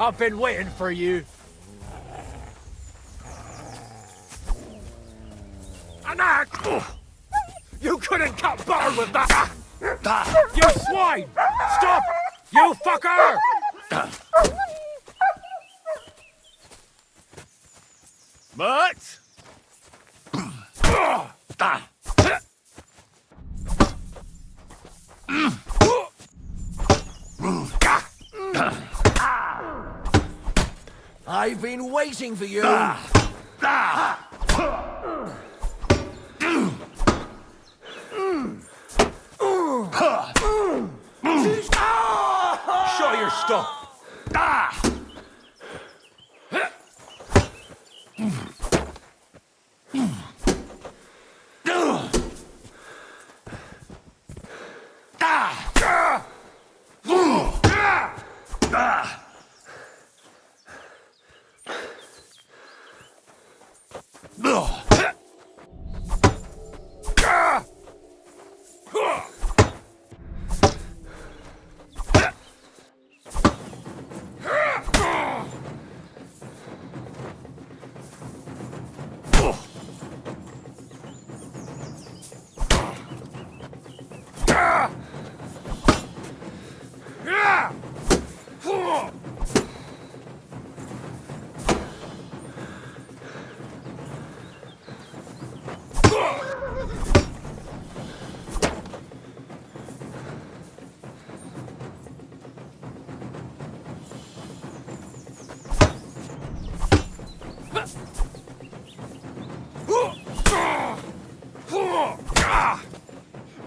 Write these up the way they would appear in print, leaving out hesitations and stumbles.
I've been waiting for you. An axe! You couldn't cut butter with that! You swine! Stop! You fucker! Mutt! I've been waiting for you. Show your stuff!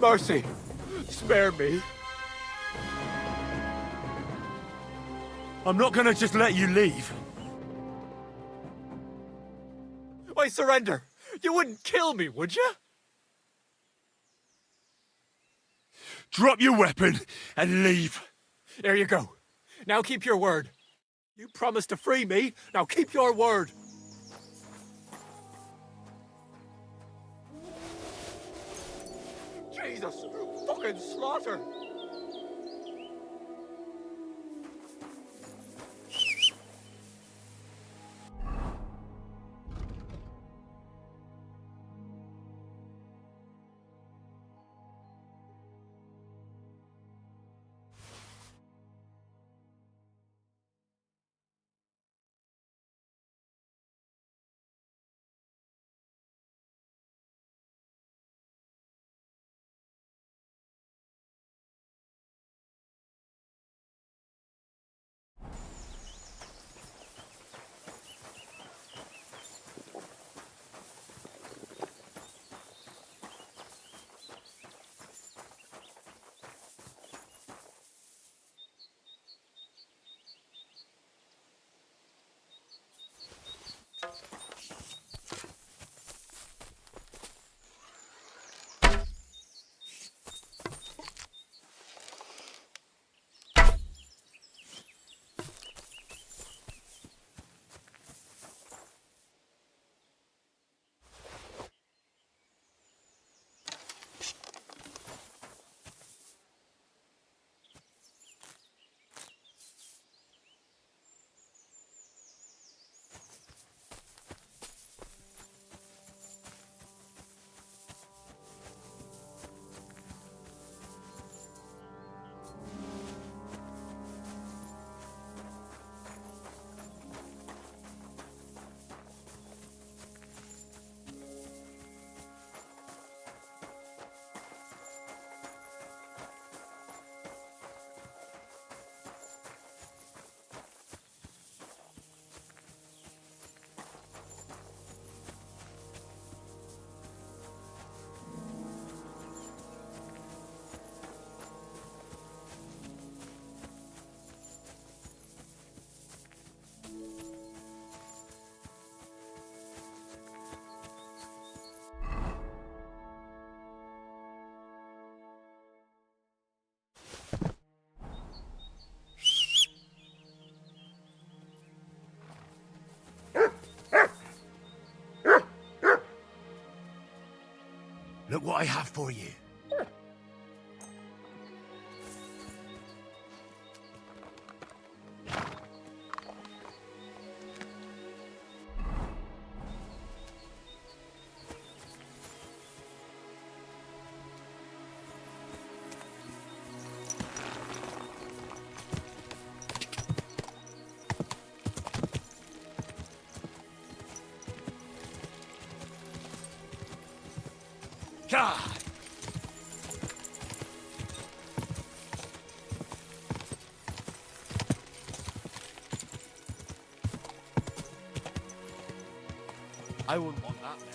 Mercy! Spare me. I'm not gonna just let you leave. I surrender. You wouldn't kill me, would you? Drop your weapon and leave. There you go. Now keep your word. You promised to free me. Now keep your word. Jesus! Fucking slaughter! Look what I have for you. God! I wouldn't want that there.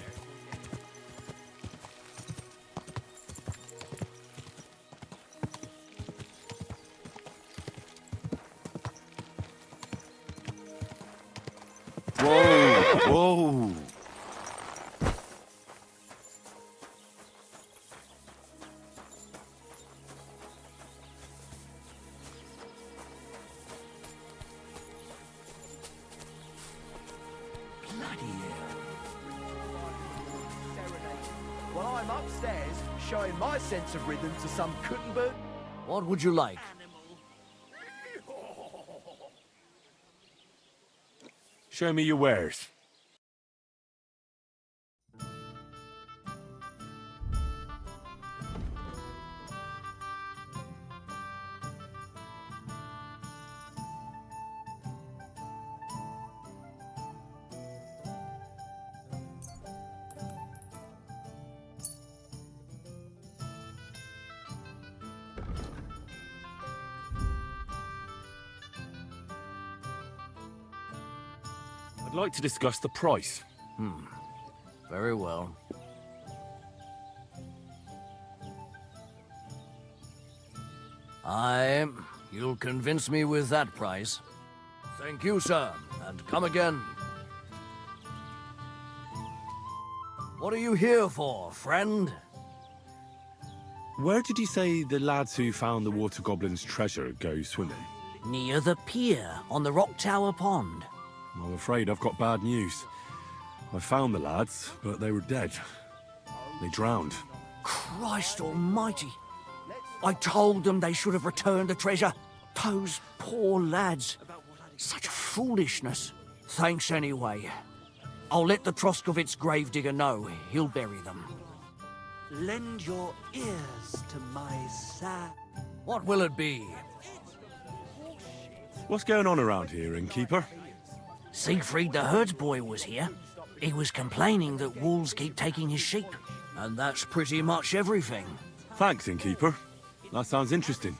Whoa! Whoa! While I'm upstairs, showing my sense of rhythm to some Kuttenberg. What would you like? Show me your wares. I'd like to discuss the price. Very well. You'll convince me with that price. Thank you, sir, and come again. What are you here for, friend? Where did you say the lads who found the Water Goblin's treasure go swimming? Near the pier on the Rock Tower Pond. I'm afraid I've got bad news. I found the lads, but they were dead. They drowned. Christ almighty! I told them they should have returned the treasure. Those poor lads. Such foolishness. Thanks anyway. I'll let the Troskovitz gravedigger know. He'll bury them. Lend your ears to my sad. What will it be? What's going on around here, innkeeper? Siegfried the herdsboy was here. He was complaining that wolves keep taking his sheep. And that's pretty much everything. Thanks, innkeeper. That sounds interesting.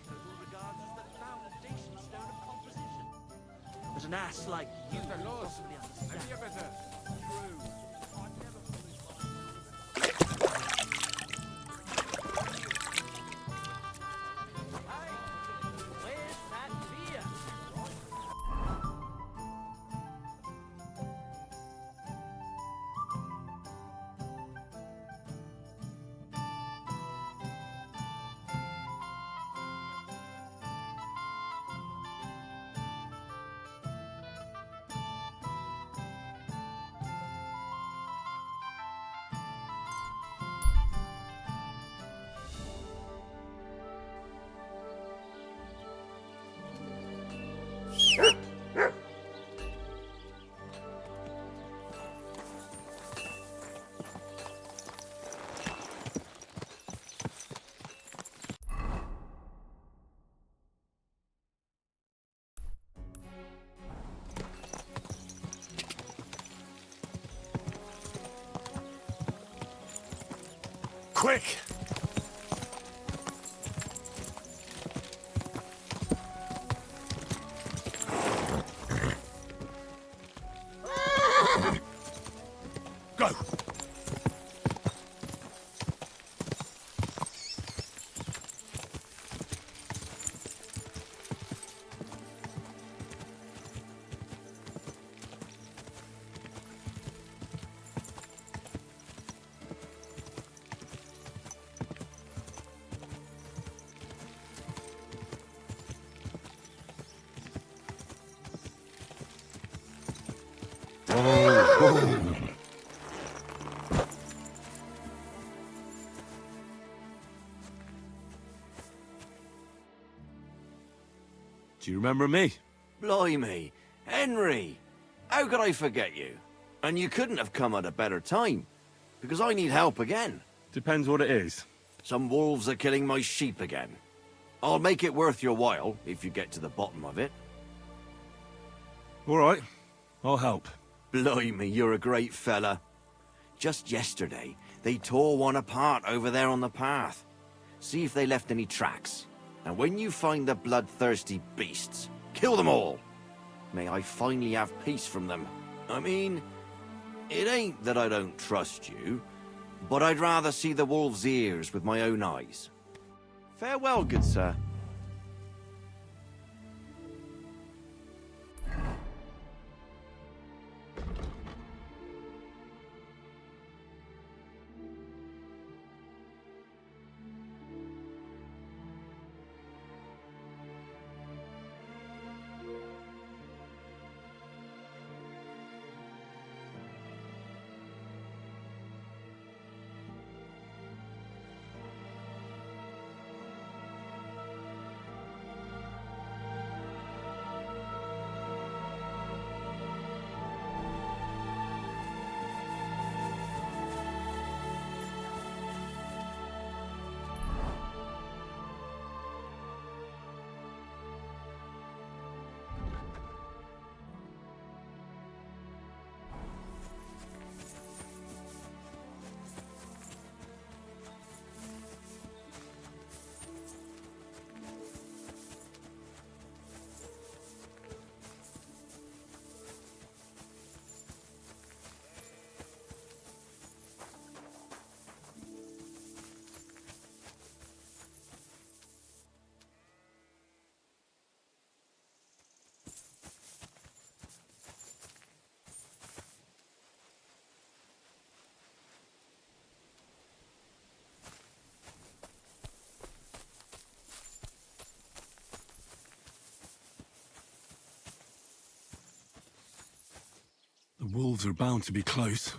As an ass like you possibly understand. Quick! Go! Do you remember me? Blimey, Henry! How could I forget you? And you couldn't have come at a better time, because I need help again. Depends what it is. Some wolves are killing my sheep again. I'll make it worth your while, if you get to the bottom of it. All right, I'll help. Blimey, you're a great fella. Just yesterday, they tore one apart over there on the path. See if they left any tracks. And when you find the bloodthirsty beasts, kill them all. May I finally have peace from them. I mean, it ain't that I don't trust you, but I'd rather see the wolf's ears with my own eyes. Farewell, good sir. The wolves are bound to be close.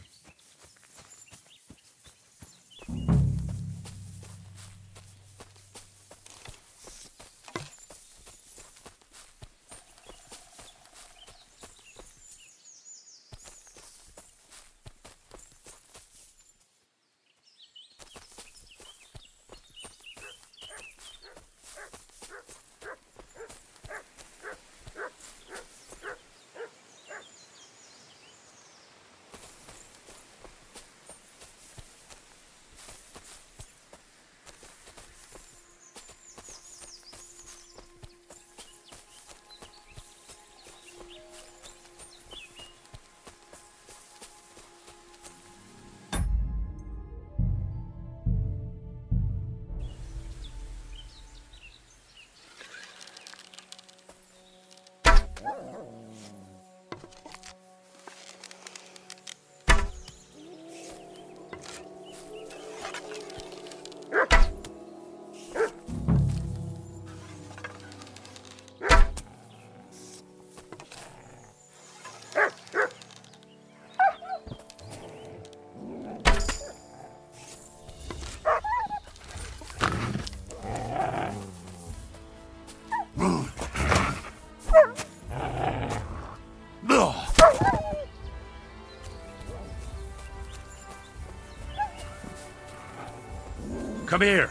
Come here.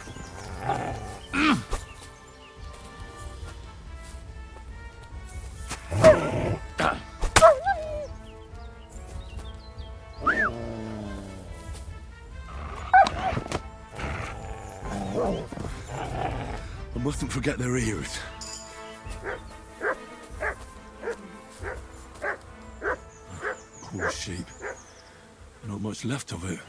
I mustn't forget their ears. Poor sheep. Not much left of it.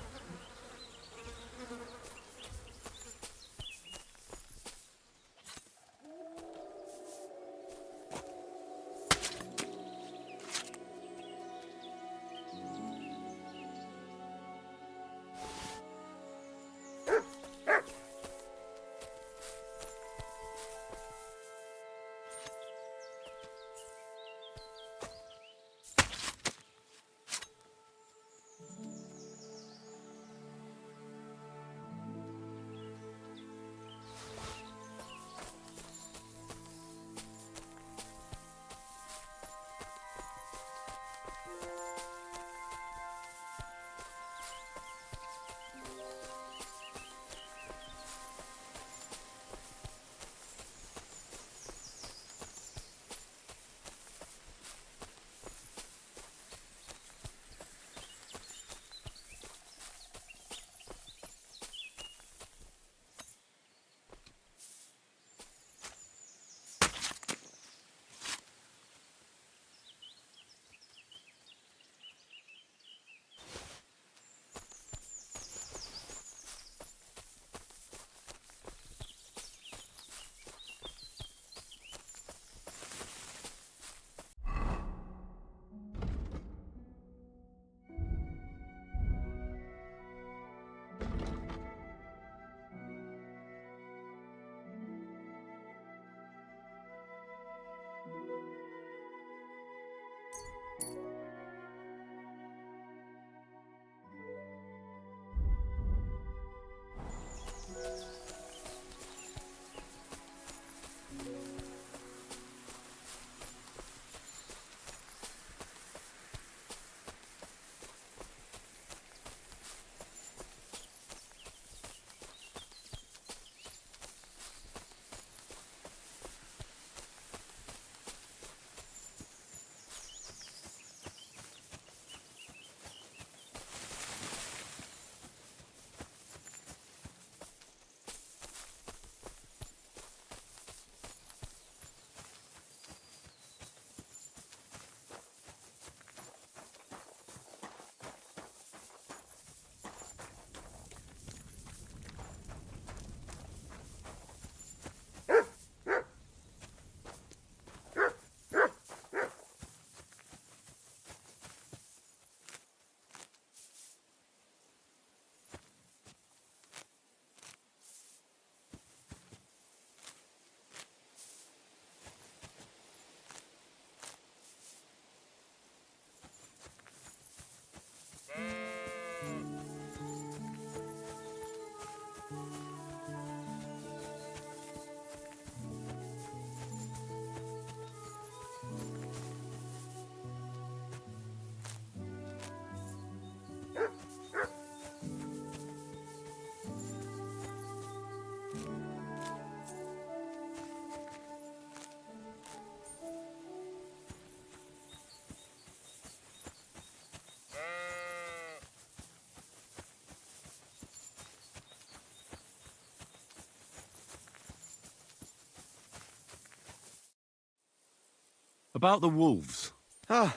about the wolves. Ah,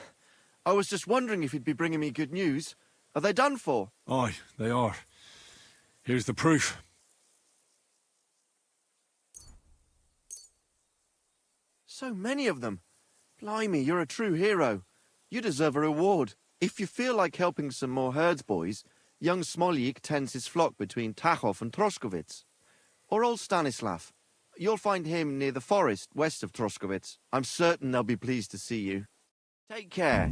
I was just wondering if you'd be bringing me good news. Are they done for? Aye, they are. Here's the proof. So many of them. Blimey, you're a true hero. You deserve a reward. If you feel like helping some more herds boys, young Smoljik tends his flock between Tachov and Troskowitz. Or old Stanislav. You'll find him near the forest west of Troskowitz. I'm certain they'll be pleased to see you. Take care.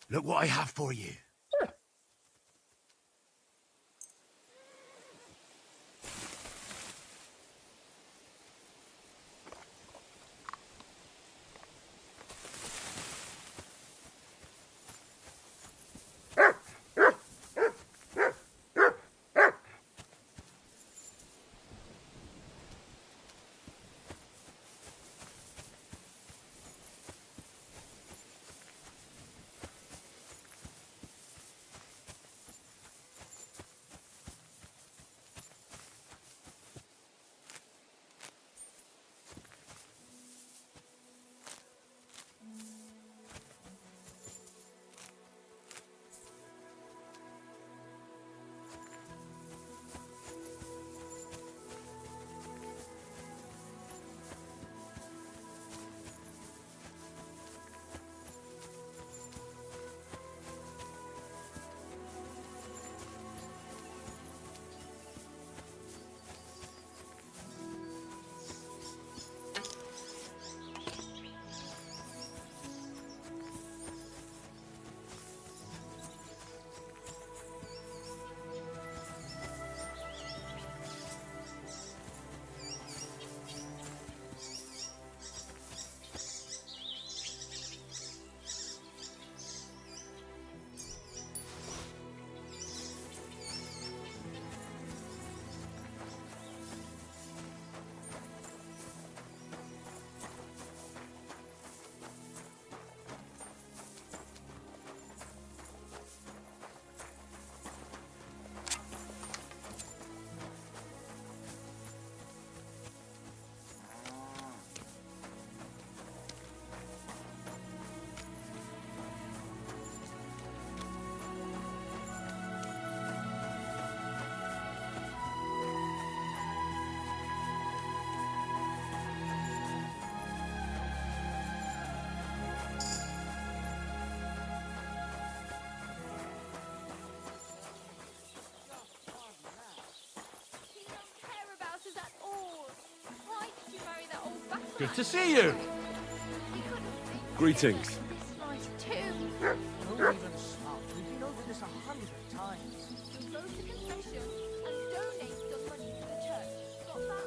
Look what I have for you. Good to see you. Greetings. Nice too. Don't even start. We've been over this 100 times. You'll go to confession and donate some money to the church. Got that?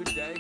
Good day.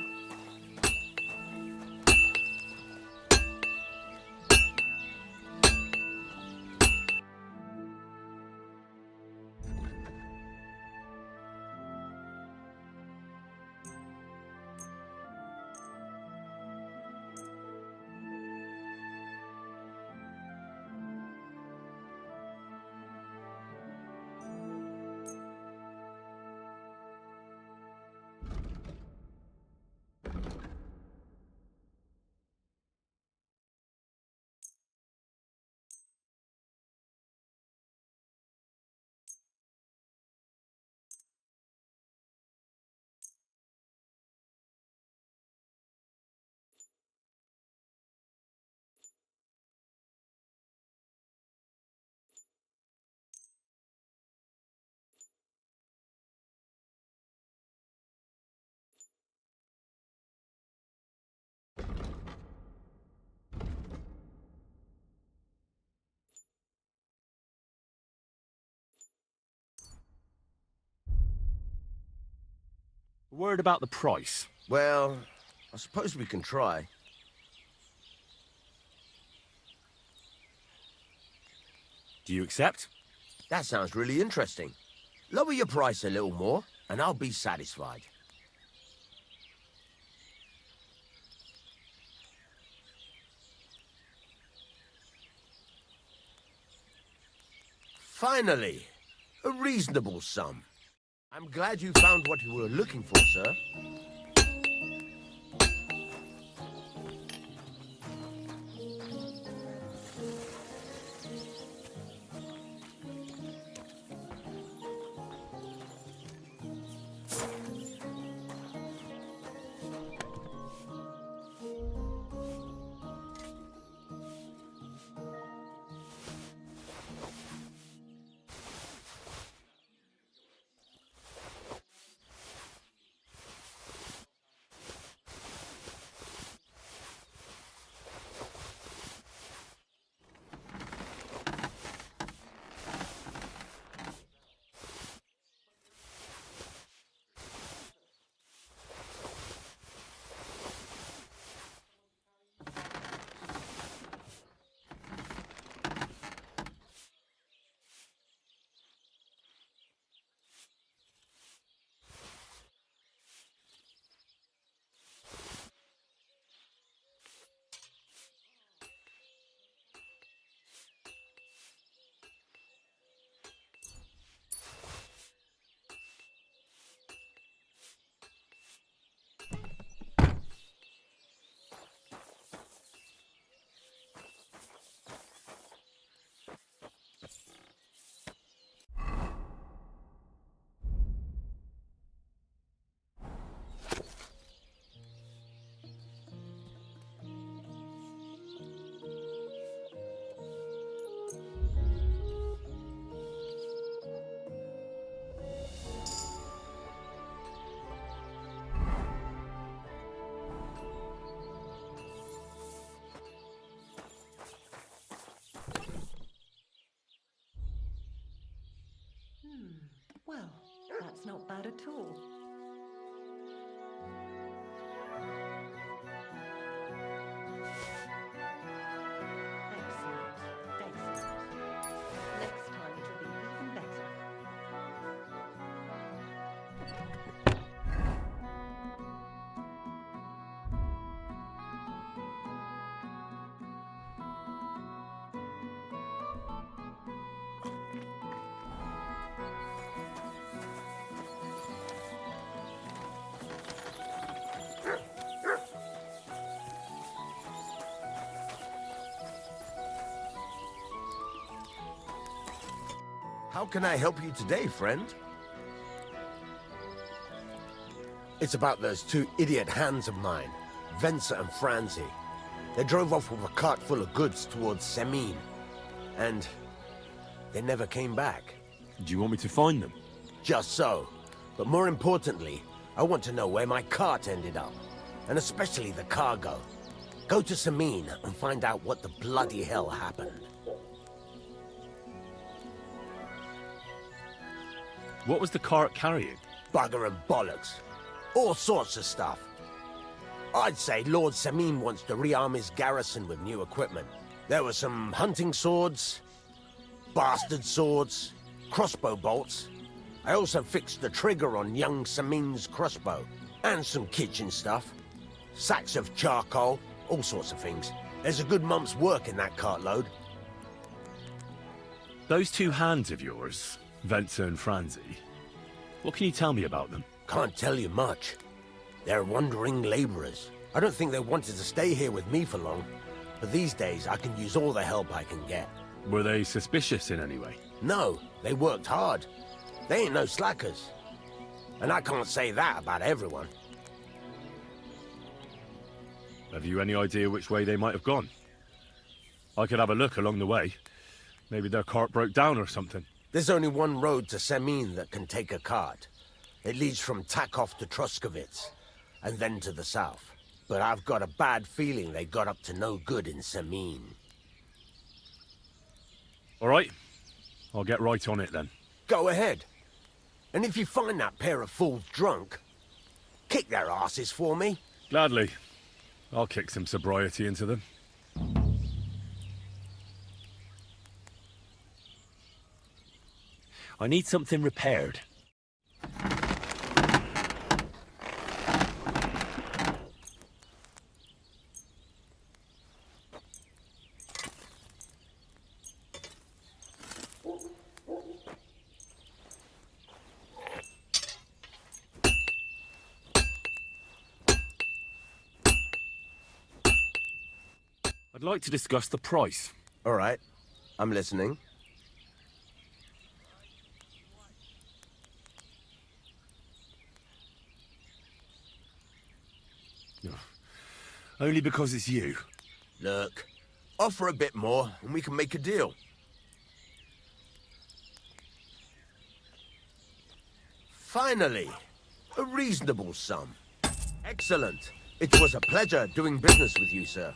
Word about the price. Well, I suppose we can try. Do you accept? That sounds really interesting. Lower your price a little more, and I'll be satisfied. Finally, a reasonable sum. I'm glad you found what you were looking for, sir. Well, that's not bad at all. Excellent. Excellent. Next time it'll be even better. How can I help you today, friend? It's about those two idiot hands of mine, Venser and Franzi. They drove off with a cart full of goods towards Semin, and they never came back. Do you want me to find them? Just so. But more importantly, I want to know where my cart ended up, and especially the cargo. Go to Semin and find out what the bloody hell happened. What was the cart carrying? Bugger and bollocks. All sorts of stuff. I'd say Lord Semin wants to rearm his garrison with new equipment. There were some hunting swords, bastard swords, crossbow bolts. I also fixed the trigger on young Semin's crossbow. And some kitchen stuff. Sacks of charcoal, all sorts of things. There's a good month's work in that cartload. Those two hands of yours, Venser and Franzi, what can you tell me about them? Can't tell you much. They're wandering laborers. I don't think they wanted to stay here with me for long. But these days, I can use all the help I can get. Were they suspicious in any way? No, they worked hard. They ain't no slackers. And I can't say that about everyone. Have you any idea which way they might have gone? I could have a look along the way. Maybe their cart broke down or something. There's only one road to Semin that can take a cart. It leads from Takov to Troskovitz, and then to the south. But I've got a bad feeling they got up to no good in Semin. All right. I'll get right on it then. Go ahead. And if you find that pair of fools drunk, kick their asses for me. Gladly. I'll kick some sobriety into them. I need something repaired. I'd like to discuss the price. All right. I'm listening. Only because it's you. Look, offer a bit more and we can make a deal. Finally, a reasonable sum. Excellent. It was a pleasure doing business with you, sir.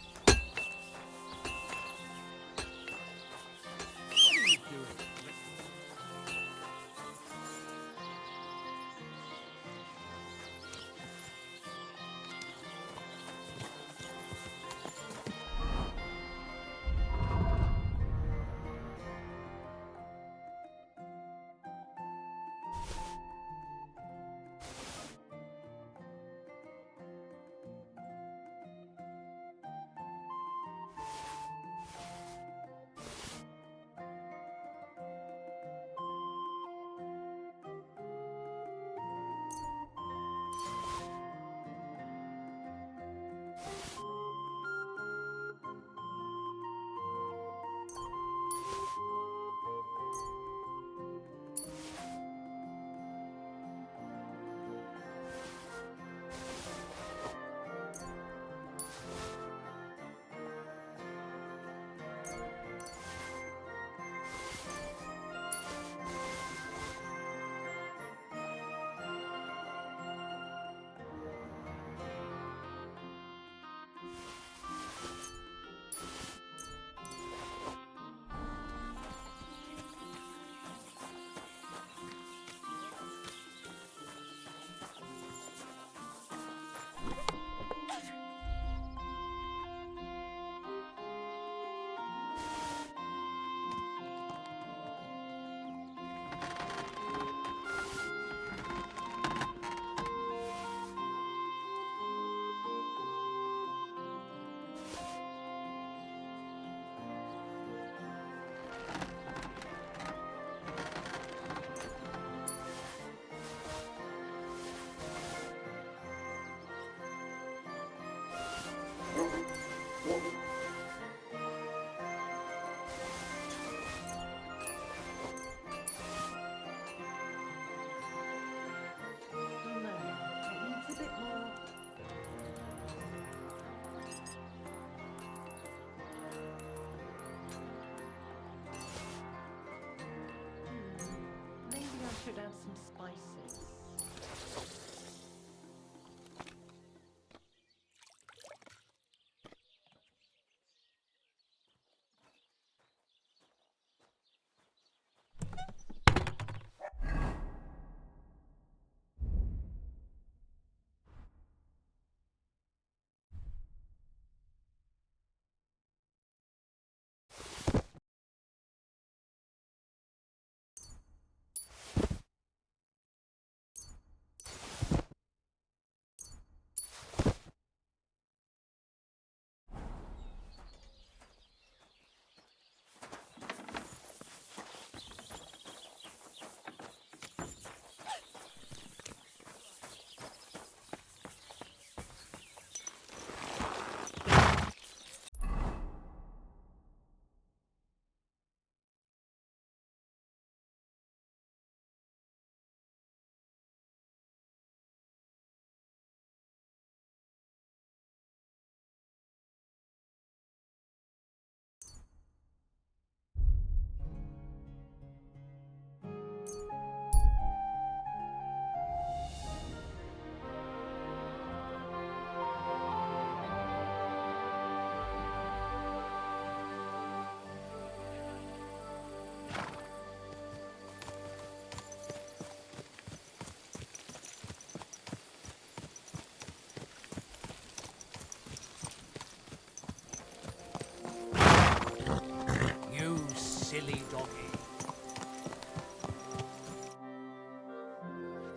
Should add some spices.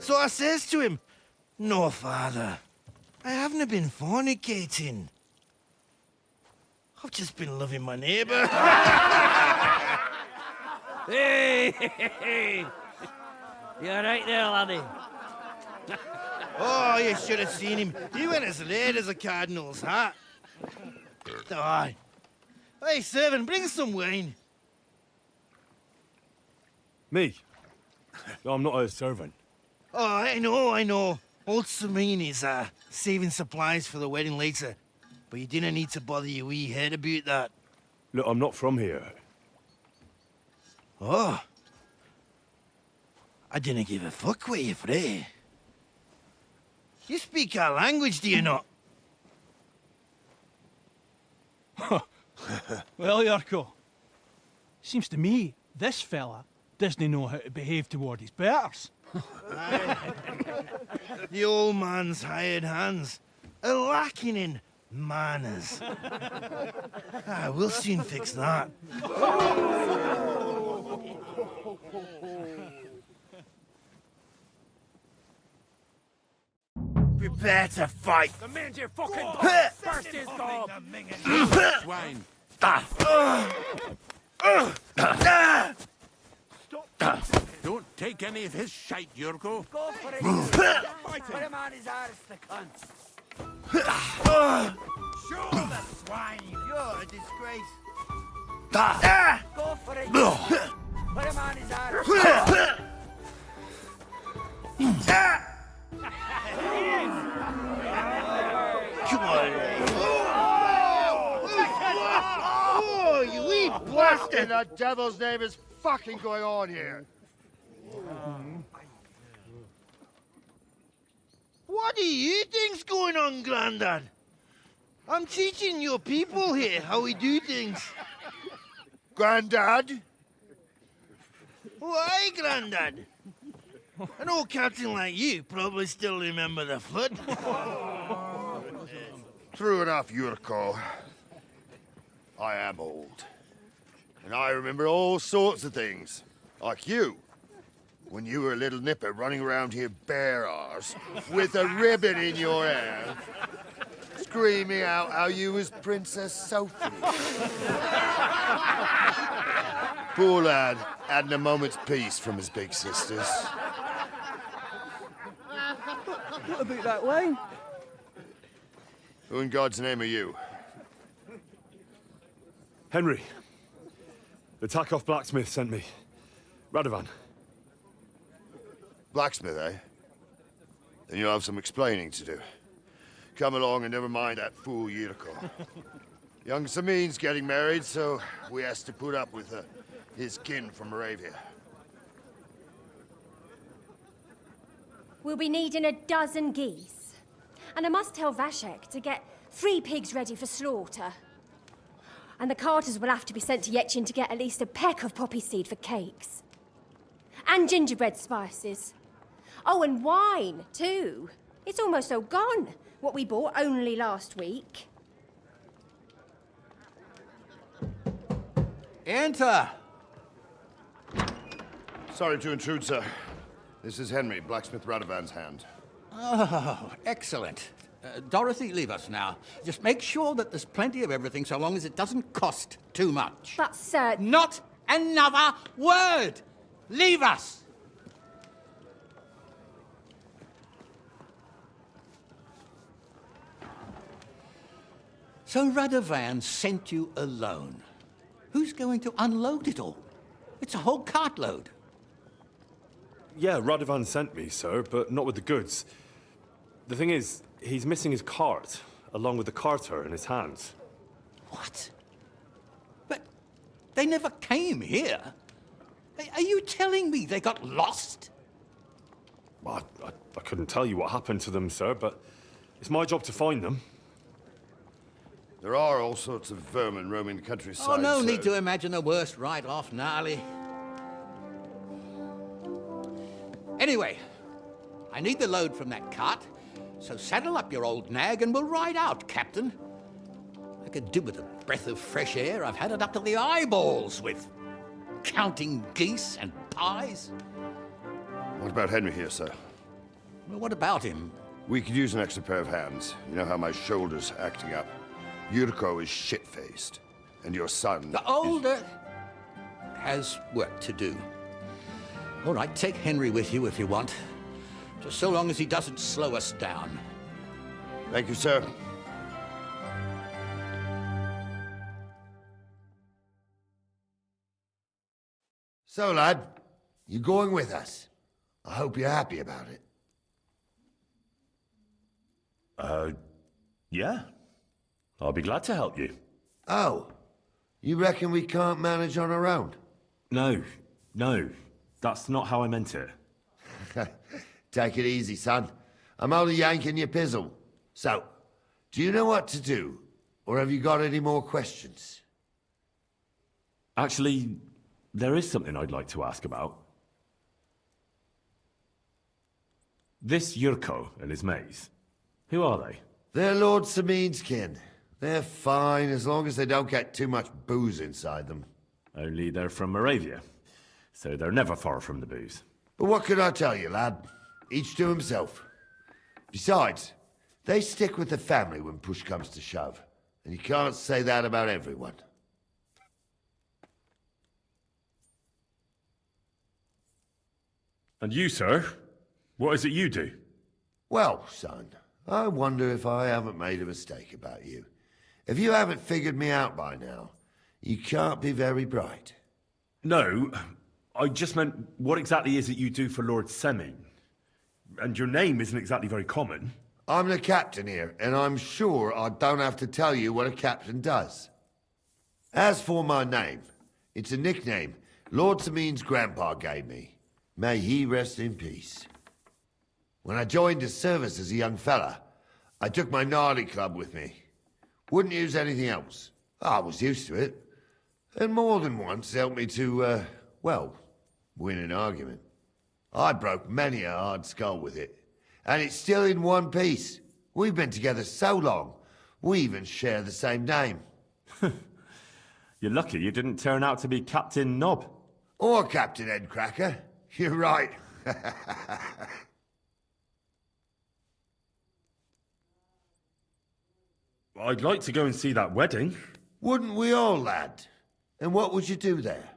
So I says to him, "No, father, I haven't been fornicating. I've just been loving my neighbour." Hey! You alright there, laddie? Oh, you should have seen him. He went as red as a cardinal's hat. Aye. Hey, servant, bring some wine. Me? I'm not a servant. Oh, I know. Old Sameen is saving supplies for the wedding later. But you didn't need to bother your wee head about that. Look, I'm not from here. Oh. I didn't give a fuck what you pray. You speak our language, do you not? Well, Yurko, seems to me this fella doesn't know how to behave toward his betters. The old man's hired hands are lacking in manners. We'll soon fix that. Prepare to fight. The man's your fucking burst his gob! Swine. Don't take any of his shite, Yurko. Go for it. Put him on his arse, the cunt. Show the swine. You're a disgrace. Go for it. Put him on his arse. Come on. Oh, you wee bastard! The devil's name is fucking going on here? What do you think's going on, Grandad? I'm teaching your people here how we do things. Grandad? Why, Grandad? An old captain like you probably still remember the flood. True enough, Yurko. I am old. And I remember all sorts of things. Like you. When you were a little nipper running around here bare arse, with a ribbon in your hair, screaming out how you was Princess Sophie. Poor lad, hadn't a moment's peace from his big sisters. What about that wine? Who in God's name are you? Henry. The Takoff blacksmith sent me. Radovan. Blacksmith, eh? Then you'll have some explaining to do. Come along and never mind that fool Yurko. Young Sameen's getting married, so we has to put up with his kin from Moravia. We'll be needing a dozen geese. And I must tell Vashek to get 3 pigs ready for slaughter. And the carters will have to be sent to Yetchin to get at least a peck of poppy seed for cakes. And gingerbread spices. Oh, and wine, too. It's almost all gone, what we bought only last week. Enter! Sorry to intrude, sir. This is Henry, blacksmith Radovan's hand. Oh, excellent. Dorothy, leave us now. Just make sure that there's plenty of everything so long as it doesn't cost too much. But, sir... Not another word! Leave us! So Radovan sent you alone. Who's going to unload it all? It's a whole cartload. Yeah, Radovan sent me, sir, but not with the goods. The thing is, he's missing his cart, along with the carter in his hands. What? But they never came here. Are you telling me they got lost? Well, I couldn't tell you what happened to them, sir, but it's my job to find them. There are all sorts of vermin roaming the countryside. Oh, no need to imagine the worst right off, gnarly. Anyway, I need the load from that cart, so saddle up your old nag and we'll ride out, Captain. I could do with a breath of fresh air. I've had it up to the eyeballs with counting geese and pies. What about Henry here, sir? Well, what about him? We could use an extra pair of hands. You know how my shoulder's acting up. Yuriko is shit-faced. And your son... The older has work to do. All right, take Henry with you if you want. Just so long as he doesn't slow us down. Thank you, sir. So, lad, you going with us? I hope you're happy about it. Yeah. I'll be glad to help you. Oh, you reckon we can't manage on our own? No, that's not how I meant it. Take it easy, son. I'm only yanking your pizzle. So, do you know what to do? Or have you got any more questions? Actually, there is something I'd like to ask about. This Yurko and his mates, who are they? They're Lord Samin's kin. They're fine as long as they don't get too much booze inside them. Only they're from Moravia, so they're never far from the booze. But what can I tell you, lad? Each to himself. Besides, they stick with the family when push comes to shove. And you can't say that about everyone. And you, sir? What is it you do? Well, son, I wonder if I haven't made a mistake about you. If you haven't figured me out by now, you can't be very bright. No, I just meant, what exactly is it you do for Lord Semin? And your name isn't exactly very common. I'm the captain here, and I'm sure I don't have to tell you what a captain does. As for my name, it's a nickname Lord Samin's grandpa gave me. May he rest in peace. When I joined his service as a young fella, I took my Nardi club with me. Wouldn't use anything else. I was used to it. And more than once helped me to, well, win an argument. I broke many a hard skull with it. And it's still in one piece. We've been together so long, we even share the same name. You're lucky you didn't turn out to be Captain Knob. Or Captain Headcracker. You're right. I'd like to go and see that wedding. Wouldn't we all, lad? And what would you do there?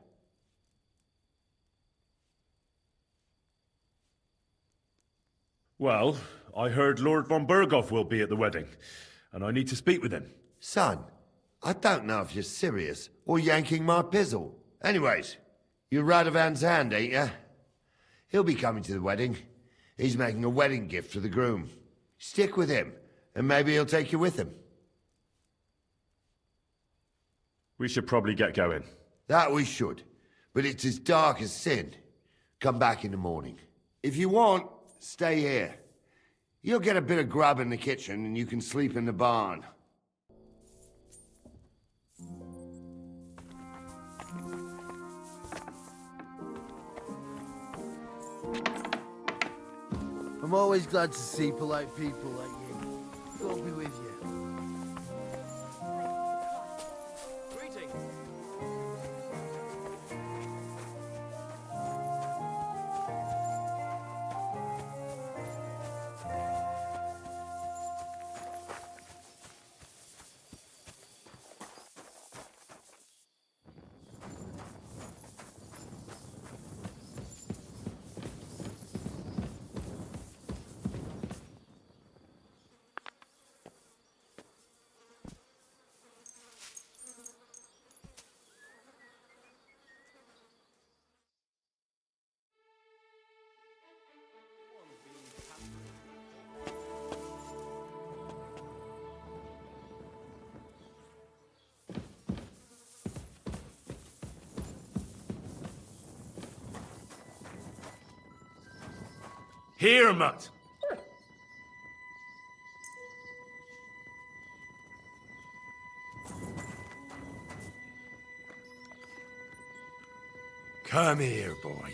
Well, I heard Lord von Burghoff will be at the wedding, and I need to speak with him. Son, I don't know if you're serious or yanking my pizzle. Anyways, you're Radovan's hand, ain't ya? He'll be coming to the wedding. He's making a wedding gift for the groom. Stick with him, and maybe he'll take you with him. We should probably get going. That we should, but it's as dark as sin. Come back in the morning. If you want, stay here. You'll get a bit of grub in the kitchen, and you can sleep in the barn. I'm always glad to see polite people like you. God be with you. Here, Mutt! Come here, boy.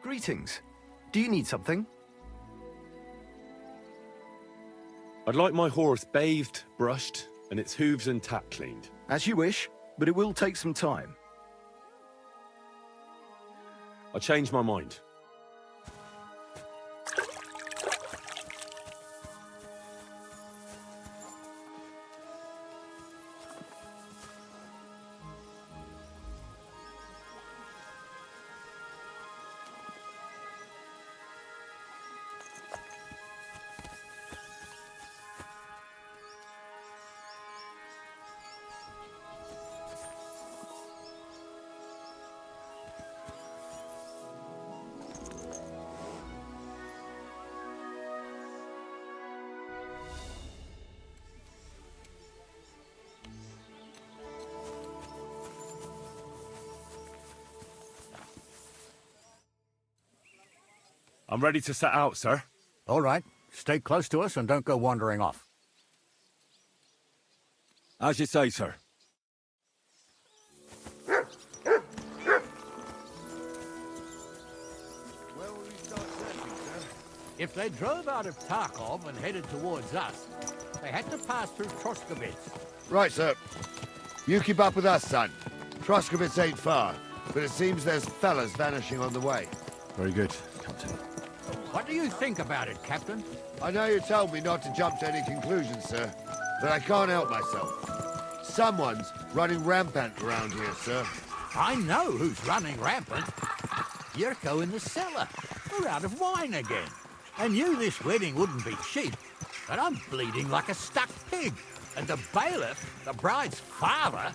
Greetings. Do you need something? I'd like my horse bathed, brushed, and its hooves and tack cleaned. As you wish, but it will take some time. I changed my mind. I'm ready to set out, sir. All right. Stay close to us and don't go wandering off. As you say, sir. If they drove out of Tarkov and headed towards us, they had to pass through Troskovitz. Right, sir. You keep up with us, son. Troskovitz ain't far, but it seems there's fellas vanishing on the way. Very good, Captain. What do you think about it, Captain? I know you told me not to jump to any conclusions, sir, but I can't help myself. Someone's running rampant around here, sir. I know who's running rampant. Yurko in the cellar. We're out of wine again. I knew this wedding wouldn't be cheap, but I'm bleeding like a stuck pig. And the bailiff, the bride's father,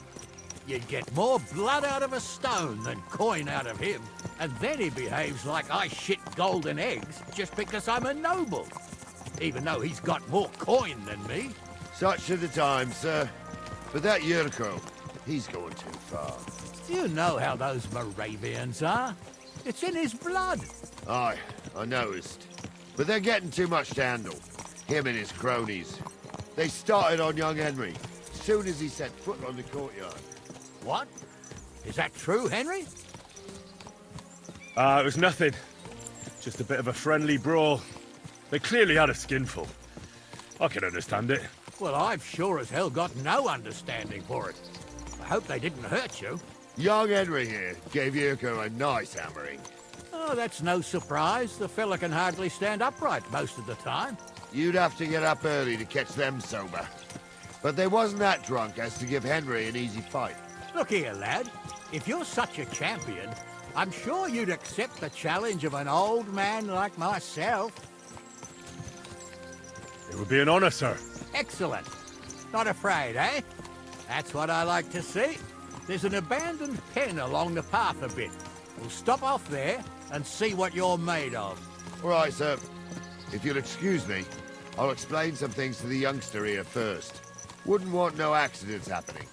you'd get more blood out of a stone than coin out of him. And then he behaves like I shit golden eggs just because I'm a noble. Even though he's got more coin than me. Such are the times, sir. But that Yurko, he's going too far. You know how those Moravians are. It's in his blood. Aye, I noticed. But they're getting too much to handle. Him and his cronies. They started on young Henry, as soon as he set foot on the courtyard. What? Is that true, Henry? It was nothing. Just a bit of a friendly brawl. They clearly had a skinful. I can understand it. Well, I've sure as hell got no understanding for it. I hope they didn't hurt you. Young Henry here gave Yurko a nice hammering. Oh, that's no surprise. The fella can hardly stand upright most of the time. You'd have to get up early to catch them sober. But they wasn't that drunk as to give Henry an easy fight. Look here, lad. If you're such a champion, I'm sure you'd accept the challenge of an old man like myself. It would be an honor, sir. Excellent. Not afraid, eh? That's what I like to see. There's an abandoned pen along the path a bit. We'll stop off there and see what you're made of. All right, sir. If you'll excuse me, I'll explain some things to the youngster here first. Wouldn't want no accidents happening.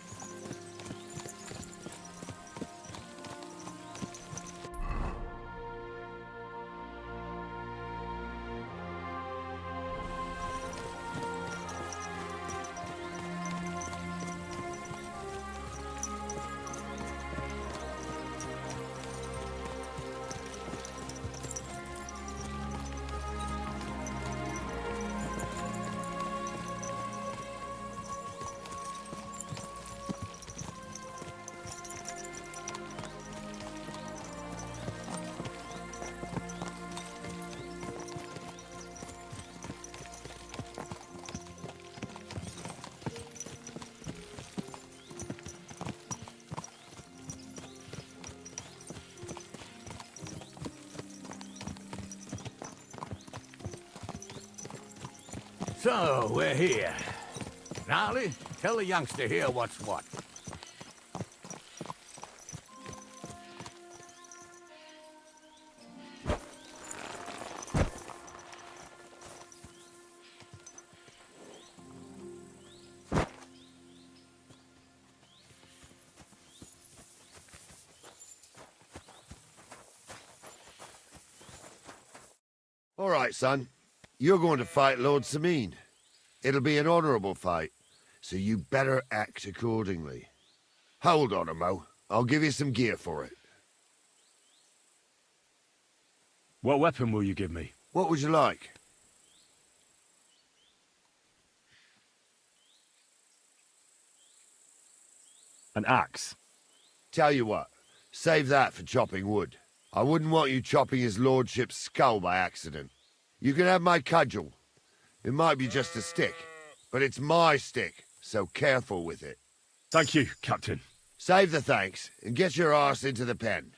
So, we're here. Gnarly, tell the youngster here what's what. All right, son. You're going to fight Lord Sameen. It'll be an honorable fight, so you better act accordingly. Hold on a mo. I'll give you some gear for it. What weapon will you give me? What would you like? An axe. Tell you what, save that for chopping wood. I wouldn't want you chopping his lordship's skull by accident. You can have my cudgel. It might be just a stick, but it's my stick, so careful with it. Thank you, Captain. Save the thanks, and get your arse into the pen.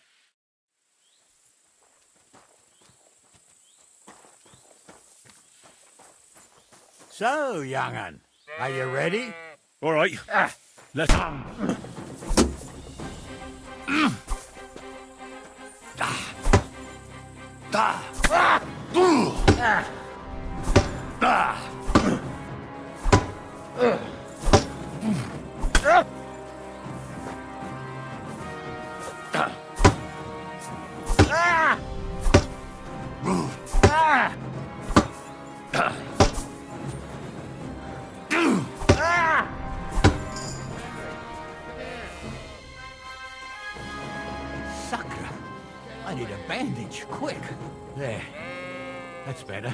So, young'un, are you ready? All right. Let's... Sucker. I need a bandage, quick. There. That's better.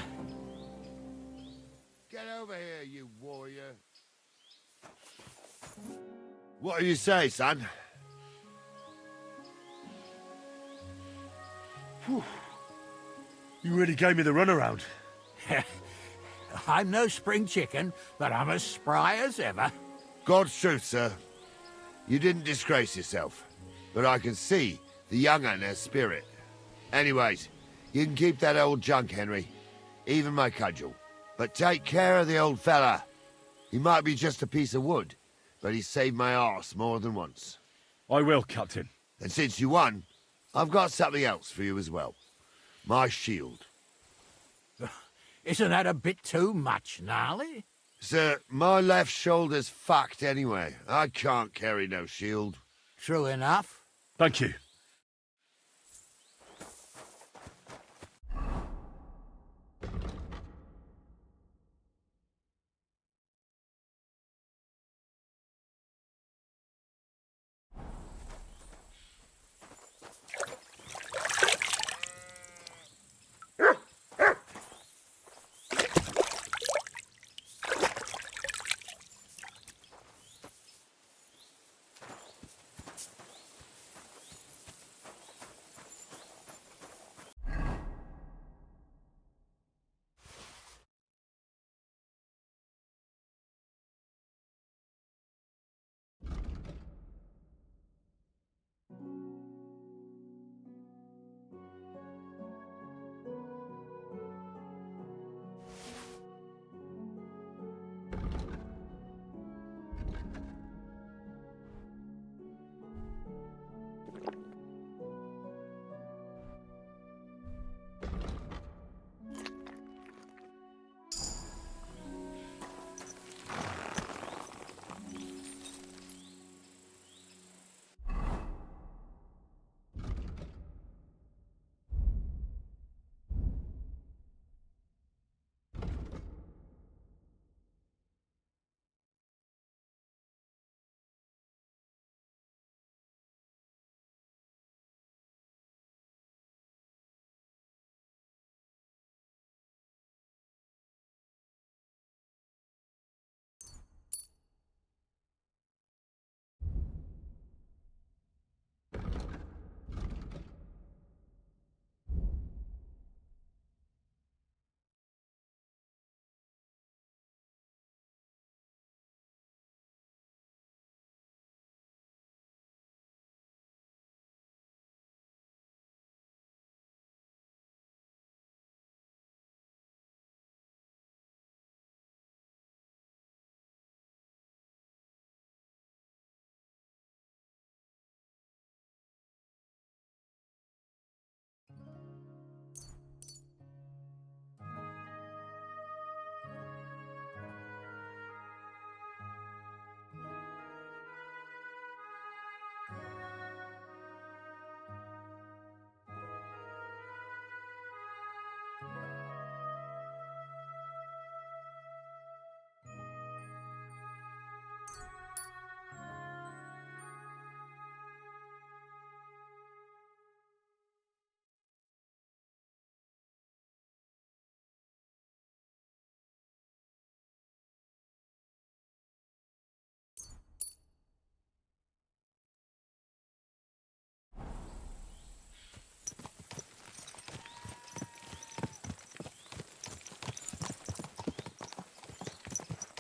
Get over here, you warrior. What do you say, son? Whew. You really gave me the runaround. I'm no spring chicken, but I'm as spry as ever. God's truth, sir. You didn't disgrace yourself, but I can see the young'un has spirit. Anyways, you can keep that old junk, Henry. Even my cudgel. But take care of the old fella. He might be just a piece of wood, but he saved my arse more than once. I will, Captain. And since you won, I've got something else for you as well. My shield. Isn't that a bit too much, Gnarly? Sir, my left shoulder's fucked anyway. I can't carry no shield. True enough. Thank you.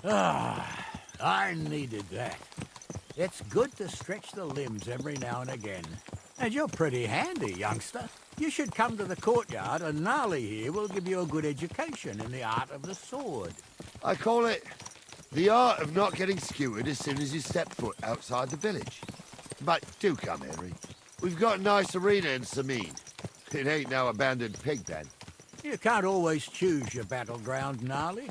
Ah, I needed that. It's good to stretch the limbs every now and again. And you're pretty handy, youngster. You should come to the courtyard, and Gnarly here will give you a good education in the art of the sword. I call it the art of not getting skewered as soon as you step foot outside the village. But do come, Henry. We've got a nice arena in Samin. It ain't no abandoned pig pen. You can't always choose your battleground, Gnarly.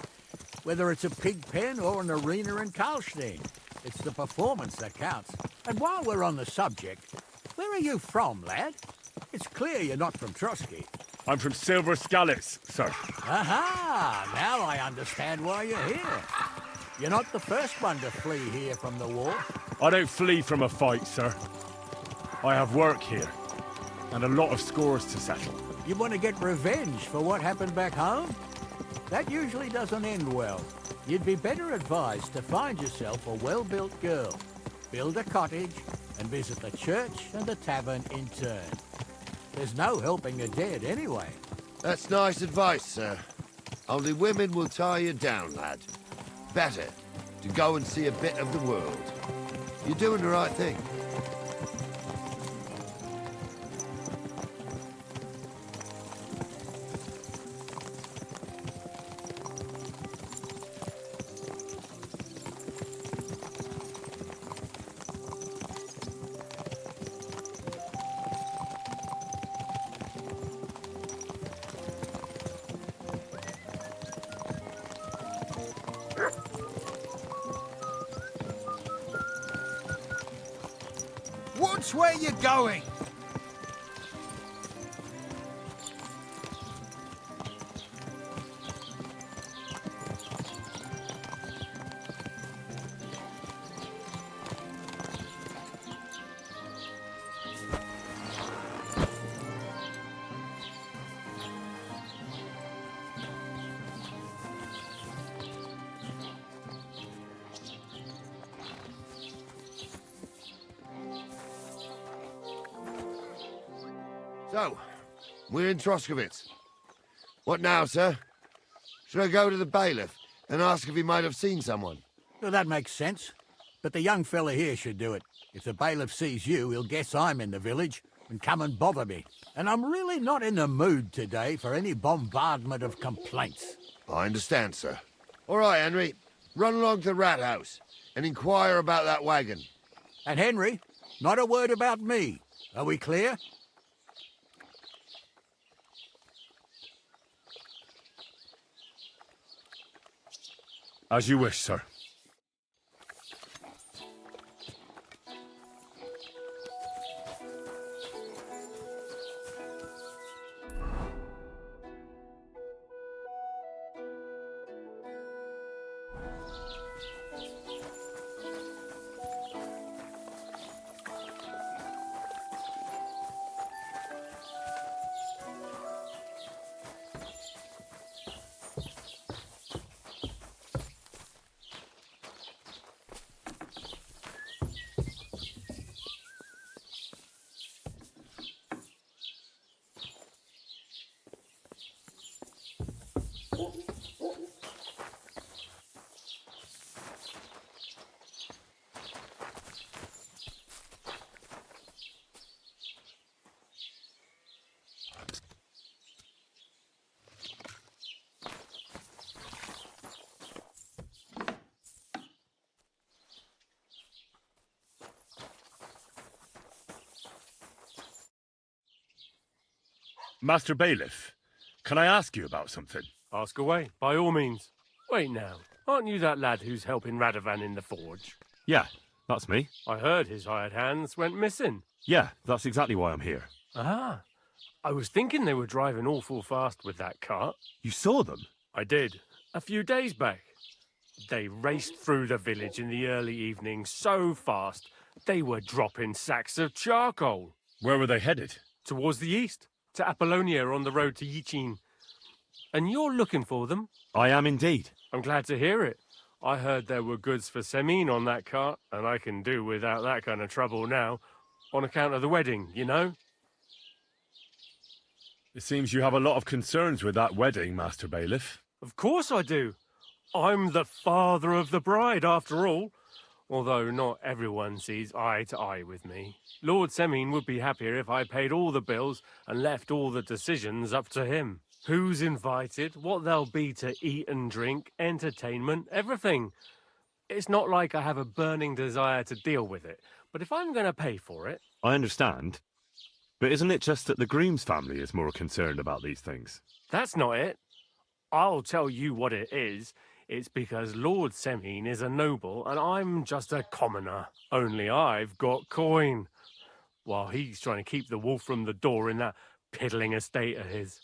Whether it's a pig pen or an arena in Karlstein, it's the performance that counts. And while we're on the subject, where are you from, lad? It's clear you're not from Trotsky. I'm from Silver Scallops, sir. Aha! Now I understand why you're here. You're not the first one to flee here from the war. I don't flee from a fight, sir. I have work here, and a lot of scores to settle. You want to get revenge for what happened back home? That usually doesn't end well. You'd be better advised to find yourself a well-built girl, build a cottage, and visit the church and the tavern in turn. There's no helping the dead anyway. That's nice advice, sir. Only women will tie you down, lad. Better to go and see a bit of the world. You're doing the right thing. Watch where you're going! So, we're in Troskowitz. What now, sir? Should I go to the bailiff and ask if he might have seen someone? Well, that makes sense. But the young fella here should do it. If the bailiff sees you, he'll guess I'm in the village and come and bother me. And I'm really not in the mood today for any bombardment of complaints. I understand, sir. All right, Henry. Run along to the rat house and inquire about that wagon. And Henry, not a word about me. Are we clear? As you wish, sir. Master Bailiff, can I ask you about something? Ask away, by all means. Wait now, aren't you that lad who's helping Radovan in the forge? Yeah, that's me. I heard his hired hands went missing. Yeah, that's exactly why I'm here. Ah, I was thinking they were driving awful fast with that cart. You saw them? I did, a few days back. They raced through the village in the early evening so fast, they were dropping sacks of charcoal. Where were they headed? Towards the east, to Apollonia on the road to Yichin. And you're looking for them? I am indeed. I'm glad to hear it. I heard there were goods for Semin on that cart, and I can do without that kind of trouble now, on account of the wedding, you know? It seems you have a lot of concerns with that wedding, Master Bailiff. Of course I do. I'm the father of the bride, after all. Although not everyone sees eye to eye with me. Lord Semine would be happier if I paid all the bills and left all the decisions up to him. Who's invited, what there'll be to eat and drink, entertainment, everything. It's not like I have a burning desire to deal with it, but if I'm going to pay for it... I understand. But isn't it just that the Grooms family is more concerned about these things? That's not it. I'll tell you what it is. It's because Lord Semine is a noble and I'm just a commoner. Only I've got coin. While he's trying to keep the wolf from the door in that piddling estate of his.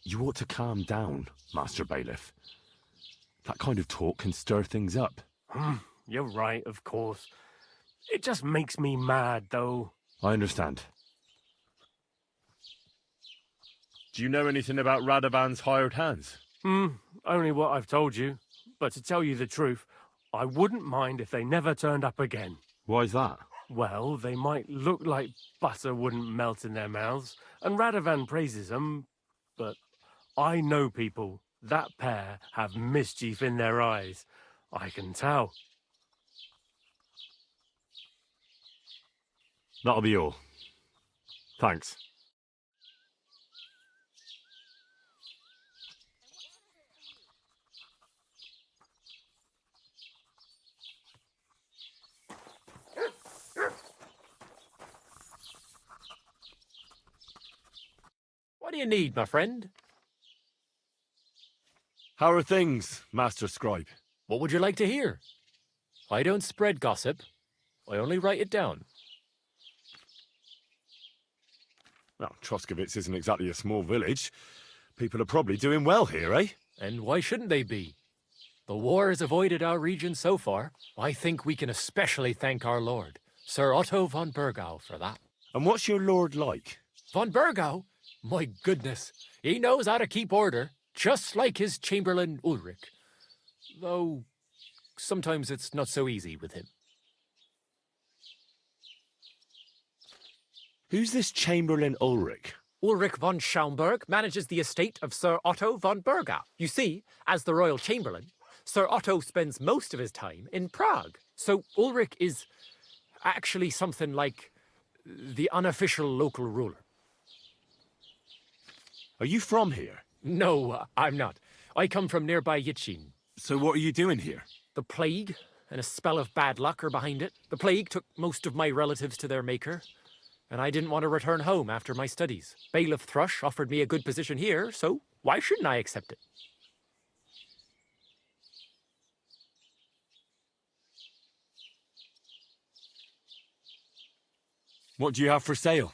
You ought to calm down, Master Bailiff. That kind of talk can stir things up. You're right, of course. It just makes me mad, though. I understand. Do you know anything about Radovan's hired hands? Only what I've told you. But to tell you the truth, I wouldn't mind if they never turned up again. Why's that? Well, they might look like butter wouldn't melt in their mouths, and Radovan praises them, but I know people. That pair have mischief in their eyes. I can tell. That'll be all. Thanks. What do you need, my friend? How are things, Master Scribe? What would you like to hear? I don't spread gossip. I only write it down. Well, Troskovitz isn't exactly a small village. People are probably doing well here, eh? And why shouldn't they be? The war has avoided our region so far. I think we can especially thank our lord, Sir Otto von Burgau, for that. And what's your lord like? Von Burgau? My goodness, he knows how to keep order, just like his Chamberlain Ulrich. Though, sometimes it's not so easy with him. Who's this Chamberlain Ulrich? Ulrich von Schaumburg manages the estate of Sir Otto von Burgau. You see, as the royal chamberlain, Sir Otto spends most of his time in Prague. So Ulrich is actually something like the unofficial local ruler. Are you from here? No, I'm not. I come from nearby Yitchin. So what are you doing here? The plague and a spell of bad luck are behind it. The plague took most of my relatives to their maker, and I didn't want to return home after my studies. Bailiff Thrush offered me a good position here, so why shouldn't I accept it? What do you have for sale?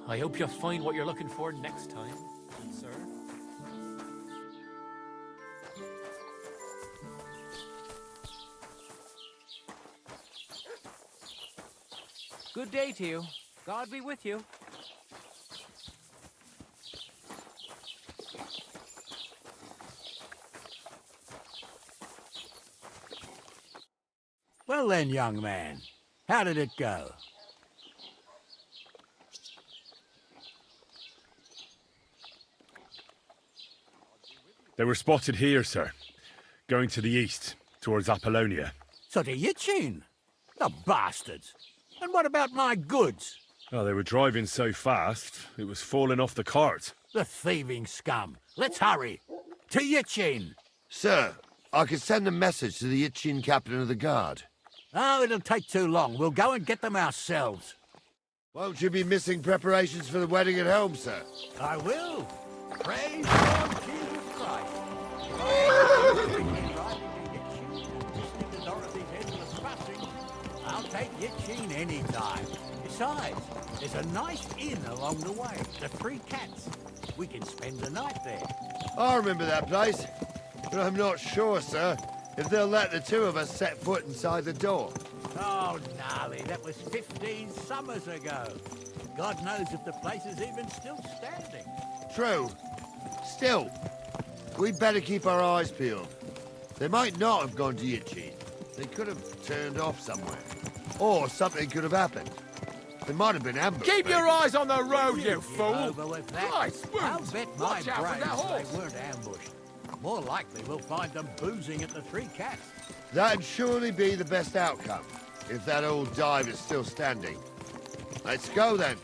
I hope you'll find what you're looking for next time, sir. Good day to you. God be with you. Well then, young man, how did it go? They were spotted here, sir. Going to the east, towards Apollonia. So to Yitchin? The bastards! And what about my goods? Oh, they were driving so fast, it was falling off the cart. The thieving scum. Let's hurry. To Yitchin! Sir, I could send a message to the Yitchin captain of the guard. Oh, it'll take too long. We'll go and get them ourselves. Won't you be missing preparations for the wedding at home, sir? I will. Praise Lord Jesus Christ. I'll take Yitchin any time. Besides, there's a nice inn along the way, the Three Cats. We can spend the night there. I remember that place, but I'm not sure, sir. if they'll let the two of us set foot inside the door. Oh, gnarly, that was 15 summers ago. God knows if the place is even still standing. True. Still, we'd better keep our eyes peeled. They might not have gone to Yitchy. They could have turned off somewhere. Or something could have happened. They might have been ambushed. Keep your maybe. eyes on the road, you fool! Over with that. I'll bet my brains they weren't ambushed. More likely we'll find them boozing at the Three Cats. That'd surely be the best outcome, if that old dive is still standing. Let's go, then.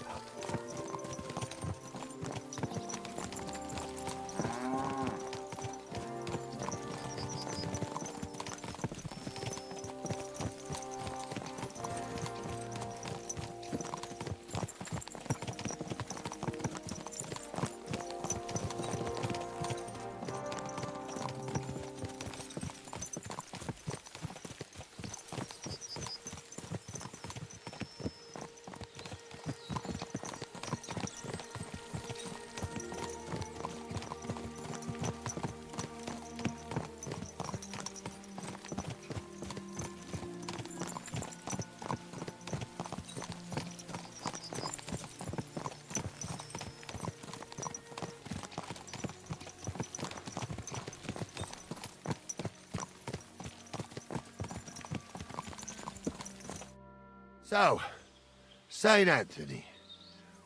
So, St. Anthony,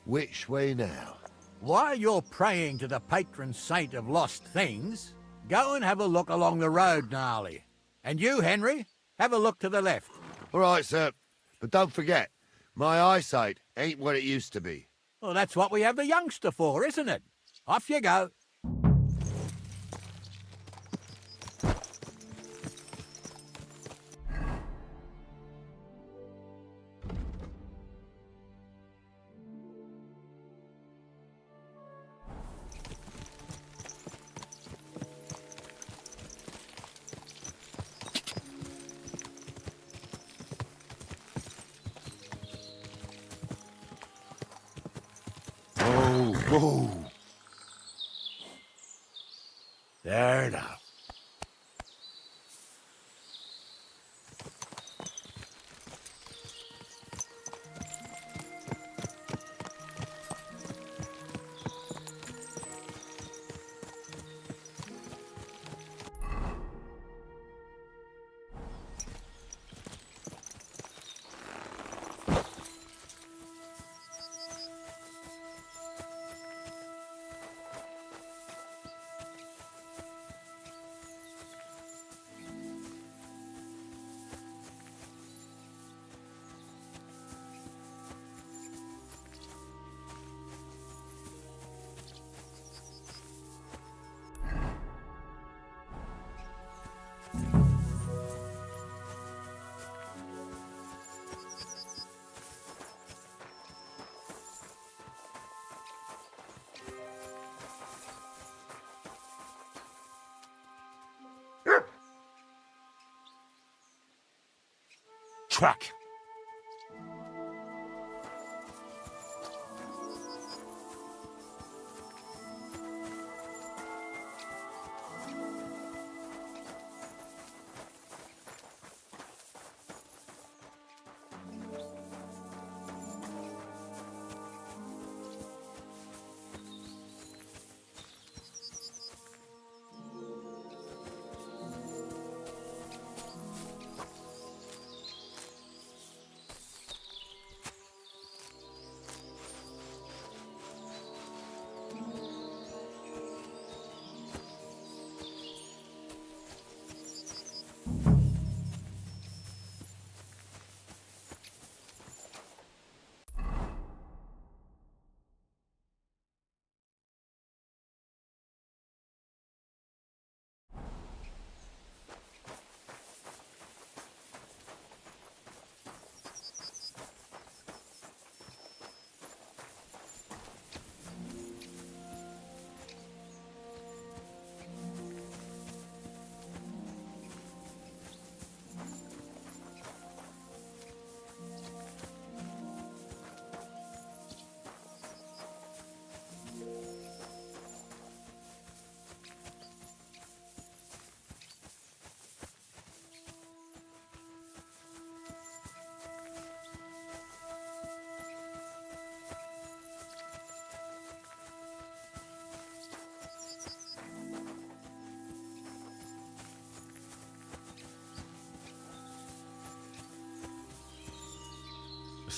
which way now? While you're praying to the patron saint of lost things, go and have a look along the road, Gnarly. And you, Henry, have a look to the left. All right, sir. But don't forget, my eyesight ain't what it used to be. Well, that's what we have the youngster for, isn't it? Off you go. Whoa. There now. Truck.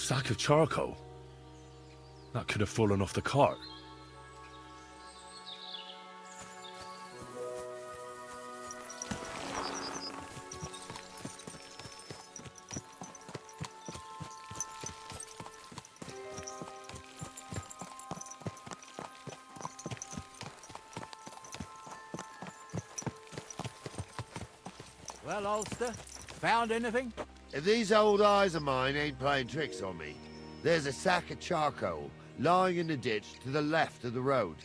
sack of charcoal. That could have fallen off the cart. Well, Ulster, found anything? If these old eyes of mine ain't playing tricks on me, there's a sack of charcoal lying in the ditch to the left of the road.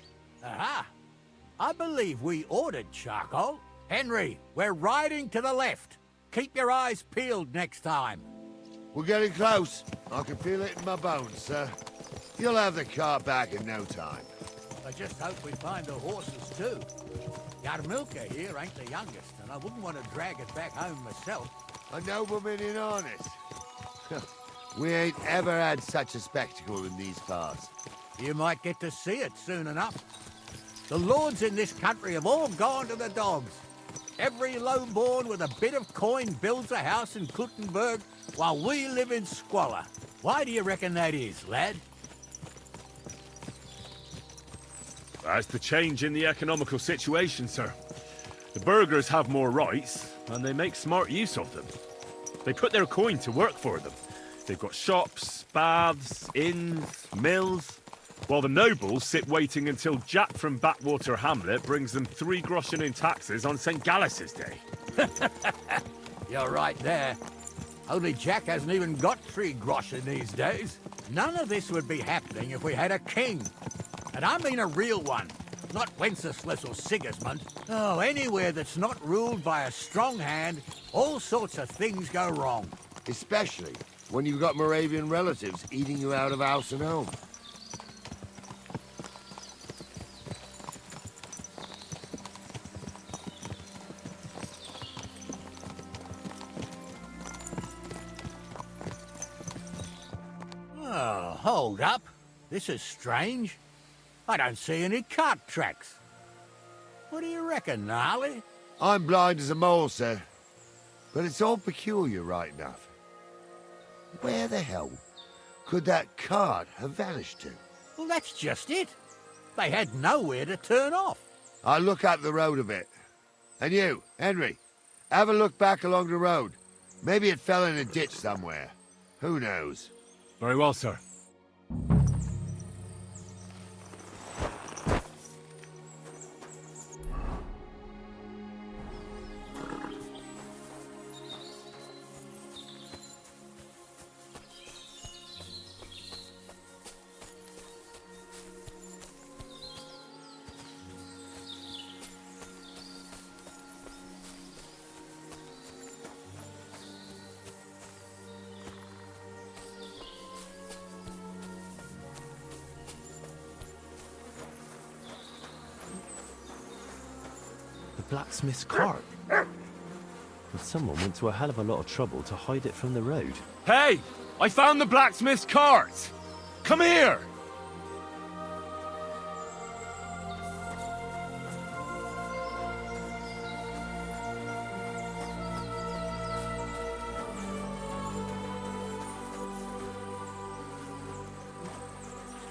Aha! I believe we ordered charcoal. Henry, we're riding to the left. Keep your eyes peeled next time. We're getting close. I can feel it in my bones, sir. You'll have the cart back in no time. I just hope we find the horses too. Yarmilka here ain't the youngest, and I wouldn't want to drag it back home myself. A nobleman in harness. We ain't ever had such a spectacle in these parts. You might get to see it soon enough. The lords in this country have all gone to the dogs. Every lowborn with a bit of coin builds a house in Kuttenberg, while we live in squalor. Why do you reckon that is, lad? That's the change in the economical situation, sir. The burghers have more rights, and they make smart use of them. They put their coin to work for them. They've got shops, baths, inns, mills, while the nobles sit waiting until Jack from Backwater Hamlet brings them 3 groschen in taxes on St. Gallus's Day. You're right there. Only Jack hasn't even got 3 groschen these days. None of this would be happening if we had a king. And I mean a real one, not Wenceslas or Sigismund. Oh, anywhere that's not ruled by a strong hand, all sorts of things go wrong. Especially when you've got Moravian relatives eating you out of house and home. Oh, hold up. This is strange. I don't see any cart tracks. What do you reckon, Gnarly? I'm blind as a mole, sir. But it's all peculiar, right enough. Where the hell could that cart have vanished to? Well, that's just it. They had nowhere to turn off. I'll look up the road a bit. And you, Henry, have a look back along the road. Maybe it fell in a ditch somewhere. Who knows? Very well, sir. Blacksmith's cart. And someone went to a hell of a lot of trouble to hide it from the road. Hey! I found the blacksmith's cart! Come here!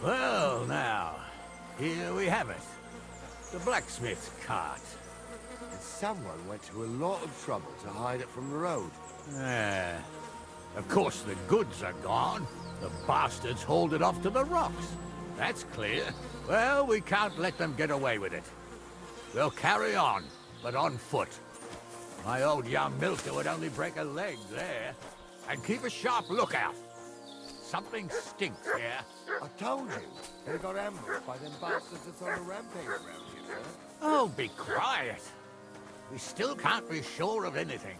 Well, now, here we have it. The blacksmith's cart. And someone went to a lot of trouble to hide it from the road. Of course, the goods are gone. The bastards hauled it off to the rocks. That's clear. Well, we can't let them get away with it. We'll carry on, but on foot. My old young milker would only break a leg there. And keep a sharp lookout. Something stinks here. I told you, they got ambushed by them bastards that's on a rampage around here, sir. Oh, be quiet. We still can't be sure of anything.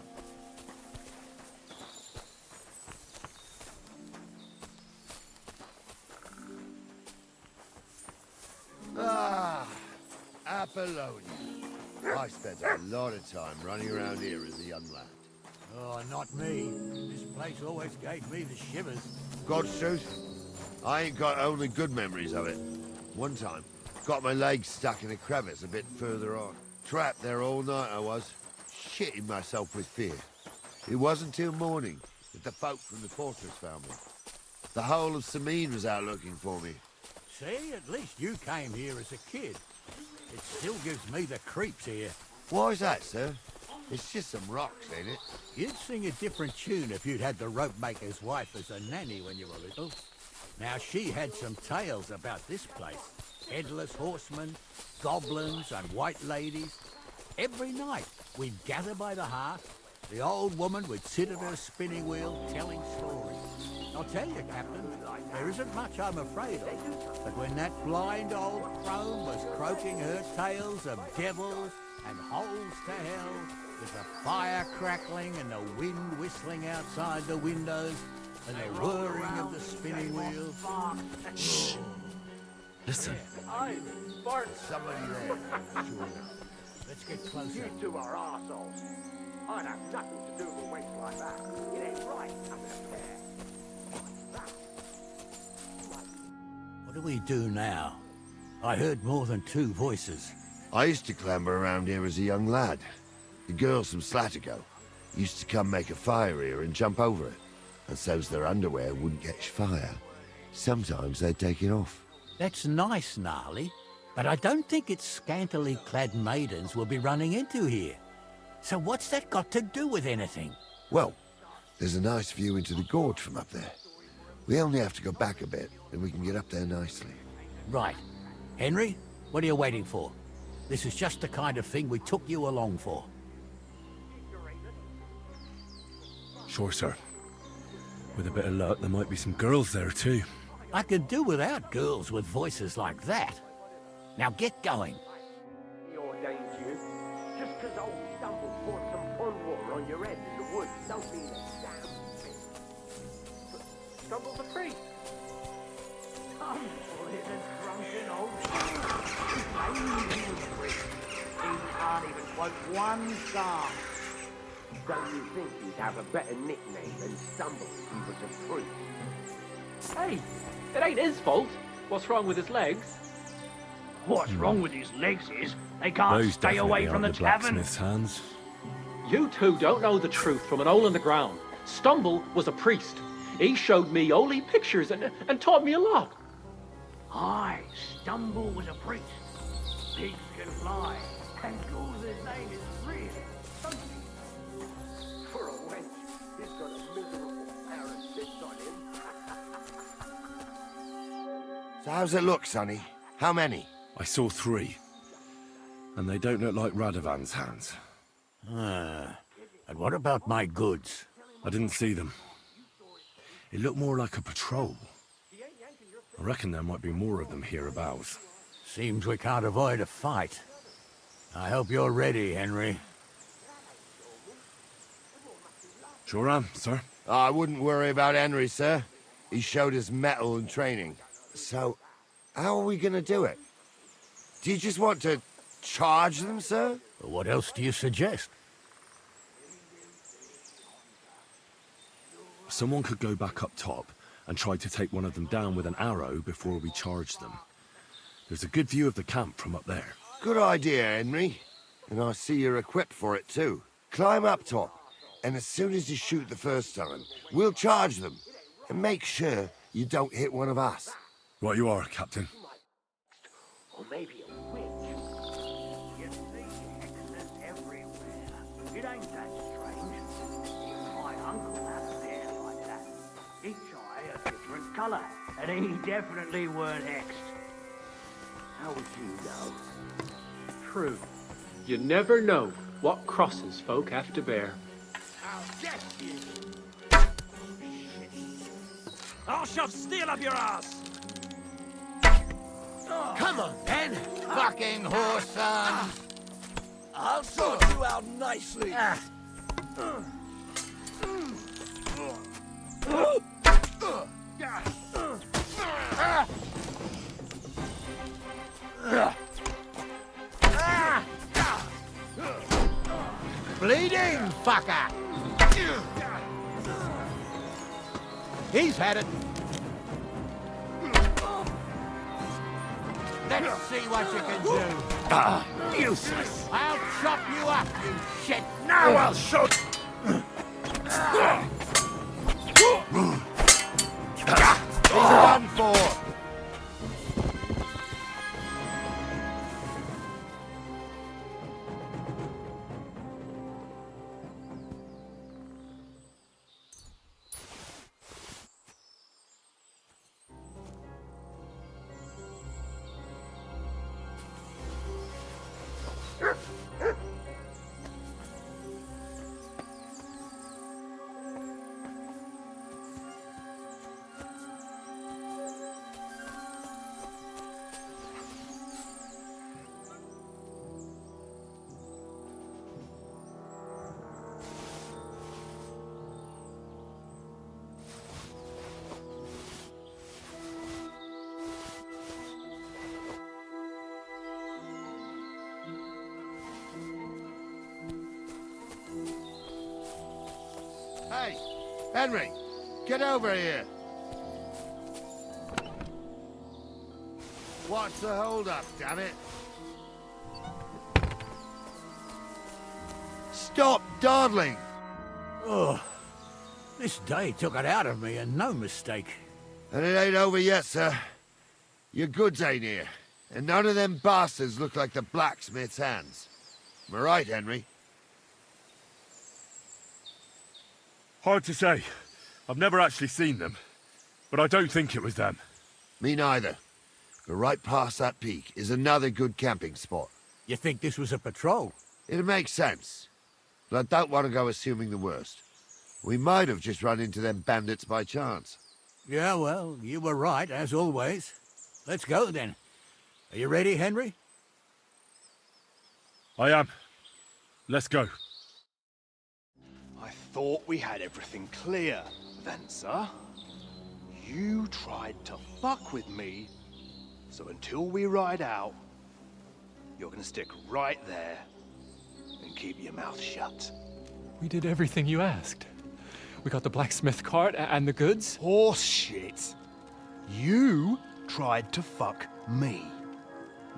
Ah, Apollonia. I spent a lot of time running around here as a young lad. Oh, not me. This place always gave me the shivers. God's truth, I ain't got only good memories of it. One time, got my leg stuck in a crevice a bit further on. Trapped there all night I was, shitting myself with fear. It wasn't till morning that the folk from the quarters found me. The whole of Sameen was out looking for me. See, at least you came here as a kid. It still gives me the creeps here. Why's that, sir? It's just some rocks, ain't it? You'd sing a different tune if you'd had the rope maker's wife as a nanny when you were little. Now, she had some tales about this place. Headless horsemen, goblins and white ladies. Every night, we'd gather by the hearth. The old woman would sit at her spinning wheel telling stories. I'll tell you, Captain, there isn't much I'm afraid of. But when that blind old crone was croaking her tales of devils and holes to hell, with the fire crackling and the wind whistling outside the windows, and the whirring of the spinning wheel. Shh. Listen. Somebody there. Sure. Let's get closer. You two are arseholes. I'd have nothing to do with a waste like that. It ain't right. What do we do now? I heard more than two voices. I used to clamber around here as a young lad. The girls from Slatigo used to come make a fire here and jump over it, and so's their underwear wouldn't catch fire. Sometimes they'd take it off. That's nice, Gnarly, but I don't think it's scantily clad maidens we'll be running into here. So what's that got to do with anything? Well, there's a nice view into the gorge from up there. We only have to go back a bit, and we can get up there nicely. Right. Henry, what are you waiting for? This is just the kind of thing we took you along for. Sure, sir. With a bit of luck, there might be some girls there, too. I could do without girls with voices like that. Now get going. He ordained you. Just 'cause old Stumble poured some pond water on your head in the woods don't mean a damn thing. Stumble's a priest. Stumble is a drunken old shit. He was a priest. He can't even quote one psalm. Don't you think he'd have a better nickname than Stumble if he was a priest? Hey, it ain't his fault. What's wrong with his legs? What's wrong with his legs is they can't Those stay away definitely from the aren't tavern. blacksmith's hands. You two don't know the truth from an hole in the ground. Stumble was a priest. He showed me holy pictures and taught me a lot. Aye, Stumble was a priest. Pigs can fly, and Goul's name is really something. For a wench, he's got a miserable pair of sits on him. So how's it look, Sonny? How many? I saw 3. And they don't look like Radovan's hands. And what about my goods? I didn't see them. It looked more like a patrol. I reckon there might be more of them hereabouts. Seems we can't avoid a fight. I hope you're ready, Henry. Sure am, sir. I wouldn't worry about Henry, sir. He showed us mettle and training. So, how are we gonna do it? Do you just want to charge them, sir? What else do you suggest? Someone could go back up top and try to take one of them down with an arrow before we charge them. There's a good view of the camp from up there. Good idea, Henry. And I see you're equipped for it, too. Climb up top, and as soon as you shoot the first time, we'll charge them. And make sure you don't hit one of us. Right you are, Captain. Or maybe a witch. You see hexes everywhere. It ain't that strange. Even my uncle had a hair like that. Each eye a different colour, and he definitely weren't hexed. How would you know? True. You never know what crosses folk have to bear. I'll get you. I'll shove steel up your ass! Come on, then, fucking horse son! I'll sort you out nicely. Bleeding fucker! He's had it. Let's see what you can do. Useless. I'll chop you up, you shit. Now I'll show. Henry, get over here. What's the hold-up, damn it? Stop dawdling! Oh, this day took it out of me, and no mistake. And it ain't over yet, sir. Your goods ain't here, and none of them bastards look like the blacksmith's hands. Am I right, Henry? Hard to say. I've never actually seen them, but I don't think it was them. Me neither. But right past that peak is another good camping spot. You think this was a patrol? It makes sense. But I don't want to go assuming the worst. We might have just run into them bandits by chance. Yeah, well, you were right, as always. Let's go, then. Are you ready, Henry? I am. Let's go. I thought we had everything clear, then, sir. You tried to fuck with me, so until we ride out, you're gonna stick right there and keep your mouth shut. We did everything you asked. We got the blacksmith cart and the goods. Horse shit. You tried to fuck me.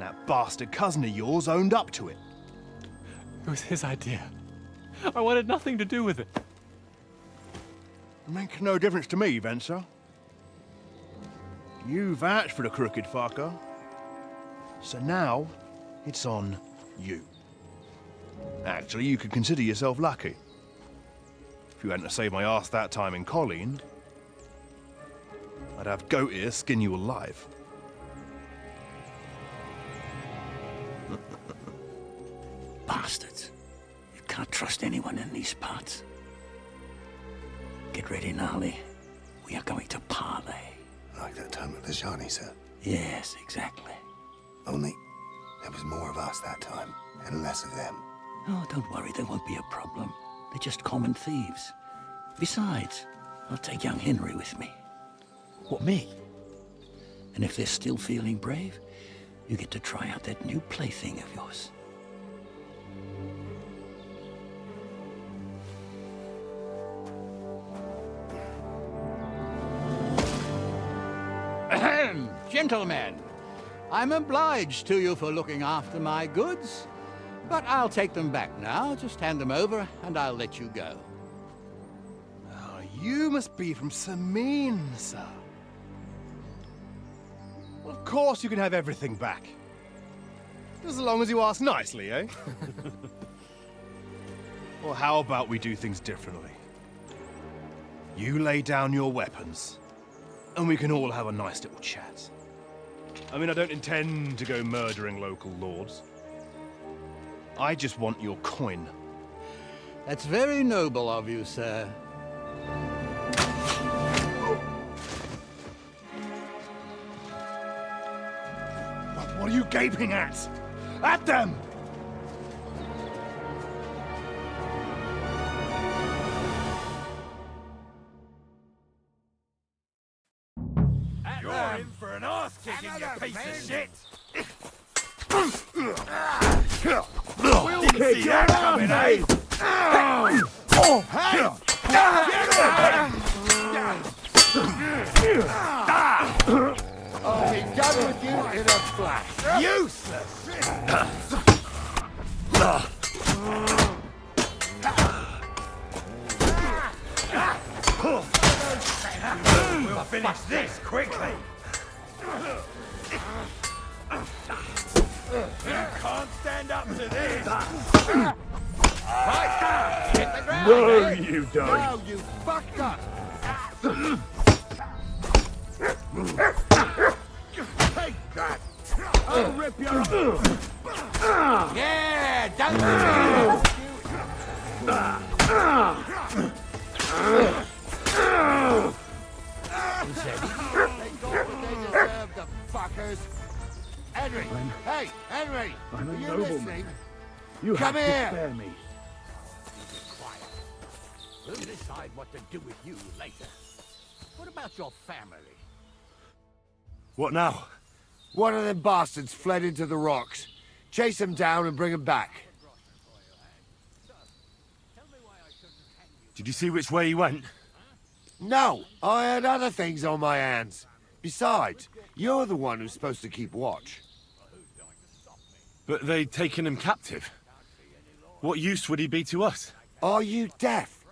That bastard cousin of yours owned up to it. It was his idea. I wanted nothing to do with it. Make no difference to me, Venser. You vouched for the crooked fucker. So now, it's on you. Actually, you could consider yourself lucky. If you hadn't saved my ass that time in Colleen, I'd have goat ear skin you alive. Bastards. You can't trust anyone in these parts. Get ready, Gnarly. We are going to parley. Like that time with the Shani, sir? Yes, exactly. Only there was more of us that time, and less of them. Oh, don't worry, there won't be a problem. They're just common thieves. Besides, I'll take young Henry with me. What, me? And if they're still feeling brave, you get to try out that new plaything of yours. Ahem, gentlemen. I'm obliged to you for looking after my goods, but I'll take them back now. Just hand them over, and I'll let you go. Oh, you must be from Samin, sir. Well, of course you can have everything back. Just as long as you ask nicely, eh? Well, how about we do things differently? You lay down your weapons, and we can all have a nice little chat. I mean, I don't intend to go murdering local lords. I just want your coin. That's very noble of you, sir. What are you gaping at? At them! You're in for an ass-kicking, you piece of shit! We'll kick your ass, mate! Hey! I'll be done with you in a flash. Useless! We'll finish this quickly! You can't stand up to this! Hit the ground, No, eh? you don't! No, you fucked up! Take that! I'll rip your... Yeah, don't They got what they deserve, the fuckers. Henry! Hey, Henry! I'm a Are you nobleman. listening? You Come have here! to spare me. Quiet. We'll decide what to do with you later. What about your family? What now? One of them bastards fled into the rocks. Chase him down and bring him back. Did you see which way he went? No, I had other things on my hands. Besides, you're the one who's supposed to keep watch. But they'd taken him captive. What use would he be to us? Are you deaf?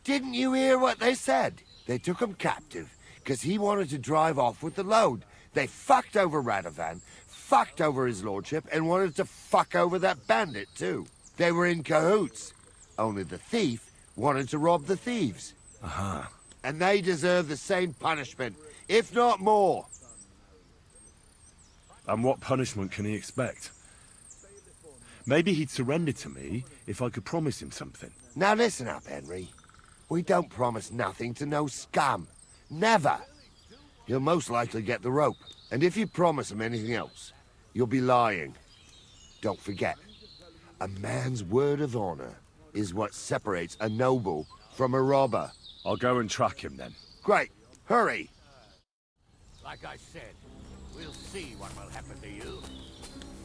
Didn't you hear what they said? They took him captive because he wanted to drive off with the load. They fucked over Radovan, fucked over his lordship, and wanted to fuck over that bandit too. They were in cahoots. Only the thief wanted to rob the thieves. Uh-huh. And they deserve the same punishment, if not more. And what punishment can he expect? Maybe he'd surrender to me if I could promise him something. Now listen up, Henry. We don't promise nothing to no scum. Never. He'll most likely get the rope. And if you promise him anything else, you'll be lying. Don't forget, a man's word of honor is what separates a noble from a robber. I'll go and track him then. Great. Hurry. Like I said, we'll see what will happen to you.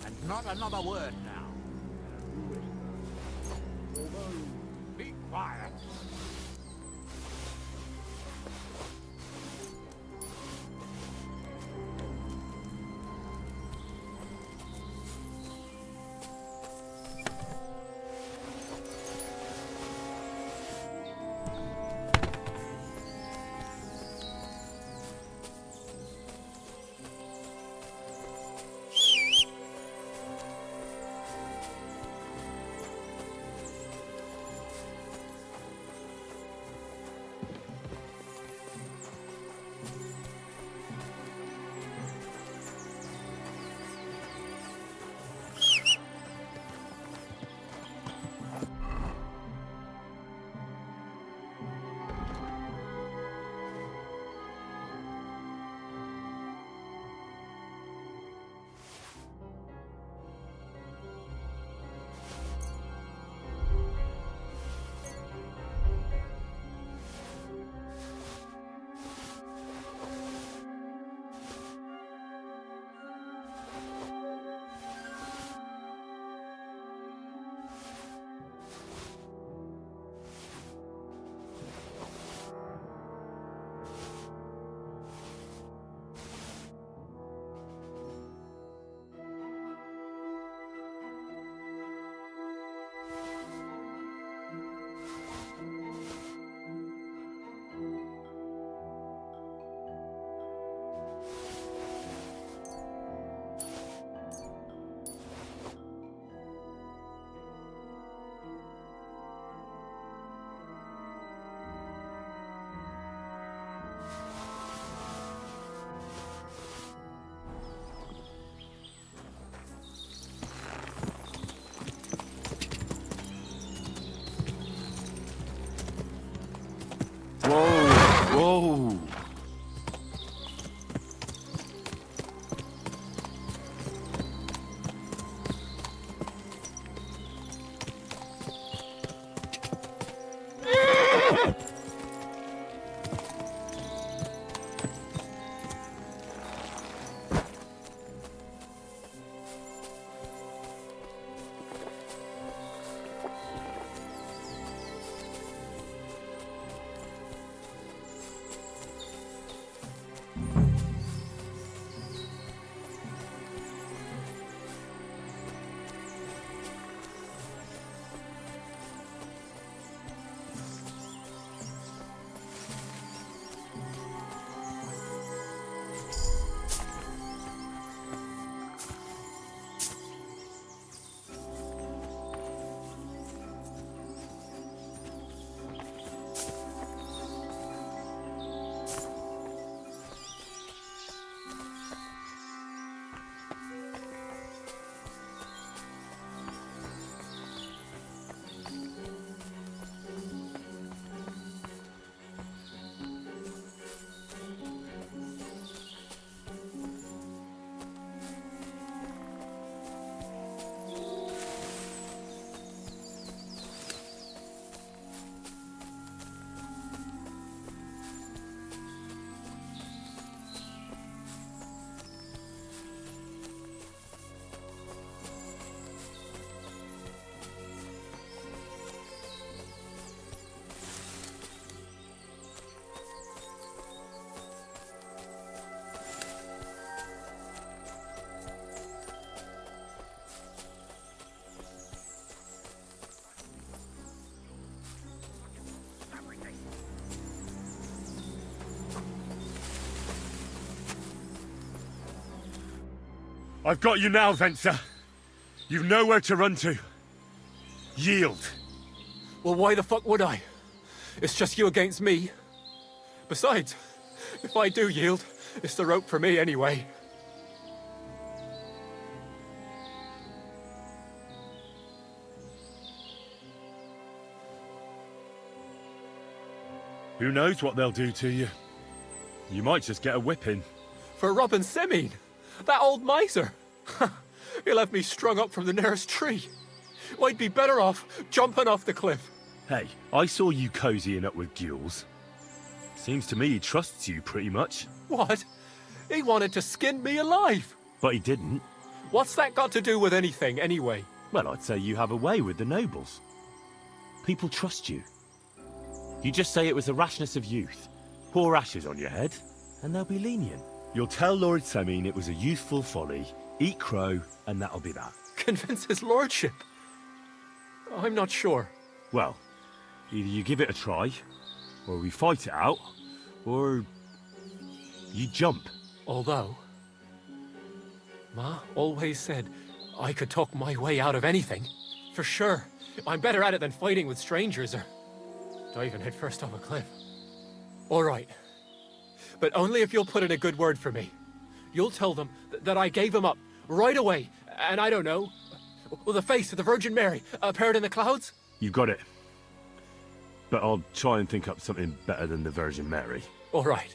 And not another word now. Be quiet. I've got you now, Venser. You've nowhere to run to. Yield. Well, why the fuck would I? It's just you against me. Besides, if I do yield, it's the rope for me anyway. Who knows what they'll do to you? You might just get a whipping. For robbing Semine, that old miser. He'll have me strung up from the nearest tree. I'd be better off jumping off the cliff. Hey, I saw you cozying up with Gules. Seems to me he trusts you pretty much. What? He wanted to skin me alive. But he didn't. What's that got to do with anything, anyway? Well, I'd say you have a way with the nobles. People trust you. You just say it was the rashness of youth. Pour ashes on your head, and they'll be lenient. You'll tell Lord Semine it was a youthful folly, eat crow, and that'll be that. Convince his lordship? I'm not sure. Well, either you give it a try, or we fight it out, or you jump. Although, Ma always said I could talk my way out of anything. For sure. I'm better at it than fighting with strangers or diving headfirst off a cliff. All right. But only if you'll put in a good word for me. You'll tell them that I gave him up right away, and I don't know, the face of the Virgin Mary appeared in the clouds? You got it. But I'll try and think up something better than the Virgin Mary. All right.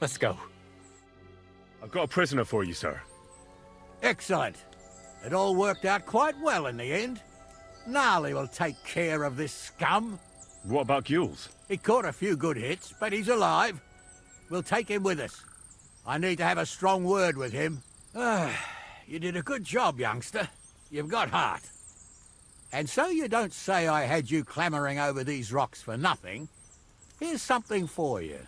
Let's go. I've got a prisoner for you, sir. Excellent. It all worked out quite well in the end. Gnarly will take care of this scum. What about Gules? He caught a few good hits, but he's alive. We'll take him with us. I need to have a strong word with him. You did a good job, youngster. You've got heart. And so you don't say I had you clambering over these rocks for nothing. Here's something for you.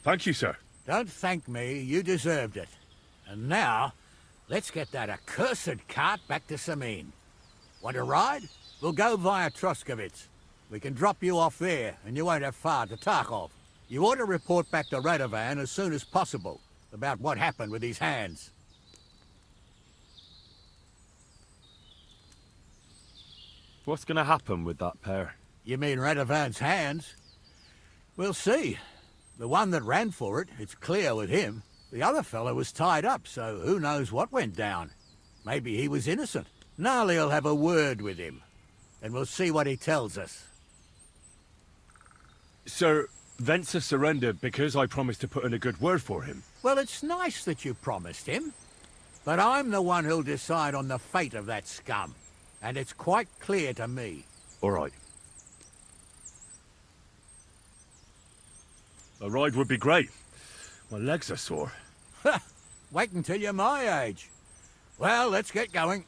Thank you, sir. Don't thank me. You deserved it. And now, let's get that accursed cart back to Semine. Want to ride? We'll go via Troskovitz. We can drop you off there, and you won't have far to Tarkov. You ought to report back to Radovan as soon as possible about what happened with these hands. What's going to happen with that pair? You mean Radovan's hands? We'll see. The one that ran for it, it's clear with him. The other fellow was tied up, so who knows what went down. Maybe he was innocent. Gnarly'll have a word with him, and we'll see what he tells us. Sir, Venser surrendered because I promised to put in a good word for him. Well, it's nice that you promised him, but I'm the one who'll decide on the fate of that scum, and it's quite clear to me. All right. A ride would be great. My legs are sore. Wait until you're my age. Well, let's get going.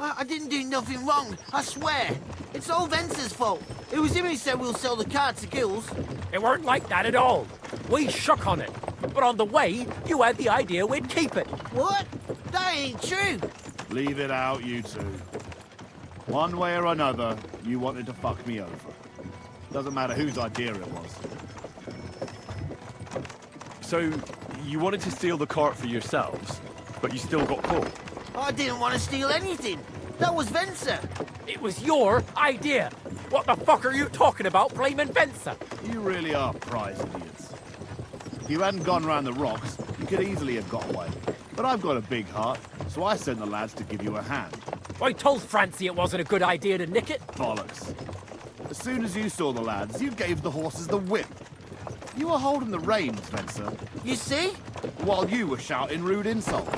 I didn't do nothing wrong, I swear. It's all Venser's fault. It was him who said we'll sell the car to Gules. It weren't like that at all. We shook on it. But on the way, you had the idea we'd keep it. What? That ain't true. Leave it out, you two. One way or another, you wanted to fuck me over. Doesn't matter whose idea it was. So, you wanted to steal the cart for yourselves, but you still got caught? I didn't want to steal anything. That was Venser. It was your idea. What the fuck are you talking about, blaming Venser? You really are prize idiots. If you hadn't gone round the rocks, you could easily have got away. But I've got a big heart, so I sent the lads to give you a hand. I told Francie it wasn't a good idea to nick it. Bollocks. As soon as you saw the lads, you gave the horses the whip. You were holding the reins, Venser. You see? While you were shouting rude insults.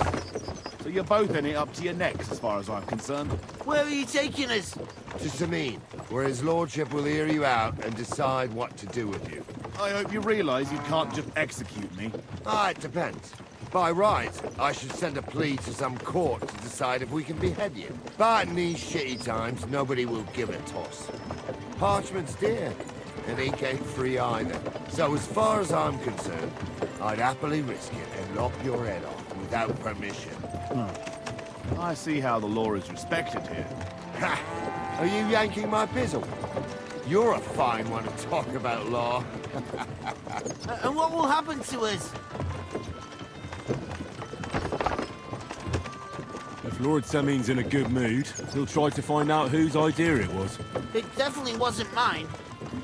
So you're both in it up to your necks, as far as I'm concerned. Where are you taking us? To Semine, where his lordship will hear you out and decide what to do with you. I hope you realise you can't just execute me. It depends. By right, I should send a plea to some court to decide if we can behead you. But in these shitty times, nobody will give a toss. Parchment's dear, and ink ain't free either. So as far as I'm concerned, I'd happily risk it and lop your head off without permission. I see how the law is respected here. Ha! Are you yanking my pizzle? You're a fine one to talk about law. And what will happen to us? If Lord Semin's in a good mood, he'll try to find out whose idea it was. It definitely wasn't mine.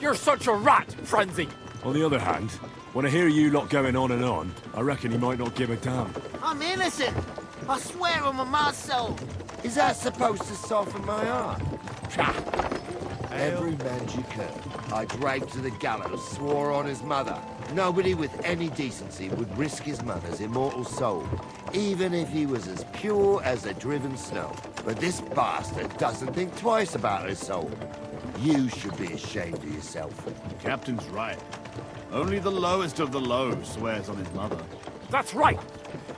You're such a rat, Frenzy! On the other hand, when I hear you lot going on, I reckon he might not give a damn. I'm innocent. I swear on my ma's soul. Is that supposed to soften my heart? Every man you could, I dragged to the gallows, swore on his mother. Nobody with any decency would risk his mother's immortal soul, even if he was as pure as the driven snow. But this bastard doesn't think twice about his soul. You should be ashamed of yourself. The captain's right. Only the lowest of the low swears on his mother. That's right!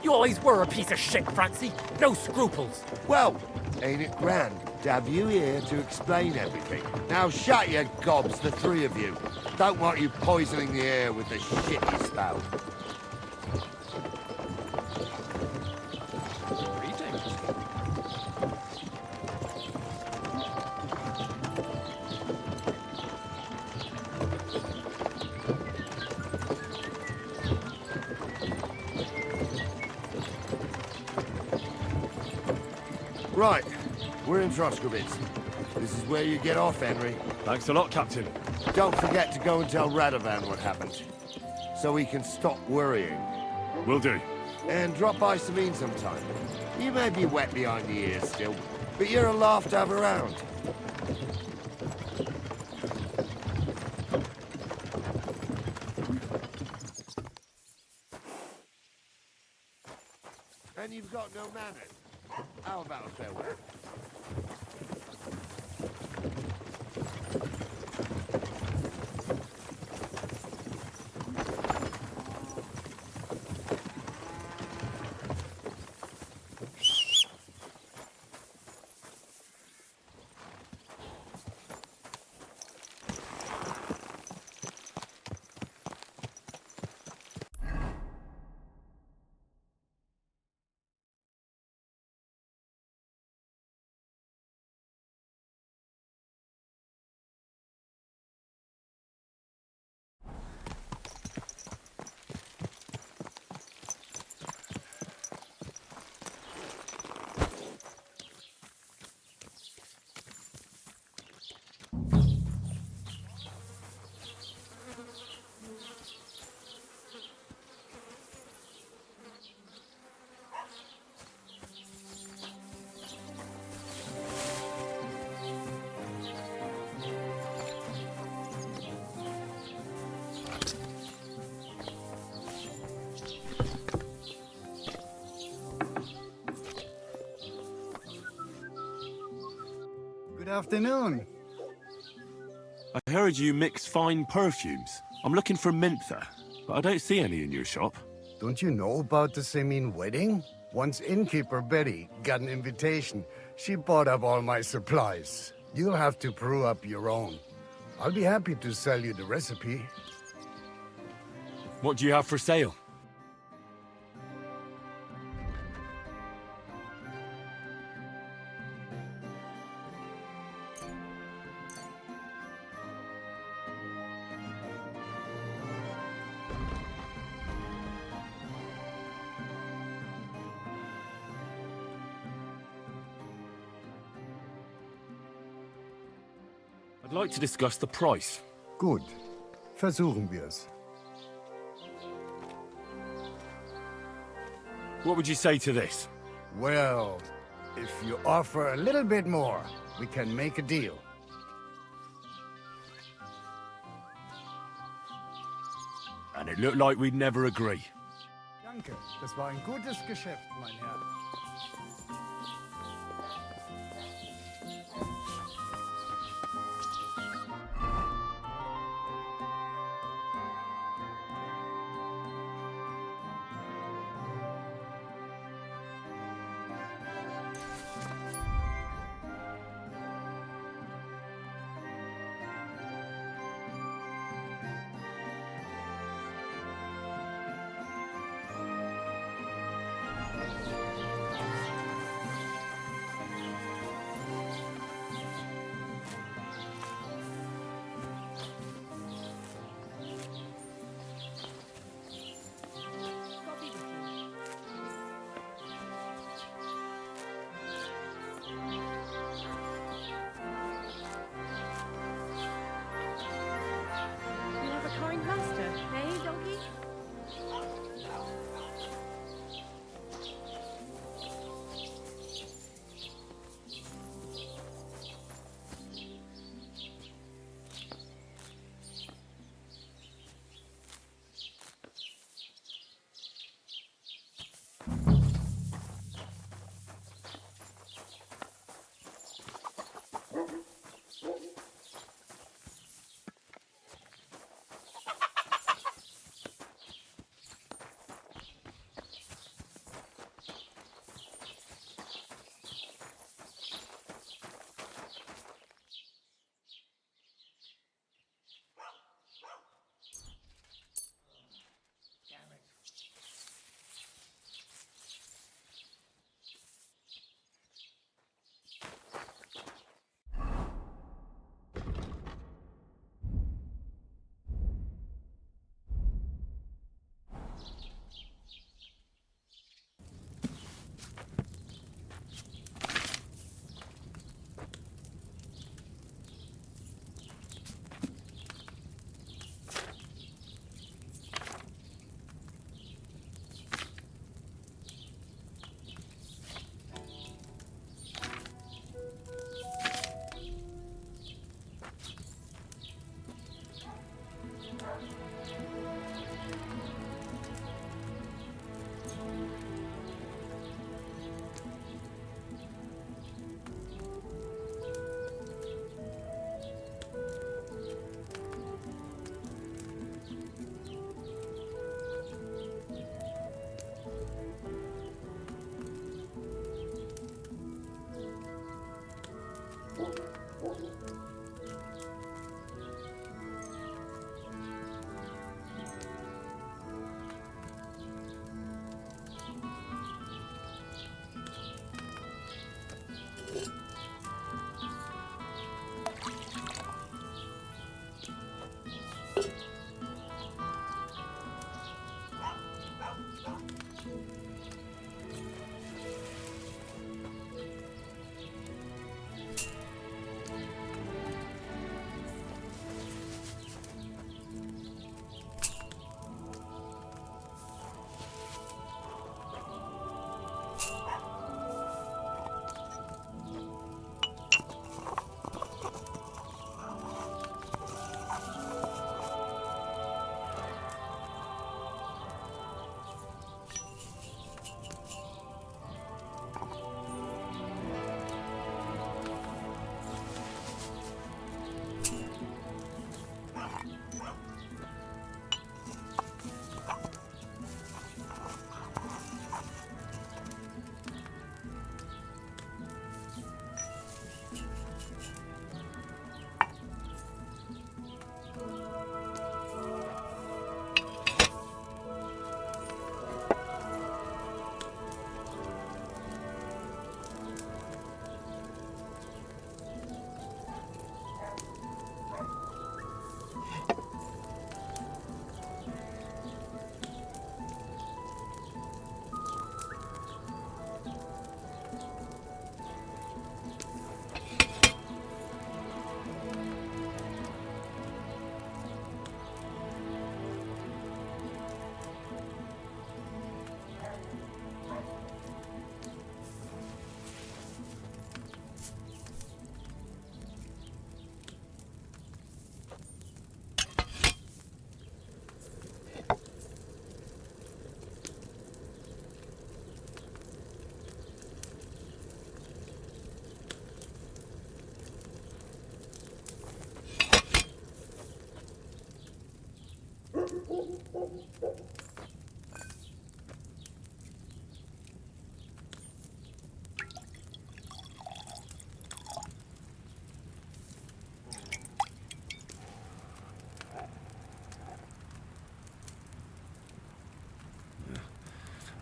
You always were a piece of shit, Francie. No scruples. Well, ain't it grand to have you here to explain everything? Now shut your gobs, the three of you. Don't want you poisoning the air with the shit you spout. Right, we're in Troskovitz. This is where you get off, Henry. Thanks a lot, Captain. Don't forget to go and tell Radovan what happened, so he can stop worrying. Will do. And drop by Samin sometime. You may be wet behind the ears still, but you're a laugh to have around. And you've got no manners. How about a farewell? Good afternoon. I heard you mix fine perfumes. I'm looking for mentha, but I don't see any in your shop. Don't you know about the Semin wedding? Once innkeeper Betty got an invitation. She bought up all my supplies. You'll have to brew up your own. I'll be happy to sell you the recipe. What do you have for sale? I'd like to discuss the price. Gut. Versuchen wir's. What would you say to this? Well, if you offer a little bit more, we can make a deal. And it looked like we'd never agree. Danke, das war ein gutes Geschäft, mein Herr.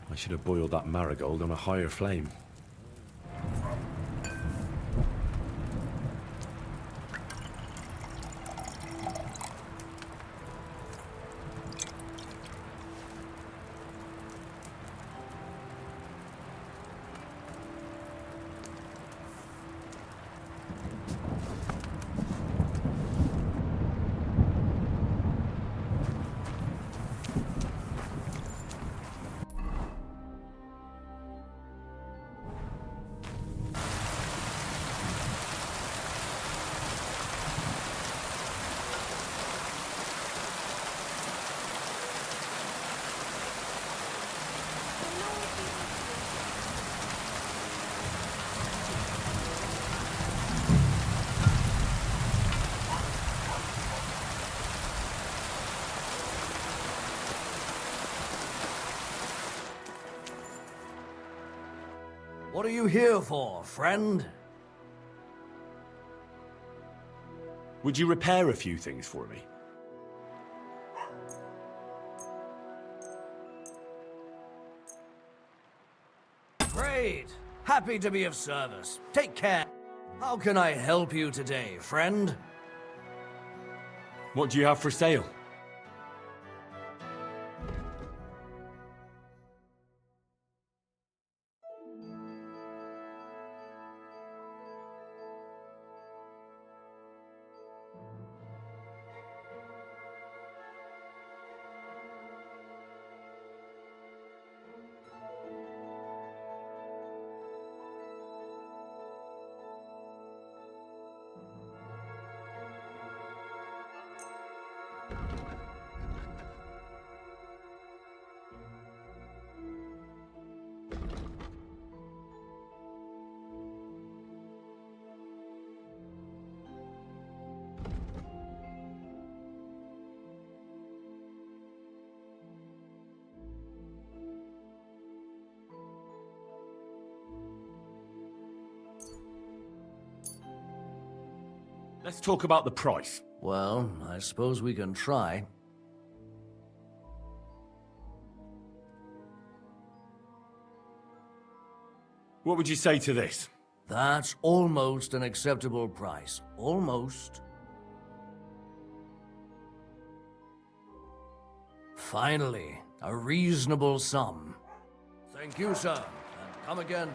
I should have boiled that marigold on a higher flame. What are you here for, friend? Would you repair a few things for me? Great! Happy to be of service. Take care. How can I help you today, friend? What do you have for sale? Let's talk about the price. Well, I suppose we can try. What would you say to this? That's almost an acceptable price. Almost. Finally, a reasonable sum. Thank you, sir. And come again.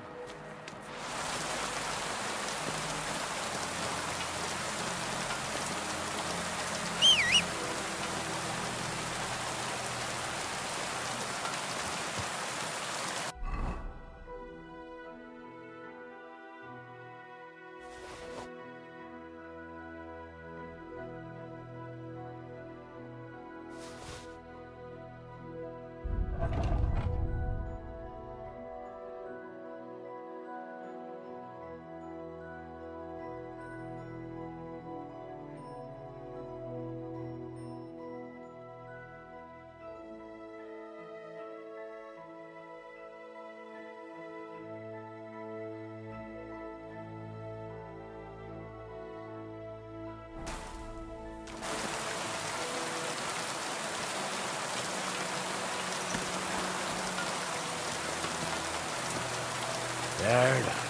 There now.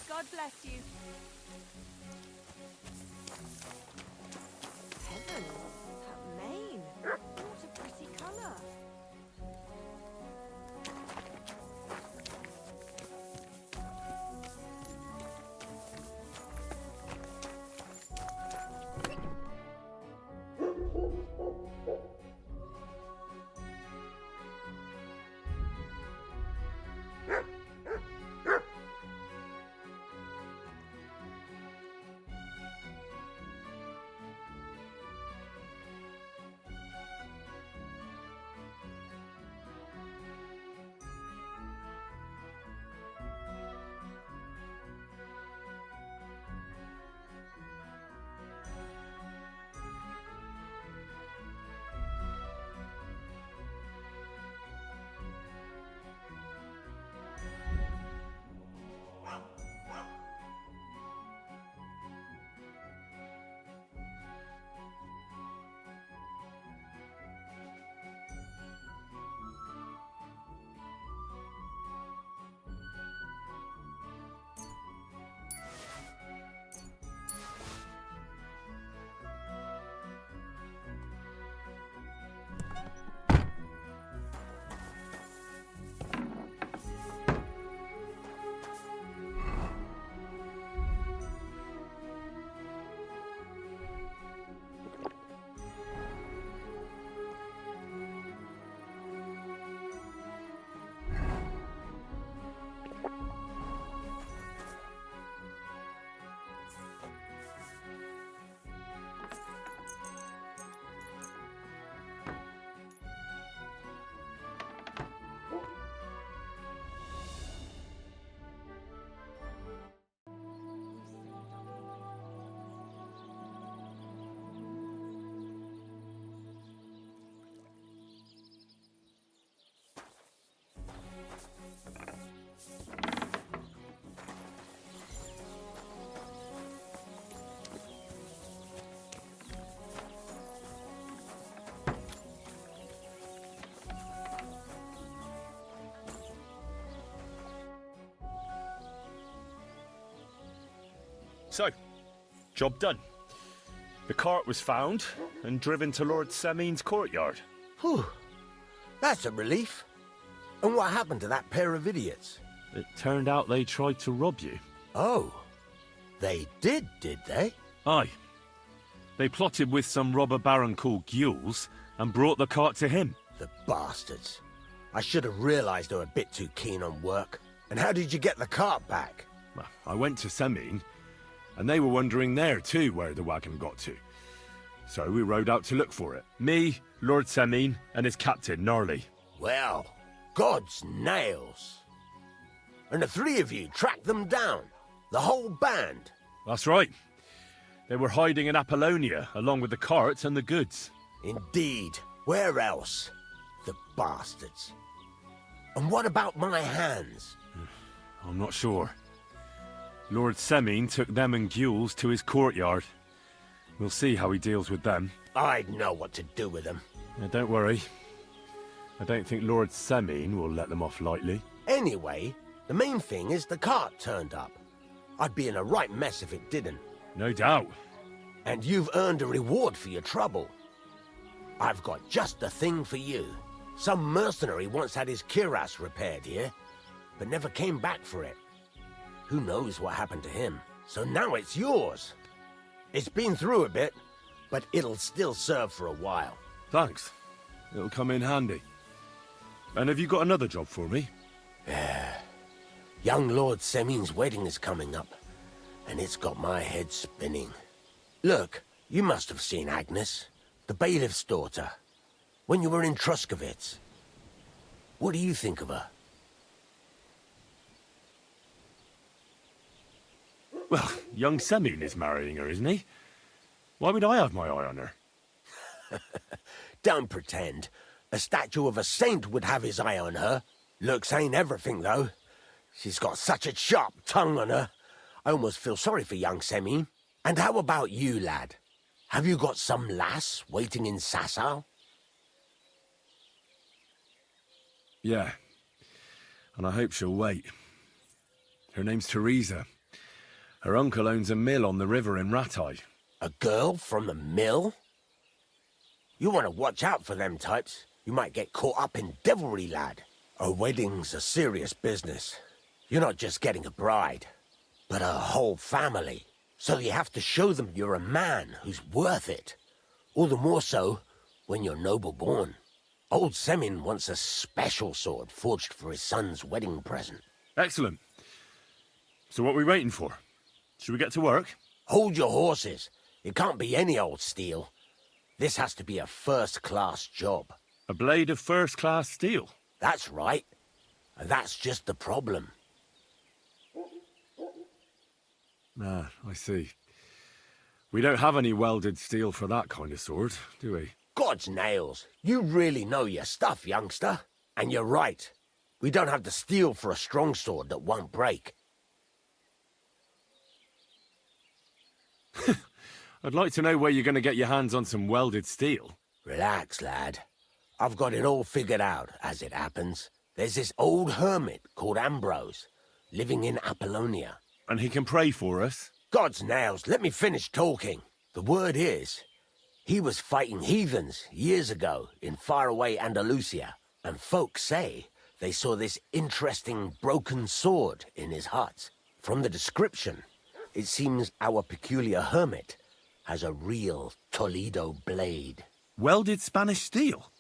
God bless you. Heavens, that mane. What a pretty colour. So, job done. The cart was found and driven to Lord Semin's courtyard. Whew. That's a relief. And what happened to that pair of idiots? It turned out they tried to rob you. Oh. They did they? Aye. They plotted with some robber baron called Gules and brought the cart to him. The bastards. I should have realized they were a bit too keen on work. And how did you get the cart back? Well, I went to Semin, and they were wondering there too where the wagon got to. So we rode out to look for it. Me, Lord Semin, and his captain, Gnarly. Well, God's nails. And the three of you tracked them down? The whole band? That's right. They were hiding in Apollonia, along with the carts and the goods. Indeed. Where else? The bastards. And what about my hands? I'm not sure. Lord Semin took them and Gules to his courtyard. We'll see how he deals with them. I'd know what to do with them. Now, don't worry. I don't think Lord Semin will let them off lightly. Anyway, the main thing is the cart turned up. I'd be in a right mess if it didn't. No doubt. And you've earned a reward for your trouble. I've got just the thing for you. Some mercenary once had his cuirass repaired here, but never came back for it. Who knows what happened to him? So now it's yours. It's been through a bit, but it'll still serve for a while. Thanks. It'll come in handy. And have you got another job for me? Young Lord Semin's wedding is coming up, and it's got my head spinning. Look, you must have seen Agnes, the bailiff's daughter, when you were in Truscovitz. What do you think of her? Well, young Semin is marrying her, isn't he? Why would I have my eye on her? Don't pretend. A statue of a saint would have his eye on her. Looks ain't everything, though. She's got such a sharp tongue on her. I almost feel sorry for young Semin. And how about you, lad? Have you got some lass waiting in Sasau? Yeah. And I hope she'll wait. Her name's Teresa. Her uncle owns a mill on the river in Ratai. A girl from the mill? You want to watch out for them types. You might get caught up in devilry, lad. A wedding's a serious business. You're not just getting a bride, but a whole family. So you have to show them you're a man who's worth it. All the more so when you're noble-born. Old Semin wants a special sword forged for his son's wedding present. Excellent. So what are we waiting for? Should we get to work? Hold your horses. It can't be any old steel. This has to be a first-class job. A blade of first-class steel? That's right. And that's just the problem. Ah, I see. We don't have any welded steel for that kind of sword, do we? God's nails. You really know your stuff, youngster. And you're right. We don't have the steel for a strong sword that won't break. I'd like to know where you're going to get your hands on some welded steel. Relax, lad. I've got it all figured out, as it happens. There's this old hermit called Ambrose, living in Apollonia. And he can pray for us? God's nails, let me finish talking. The word is, he was fighting heathens years ago in faraway Andalusia, and folks say they saw this interesting broken sword in his hut. From the description, it seems our peculiar hermit has a real Toledo blade. Welded Spanish steel?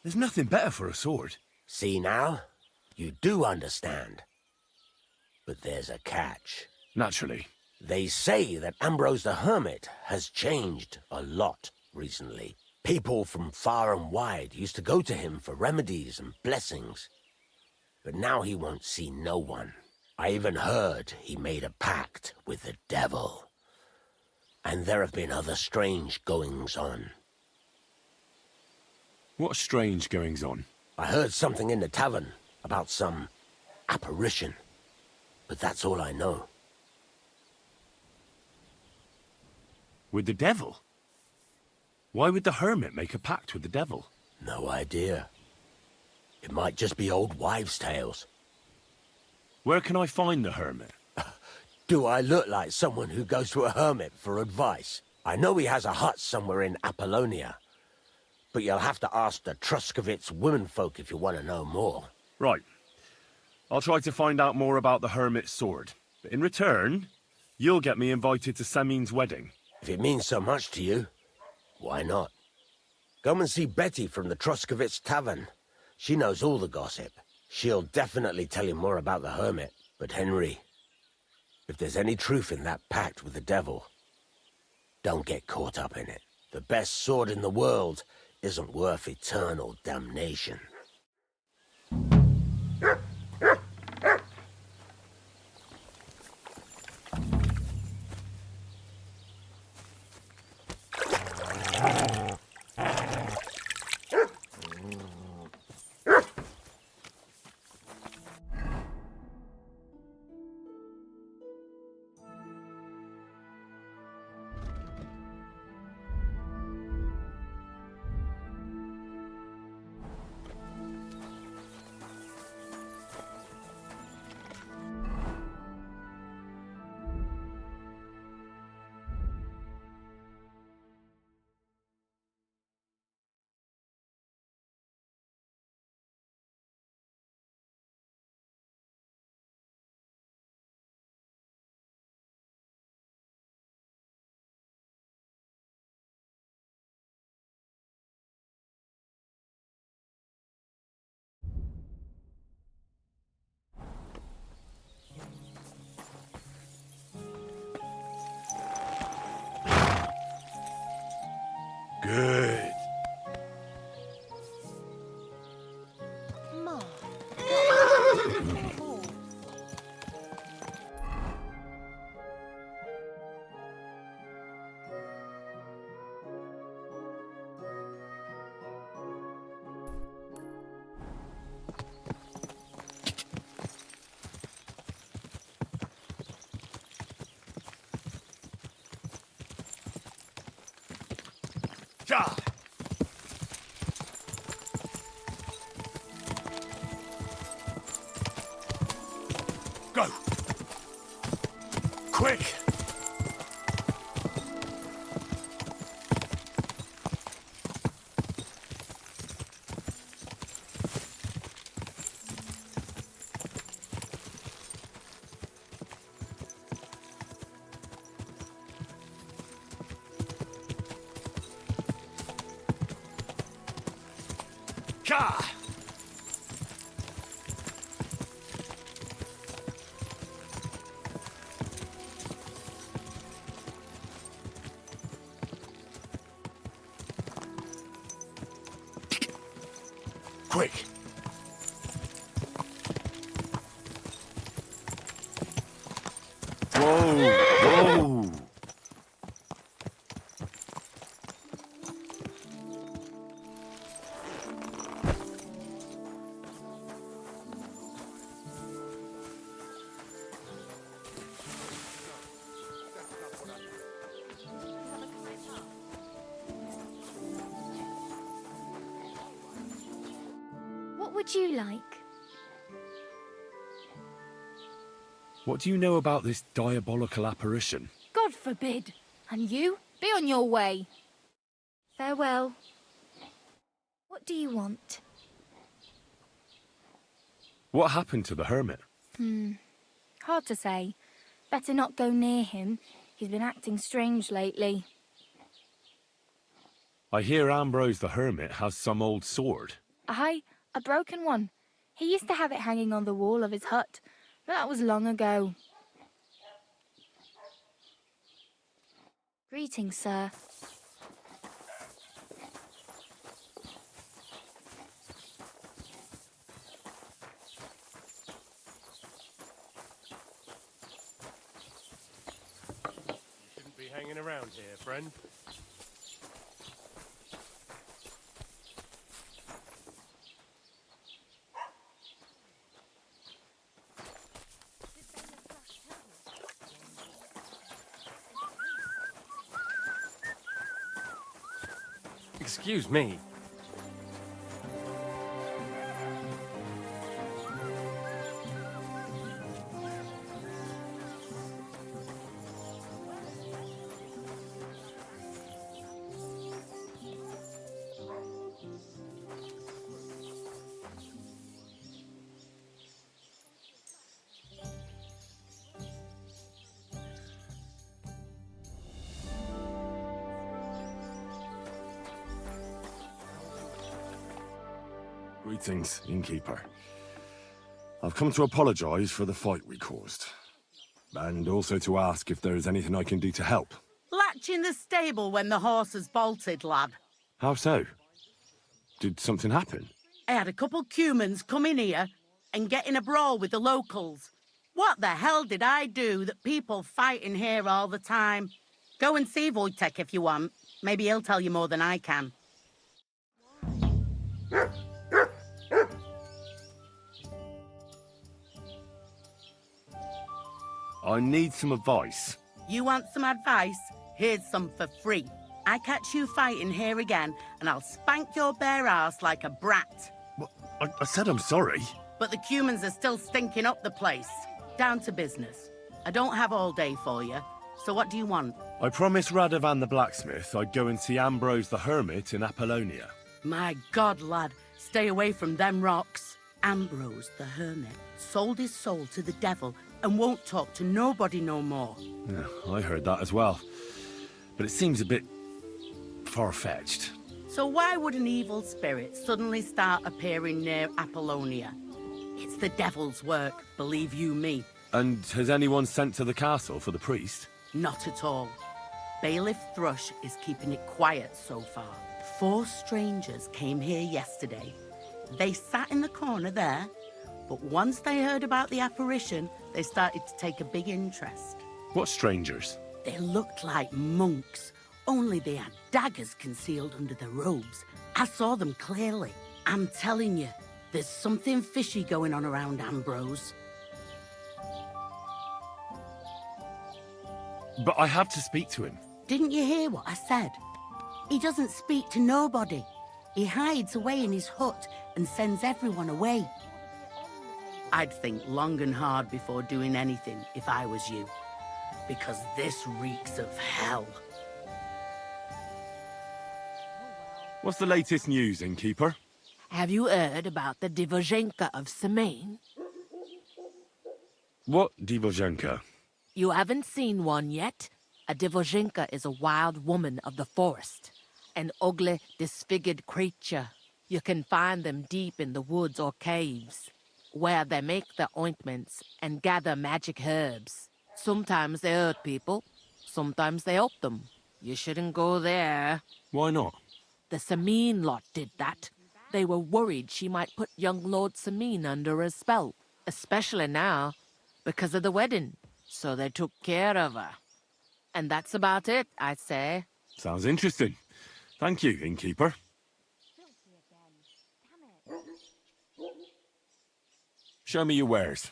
There's nothing better for a sword. See now? You do understand. But there's a catch. Naturally. They say that Ambrose the Hermit has changed a lot recently. People from far and wide used to go to him for remedies and blessings. But now he won't see no one. I even heard he made a pact with the devil. And there have been other strange goings-on. What strange goings-on? I heard something in the tavern about some apparition. But that's all I know. With the devil? Why would the hermit make a pact with the devil? No idea. It might just be old wives' tales. Where can I find the hermit? Do I look like someone who goes to a hermit for advice? I know he has a hut somewhere in Apollonia, but you'll have to ask the Truscovitz womenfolk if you want to know more. Right. I'll try to find out more about the hermit's sword. But in return, you'll get me invited to Semin's wedding. If it means so much to you, why not? Come and see Betty from the Truscovitz Tavern. She knows all the gossip. She'll definitely tell you more about the hermit. But Henry, if there's any truth in that pact with the devil, don't get caught up in it. The best sword in the world isn't worth eternal damnation. Good. Mom. Ja! Go! Quick! Ja! Quick! Whoa! Whoa! What would you like? What do you know about this diabolical apparition? God forbid. And you? Be on your way. Farewell. What do you want? What happened to the hermit? Hard to say. Better not go near him. He's been acting strange lately. I hear Ambrose the hermit has some old sword. Aye, a broken one. He used to have it hanging on the wall of his hut, but that was long ago. Greetings, sir. Shouldn't be hanging around here, friend. Excuse me. Greetings, innkeeper. I've come to apologize for the fight we caused. And also to ask if there's anything I can do to help. Latch in the stable when the horses bolted, lad. How so? Did something happen? I had a couple cumans come in here and get in a brawl with the locals. What the hell did I do that people fight in here all the time? Go and see Wojtek if you want. Maybe he'll tell you more than I can. I need some advice. You want some advice? Here's some for free. I catch you fighting here again, and I'll spank your bare ass like a brat. I said I'm sorry. But the cumans are still stinking up the place. Down to business. I don't have all day for you, so what do you want? I promised Radovan the blacksmith I'd go and see Ambrose the hermit in Apollonia. My God, lad, stay away from them rocks. Ambrose the hermit sold his soul to the devil and won't talk to nobody no more. Yeah, I heard that as well. But it seems a bit far-fetched. So why would an evil spirit suddenly start appearing near Apollonia? It's the devil's work, believe you me. And has anyone sent to the castle for the priest? Not at all. Bailiff Thrush is keeping it quiet so far. 4 strangers came here yesterday. They sat in the corner there, but once they heard about the apparition, they started to take a big interest. What strangers? They looked like monks, only they had daggers concealed under their robes. I saw them clearly. I'm telling you, there's something fishy going on around Ambrose. But I have to speak to him. Didn't you hear what I said? He doesn't speak to nobody. He hides away in his hut and sends everyone away. I'd think long and hard before doing anything if I was you, because this reeks of hell. What's the latest news, innkeeper? Have you heard about the Divozhenka of Semain? What Divozhenka? You haven't seen one yet? A Divozhenka is a wild woman of the forest. An ugly, disfigured creature. You can find them deep in the woods or caves, where they make their ointments and gather magic herbs. Sometimes they hurt people, sometimes they help them. You shouldn't go there. Why not? The Sameen lot did that. They were worried she might put young Lord Sameen under a spell, especially now, because of the wedding. So they took care of her. And that's about it, I'd say. Sounds interesting. Thank you, innkeeper. Show me your wares.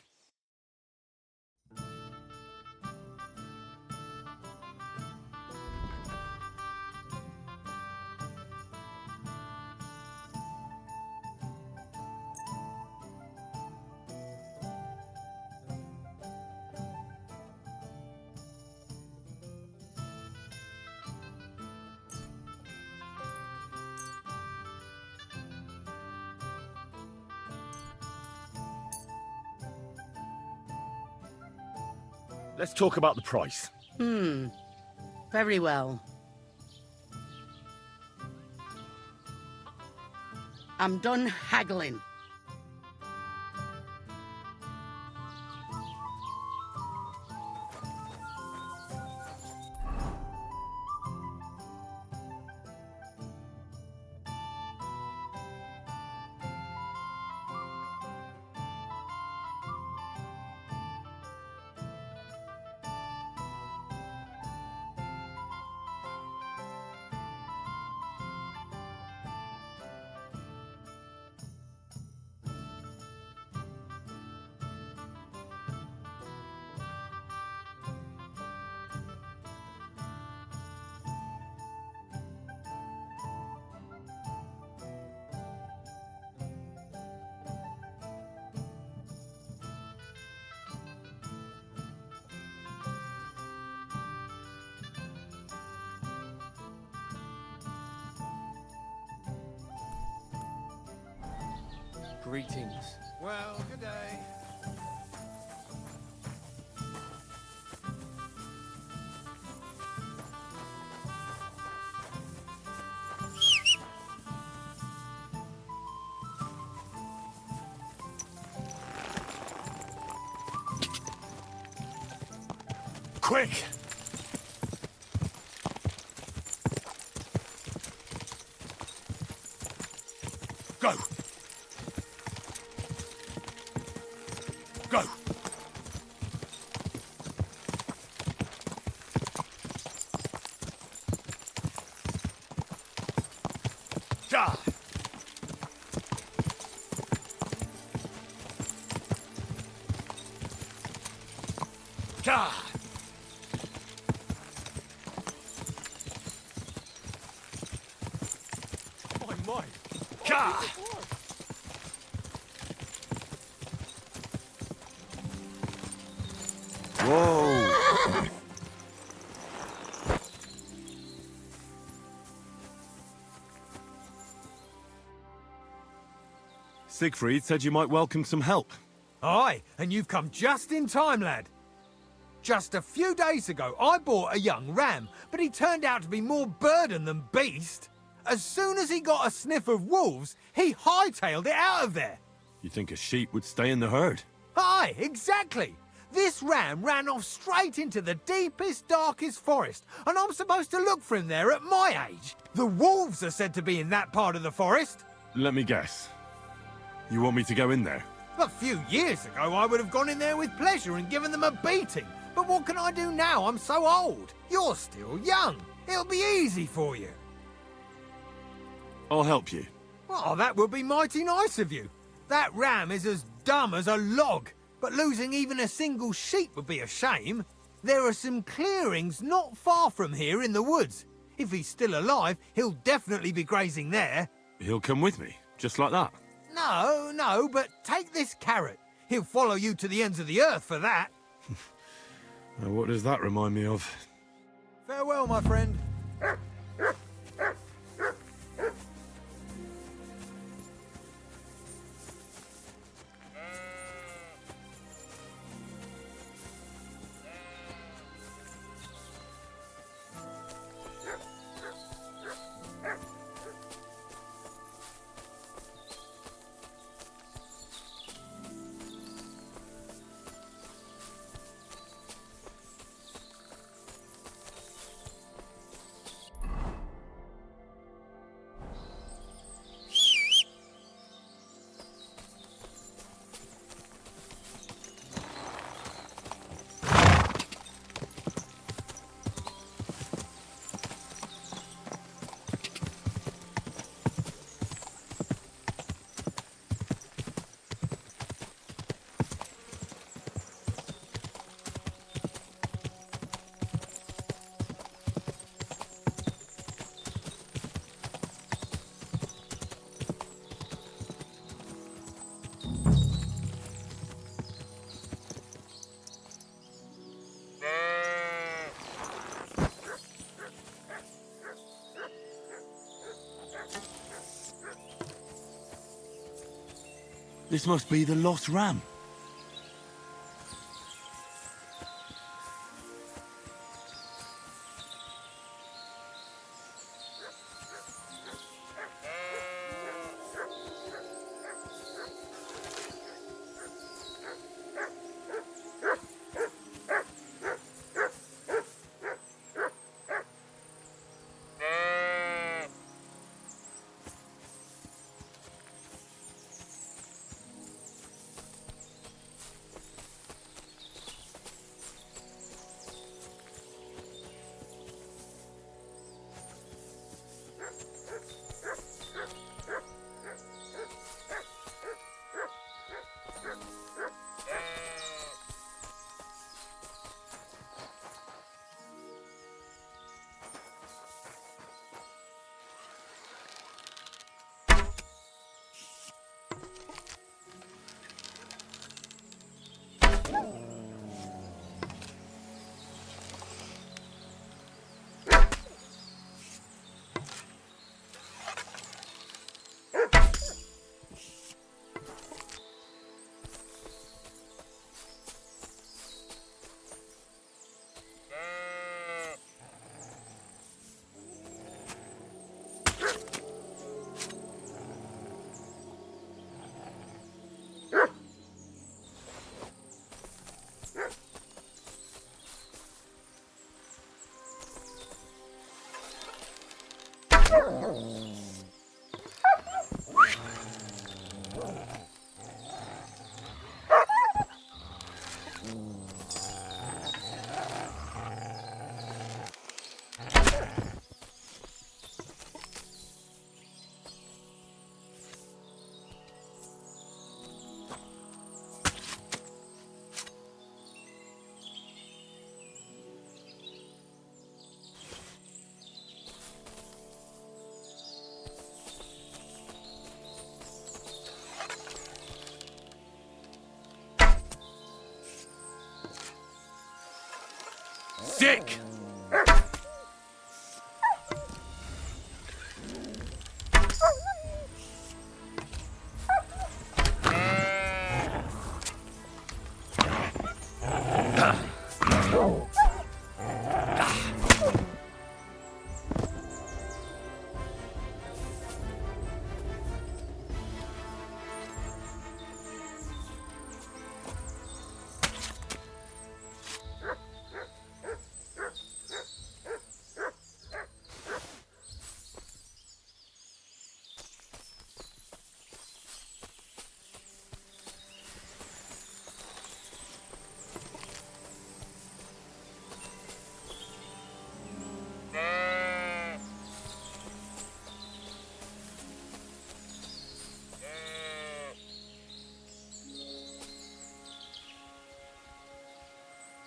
Let's talk about the price. Very well. I'm done haggling. Greetings. Well, good day. Quick! Go! Go! Ja! Ja! My. Ja! Whoa! Siegfried said you might welcome some help. Aye, and you've come just in time, lad. Just a few days ago, I bought a young ram, but he turned out to be more burden than beast. As soon as he got a sniff of wolves, he hightailed it out of there. You think a sheep would stay in the herd? Aye, exactly. This ram ran off straight into the deepest, darkest forest, and I'm supposed to look for him there at my age. The wolves are said to be in that part of the forest. Let me guess. You want me to go in there? A few years ago, I would have gone in there with pleasure and given them a beating. But what can I do now? I'm so old. You're still young. It'll be easy for you. I'll help you. Oh, that would be mighty nice of you. That ram is as dumb as a log, but losing even a single sheep would be a shame. There are some clearings not far from here in the woods. If he's still alive, he'll definitely be grazing there. He'll come with me, just like that. No, but take this carrot. He'll follow you to the ends of the earth for that. Now, what does that remind me of? Farewell, my friend. This must be the lost ram. Sick!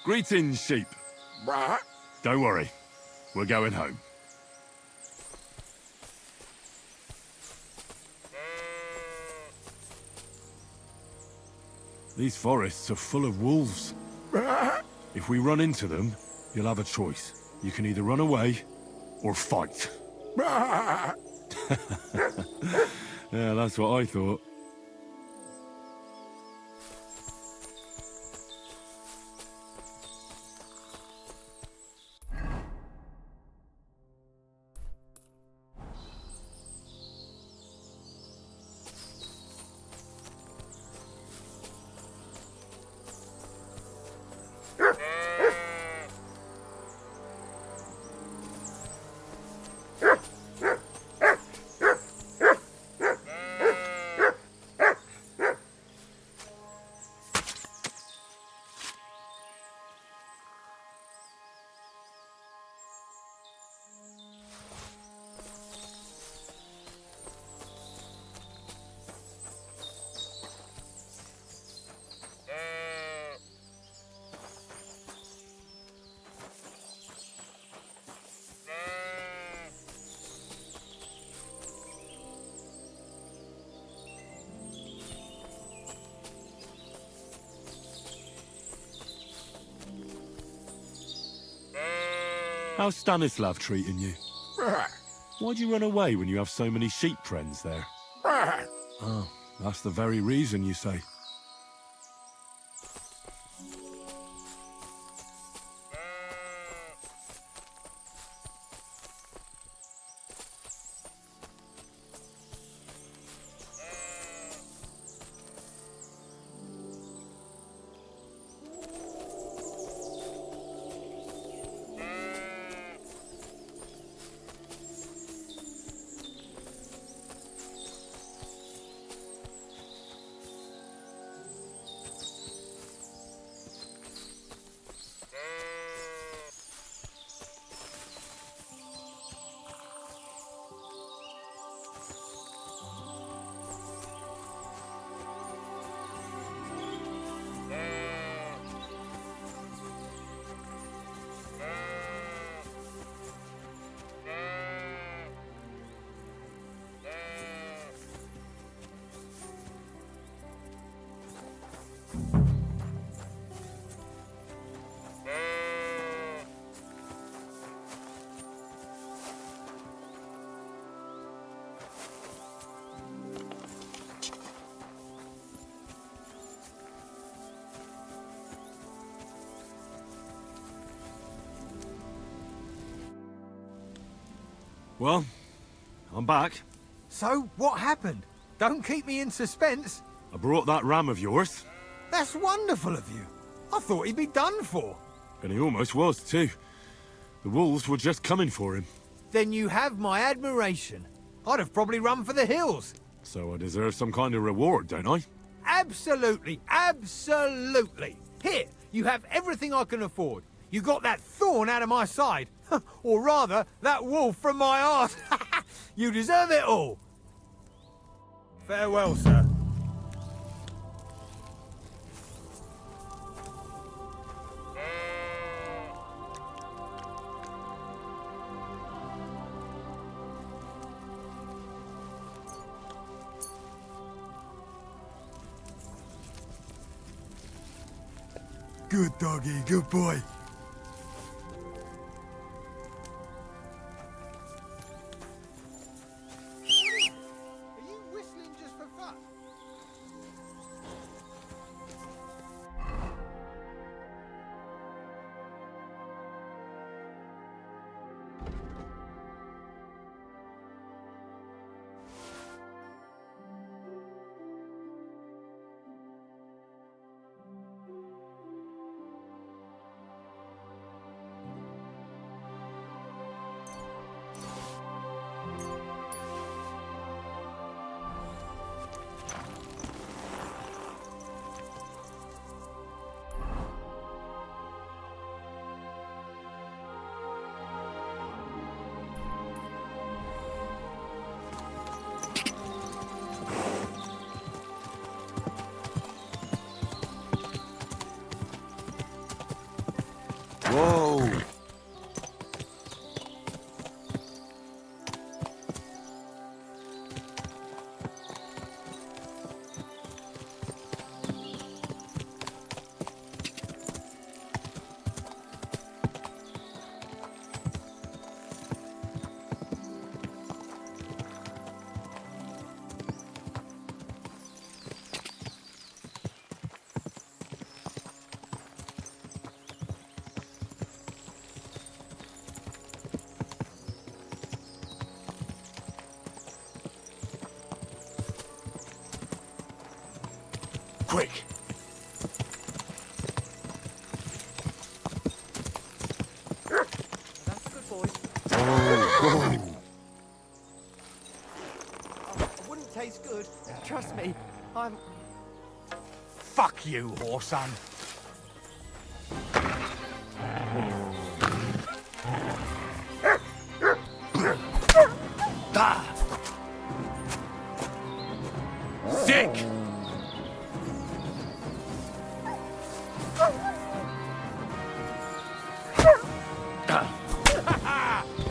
Greetings, sheep. Don't worry. We're going home. These forests are full of wolves. If we run into them, you'll have a choice. You can either run away or fight. Yeah, that's what I thought. How's Stanislav treating you? Why'd you run away when you have so many sheep friends there? Oh, that's the very reason, you say. Well, I'm back. So, what happened? Don't keep me in suspense. I brought that ram of yours. That's wonderful of you. I thought he'd be done for. And he almost was, too. The wolves were just coming for him. Then you have my admiration. I'd have probably run for the hills. So I deserve some kind of reward, don't I? Absolutely, absolutely. Here, you have everything I can afford. You got that thorn out of my side. Or rather, that wolf from my arse. You deserve it all. Farewell, sir. Good doggy, good boy. Whoa! Quick! That's good, boy. Oh, It wouldn't taste good. Trust me. I'm... Fuck you, whoreson. Ah! Sick!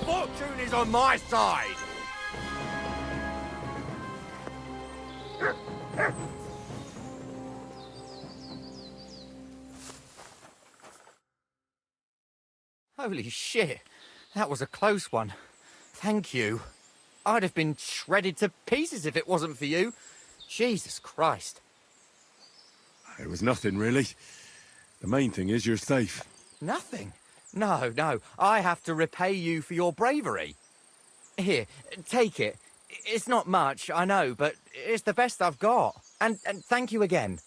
Fortune is on my side! Holy shit. That was a close one. Thank you. I'd have been shredded to pieces if it wasn't for you. Jesus Christ. It was nothing, really. The main thing is you're safe. Nothing? No, no. I have to repay you for your bravery. Here, take it. It's not much, I know, but it's the best I've got. And thank you again.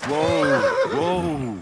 Whoa! Whoa!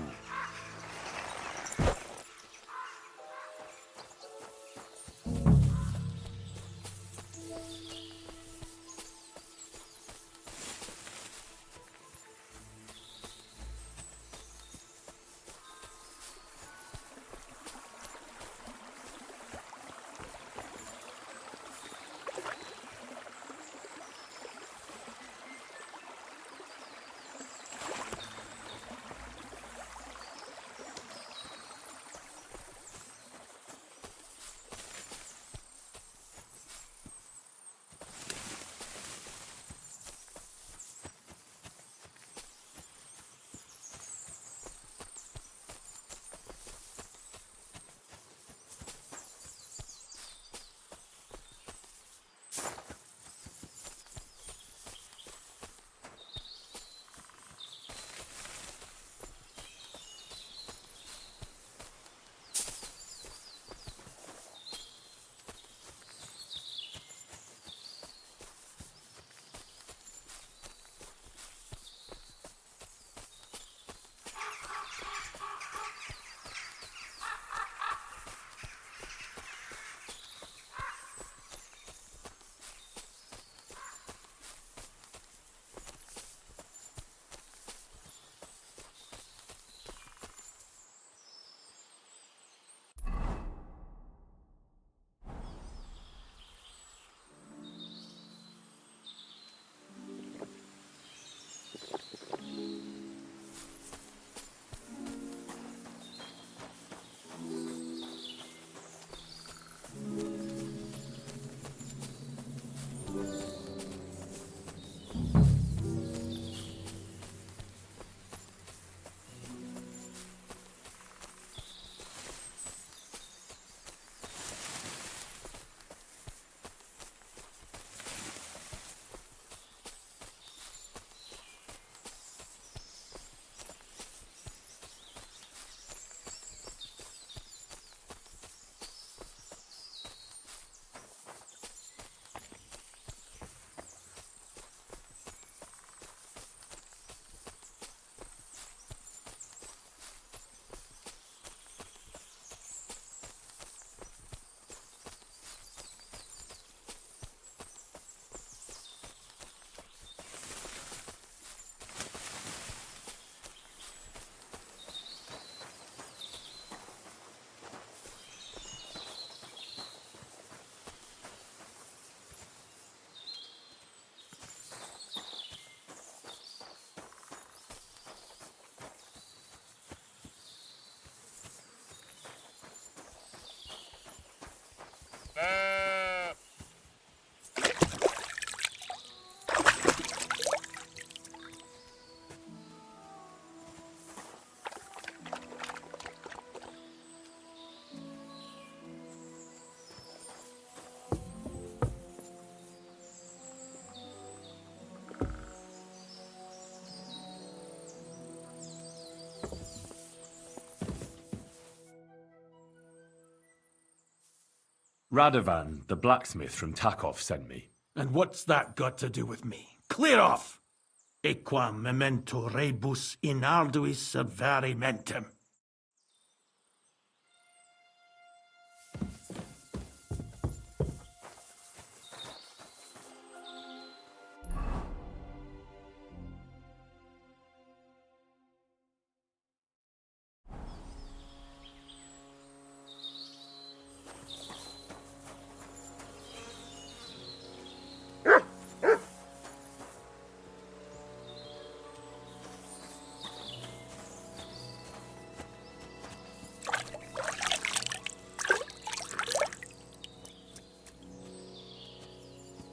Radovan, the blacksmith from Takov, sent me. And what's that got to do with me? Clear off! Equam memento rebus in arduis subverimentem.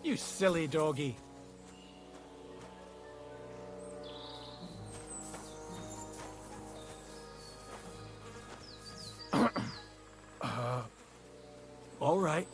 You silly doggy. All right.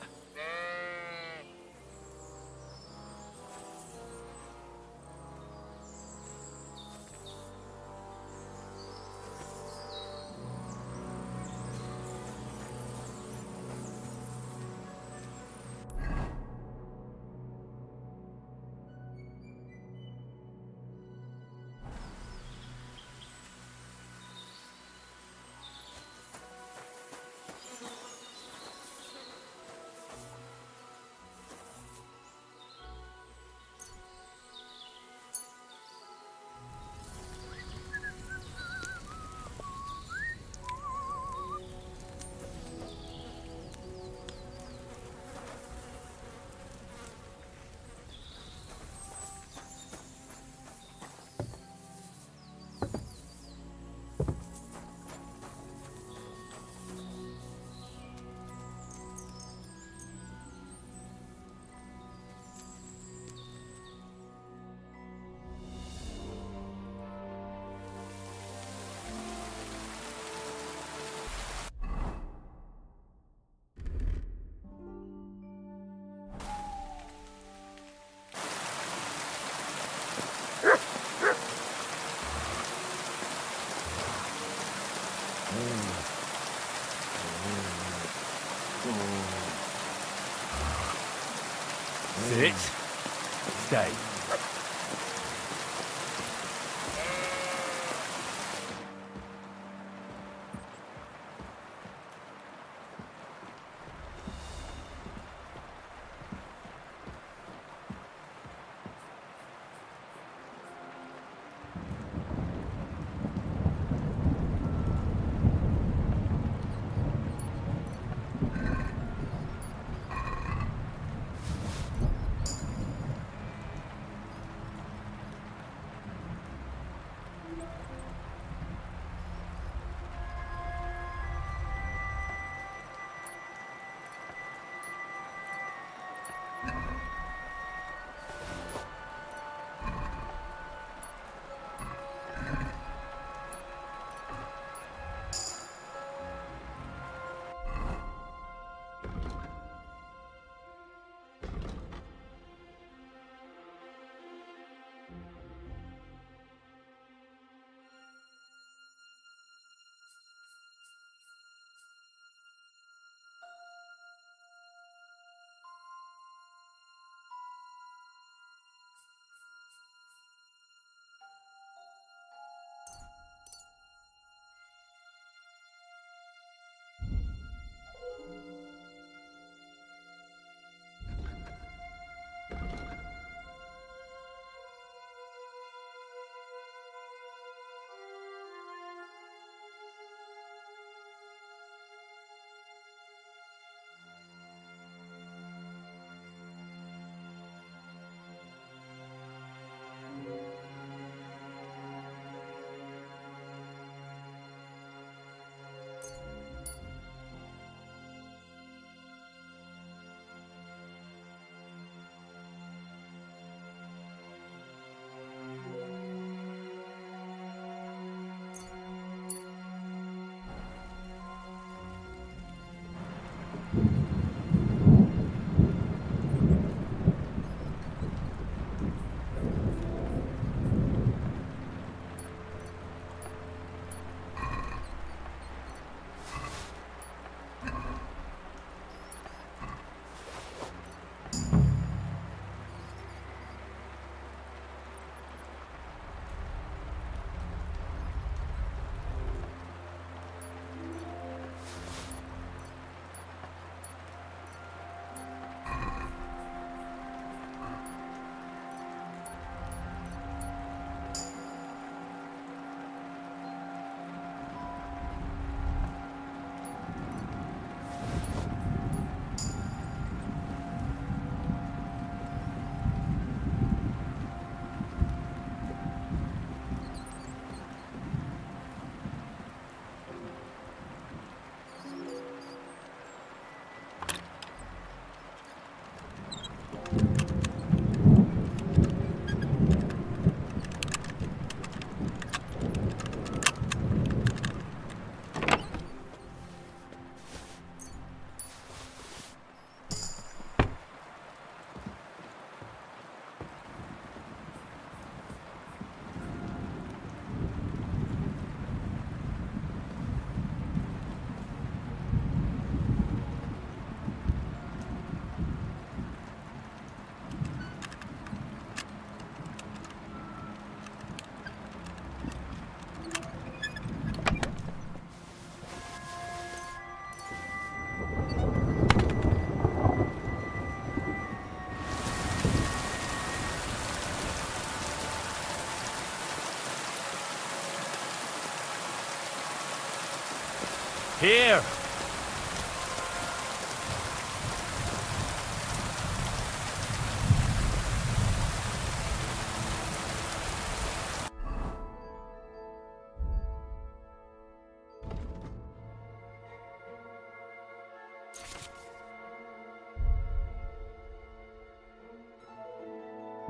Here!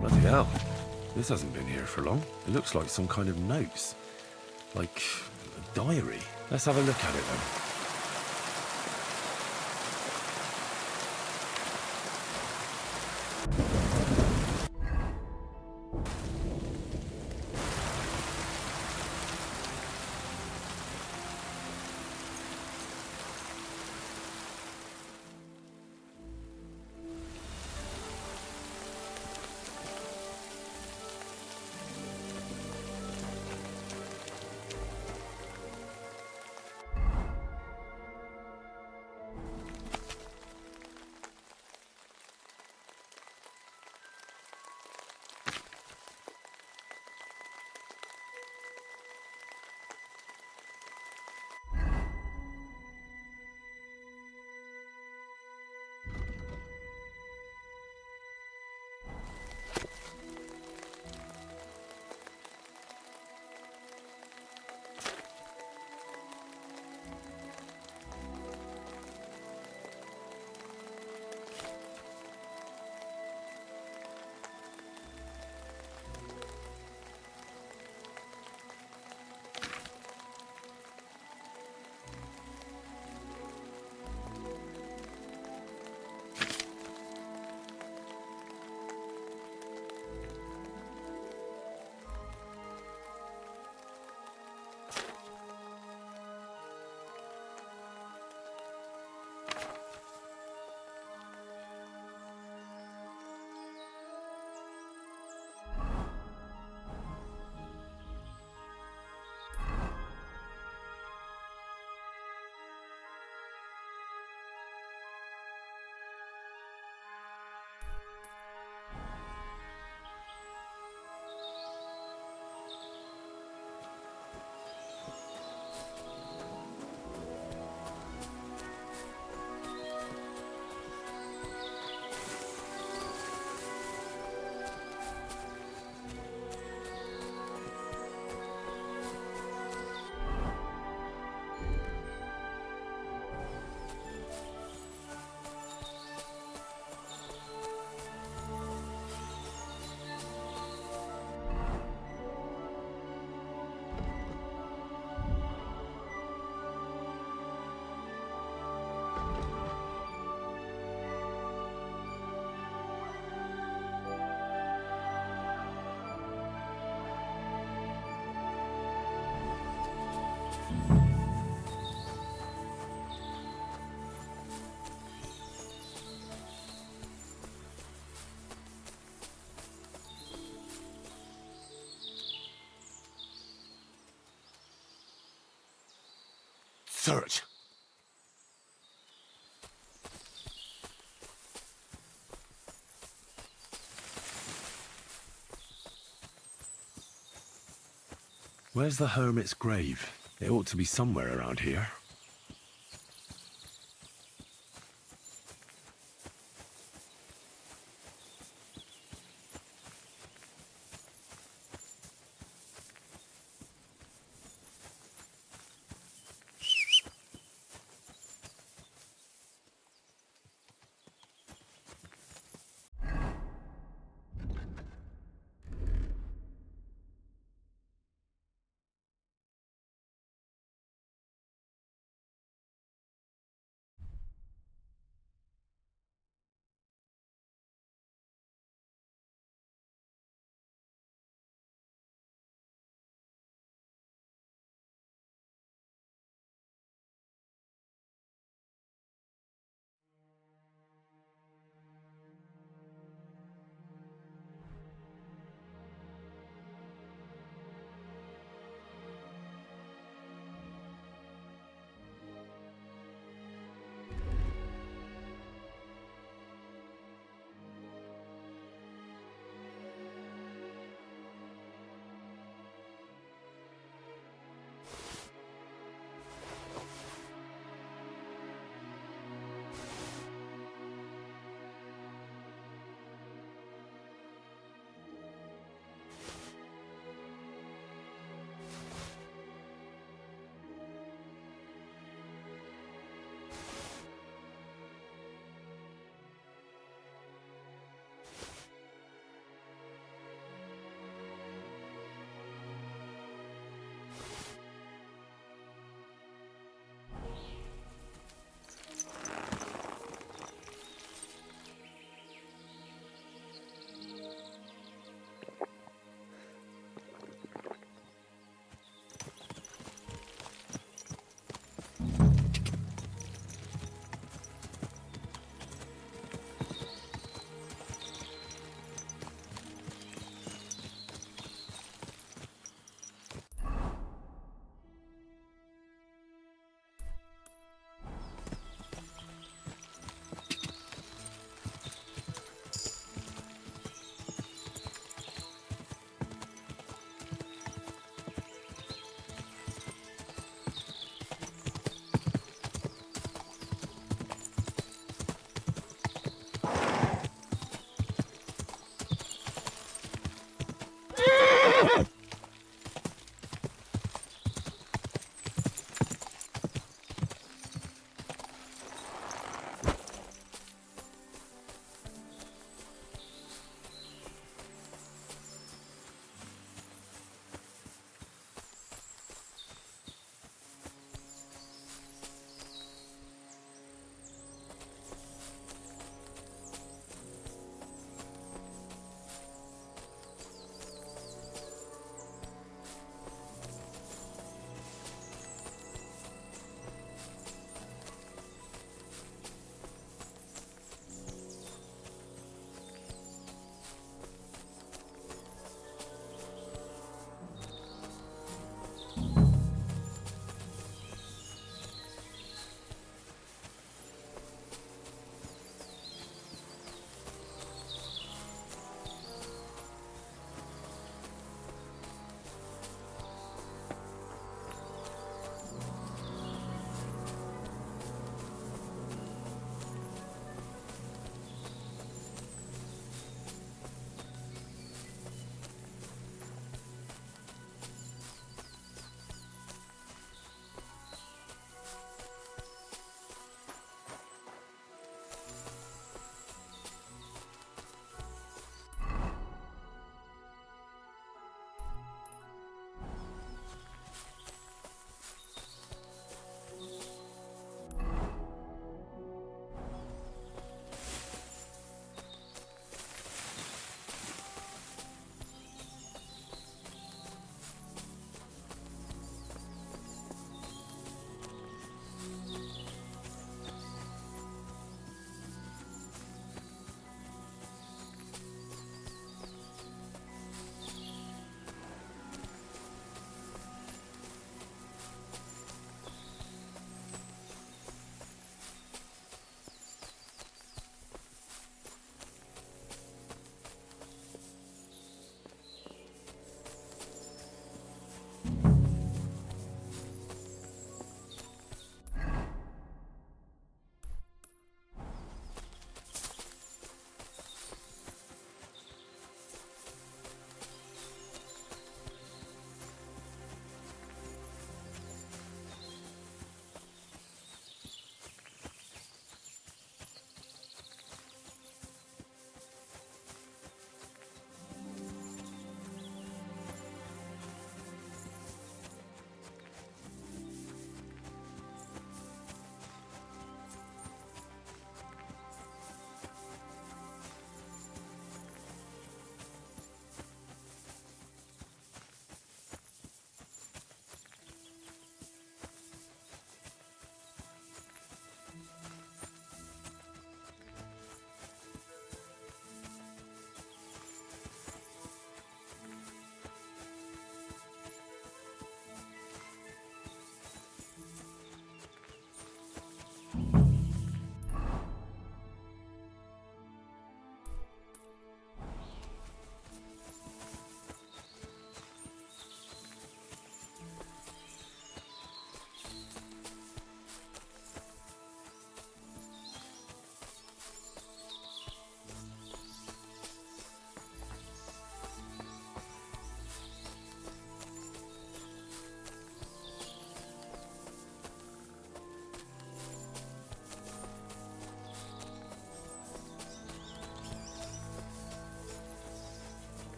Bloody hell. This hasn't been here for long. It looks like some kind of notes. Like a diary. Let's have a look at it then. Search. Where's the hermit's grave? It ought to be somewhere around here.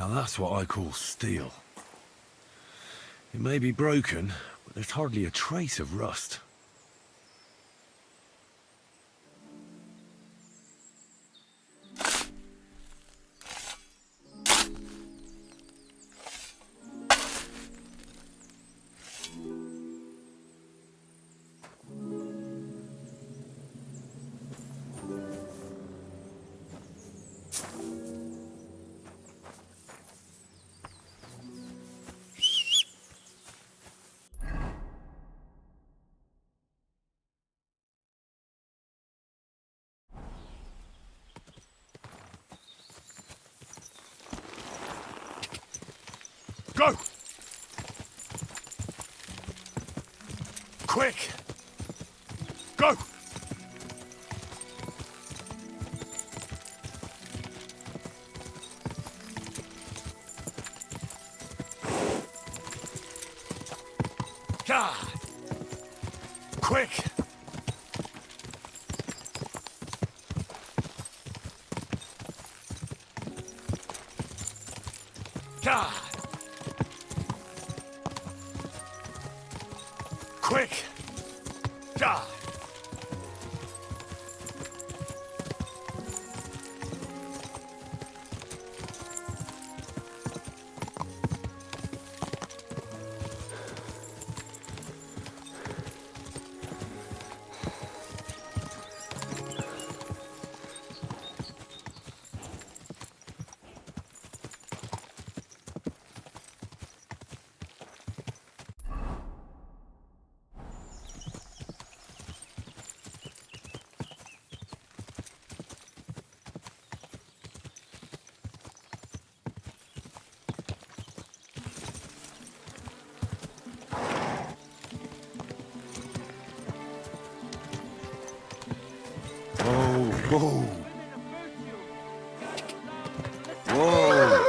Now that's what I call steel. It may be broken, but there's hardly a trace of rust. Go! Quick! Go! God! Quick! God! Quick! God! Whoa! Whoa!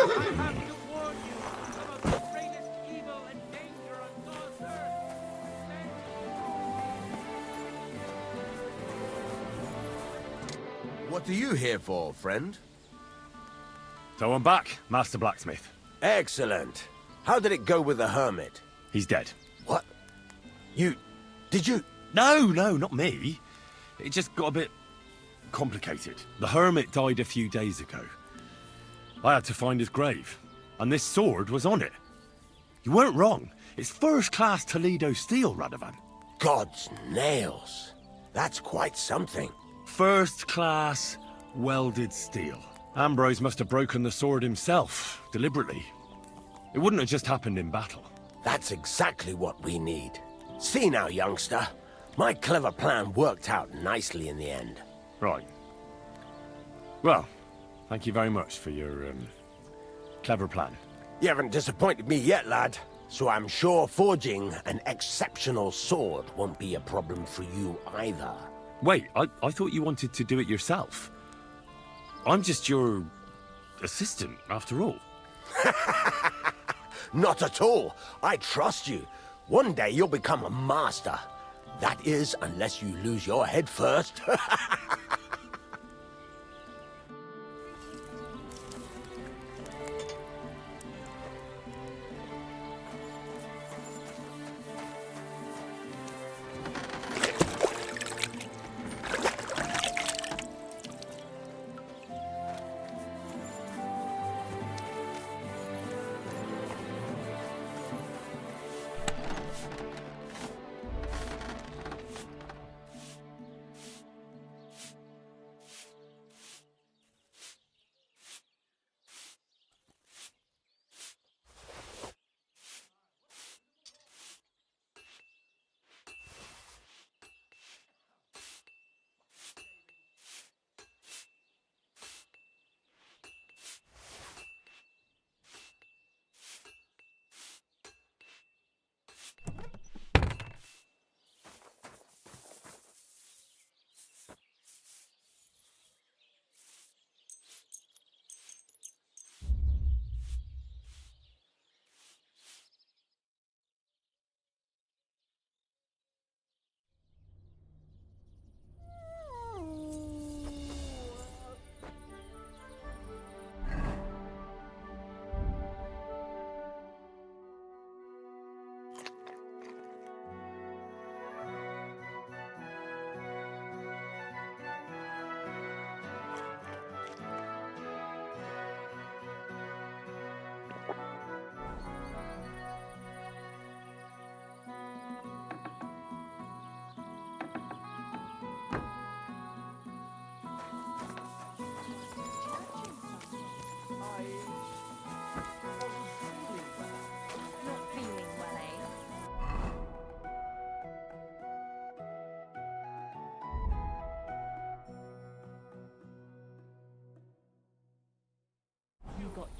What are you here for, friend? So I'm back, Master Blacksmith. Excellent. How did it go with the hermit? He's dead. What? Did you? No, not me. It just got a bit complicated. The hermit died a few days ago. I had to find his grave, and this sword was on it. You weren't wrong. It's first-class Toledo steel, Radovan. God's nails. That's quite something. First-class welded steel. Ambrose must have broken the sword himself, deliberately. It wouldn't have just happened in battle. That's exactly what we need. See now, youngster. My clever plan worked out nicely in the end. Right. Well, thank you very much for your, clever plan. You haven't disappointed me yet, lad. So I'm sure forging an exceptional sword won't be a problem for you either. Wait, I thought you wanted to do it yourself. I'm just your assistant, after all. Not at all. I trust you. One day you'll become a master. That is, unless you lose your head first.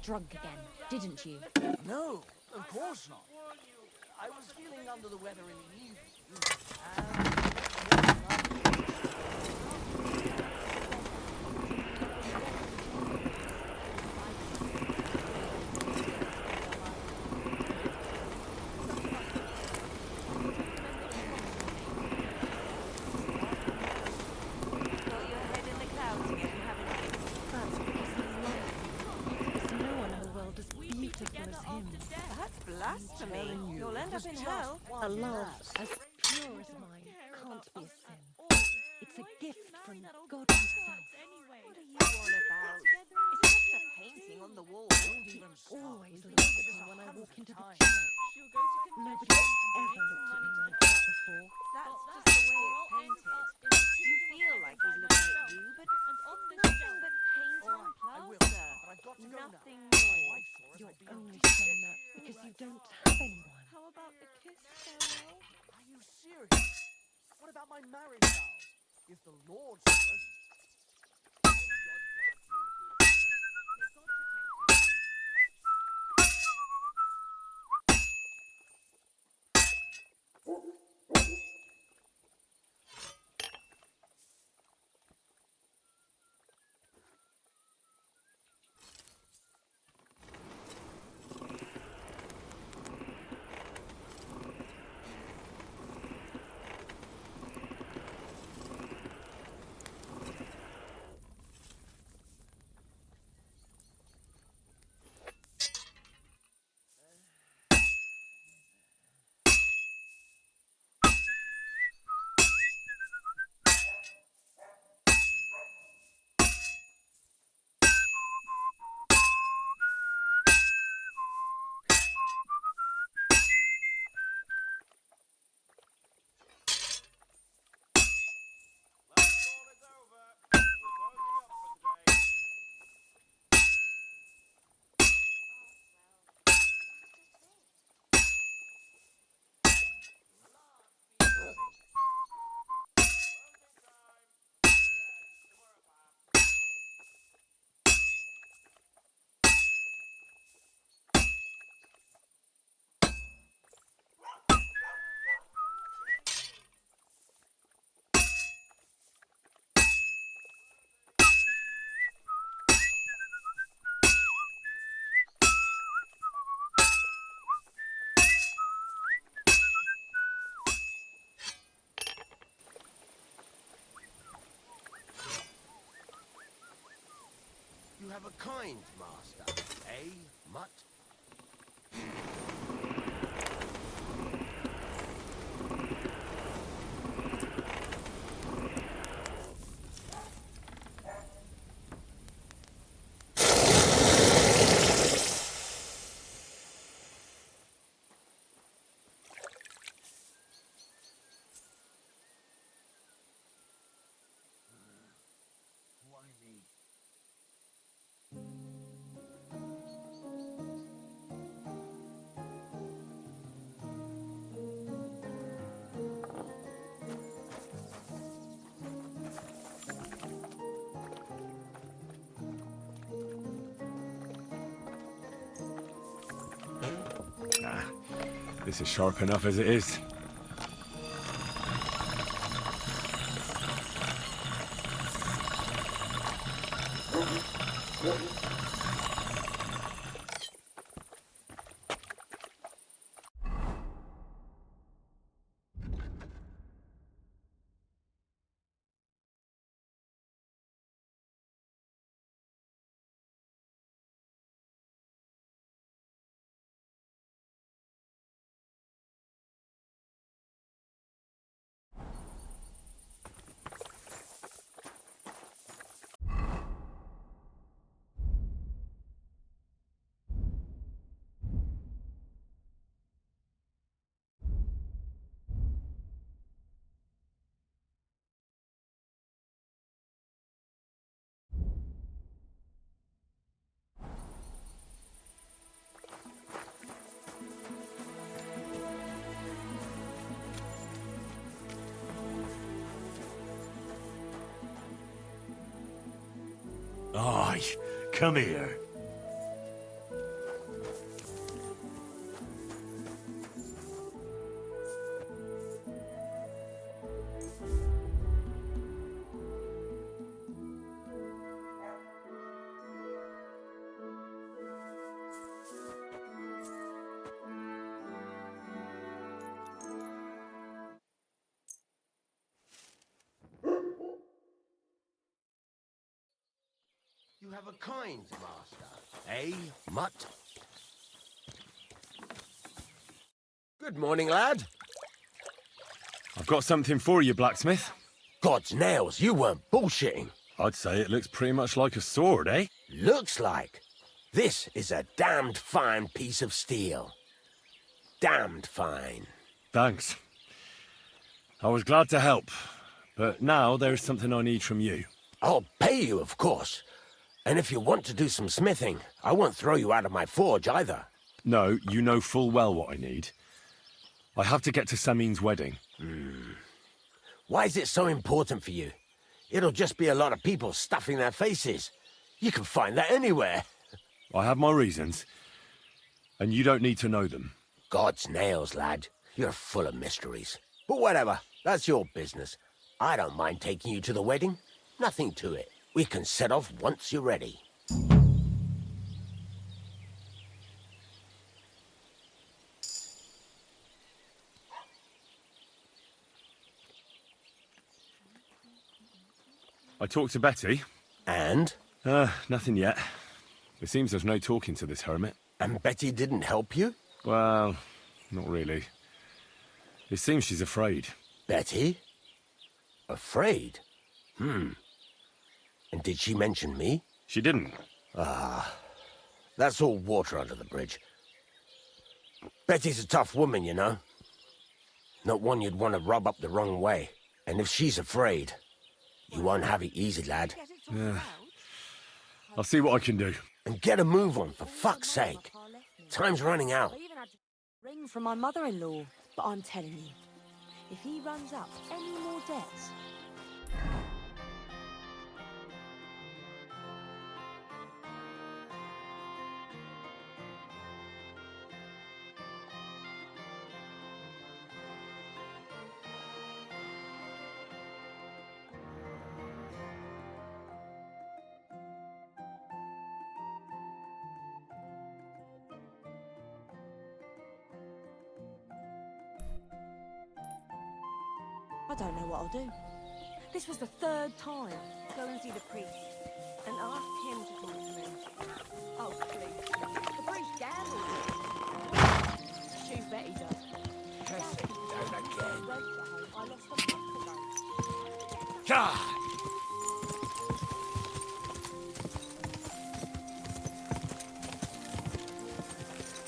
drunk again, didn't you? No, of course not. I was feeling under the weather in the evening. Blasphemy. You'll end up in hell. A love as pure as mine can't be a sin. It's a gift from God himself. What are you on about? It's just a painting on the wall. He always looks at me when I walk into the church. Nobody's ever looked at me like that before. That's just the way it's painted. You feel like he's looking at you, but nothing but paint on plaster. Nothing more. You're only saying that because you don't have anyone. How about the kiss, Pharaoh? Are you serious? What about my marriage vows? If the Lord saw us... You have a kind master, eh, mutt? This is sharp enough as it is. Aye, come here. have a kind master, eh, mutt? Good morning, lad. I've got something for you, blacksmith. God's nails, you weren't bullshitting. I'd say it looks pretty much like a sword, eh? Looks like. This is a damned fine piece of steel. Damned fine. Thanks. I was glad to help, but now there's something I need from you. I'll pay you, of course. And if you want to do some smithing, I won't throw you out of my forge either. No, you know full well what I need. I have to get to Samin's wedding. Why is it so important for you? It'll just be a lot of people stuffing their faces. You can find that anywhere. I have my reasons, and you don't need to know them. God's nails, lad. You're full of mysteries. But whatever, that's your business. I don't mind taking you to the wedding. Nothing to it. We can set off once you're ready. I talked to Betty. And? Nothing yet. It seems there's no talking to this hermit. And Betty didn't help you? Well, not really. It seems she's afraid. Betty? Afraid? And did she mention me? She didn't. That's all water under the bridge. Betty's a tough woman, you know. Not one you'd want to rub up the wrong way. And if she's afraid, you won't have it easy, lad. Yeah. I'll see what I can do. And get a move on, for fuck's sake. Time's running out. I even had to ring from my mother-in-law, but I'm telling you, if he runs up any more debts... I don't know what I'll do. This was the third time. Go and see the priest and ask him to talk to me. Oh, please. The priest gambles. Shoot, bet he does. Yes, it does again. I lost a month ago. God!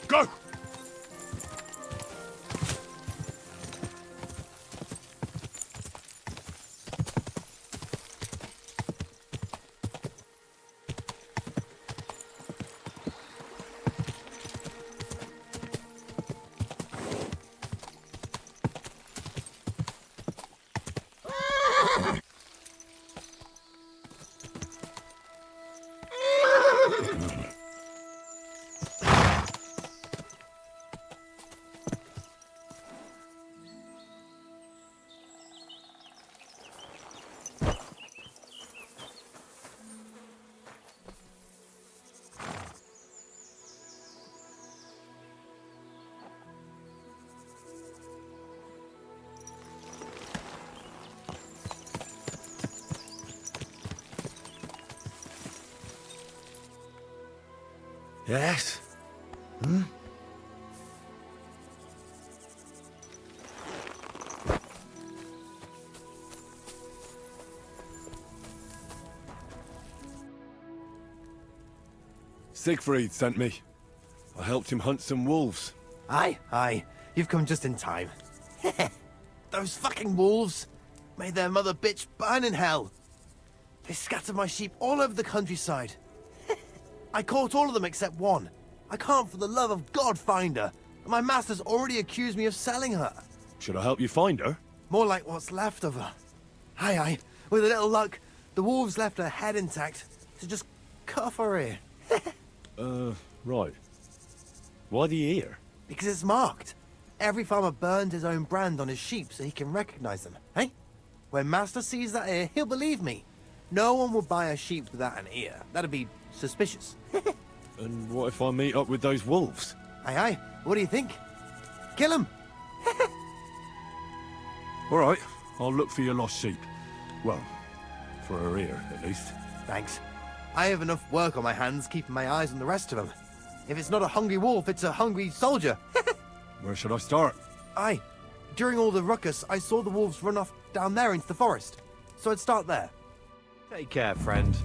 Go! Yes? Siegfried sent me. I helped him hunt some wolves. Aye. You've come just in time. Those fucking wolves made their mother bitch burn in hell. They scattered my sheep all over the countryside. I caught all of them except one. I can't for the love of God find her. And my master's already accused me of selling her. Should I help you find her? More like what's left of her. Aye. With a little luck, the wolves left her head intact. So just cut off her ear. Right. Why the ear? Because it's marked. Every farmer burned his own brand on his sheep so he can recognize them, eh? When Master sees that ear, he'll believe me. No one will buy a sheep without an ear. That'd be suspicious. And what if I meet up with those wolves? Aye. What do you think? Kill him. All right, I'll look for your lost sheep. Well, for her ear, at least. Thanks. I have enough work on my hands keeping my eyes on the rest of them. If it's not a hungry wolf, it's a hungry soldier. Where should I start? Aye. During all the ruckus, I saw the wolves run off down there into the forest. So I'd start there. Take care, friend.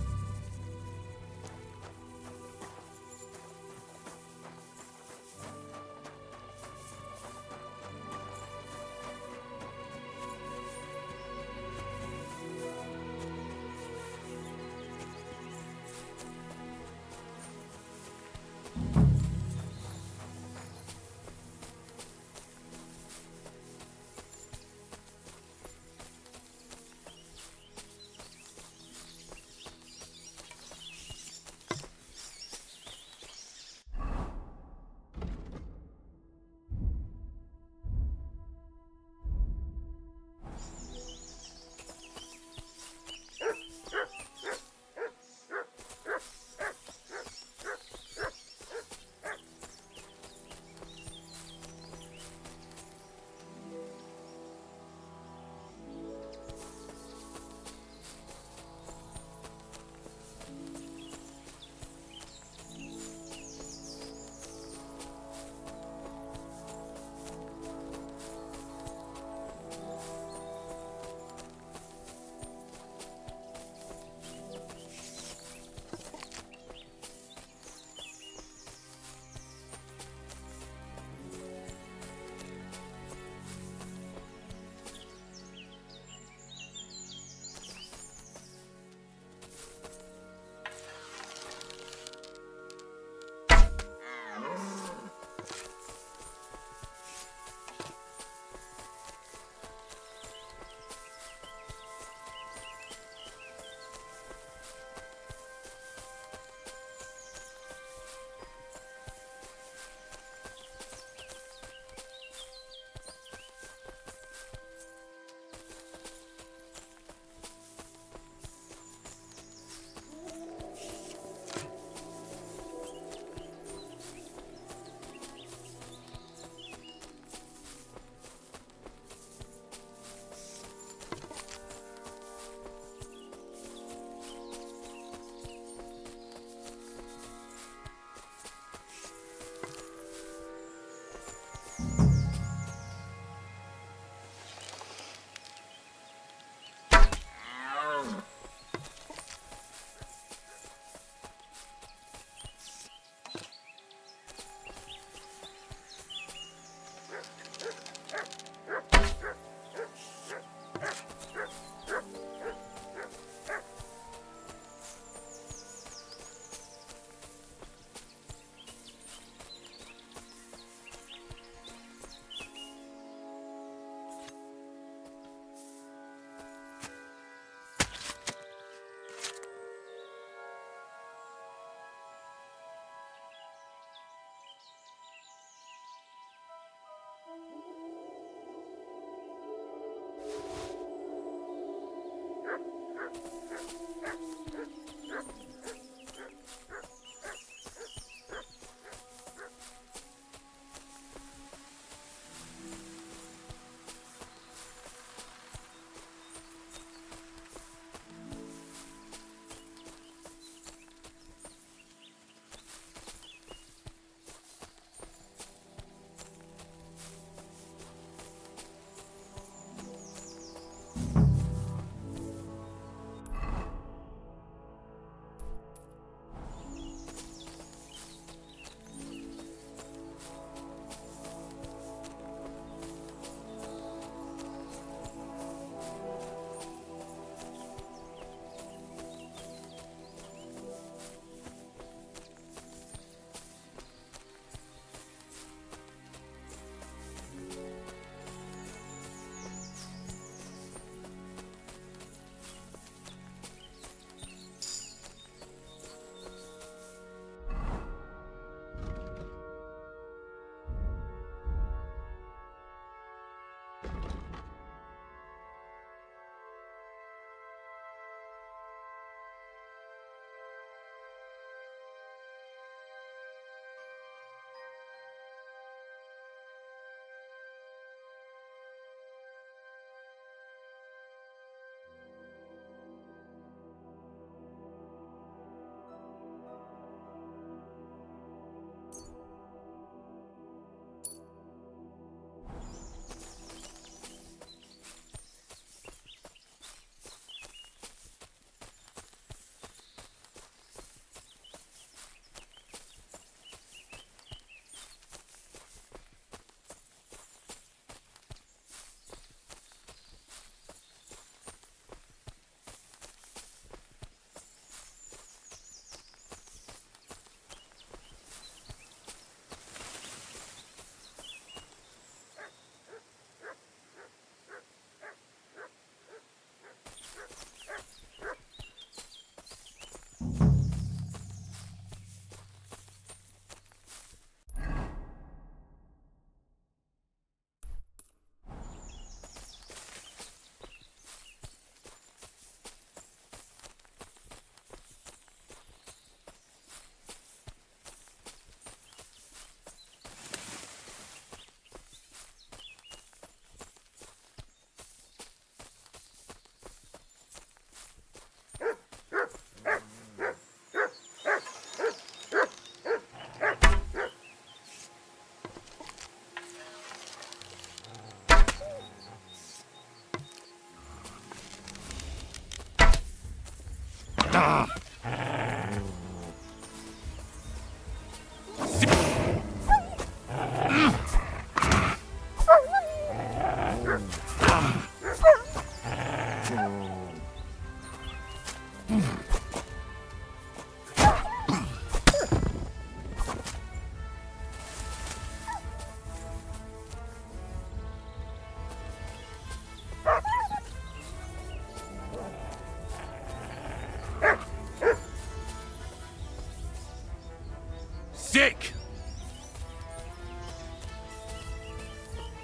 Sick!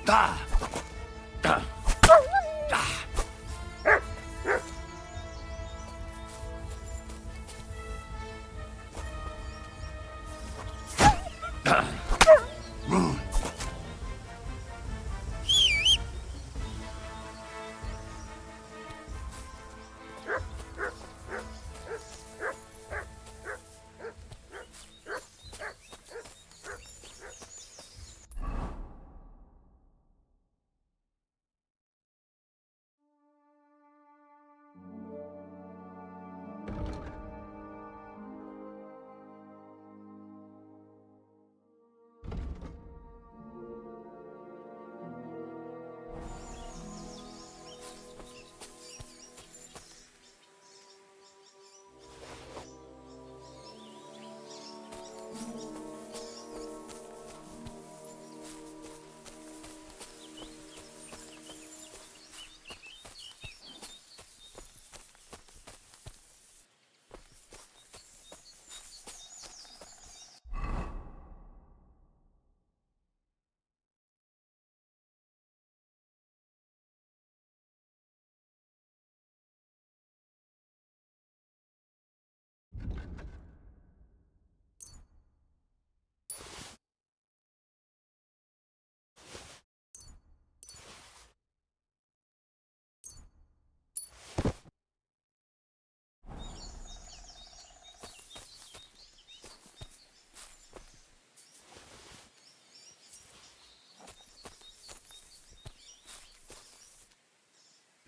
Ah! Ah! Ah!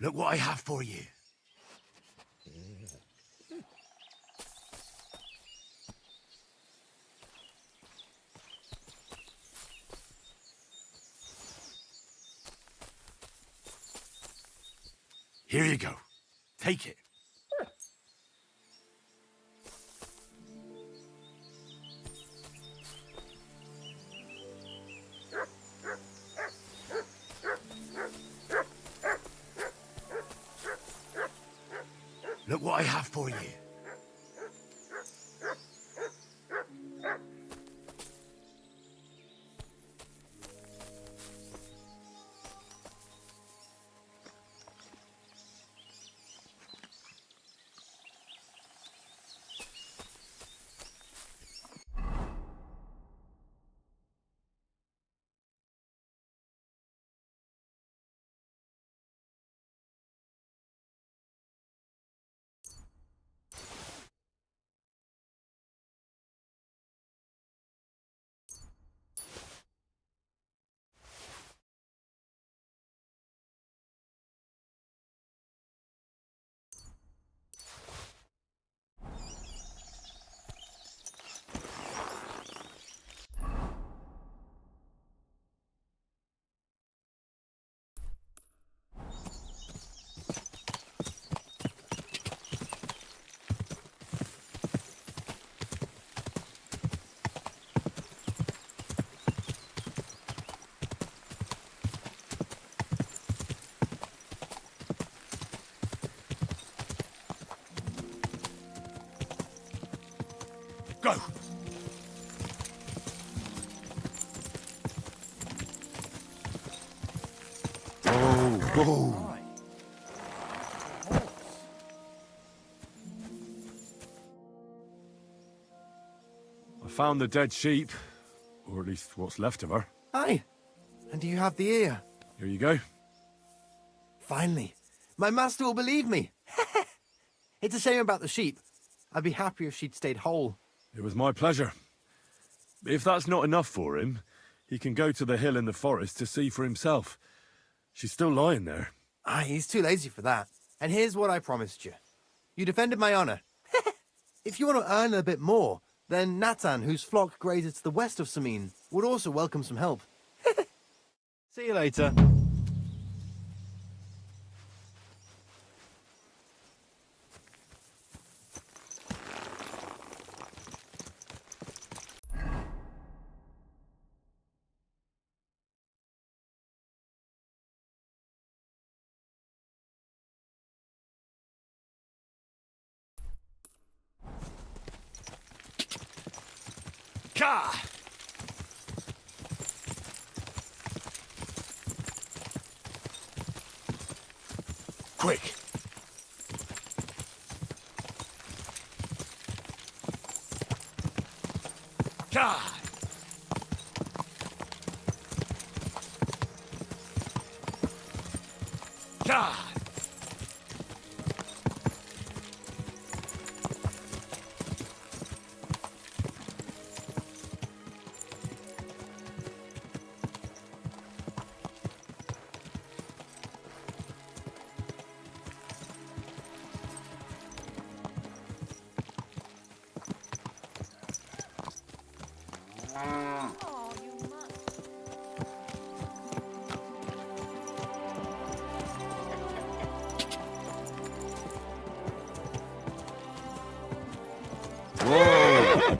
Look what I have for you. Here you go. Take it. Look what I have for you. Go! Whoa. I found the dead sheep, or at least what's left of her. Aye. And do you have the ear? Here you go. Finally. My master will believe me. It's a shame about the sheep. I'd be happier if she'd stayed whole. It was my pleasure. If that's not enough for him, he can go to the hill in the forest to see for himself. She's still lying there. Aye, he's too lazy for that. And here's what I promised you. You defended my honor. If you want to earn a bit more, then Natan, whose flock grazes to the west of Samin, would also welcome some help. See you later. Ka! Quick! Ka! Ka! Whoa!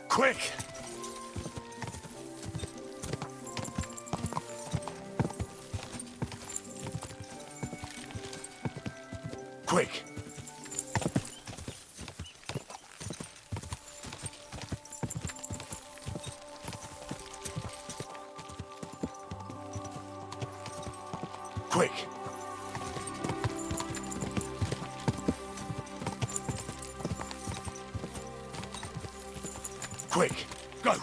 Quick! Quick! Quick! Quick! Go!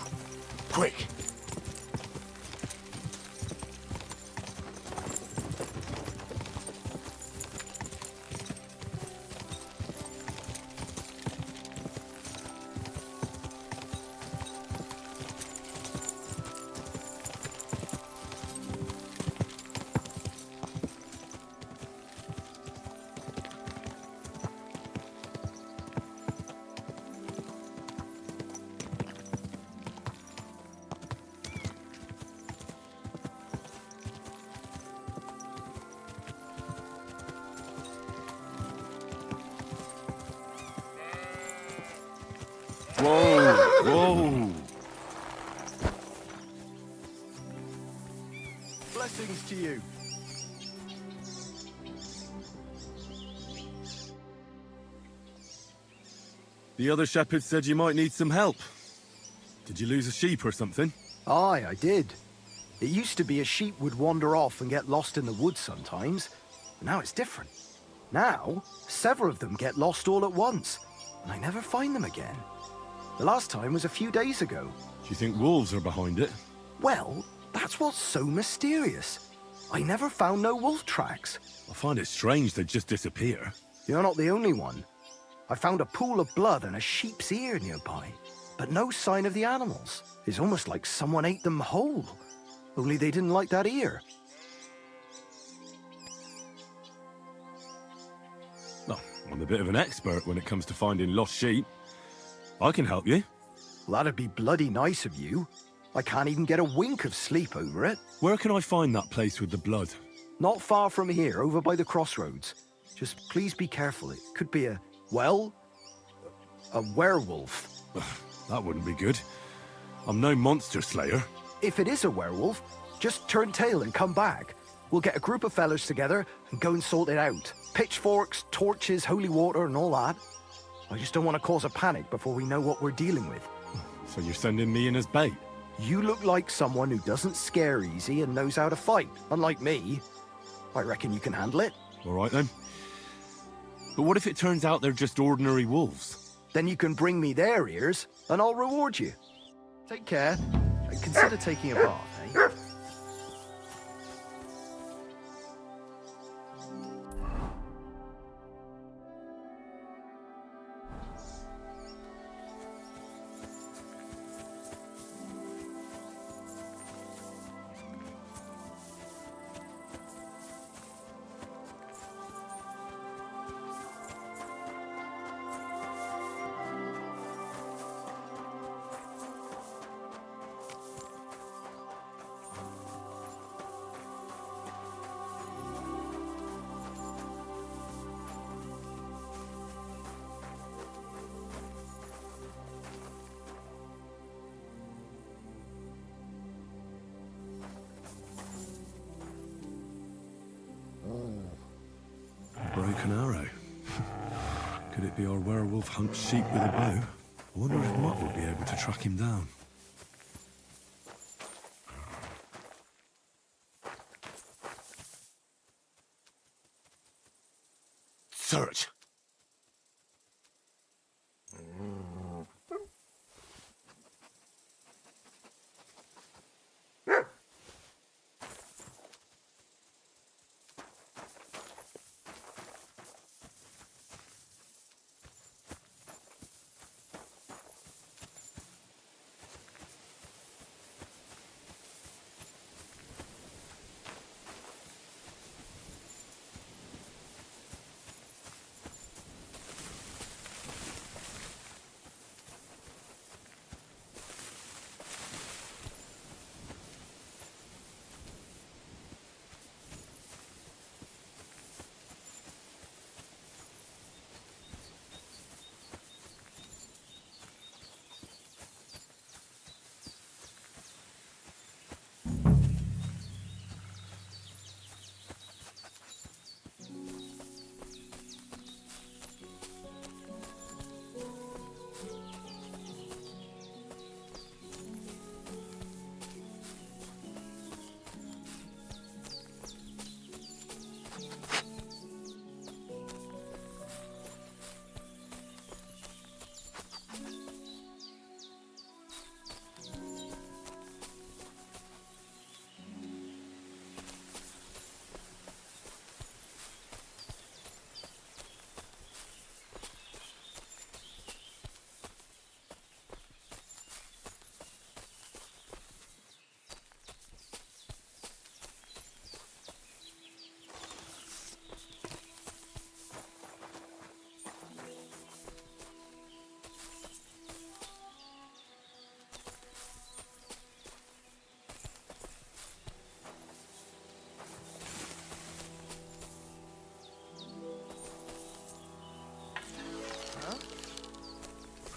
Quick! Whoa! Whoa! Blessings to you. The other shepherd said you might need some help. Did you lose a sheep or something? Aye, I did. It used to be a sheep would wander off and get lost in the woods sometimes. But now it's different. Now, several of them get lost all at once, and I never find them again. The last time was a few days ago. Do you think wolves are behind it? Well, that's what's so mysterious. I never found no wolf tracks. I find it strange they'd just disappear. You're not the only one. I found a pool of blood and a sheep's ear nearby, but no sign of the animals. It's almost like someone ate them whole, only they didn't like that ear. Oh, I'm a bit of an expert when it comes to finding lost sheep. I can help you. Well, that'd be bloody nice of you. I can't even get a wink of sleep over it. Where can I find that place with the blood? Not far from here, over by the crossroads. Just please be careful. It could be a werewolf. That wouldn't be good. I'm no monster slayer. If it is a werewolf, just turn tail and come back. We'll get a group of fellas together and go and sort it out. Pitchforks, torches, holy water and all that. I just don't want to cause a panic before we know what we're dealing with. So you're sending me in as bait? You look like someone who doesn't scare easy and knows how to fight, unlike me. I reckon you can handle it. All right then. But what if it turns out they're just ordinary wolves? Then you can bring me their ears and I'll reward you. Take care and consider taking a bath, eh? Broken arrow. Could it be our werewolf hunts sheep with a bow? I wonder if Mutt will be able to track him down. Search.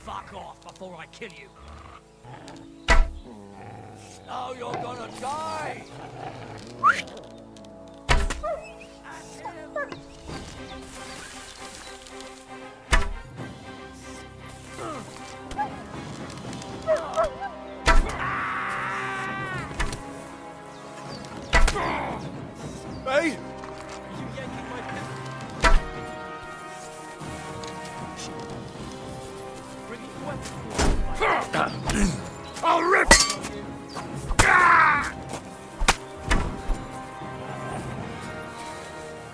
Fuck off before I kill you. Now you're gonna die! Hey! I'll rip!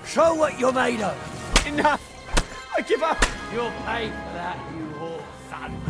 Show what you're made of! Enough! I give up! You'll pay for that, you whore, son!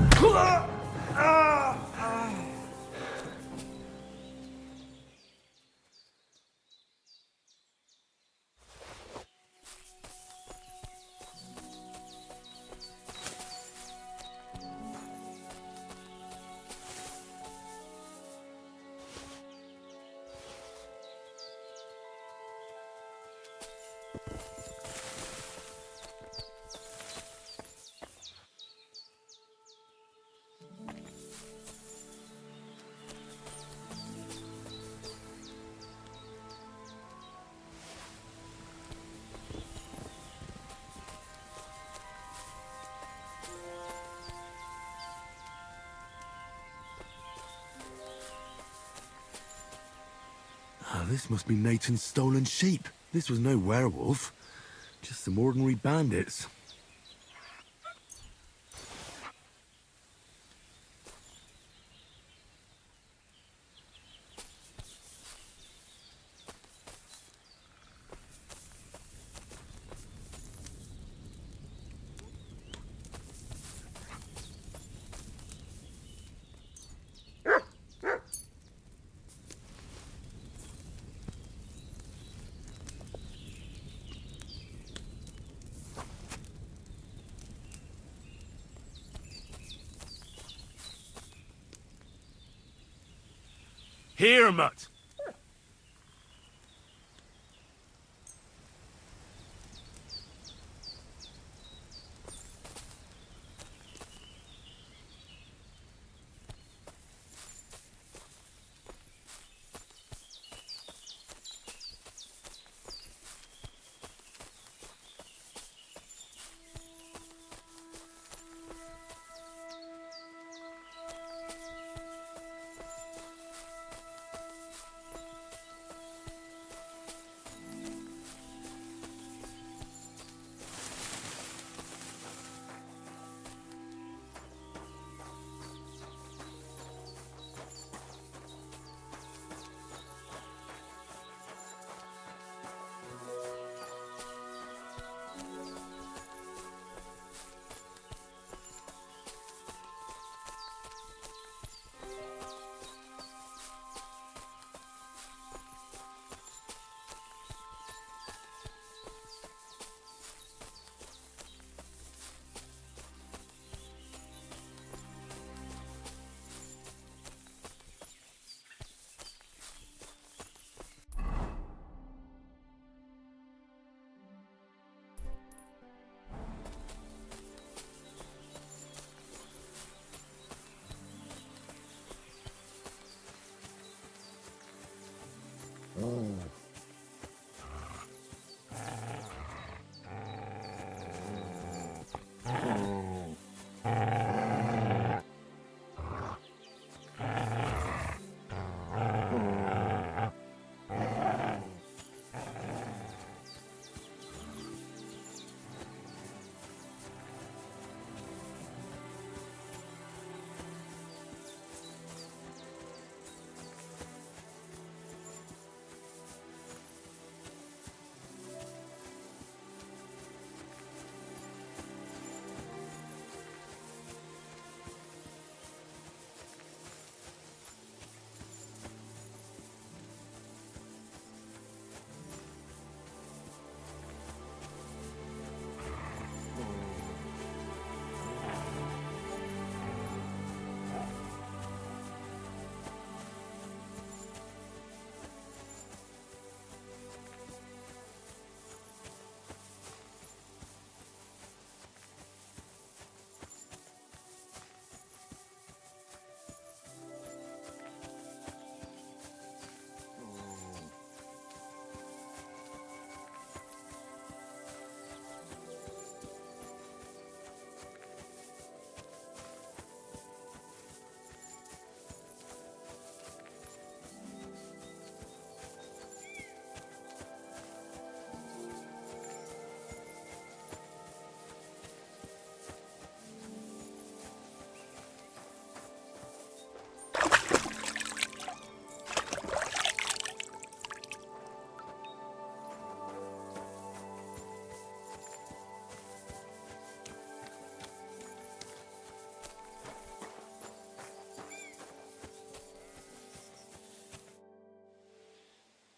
This must be Nathan's stolen sheep. This was no werewolf. Just some ordinary bandits. Here, Mutt!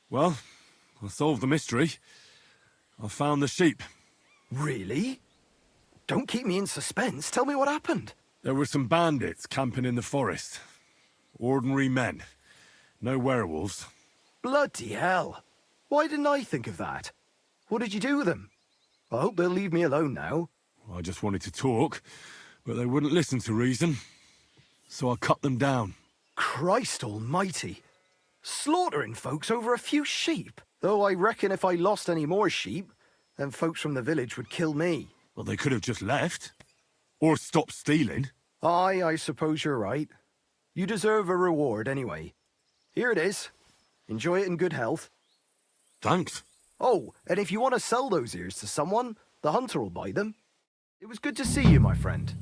Well, I solved the mystery. I found the sheep. Really? Don't keep me in suspense. Tell me what happened. There were some bandits camping in the forest. Ordinary men. No werewolves. Bloody hell. Why didn't I think of that? What did you do with them? I hope they'll leave me alone now. I just wanted to talk, but they wouldn't listen to reason. So I cut them down. Christ almighty. Slaughtering folks over a few sheep. Though I reckon if I lost any more sheep, then folks from the village would kill me. Well, they could have just left. Or stopped stealing. Aye, I suppose you're right. You deserve a reward anyway. Here it is. Enjoy it in good health. Thanks. Oh, and if you want to sell those ears to someone, the hunter will buy them. It was good to see you, my friend.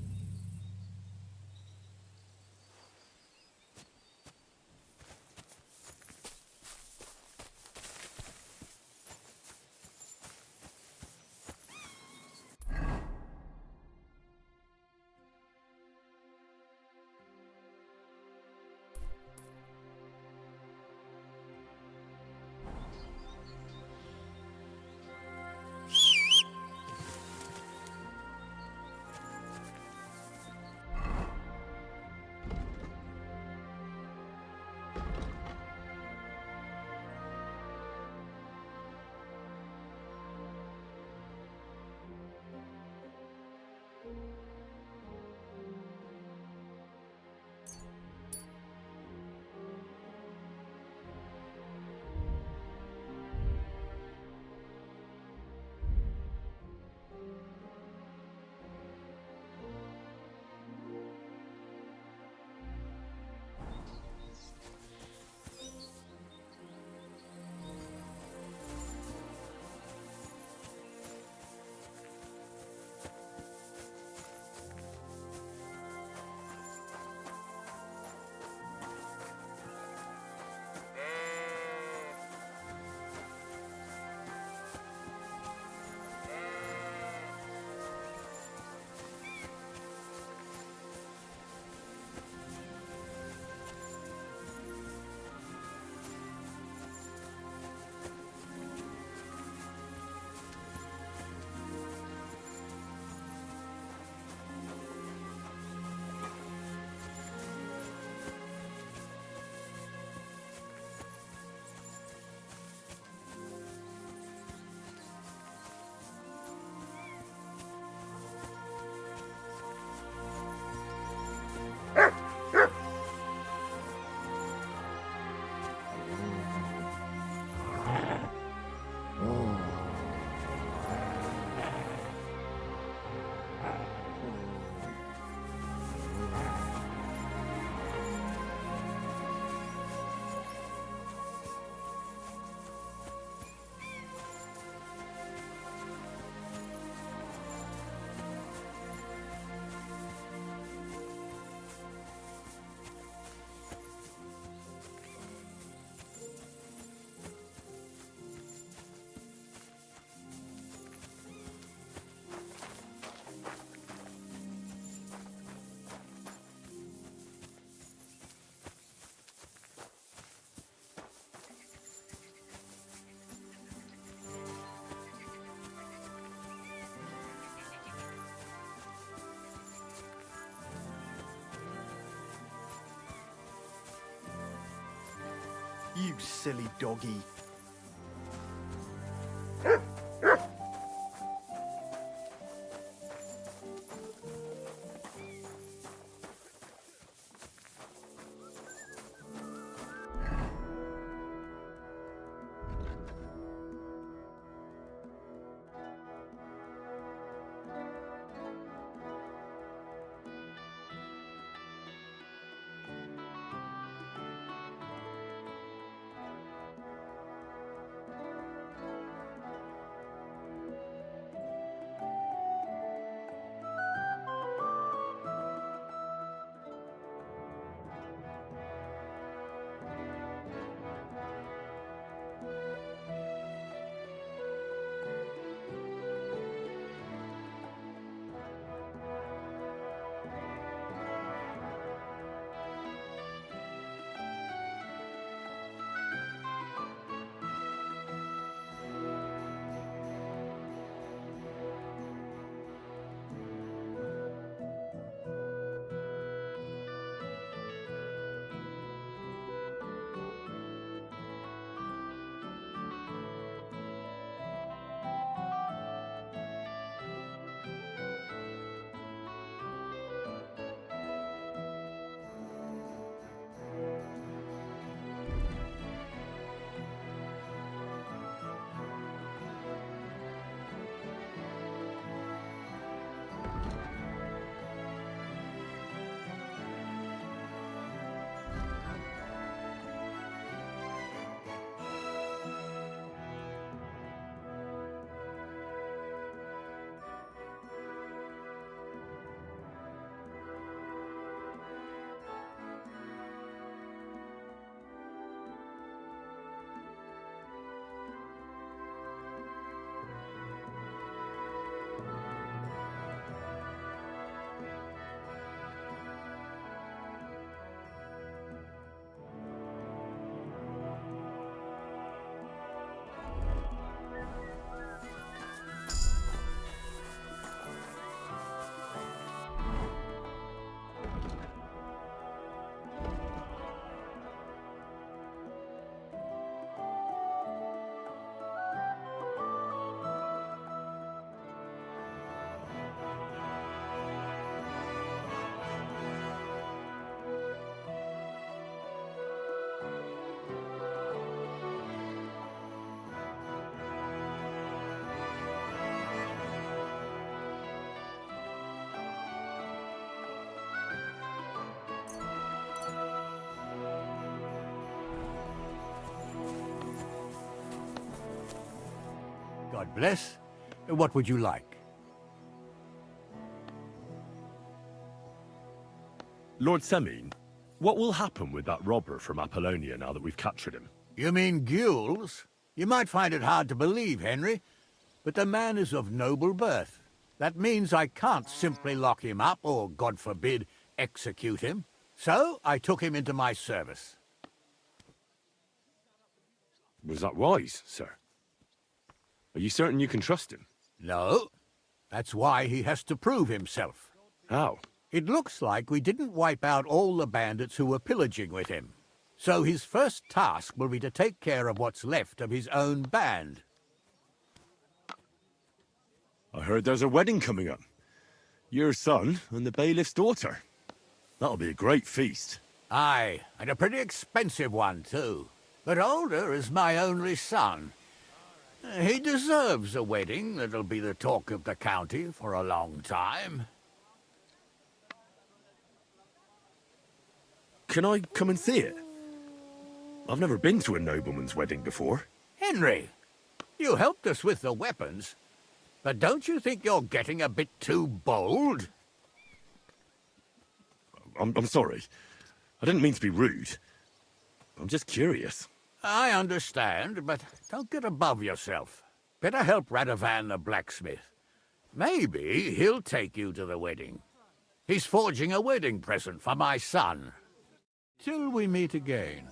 You silly doggy. God bless. What would you like? Lord Semine, what will happen with that robber from Apollonia now that we've captured him? You mean gules? You might find it hard to believe, Henry, but the man is of noble birth. That means I can't simply lock him up or, God forbid, execute him. So I took him into my service. Was that wise, sir? Are you certain you can trust him? No. That's why he has to prove himself. How? It looks like we didn't wipe out all the bandits who were pillaging with him. So his first task will be to take care of what's left of his own band. I heard there's a wedding coming up. Your son and the bailiff's daughter. That'll be a great feast. Aye, and a pretty expensive one, too. But Older is my only son. He deserves a wedding that'll be the talk of the county for a long time. Can I come and see it? I've never been to a nobleman's wedding before. Henry, you helped us with the weapons, but don't you think you're getting a bit too bold? I'm sorry. I didn't mean to be rude. I'm just curious. I understand, but don't get above yourself. Better help Radovan the blacksmith. Maybe he'll take you to the wedding. He's forging a wedding present for my son. Till we meet again.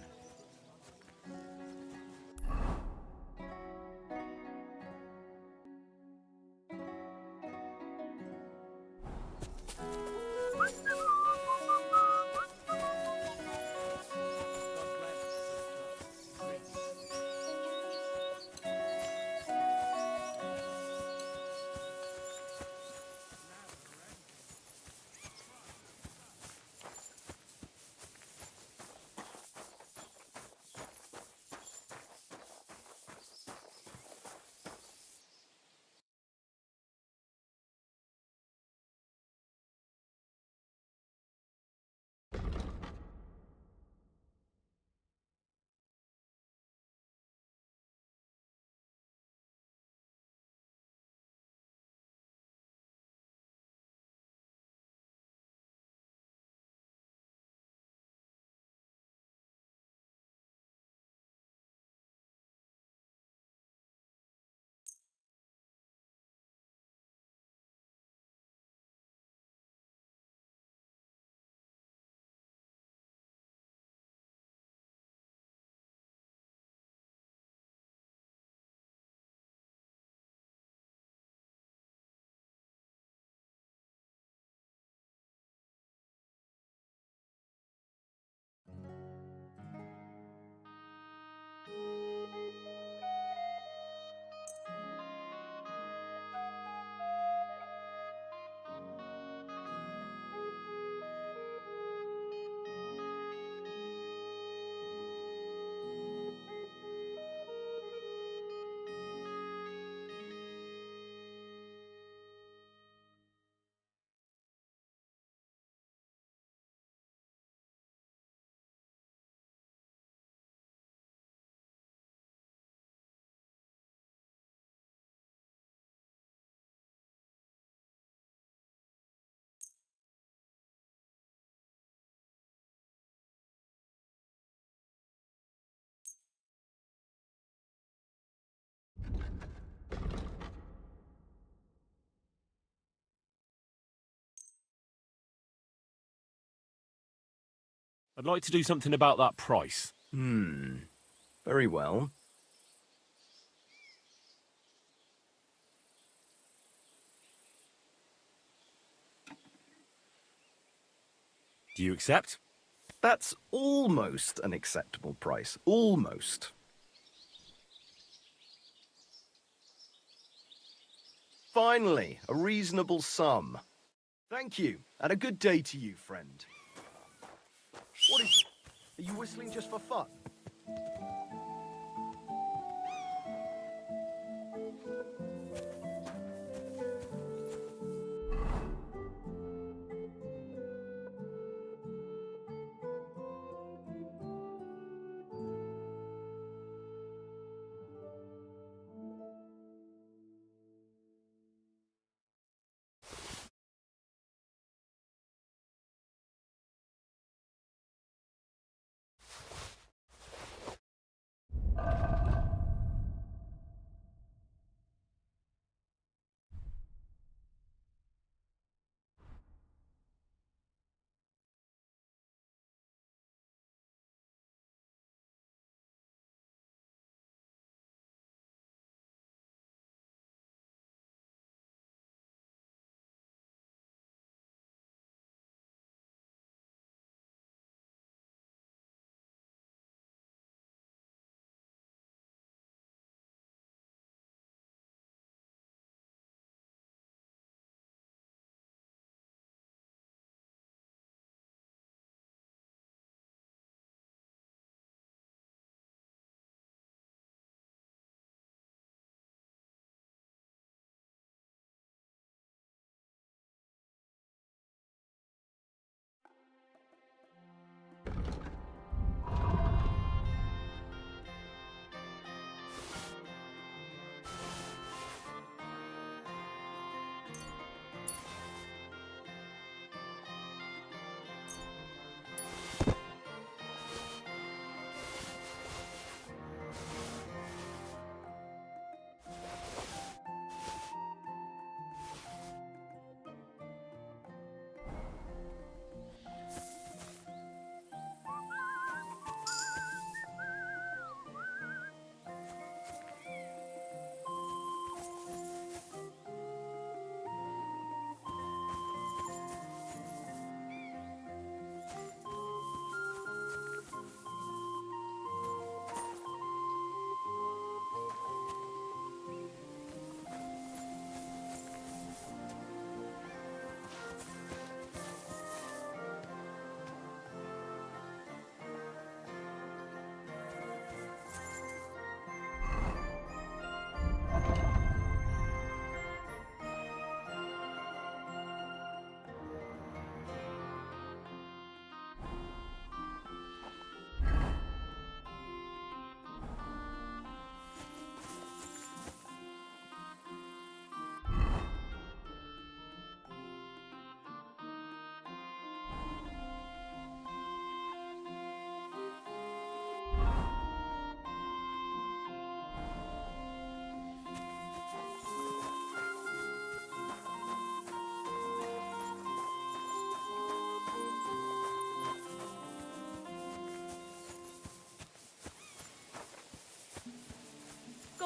I'd like to do something about that price. Very well. Do you accept? That's almost an acceptable price. Almost. Finally, a reasonable sum. Thank you, and a good day to you, friend. What is it? Are you whistling just for fun?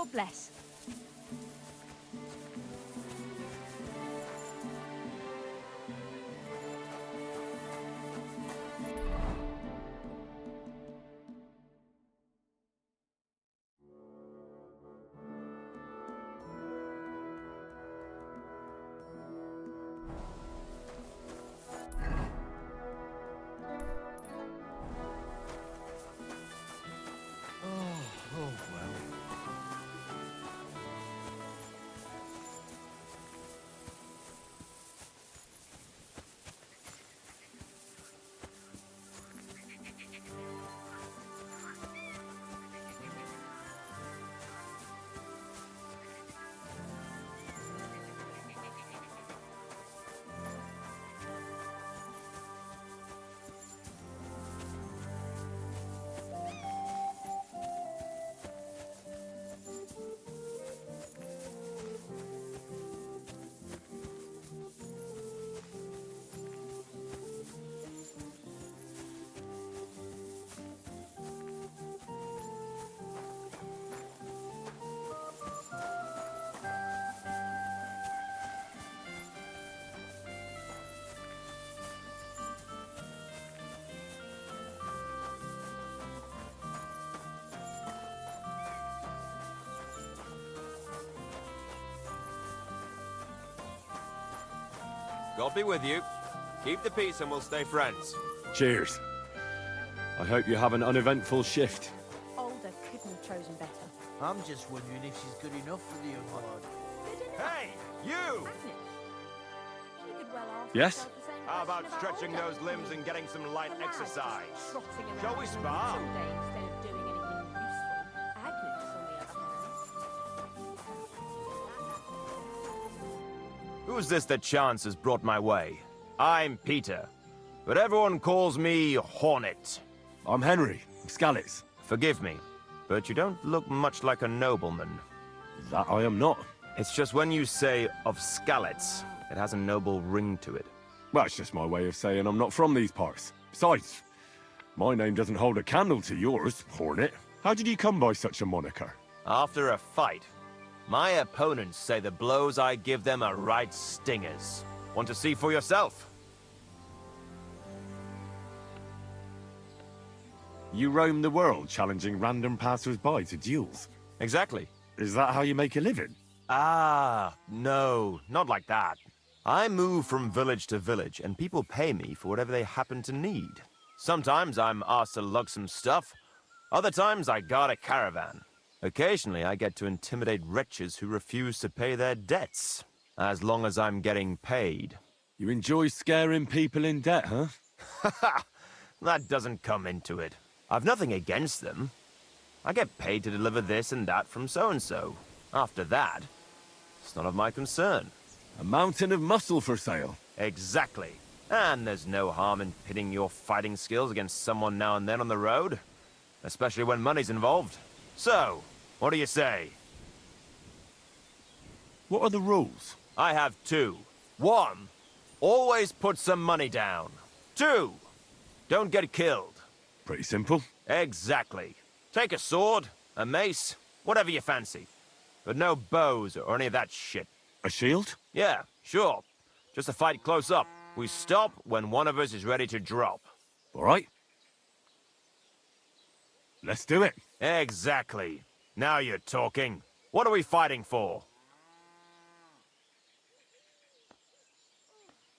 God bless. God be with you. Keep the peace and we'll stay friends. Cheers. I hope you have an uneventful shift. Older couldn't have chosen better. I'm just wondering if she's good enough for the young lord. Hey, you! Yes? How about stretching those limbs and getting some light exercise? Shall we spar? Who's this that chance has brought my way? I'm Peter, but everyone calls me Hornet. I'm Henry, Skalitz. Forgive me, but you don't look much like a nobleman. That I am not. It's just when you say of Skalitz, it has a noble ring to it. Well, it's just my way of saying I'm not from these parts. Besides, my name doesn't hold a candle to yours, Hornet. How did you come by such a moniker? After a fight, my opponents say the blows I give them are right stingers. Want to see for yourself? You roam the world challenging random passers-by to duels. Exactly. Is that how you make a living? Ah, no, not like that. I move from village to village, and people pay me for whatever they happen to need. Sometimes I'm asked to lug some stuff. Other times I guard a caravan. Occasionally I get to intimidate wretches who refuse to pay their debts, as long as I'm getting paid. You enjoy scaring people in debt, huh? Haha, that doesn't come into it. I've nothing against them. I get paid to deliver this and that from so-and-so. After that, it's none of my concern. A mountain of muscle for sale. Exactly. And there's no harm in pitting your fighting skills against someone now and then on the road. Especially when money's involved. So, what do you say? What are the rules? I have two. 1, always put some money down. 2, don't get killed. Pretty simple. Exactly. Take a sword, a mace, whatever you fancy. But no bows or any of that shit. A shield? Yeah, sure. Just a fight close up. We stop when one of us is ready to drop. All right. Let's do it. Exactly. Now you're talking. What are we fighting for?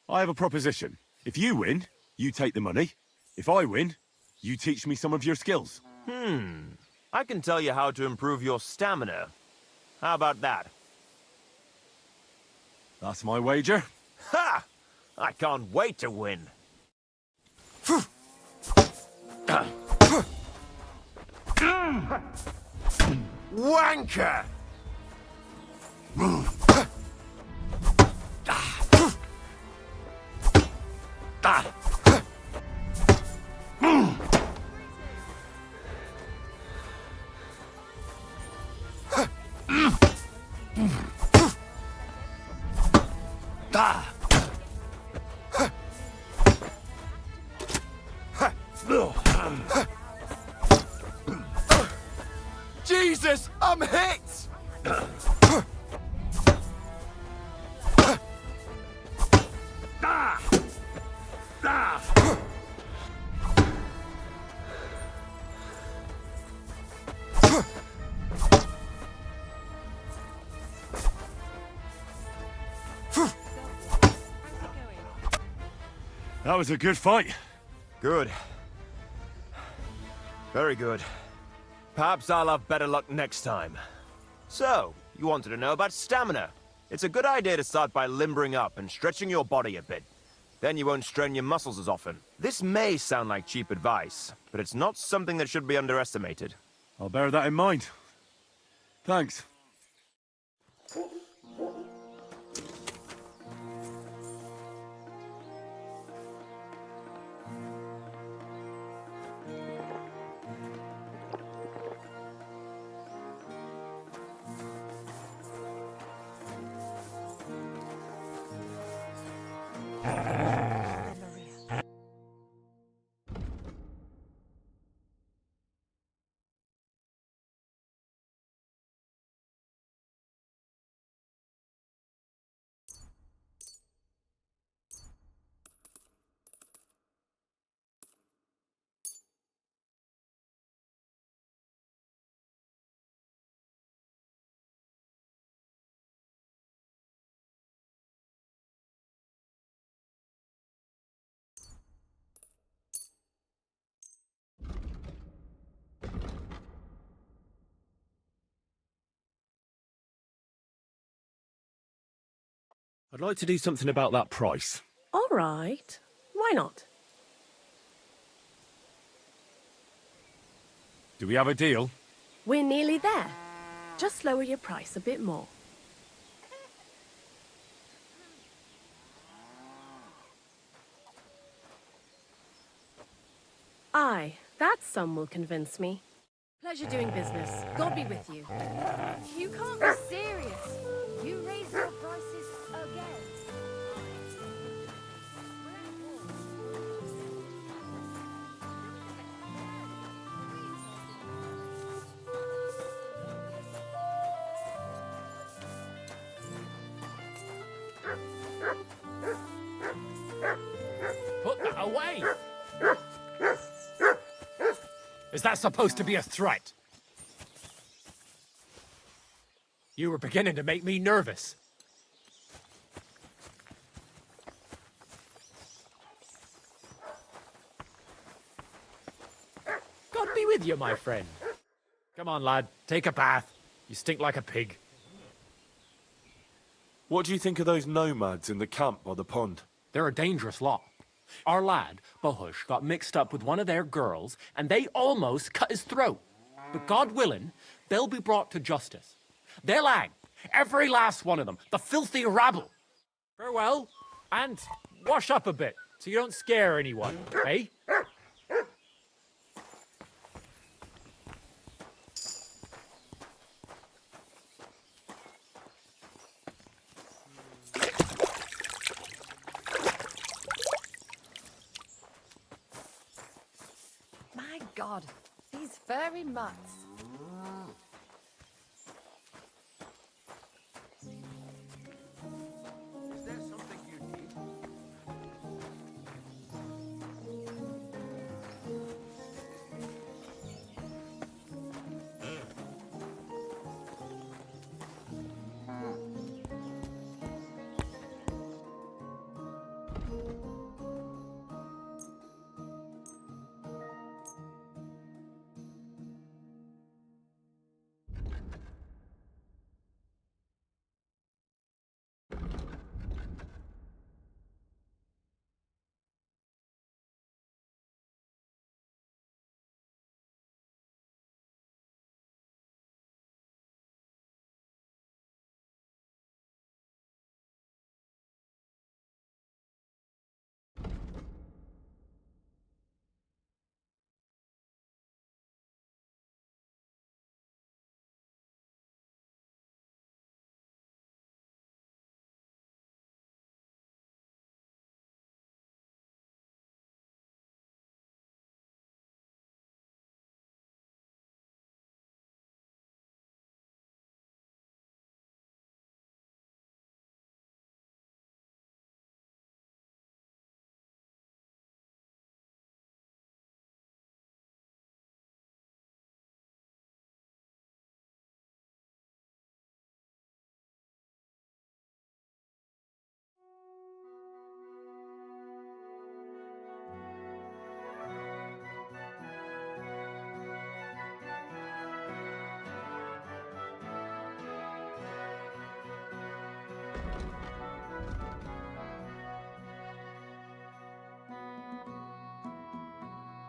I have a proposition. If you win, you take the money. If I win, you teach me some of your skills. I can tell you how to improve your stamina. How about that? That's my wager. Ha! I can't wait to win. Wanker! Jesus, I'm hit! That was a good fight. Good. Very good. Perhaps I'll have better luck next time. So, you wanted to know about stamina. It's a good idea to start by limbering up and stretching your body a bit. Then you won't strain your muscles as often. This may sound like cheap advice, but it's not something that should be underestimated. I'll bear that in mind. Thanks. I'd like to do something about that price. All right. Why not? Do we have a deal? We're nearly there. Just lower your price a bit more. Aye, that sum will convince me. Pleasure doing business. God be with you. You can't be serious. You raised your prices again. Put that away! Is that supposed to be a threat? You were beginning to make me nervous. God be with you, my friend. Come on, lad, take a bath. You stink like a pig. What do you think of those nomads in the camp by the pond? They're a dangerous lot. Our lad, Bohush, got mixed up with one of their girls, and they almost cut his throat. But God willing, they'll be brought to justice. They'll hang, every last one of them, the filthy rabble. Farewell, and wash up a bit, so you don't scare anyone, eh? My God, these furry mutts. Is there something you need?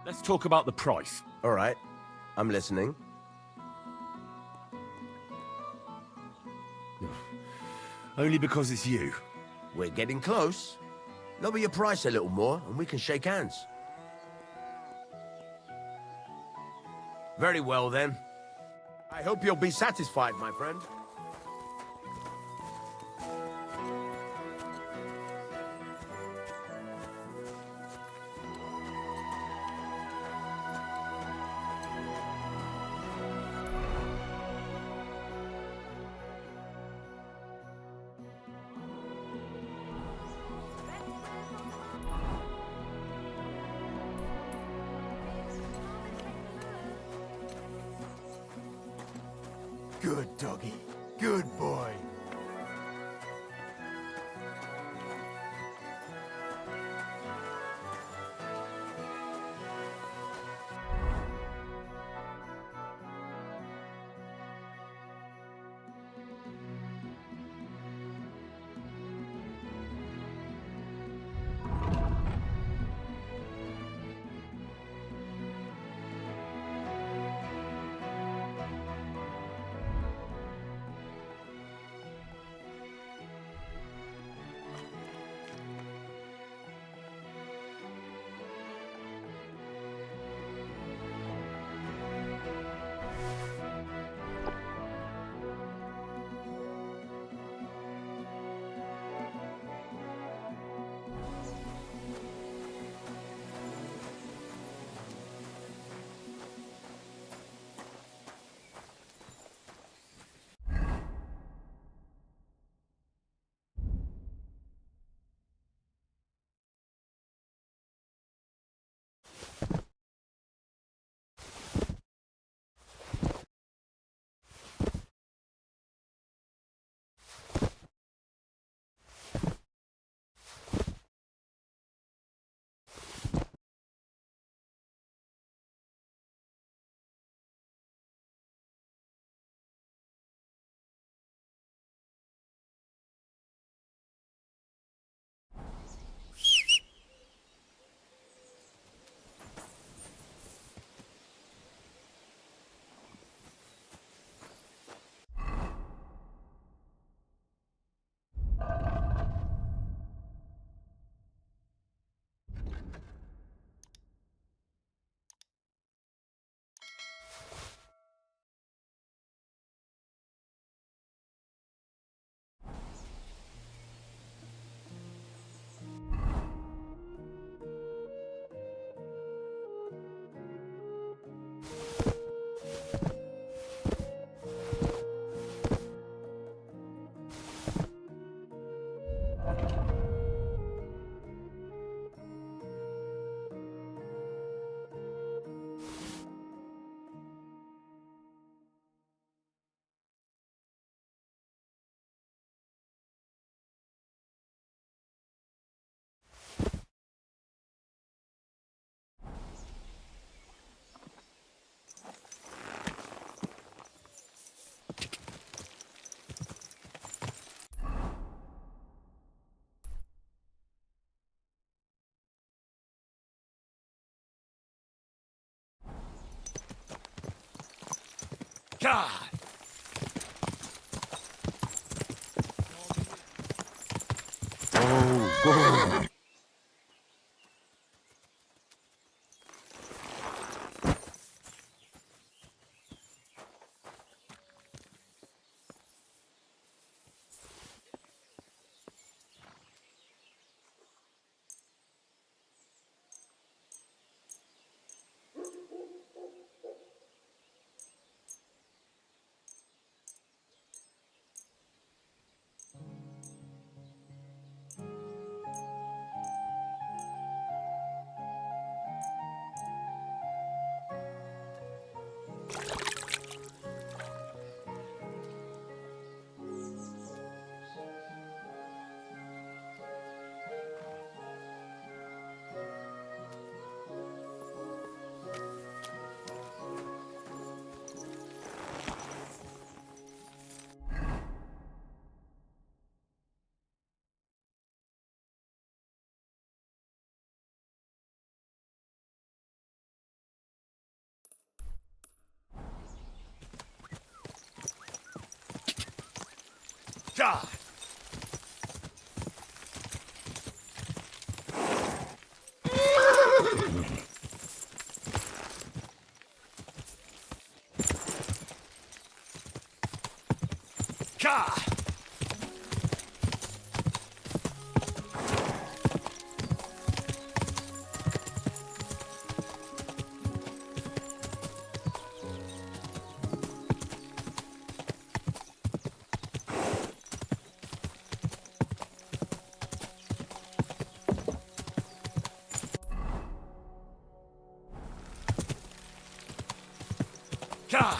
Let's talk about the price. All right. I'm listening. Only because it's you. We're getting close. Lower your price a little more, and we can shake hands. Very well, then. I hope you'll be satisfied, my friend. Good doggy. Good boy. God! Oh, God. God! God! God!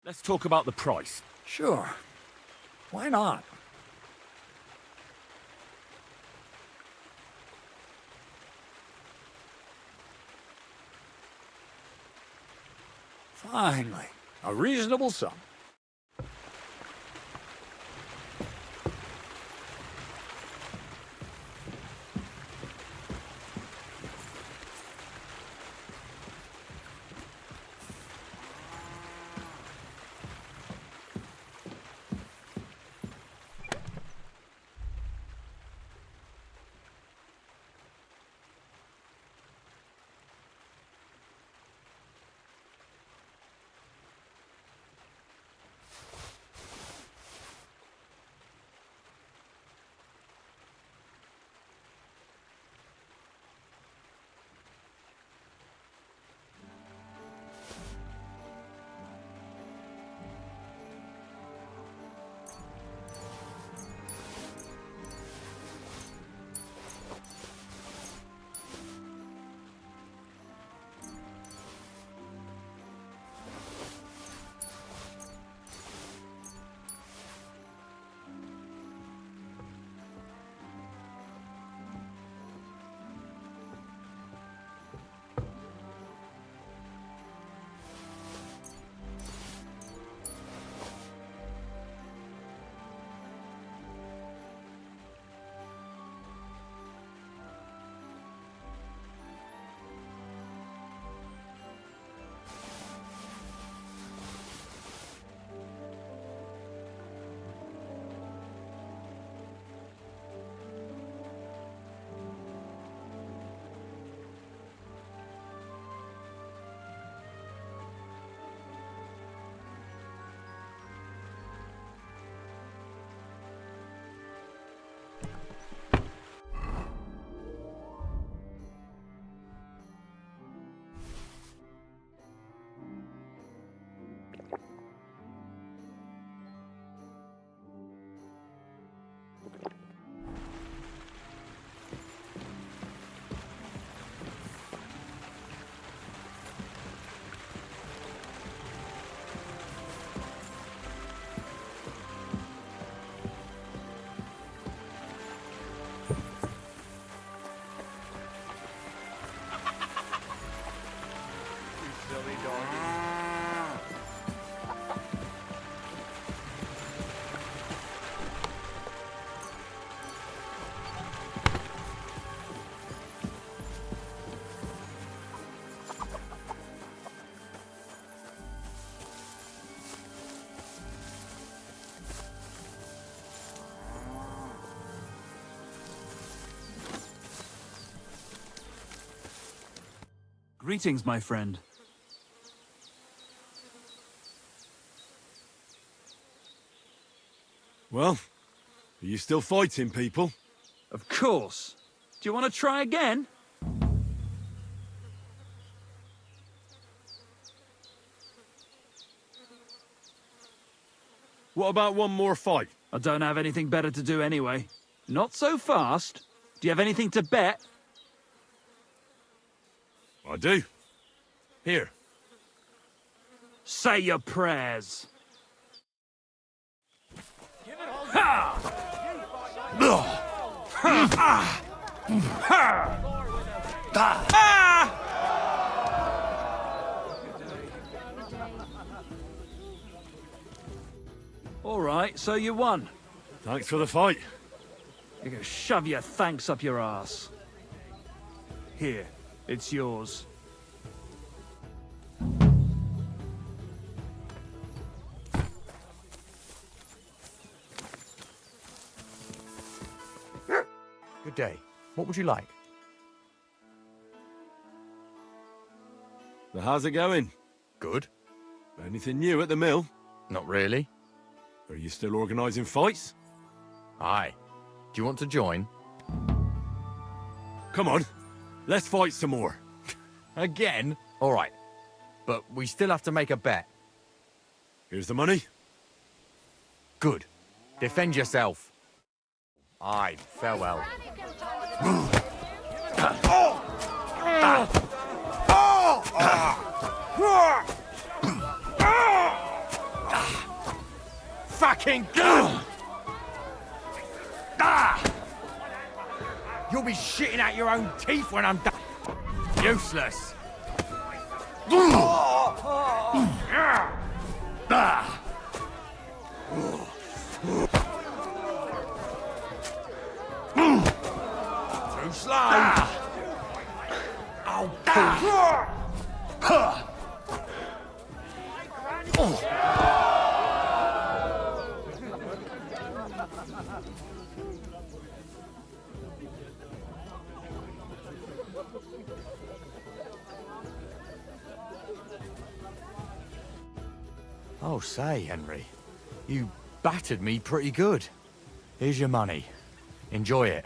Let's talk about the price. Sure. Why not? Finally, a reasonable sum. Greetings, my friend. Well, are you still fighting people? Of course. Do you want to try again? What about one more fight? I don't have anything better to do anyway. Not so fast. Do you have anything to bet? I do. Here. Say your prayers. Ha! All right, so you won. Thanks for the fight. You can shove your thanks up your ass. Here, it's yours. Good day. What would you like? So how's it going? Good. Anything new at the mill? Not really. Are you still organising fights? Aye. Do you want to join? Come on, let's fight some more. Again? All right. But we still have to make a bet. Here's the money. Good. Defend yourself. Aye, farewell. fucking gun! You'll be shitting out your own teeth when I'm done. Useless. Too slow. Oh, say, Henry, you battered me pretty good. Here's your money. Enjoy it.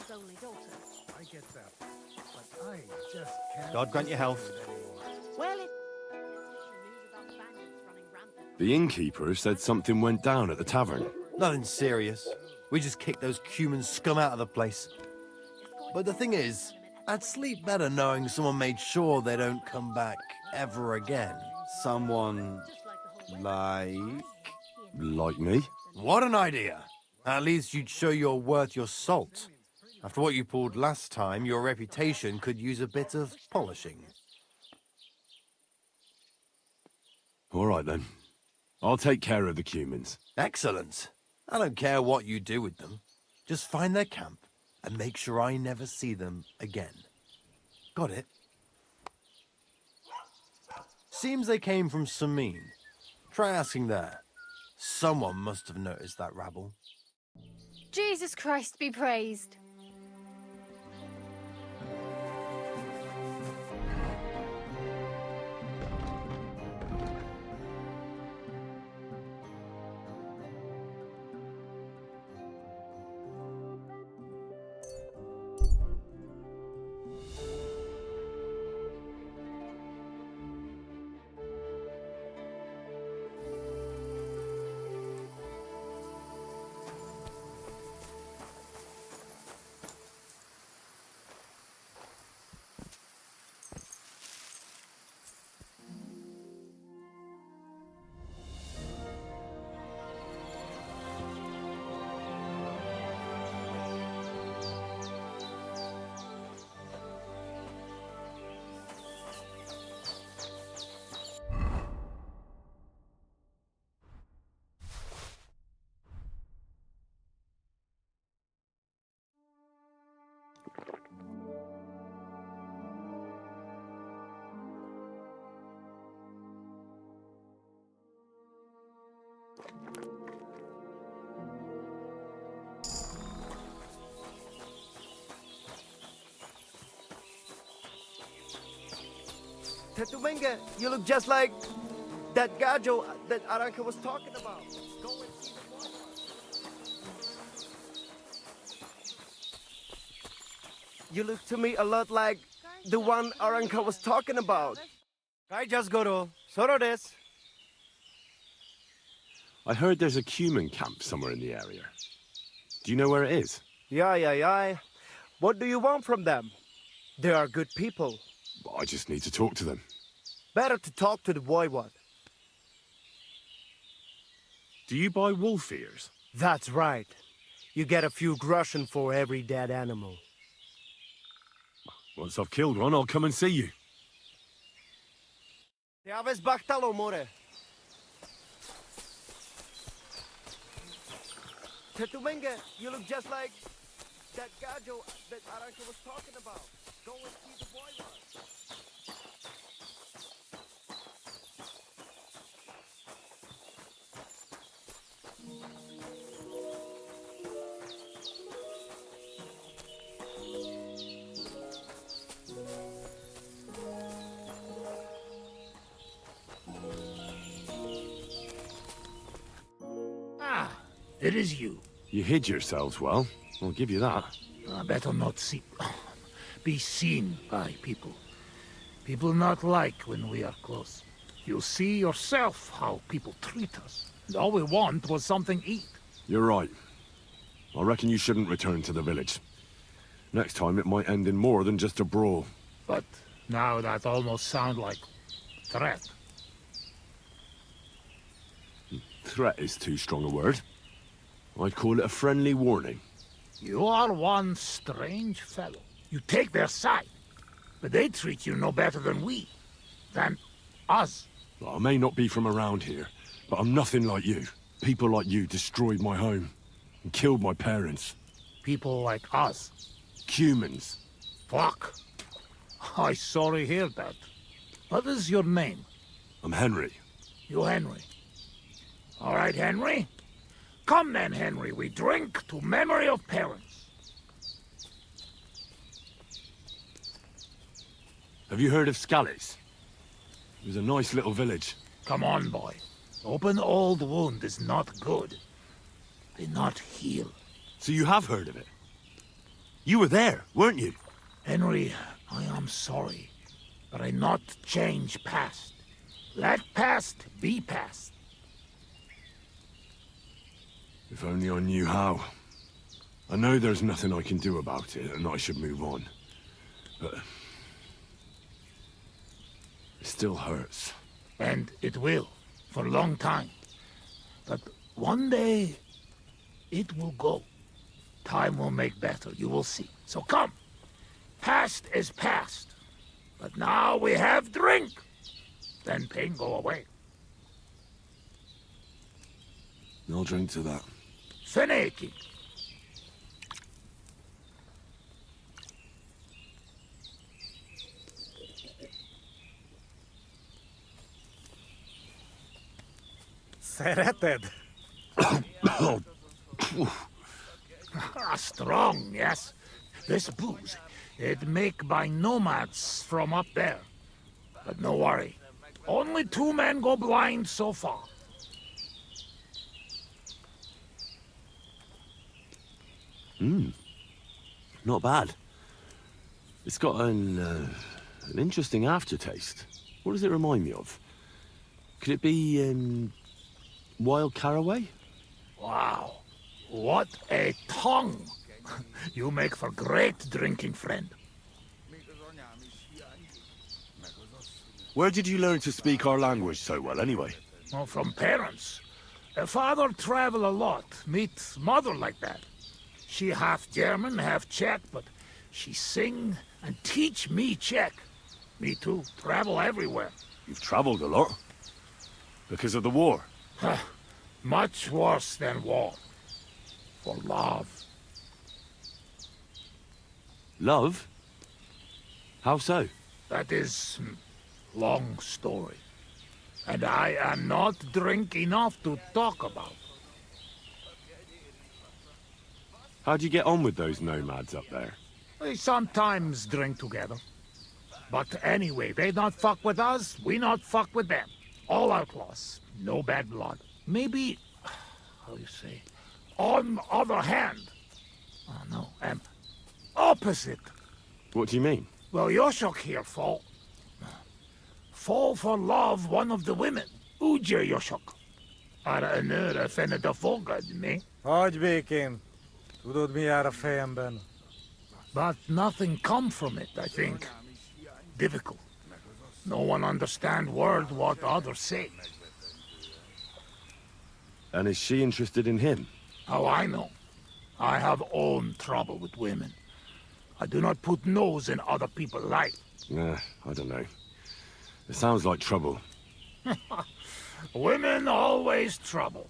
His only daughter. I get that, but I just can't. God grant you health. Well, it... The innkeeper said something went down at the tavern. Nothing serious. We just kicked those human scum out of the place. But the thing is, I'd sleep better knowing someone made sure they don't come back ever again. Someone like... Like me? What an idea! At least you'd show you're worth your salt. After what you pulled last time, your reputation could use a bit of polishing. All right, then. I'll take care of the cumins. Excellent. I don't care what you do with them. Just find their camp and make sure I never see them again. Got it? Seems they came from Samin. Try asking there. Someone must have noticed that rabble. Jesus Christ be praised. Tetumenga, you look just like that gajo that Aranka was talking about. Go and see the boy. You look to me a lot like the one Aranka was talking about. I just go to Soro desu. I heard there's a cumin camp somewhere in the area. Do you know where it is? Yeah. What do you want from them? They are good people. I just need to talk to them. Better to talk to the boy one. Do you buy wolf ears? That's right. You get a few groschen for every dead animal. Once I've killed one, I'll come and see you. Te aves baktalo, more. Tetumenge, you look just like that gajo that Aranka was talking about. Go and see the boy run. Ah, it is you. You hid yourselves well. I'll give you that. Better not be seen by people. People not like when we are close. You see yourself how people treat us. And all we want was something to eat. You're right. I reckon you shouldn't return to the village. Next time it might end in more than just a brawl. But now that almost sound like threat. Threat is too strong a word. I'd call it a friendly warning. You are one strange fellow. You take their side, but they treat you no better than we. Than us. I may not be from around here, but I'm nothing like you. People like you destroyed my home and killed my parents. People like us. Humans. Fuck. I sorry hear that. What is your name? I'm Henry. You Henry. All right, Henry. Come then, Henry. We drink to memory of parents. Have you heard of Scallies? It was a nice little village. Come on, boy. Open old wound is not good. They not heal. So you have heard of it? You were there, weren't you? Henry, I am sorry, but I not change past. Let past be past. If only I knew how. I know there's nothing I can do about it, and I should move on. But... it still hurts. And it will, for a long time. But one day, it will go. Time will make better, you will see. So come. Past is past. But now we have drink. Then pain go away. I'll drink to that. Feneki. Sereted. Strong, yes. This booze, it make by nomads from up there. But no worry. Only 2 men go blind so far. Not bad. It's got an interesting aftertaste. What does it remind me of? Could it be, wild caraway? Wow. What a tongue! You make for great drinking friend. Where did you learn to speak our language so well, anyway? Oh, from parents. Father travel a lot, meet mother like that. She half German, half Czech, but she sing and teach me Czech. Me too, travel everywhere. You've traveled a lot. Because of the war? Much worse than war. For love. Love? How so? That is long story. And I am not drink enough to talk about. How'd you get on with those nomads up there? We sometimes drink together. But anyway, they not fuck with us, we not fuck with them. All outlaws, no bad blood. Maybe, how you say, on other hand. Oh no, opposite. What do you mean? Well, Yoshok here fall for love one of the women. Uja Yoshok. Ara anura fenne de volgad me. Hogy békén. Tudod, mi jár a fejemben? But nothing come from it, I think. Difficult. No one understand word what others say. And is she interested in him? How I know? I have own trouble with women. I do not put nose in other people's life. I don't know. It sounds like trouble. Women always trouble.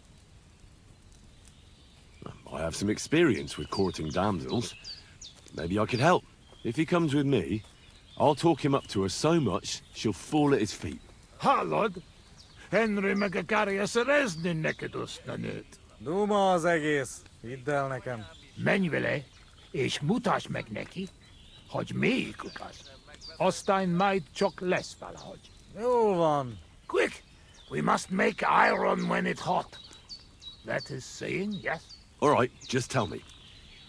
I have some experience with courting damsels. Maybe I could help. If he comes with me, I'll talk him up to her so much, she'll fall at his feet. Hallod? Henry meg akarja szerezni neked azt a nőt. Duma az egész. Hidd el nekem. Menj vele, és mutasd meg neki, hogy melyikük az. Aztán majd csak lesz valahogy. Jól van. Quick! We must make iron when it's hot. That is saying, yes? All right, just tell me.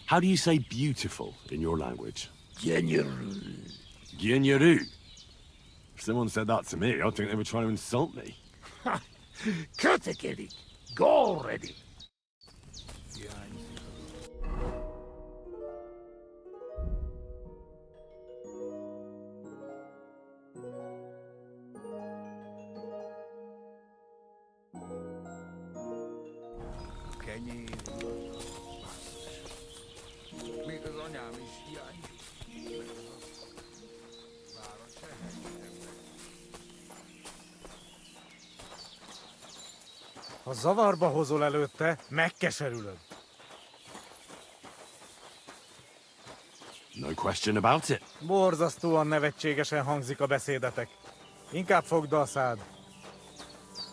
How do you say beautiful in your language? Gyönyörű. Gyönyörű. If someone said that to me, I'd think they were trying to insult me. Kötekedik. Go already. Kenyér. Még az anyám is hiányzik. Ha zavarba hozol előtte, megkeserülöd. No question about it. Borzasztóan nevetségesen hangzik a beszédetek. Inkább fogd a szád.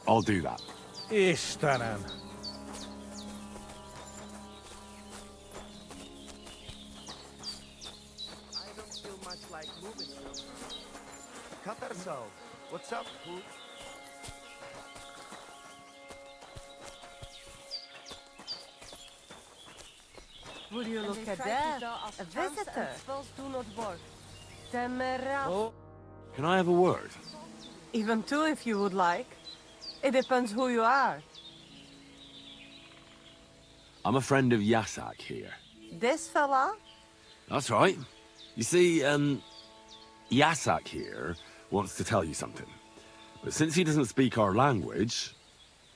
I'll do that. Istenem! Katarso, what's up, fool? Would you look at that? A visitor. Spells do not work. Oh. Can I have a word? Even two if you would like. It depends who you are. I'm a friend of Yasak here. This fella? That's right. You see, Yasak here wants to tell you something. But since he doesn't speak our language,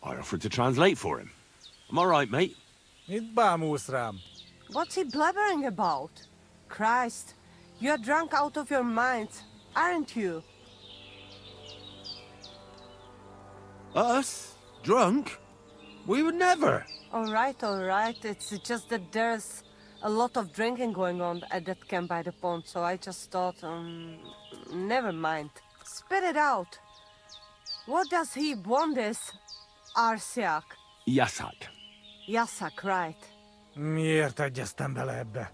I offered to translate for him. Am I right, mate? Mit bámulsz rám? What's he blabbering about? Christ, you're drunk out of your mind, aren't you? Us? Drunk? We would never. All right. It's just that there's a lot of drinking going on at that camp by the pond, so I just thought, never mind. Spit it out. What does he want this Arsiak? Yasak. Yasak, right. Miért egyeztem bele ebbe?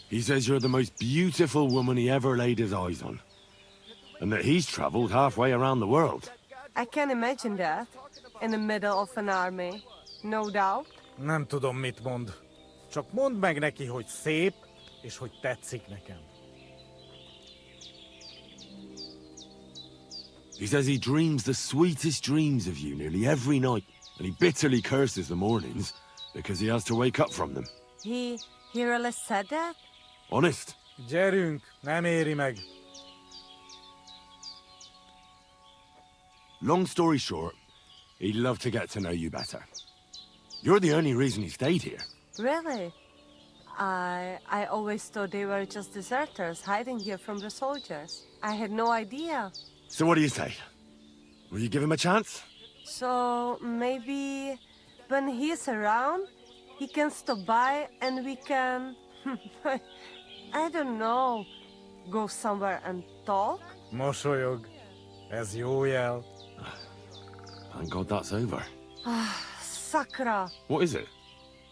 He says you're the most beautiful woman he ever laid his eyes on. And that he's traveled halfway around the world. I can imagine that. In the middle of an army. No doubt. Nem tudom, mit mond. Csak mondd meg neki, hogy szép, és hogy tetszik nekem. He says he dreams the sweetest dreams of you nearly every night. And he bitterly curses the mornings because he has to wake up from them. He really said that? Honest. Gyerünk, nem éri meg. Long story short, he'd love to get to know you better. You're the only reason he stayed here. Really? I always thought they were just deserters hiding here from the soldiers. I had no idea. So what do you say? Will you give him a chance? So maybe when he's around, he can stop by and we can, I don't know, go somewhere and talk? Mosolyog. Ez jó jel. Thank God that's over. Sakra. What is it?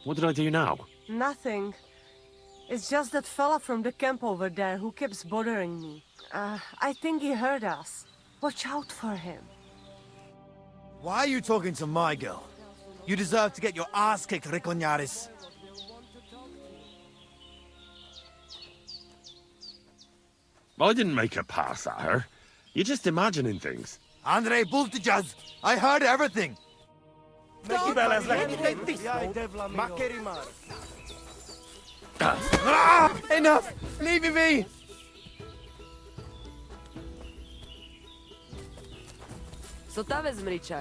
What did I do now? Nothing. It's just that fella from the camp over there who keeps bothering me. I think he heard us. Watch out for him. Why are you talking to my girl? You deserve to get your ass kicked, Rikonyaris. I didn't make a pass at her. You're just imagining things. Andrei Bultijaz, I heard everything. Enough! Leave me!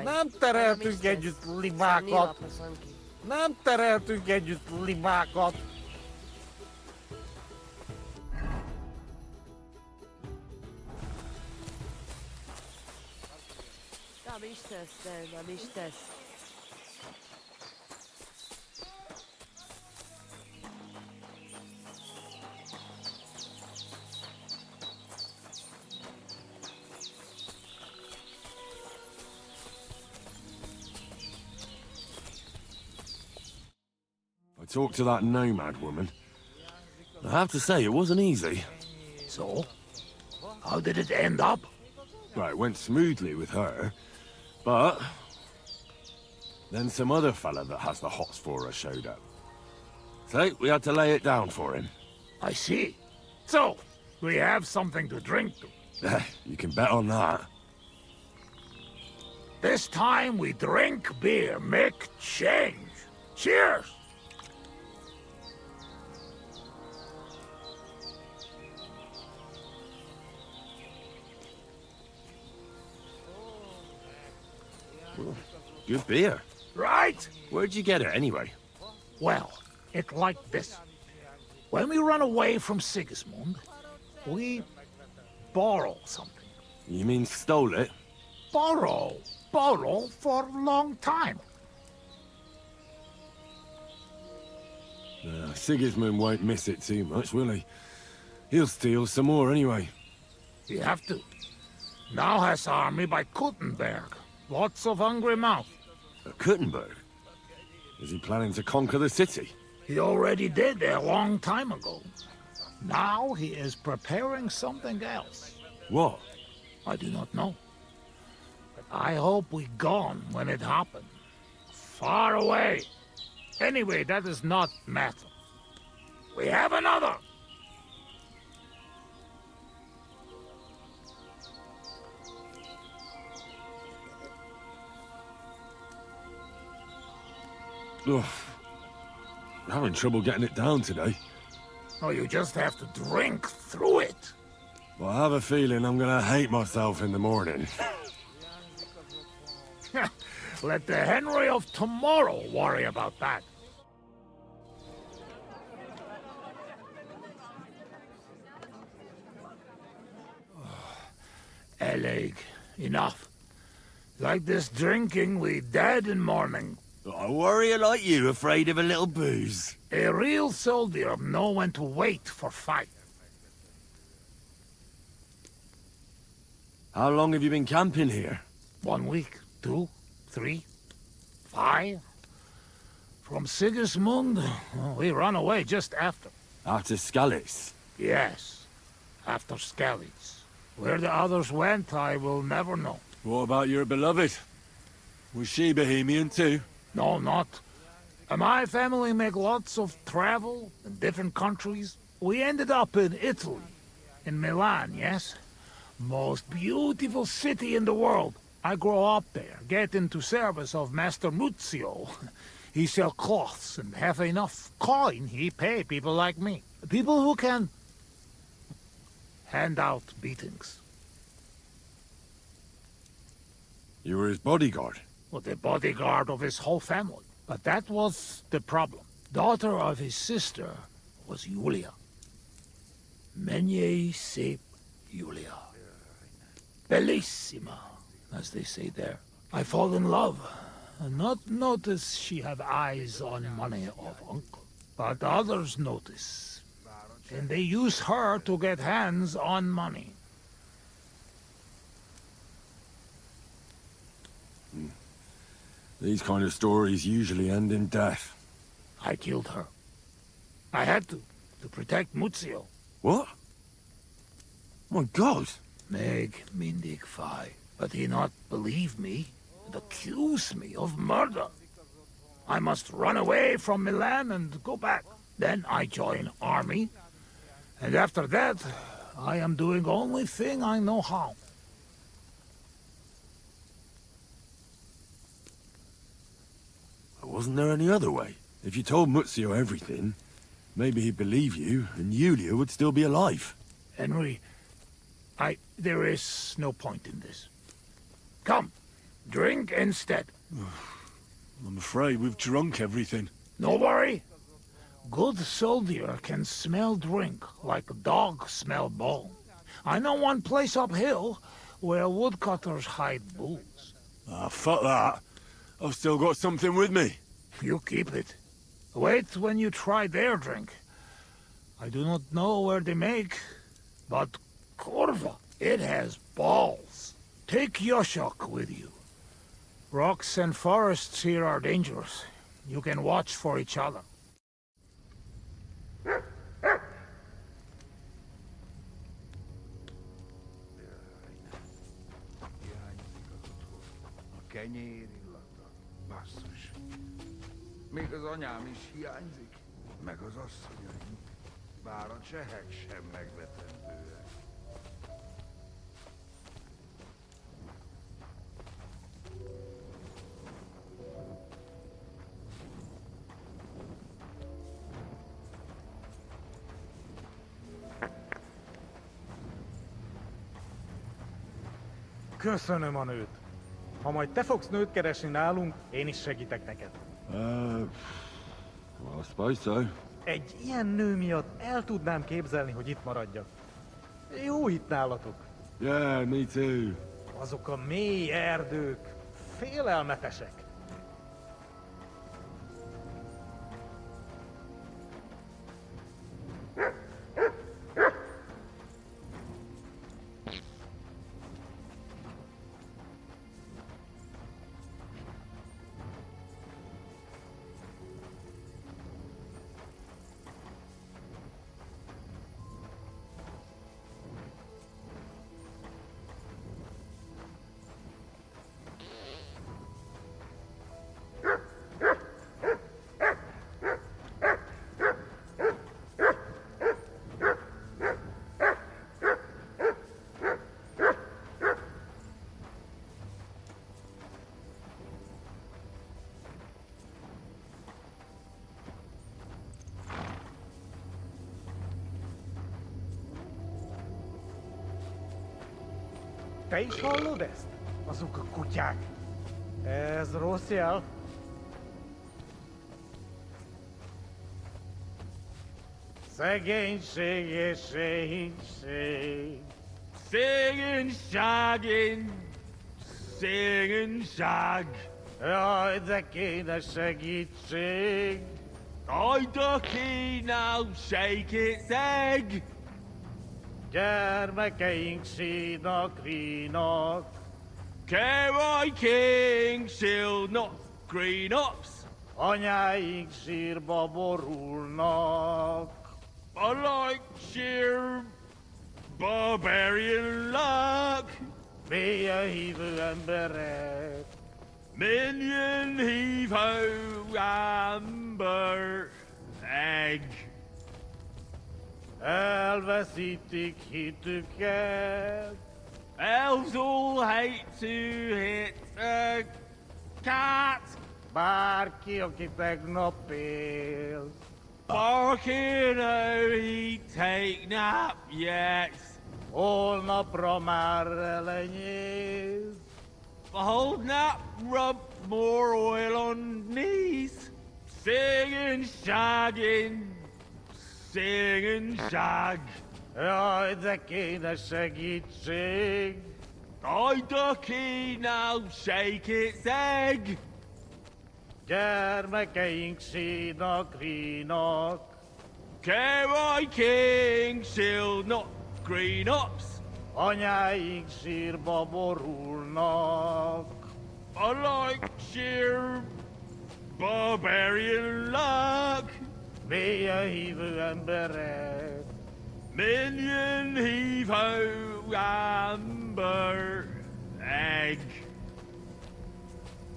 Nem tereltünk együtt libákat. Nem tereltünk együtt libákat. talked to that nomad woman. I have to say, it wasn't easy. So? How did it end up? Well, it went smoothly with her, but... then some other fella that has the hots for her showed up. So, we had to lay it down for him. I see. So, we have something to drink to. You can bet on that. This time we drink beer, make change. Cheers! Well, good beer. Right? Where'd you get it, anyway? Well, it's like this. When we run away from Sigismund, we borrow something. You mean stole it? Borrow for a long time. Sigismund won't miss it too much, will he? He'll steal some more anyway. You have to. Now has army by Kuttenberg. Lots of hungry mouth. Kuttenberg? Is he planning to conquer the city? He already did a long time ago. Now he is preparing something else. What? I do not know. But I hope we gone when it happened. Far away. Anyway, that is not matter. We have another. Ugh. I'm having trouble getting it down today. Oh, you just have to drink through it. Well, I have a feeling I'm gonna hate myself in the morning. Let the Henry of tomorrow worry about that. Eleg, enough. Like this drinking, we dead in morning. A warrior like you afraid of a little booze? A real soldier know when to wait for fight. How long have you been camping here? 1 week, 2, 3, 5. From Sigismund, we run away just after. After Skalitz? Yes, after Skalitz. Where the others went, I will never know. What about your beloved? Was she Bohemian too? No, not. My family make lots of travel in different countries. We ended up in Italy. In Milan, yes? Most beautiful city in the world. I grow up there, get into service of Master Muzio. He sell cloths and have enough coin he pay people like me. People who can hand out beatings. You were his bodyguard? Well, the bodyguard of his whole family. But that was the problem. Daughter of his sister was Julia. Menier sep Julia. Bellissima, as they say there. I fall in love. And not notice she have eyes on money of uncle. But others notice. And they use her to get hands on money. These kind of stories usually end in death. I killed her. I had to protect Muzio. What? My God! Meg mindig fai. But he not believe me and accuse me of murder. I must run away from Milan and go back. Then I join army. And after that, I am doing only thing I know how. Wasn't there any other way? If you told Muzio everything, maybe he'd believe you, and Julia would still be alive. Henry, there is no point in this. Come, drink instead. I'm afraid we've drunk everything. No worry. Good soldier can smell drink like a dog smell bone. I know one place uphill where woodcutters hide booze. Ah, fuck that. I've still got something with me. You keep it. Wait when you try their drink. I do not know where they make, but Corva, it has balls. Take Yoshok with you. Rocks and forests here are dangerous. You can watch for each other. kenyér illata. Basszus. Még az anyám is hiányzik, meg az asszonyaim. Bár a csehek sem megvetendőek. Köszönöm a nőt. Ha majd te fogsz nőt keresni nálunk, én is segítek neked. Well, I suppose so. Egy ilyen nő miatt el tudnám képzelni, hogy itt maradjak. Jó itt nálatok. Yeah, me too. Azok a mély erdők, félelmetesek. Te is hallod ezt? Azok a kutyák. Ez rossz jel. Szegénység és szegénység. Szegényságén, szegényság. Jaj, de kéne segítség. Jaj, de kéne segítség. Gyermekeink sínak, rínak. Kerekeink sílnak, green-ups. Anyáink sírba borulnak. I like sheer barbarian luck. Mélyen hívő emberek. Minion heave-ho amber egg. Elveszítik hitüket. Elves all hate to hit a cat. Bárki, aki tegnap él. Barking, oh, he take nap yet. Holnapra már elenyész. Behold nap, rub more oil on knees. Singing, shagging, singing, shag. Jaj, de kéne segítség. I ducky now, shake its egg. Gyermekeink sínak, rínak. Kerekeink sílnak, green-ups. Anyáink sírba borulnak. I like sheer barbarian luck. Mélyen hívő emberek. Minion heave-ho amber egg.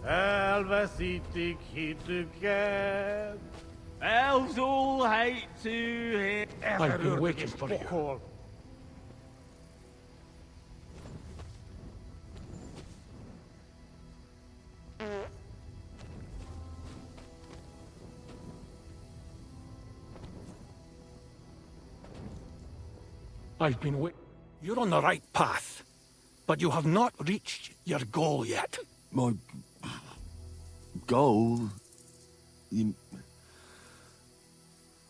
Elveszítik hitüket. Elves all hate to hit. I've been waiting for you. I've been waiting. You're on the right path, but you have not reached your goal yet. My goal? You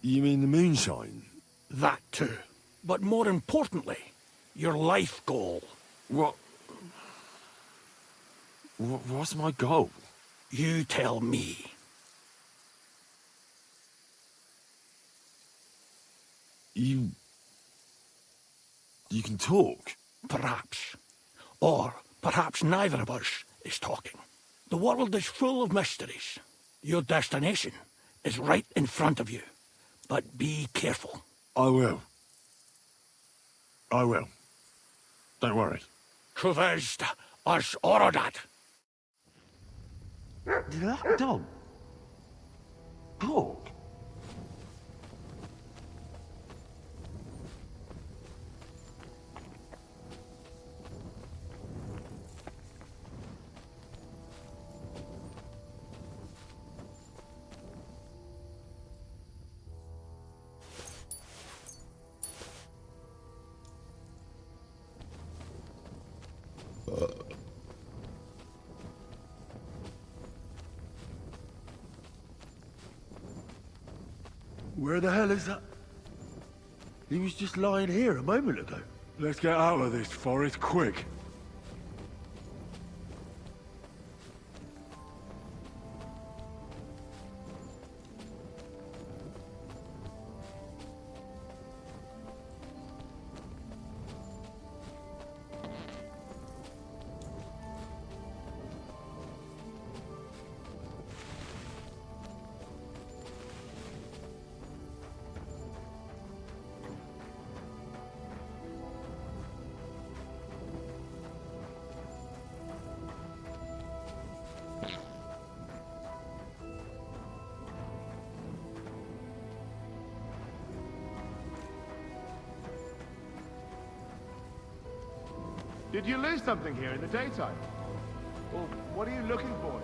mean the moonshine? That too. But more importantly, your life goal. What's my goal? You tell me. You can talk? Perhaps. Or perhaps neither of us is talking. The world is full of mysteries. Your destination is right in front of you. But be careful. I will. I will. Don't worry. Kuvest as Orodat. Did that dog talk? Where the hell is that? He was just lying here a moment ago. Let's get out of this forest quick. Did you lose something here in the daytime? Or what are you looking for?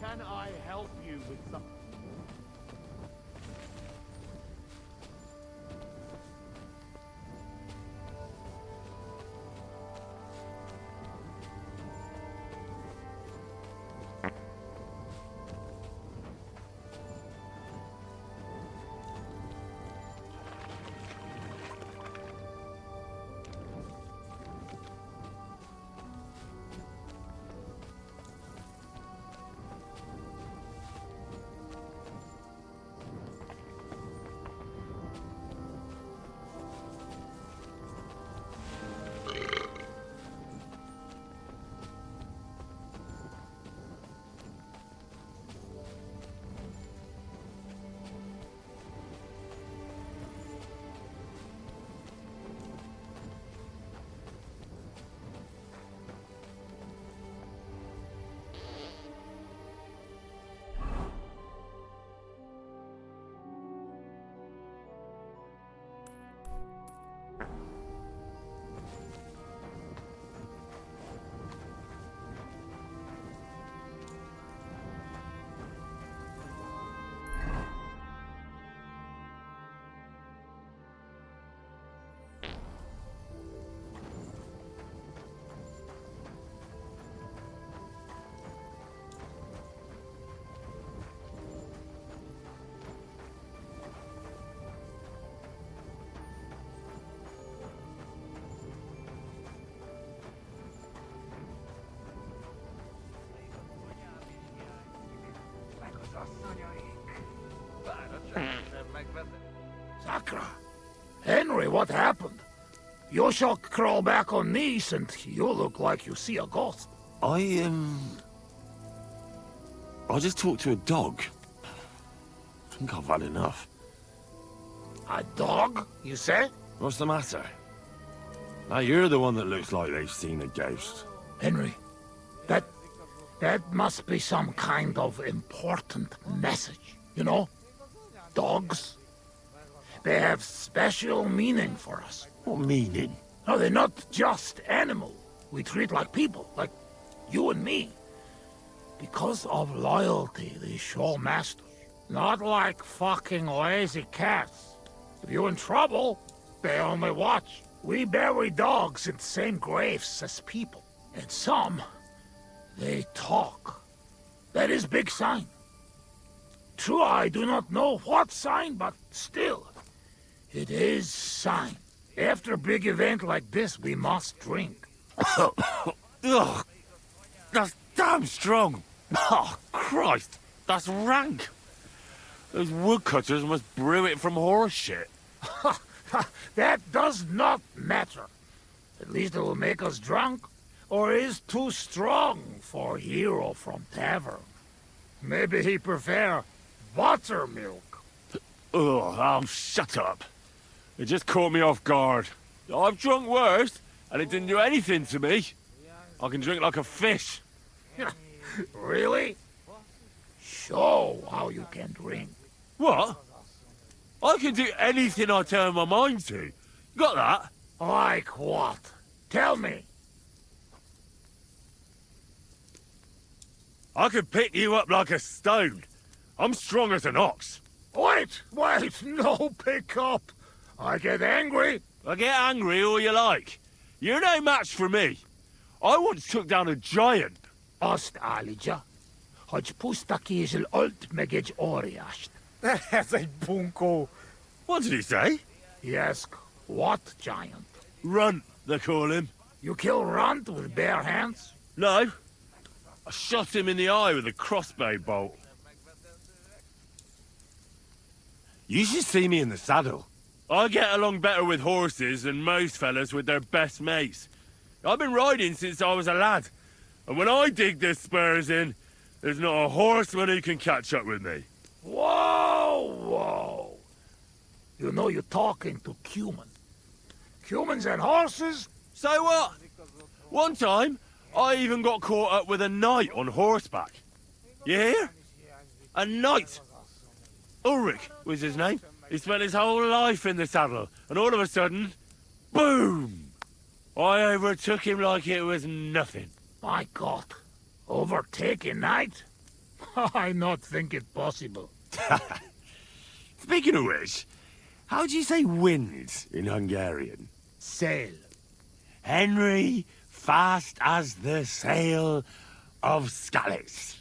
Can I help you with something? Sakra! Henry, what happened? You shall crawl back on knees and you look like you see a ghost. I just talked to a dog. I think I've had enough. A dog, you say? What's the matter? Now you're the one that looks like they've seen a ghost. Henry, that must be some kind of important message, you know? Dogs, they have special meaning for us. What meaning? No, they're not just animals. We treat like people, like you and me. Because of loyalty, they show masters. Not like fucking lazy cats. If you're in trouble, they only watch. We bury dogs in the same graves as people. And some, they talk. That is big sign. True, I do not know what sign, but still, it is sign. After a big event like this, we must drink. Ugh, that's damn strong. Oh, Christ, that's rank. Those woodcutters must brew it from horse shit. That does not matter. At least it will make us drunk, or is too strong for a hero from tavern. Maybe he prefer buttermilk. Oh, shut up. It just caught me off guard. I've drunk worse, and it didn't do anything to me. I can drink like a fish. Really? Show how you can drink. What? I can do anything I turn my mind to. Got that? Like what? Tell me. I could pick you up like a stone. I'm strong as an ox. Wait, no pick up. I get angry. I get angry all you like. You're no match for me. I once took down a giant. Azt állítja, hogy puszta kézzel ölt meg egy óriást. Ez egy bunkó. What did he say? He asked, what giant? Runt, they call him. You kill Runt with bare hands? No. I shot him in the eye with a crossbow bolt. You should see me in the saddle. I get along better with horses than most fellas with their best mates. I've been riding since I was a lad. And when I dig the spurs in, there's not a horseman who can catch up with me. Whoa! You know you're talking to Cuman. Humans and horses? So what? One time, I even got caught up with a knight on horseback. You hear? A knight. Ulrich was his name. He spent his whole life in the saddle, and all of a sudden, boom! I overtook him like it was nothing. My God. Overtaking knight? I not think it possible. Speaking of which, how do you say wind in Hungarian? Sail. Henry, fast as the sail of Scallis.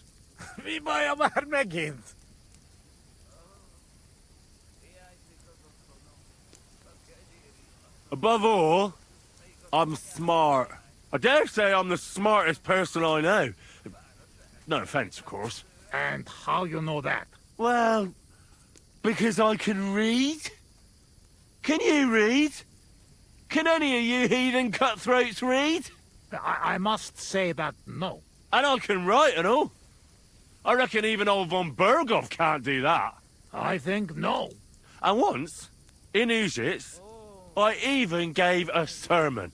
Mi baja már megint? Above all, I'm smart. I dare say I'm the smartest person I know. No offense, of course. And how you know that? Well, because I can read. Can you read? Can any of you heathen cutthroats read? I must say that no. And I can write and all. I reckon even old von Berghoff can't do that. I think no. And once, in Ujits, I even gave a sermon.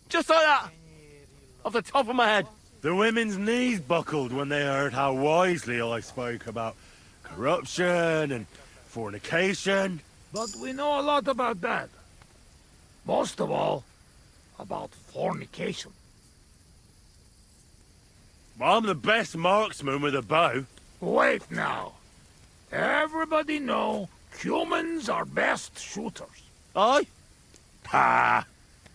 Just like that. Off the top of my head. The women's knees buckled when they heard how wisely I spoke about corruption and fornication. But we know a lot about that. Most of all, about fornication. I'm the best marksman with a bow. Wait now. Everybody know humans are best shooters. Aye? Ha!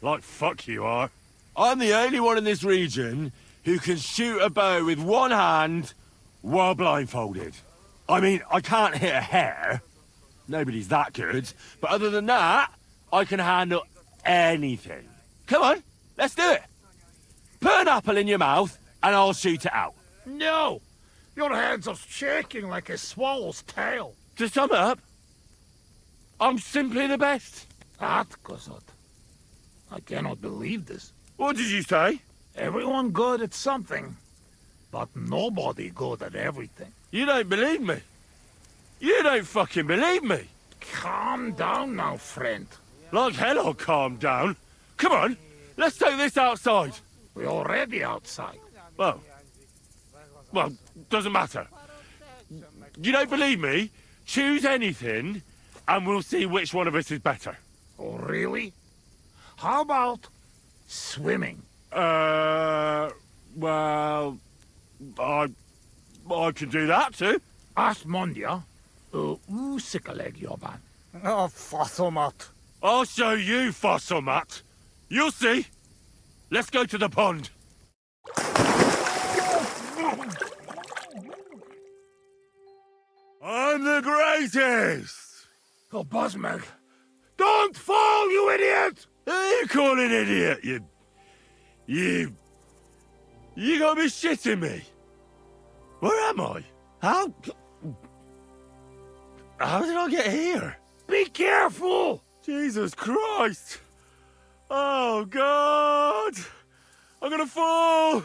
Like fuck you are. I'm the only one in this region who can shoot a bow with one hand while blindfolded. I mean, I can't hit a hare. Nobody's that good. But other than that, I can handle anything. Come on, let's do it. Put an apple in your mouth and I'll shoot it out. No! Your hands are shaking like a swallow's tail. To sum up, I'm simply the best. That, Kosot. I cannot believe this. What did you say? Everyone good at something, but nobody good at everything. You don't believe me. You don't fucking believe me. Calm down now, friend. Like hell I'll calm down. Come on, let's take this outside. We're already outside. Well, doesn't matter. You don't believe me? Choose anything, and we'll see which one of us is better. Oh, really? How about swimming? Well, I can do that too. Astmondia, usikaleg jobban. A faszomat. I'll show you, Fossilmat. You'll see. Let's go to the pond. I'm the greatest! Oh, Buzzmeg. Don't fall, you idiot! Who are you calling idiot, You gotta be shitting me. Where am I? How did I get here? Be careful! Jesus Christ! Oh, God! I'm gonna fall!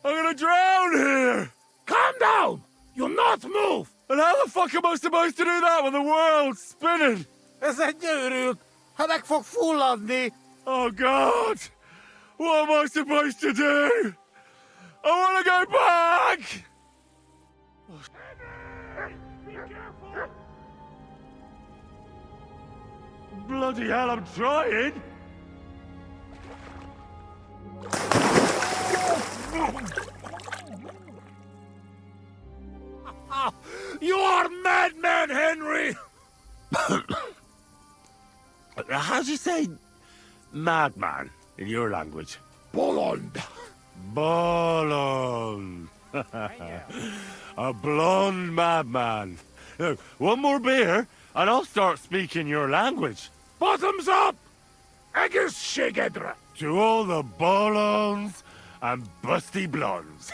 I'm gonna drown here! Calm down! You'll not move! And how the fuck am I supposed to do that when the world's spinning? Ez egy őrült. Ha meg fog fulladni. Oh, God! What am I supposed to do? I want to go back! Bloody hell, I'm trying! You are madman, Henry! How do you say madman in your language? Bolond. Bolond. A blonde madman. Look, one more beer, and I'll start speaking your language. Bottoms up! Eggers Shigedra. To all the bolons and busty blondes.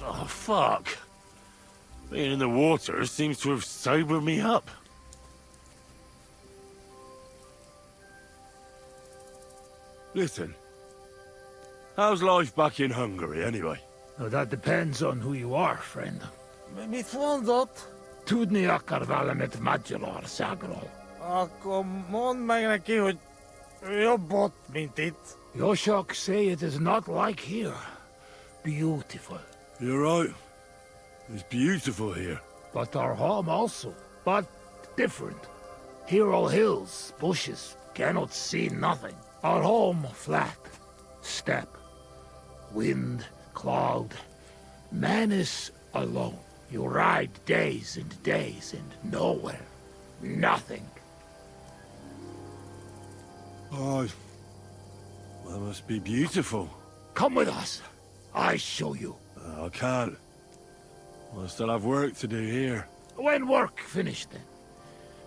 Oh, fuck. Being in the water seems to have sobered me up. Listen, how's life back in Hungary, anyway? Now, that depends on who you are, friend. Mit mondott? Tudni akar valamit Magyarországról. Akkor mondd meg neki, hogy jobb ott, mint itt. Yoshok say it is not like here. Beautiful. You're right. It's beautiful here. But our home also. But different. Here all hills, bushes, cannot see nothing. Our home flat. Steppe. Wind, cloud. Man is alone. You ride days and days and nowhere. Nothing. Oh, that must be beautiful. Come with us. I show you. I can't. I still have work to do here. When work finished then,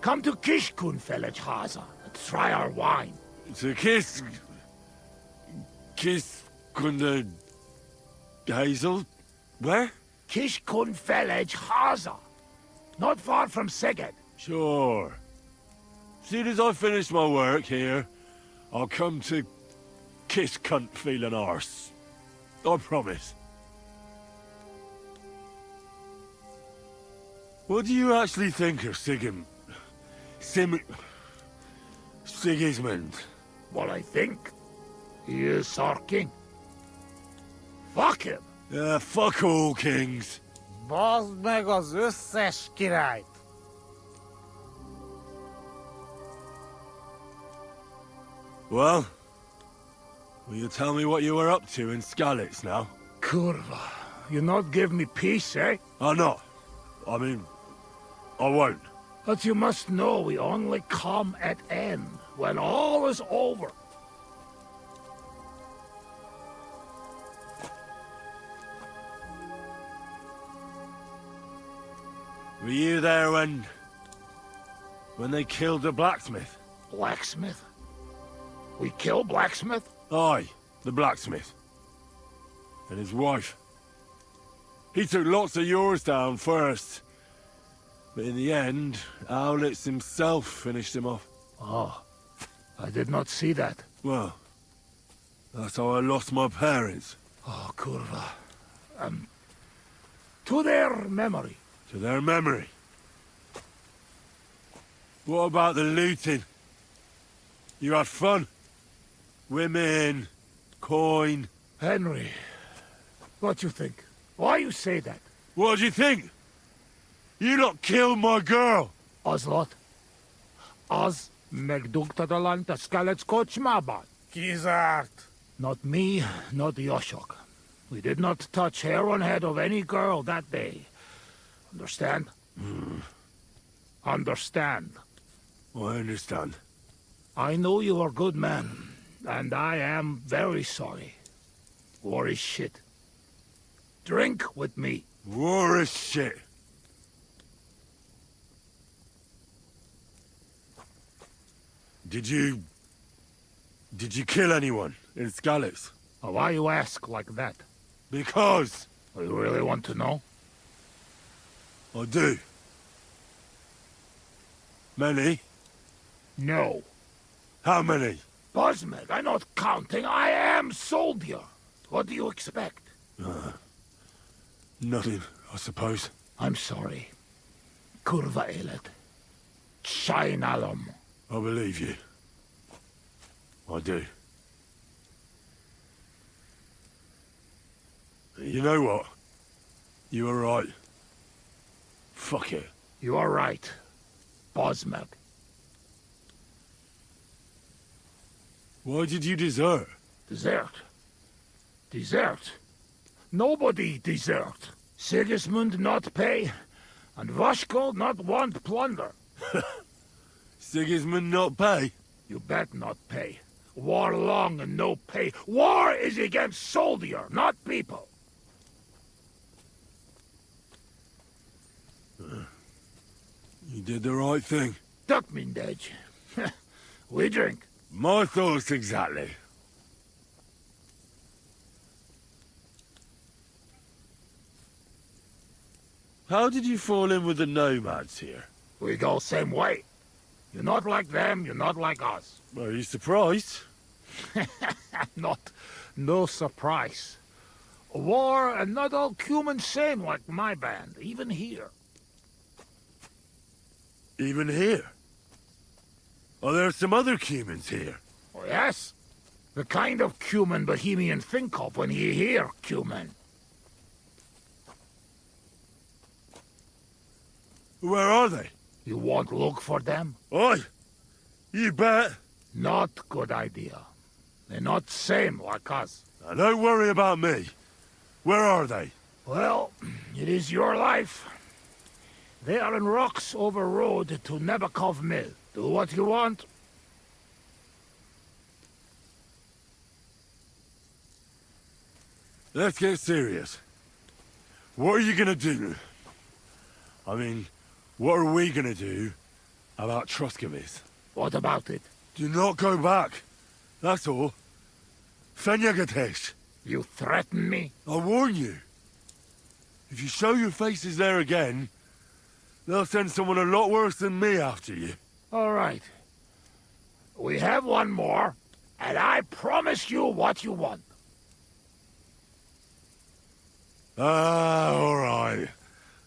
come to Kishkun village, Haza, and try our wine. To kiss Kunde Hazel? Where? Kishkun village, Haza. Not far from Szeged. Sure. Soon as I finish my work here, I'll come to kiss cunt feeling arse. I promise. What do you actually think of Sigismund? What I think? He is our king. Fuck him! Yeah, fuck all kings. Bazd meg az összes királyt! Well, will you tell me what you were up to in Skalitz now? Kurva, you not give me peace, eh? I'm not. I mean, I won't. But you must know we only come at end, when all is over. Were you there when they killed the blacksmith? Blacksmith? We kill blacksmith? Aye, the blacksmith. And his wife. He took lots of yours down first. But in the end, Aulitz himself finished him off. Oh, I did not see that. Well, that's how I lost my parents. Oh, Kurva. To their memory. To their memory. What about the looting? You had fun? Women, coin. Henry, what you think? Why you say that? What do you think? You lot killed my girl! Azlot? Az megdugtad a Skalitz kocsmában? Kizárt! Not me, not Yoshok. We did not touch hair on head of any girl that day. Understand? Understand. I understand. I know you are a good man, and I am very sorry. War is shit. Drink with me. War is shit. Did you kill anyone in Skalitz? Why you ask like that? Because... You really want to know? I do. Many? No. How many? Bosmeg, I'm not counting. I am soldier. What do you expect? Nothing, I suppose. I'm sorry. Kurva elet. Shainalom. I believe you. I do. You know what? You were right. Fuck it. You are right. Bosmerk. Why did you desert? Desert. Desert. Nobody desert. Sigismund not pay, and Vashko not want plunder. Sigismund not pay? You bet not pay. War long and no pay. War is against soldier, not people. You did the right thing. Duck mindage. We drink. My thoughts exactly. How did you fall in with the nomads here? We go same way. You're not like them, you're not like us. Are you surprised? No surprise. War and not all human same like my band, even here. Even here? Are there some other humans here? Oh, yes. The kind of human Bohemian think of when he hear human. Where are they? You won't look for them? Oi! You bet! Not good idea. They're not same like us. Now don't worry about me. Where are they? Well, it is your life. They are in rocks over road to Nebakov Mill. Do what you want. Let's get serious. What are you gonna do? I mean, what are we gonna do about Troskovitz? What about it? Do not go back. That's all. Fenyagatech. You threaten me? I warn you. If you show your faces there again, they'll send someone a lot worse than me after you. All right. We have one more, and I promise you what you want. All right.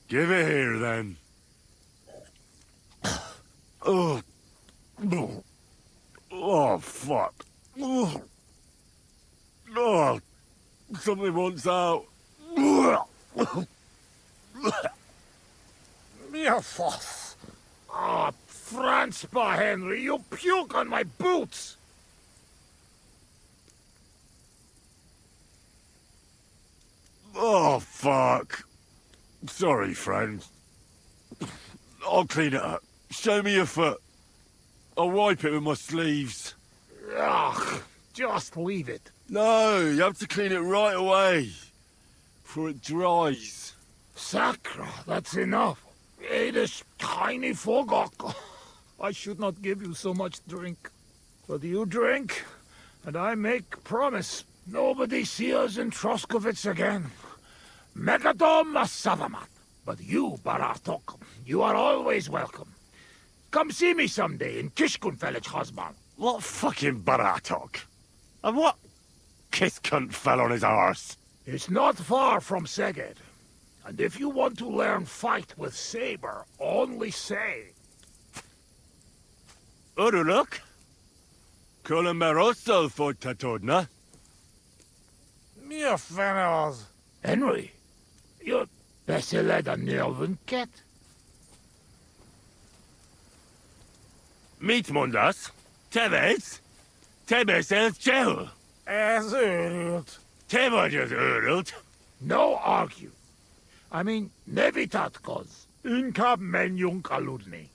Give it here, then. Oh. Oh, fuck. Oh. Oh. Something wants out. Ah, Franzpa, Henry, you puke on my boots! Oh, fuck. Sorry, friend. I'll clean it up. Show me your foot. I'll wipe it with my sleeves. Ugh, just leave it. No, you have to clean it right away. Before it dries. Sacra, that's enough. It is tiny fogok. I should not give you so much drink. But you drink, and I make promise. Nobody see us in Troskovitz again. Megadom Savamat. But you, Baratok, you are always welcome. Come see me someday in Kishkunfelich Hosman. What fucking Baratok? And what kiss cunt fell on his arse? It's not far from Szeged. And if you want to learn fight with saber, only say. Uruluk? Kolomeroso for Tatodna? Mia Fenos. Henry, you're better than Nelvin Cat. Meet Mundas. Tevez? Tebes els Chel. As urult. Tevajas urult. No argue. I mean, Nevitatkos. Inkab menjung aludni.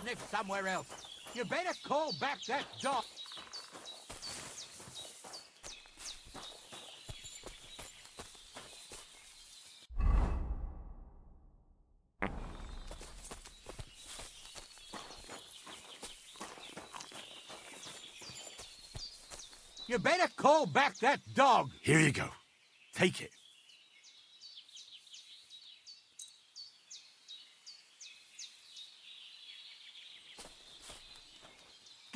sniff somewhere else. You better call back that dog. You better call back that dog. Here you go. Take it.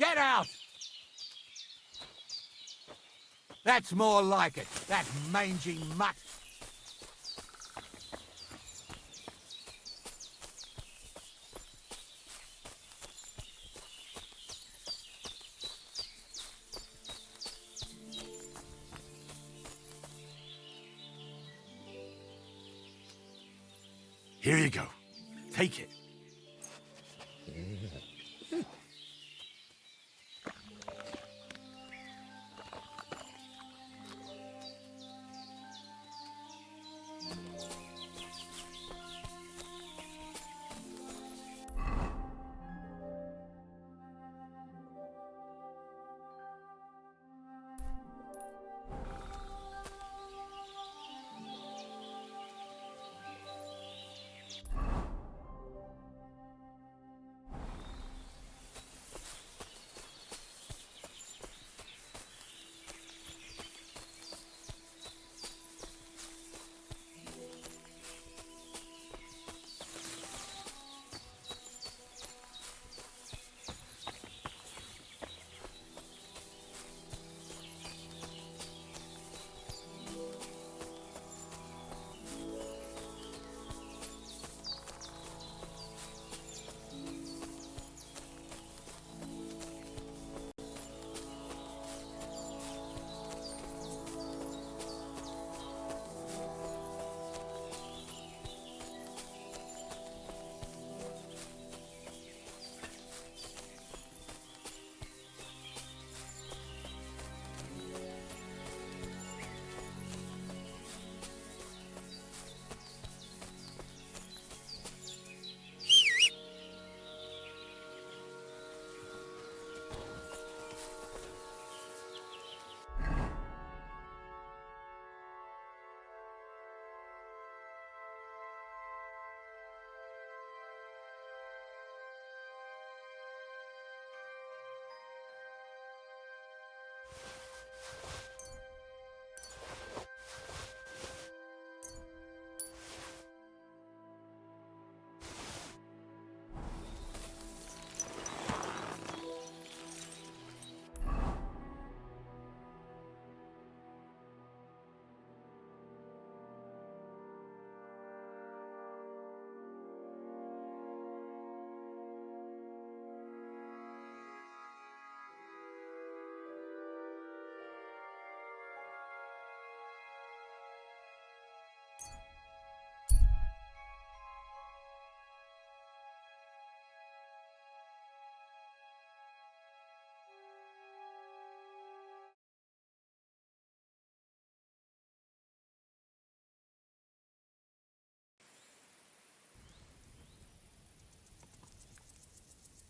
Get out! That's more like it, that mangy mutt. Here you go. Take it.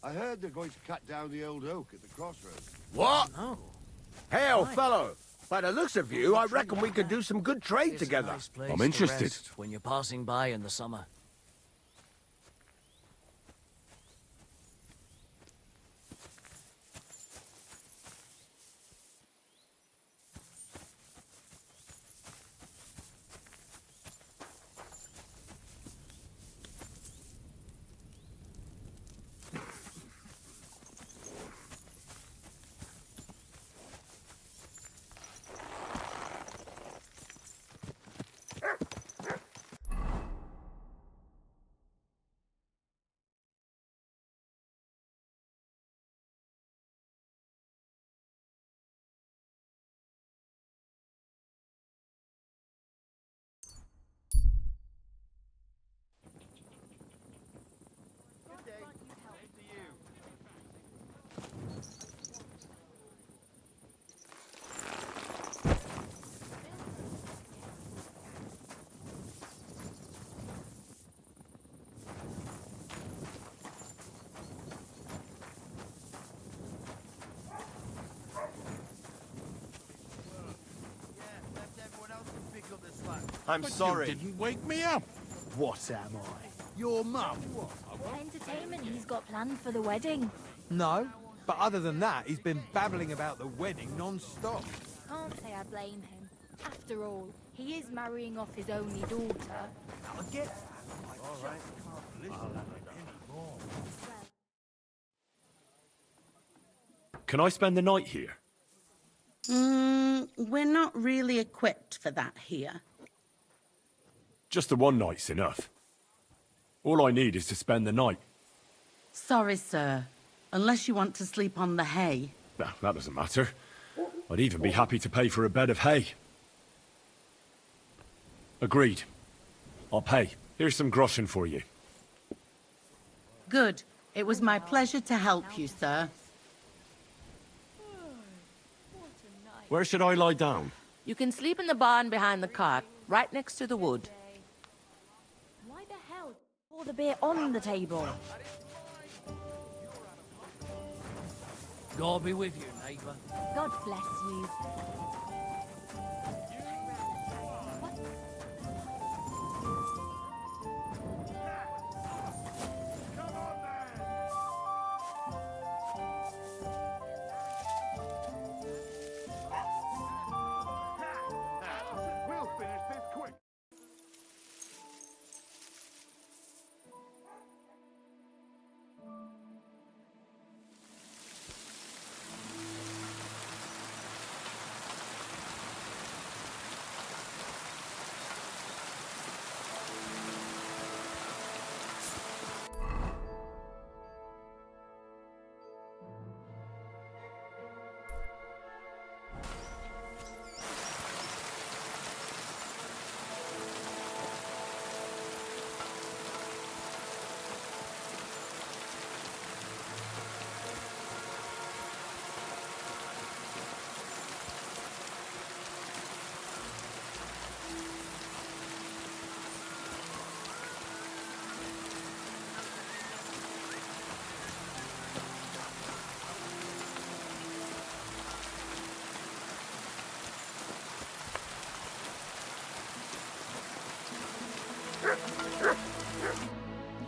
I heard they're going to cut down the old oak at the crossroads. What? No. Hell, fellow. By the looks of you, I reckon we could do some good trade together. I'm interested. When you're passing by in the summer. I'm sorry. You didn't wake me up. What am I? Your mum? What entertainment he's got planned for the wedding? No, but other than that, he's been babbling about the wedding non-stop. Can't say I blame him. After all, he is marrying off his only daughter. I get Can I spend the night here? We're not really equipped for that here. Just the one night's enough. All I need is to spend the night. Sorry, sir. Unless you want to sleep on the hay. No, that doesn't matter. I'd even be happy to pay for a bed of hay. Agreed. I'll pay. Here's some groschen for you. Good. It was my pleasure to help you, sir. Where should I lie down? You can sleep in the barn behind the cart, right next to the wood. Why the hell? Pour the beer on the table. God be with you, neighbour. God bless you. We'll finish this quick.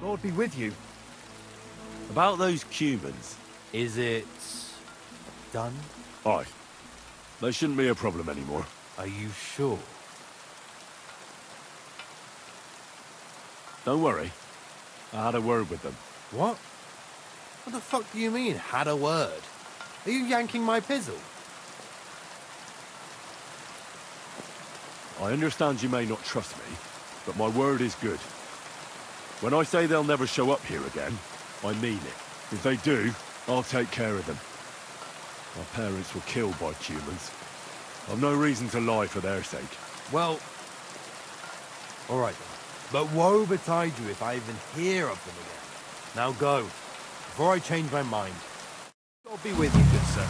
Lord be with you. About those Cumans, Is it done? Aye. They shouldn't be a problem anymore. Are you sure? Don't worry. I had a word with them. What? What the fuck do you mean, had a word? Are you yanking my pizzle? I understand you may not trust me, but my word is good. When I say they'll never show up here again, I mean it. If they do, I'll take care of them. My parents were killed by humans. I've no reason to lie for their sake. Well, all right then. But woe betide you if I even hear of them again. Now go, before I change my mind. I'll be with you, good sir.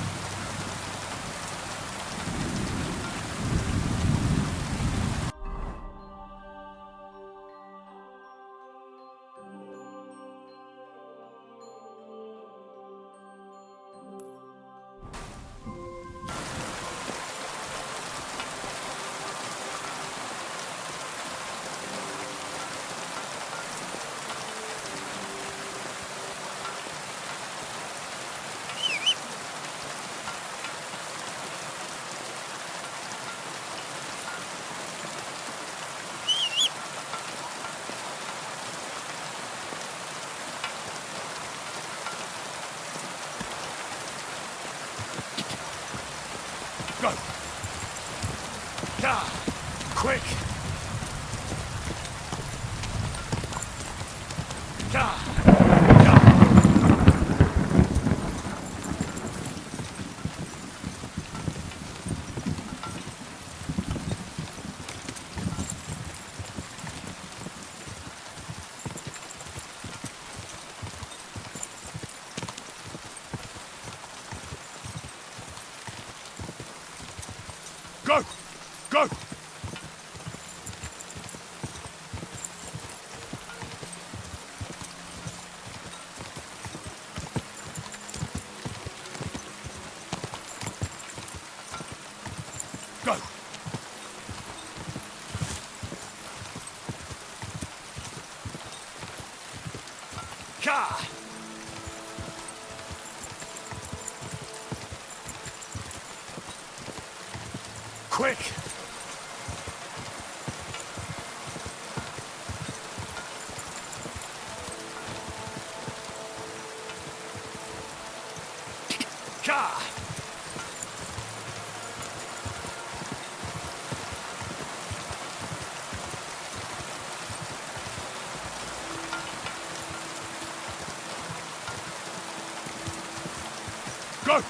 Go! Gah! Quick! Gah! Go! Go! Go! Gah! Quick! Gah! Go!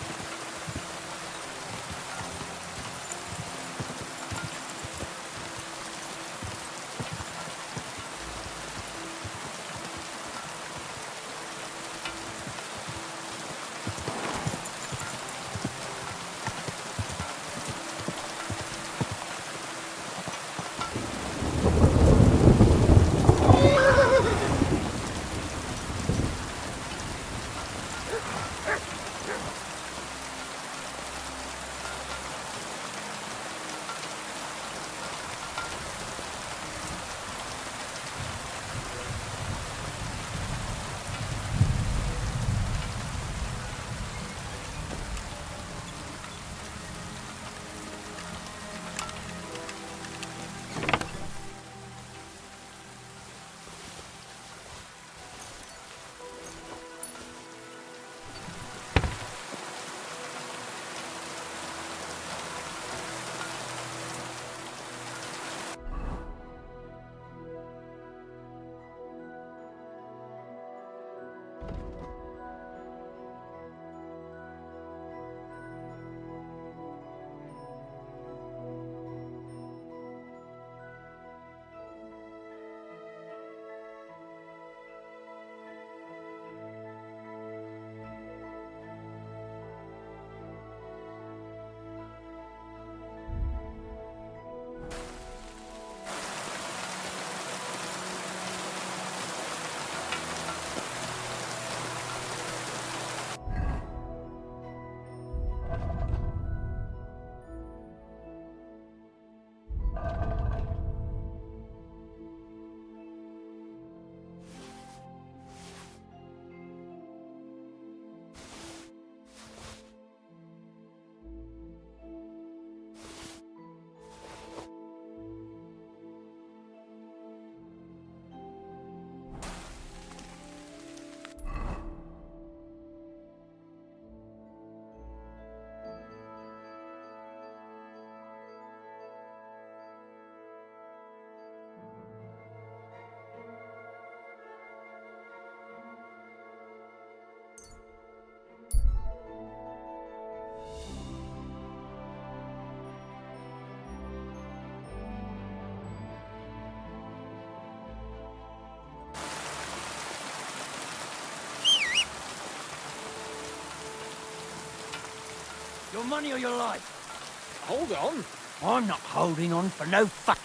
Your money or your life? Hold on. I'm not holding on for no fuck.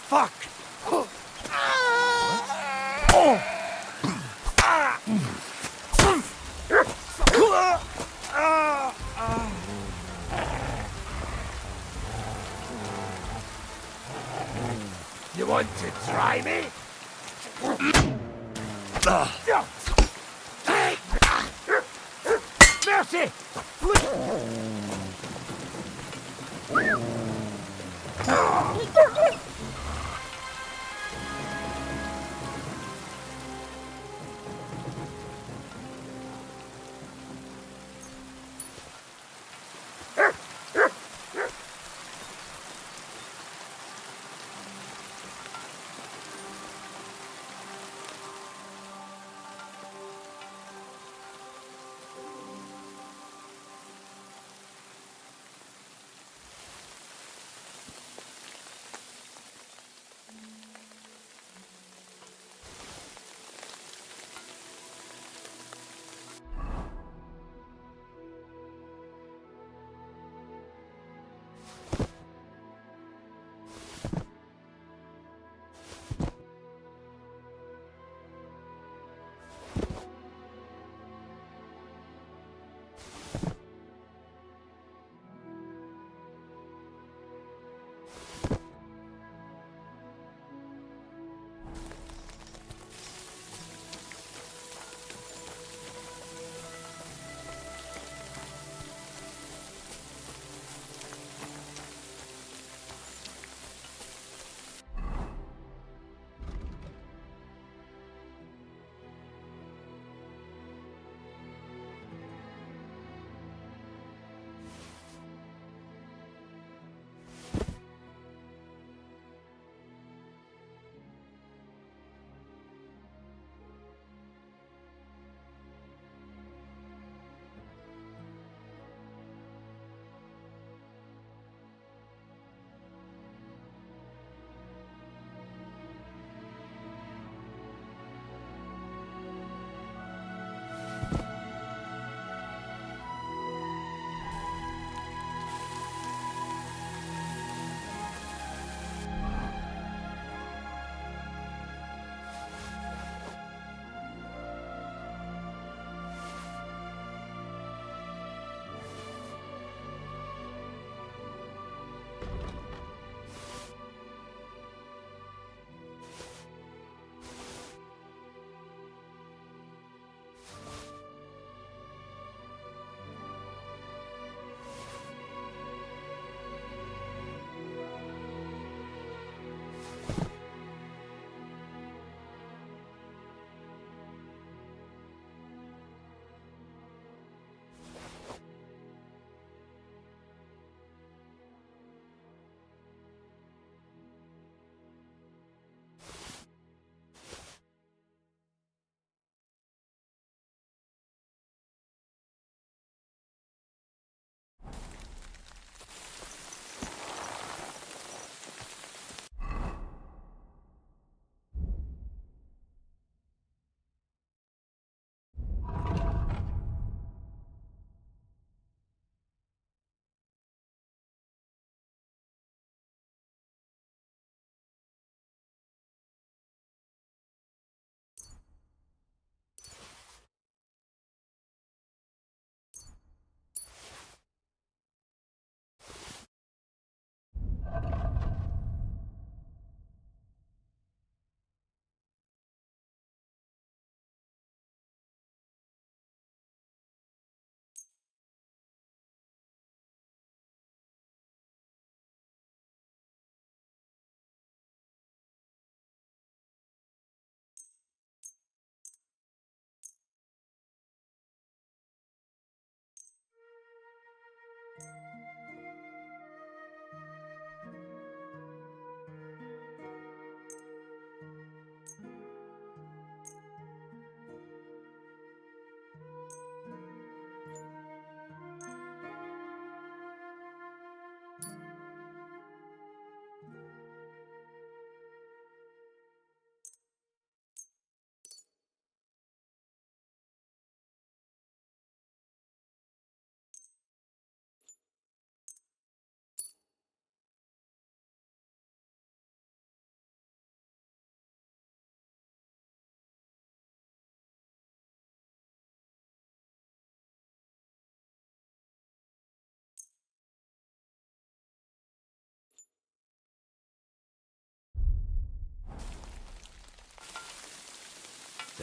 Fuck! You want to try me? Mercy!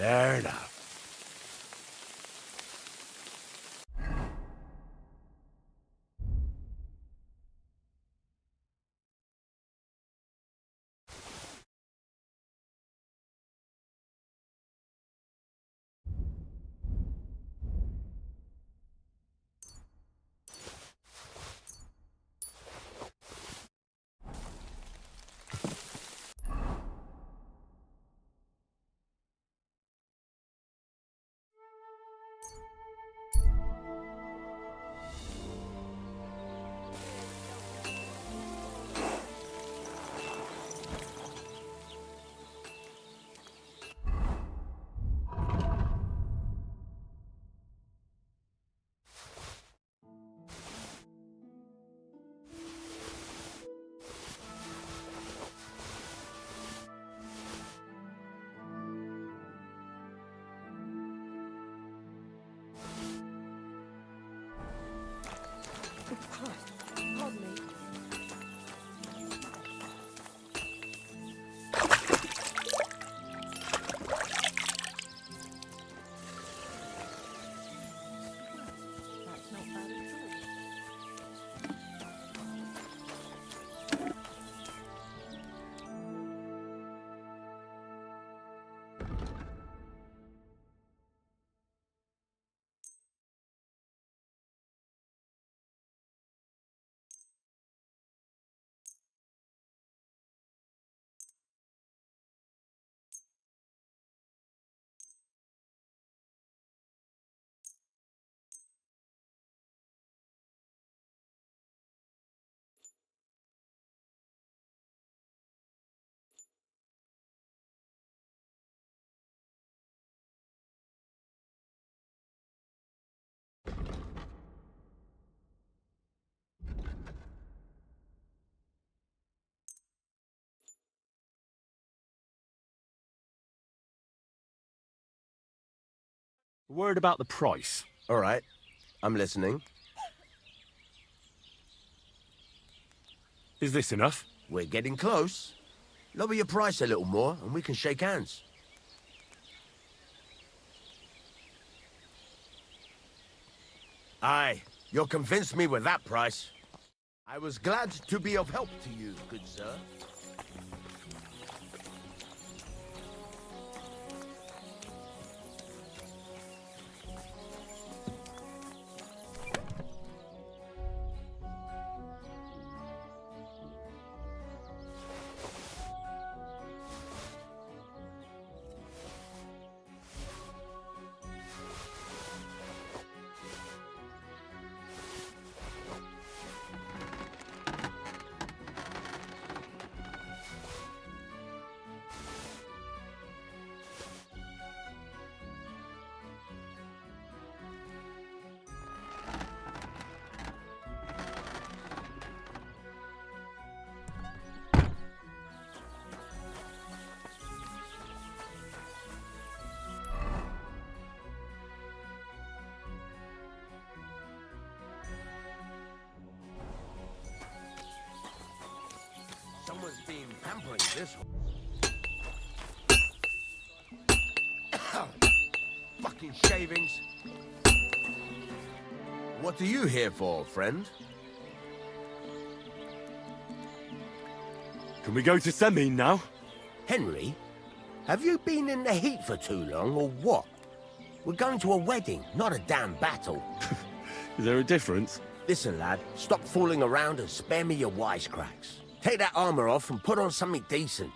Fair enough. Pardon me. That's not bad at all. Word about the price. All right, I'm listening. Is this enough? We're getting close. Lower your price a little more and we can shake hands. Aye, you'll convince me with that price. I was glad to be of help to you, good sir. one's been pampering this one. Fucking shavings. What are you here for, friend? Can we go to Semin now? Henry, have you been in the heat for too long, or what? We're going to a wedding, not a damn battle. Is there a difference? Listen, lad, stop fooling around and spare me your wisecracks. Take that armor off and put on something decent.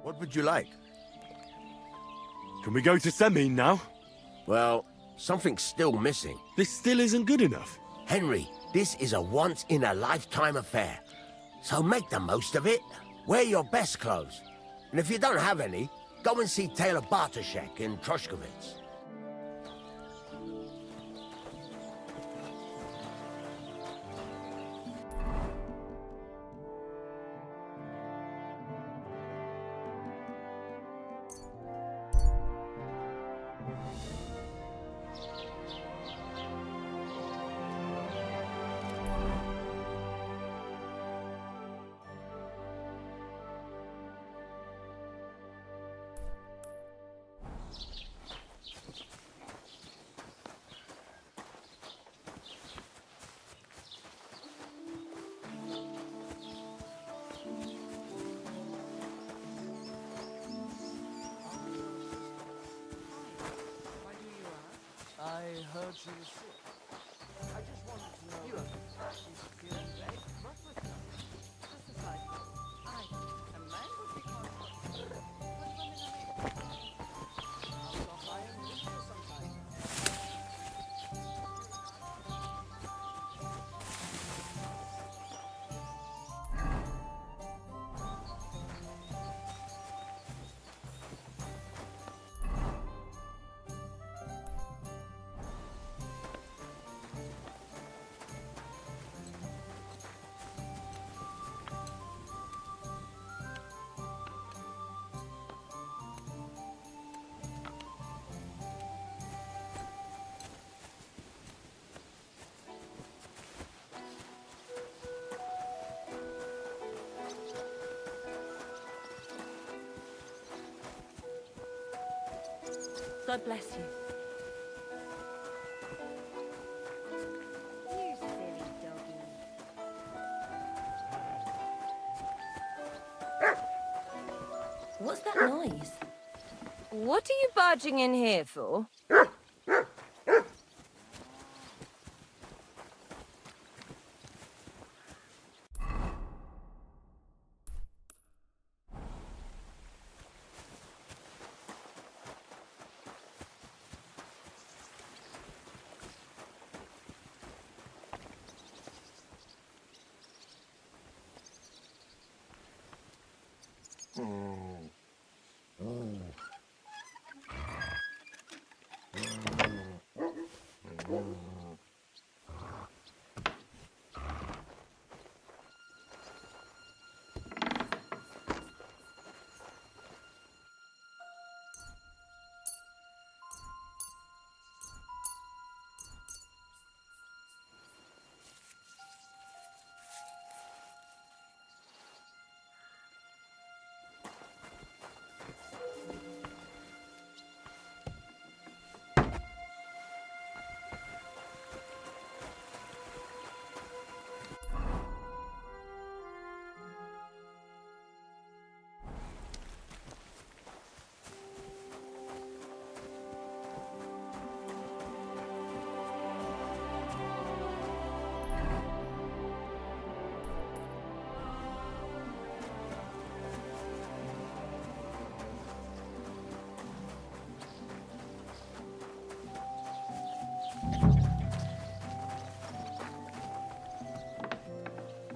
What would you like? Can we go to Semin now? Well, something's still missing. This still isn't good enough. Henry, this is a once-in-a-lifetime affair. So make the most of it. Wear your best clothes. And if you don't have any, go and see Taylor Bartoszek in Troshkovitz. I heard she was sick. I just wanted to know. She's feeling great. What was that? This is like, a man would be comfortable. I'll stop by and visit her sometime. God bless you. You silly doggy. What's that noise? What are you barging in here for?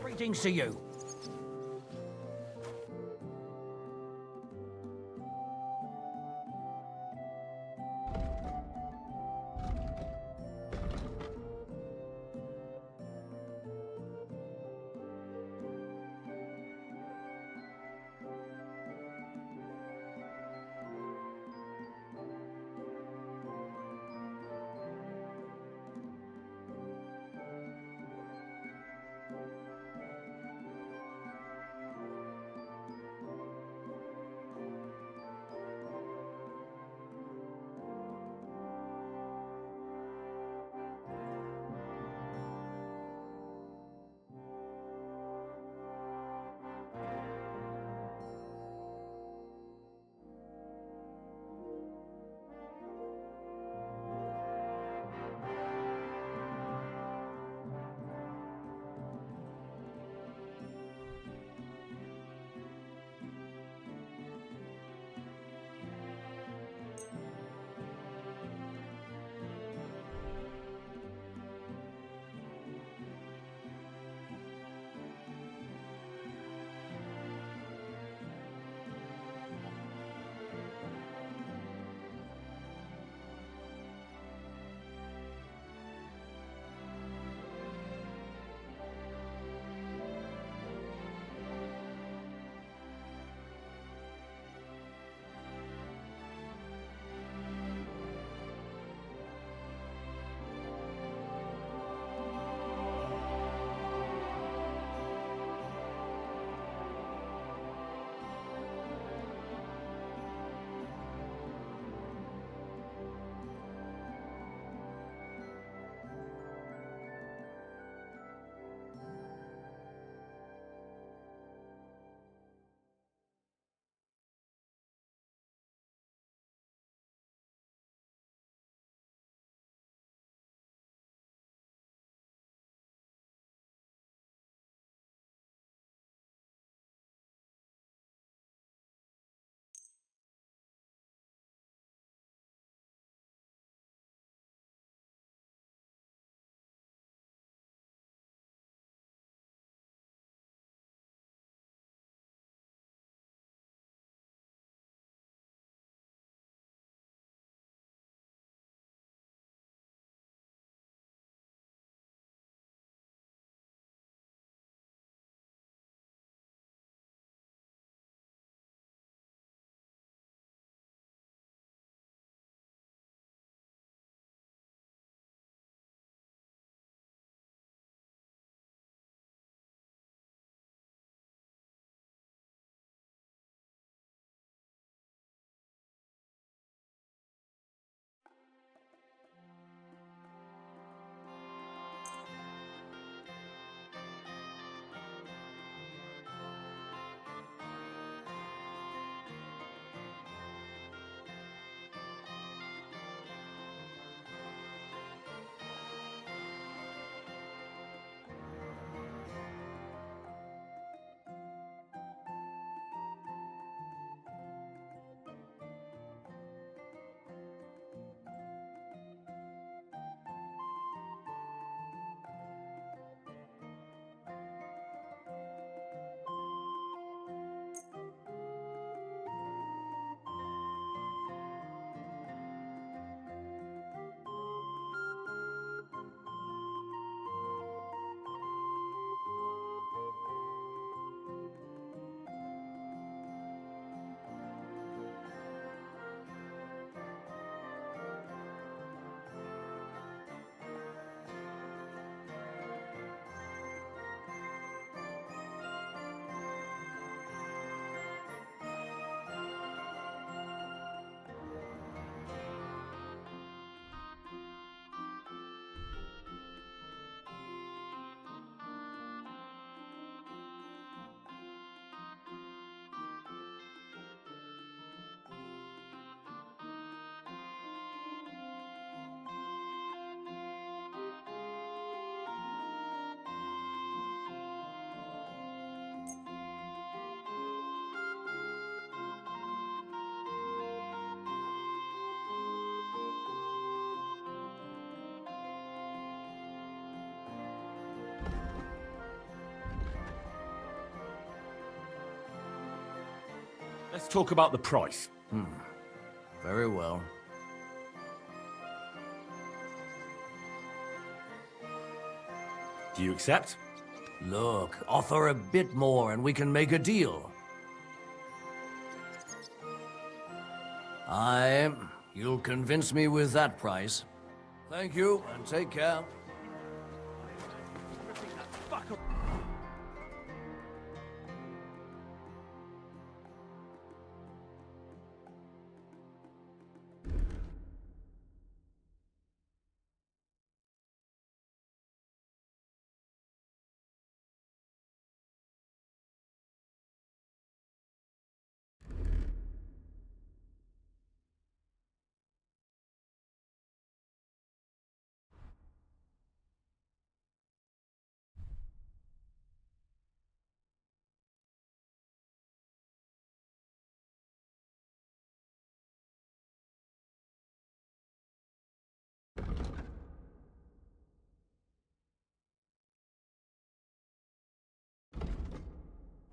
Greetings to you. Let's talk about the price. Very well. Do you accept? Look, offer a bit more and we can make a deal. You'll convince me with that price. Thank you, and take care.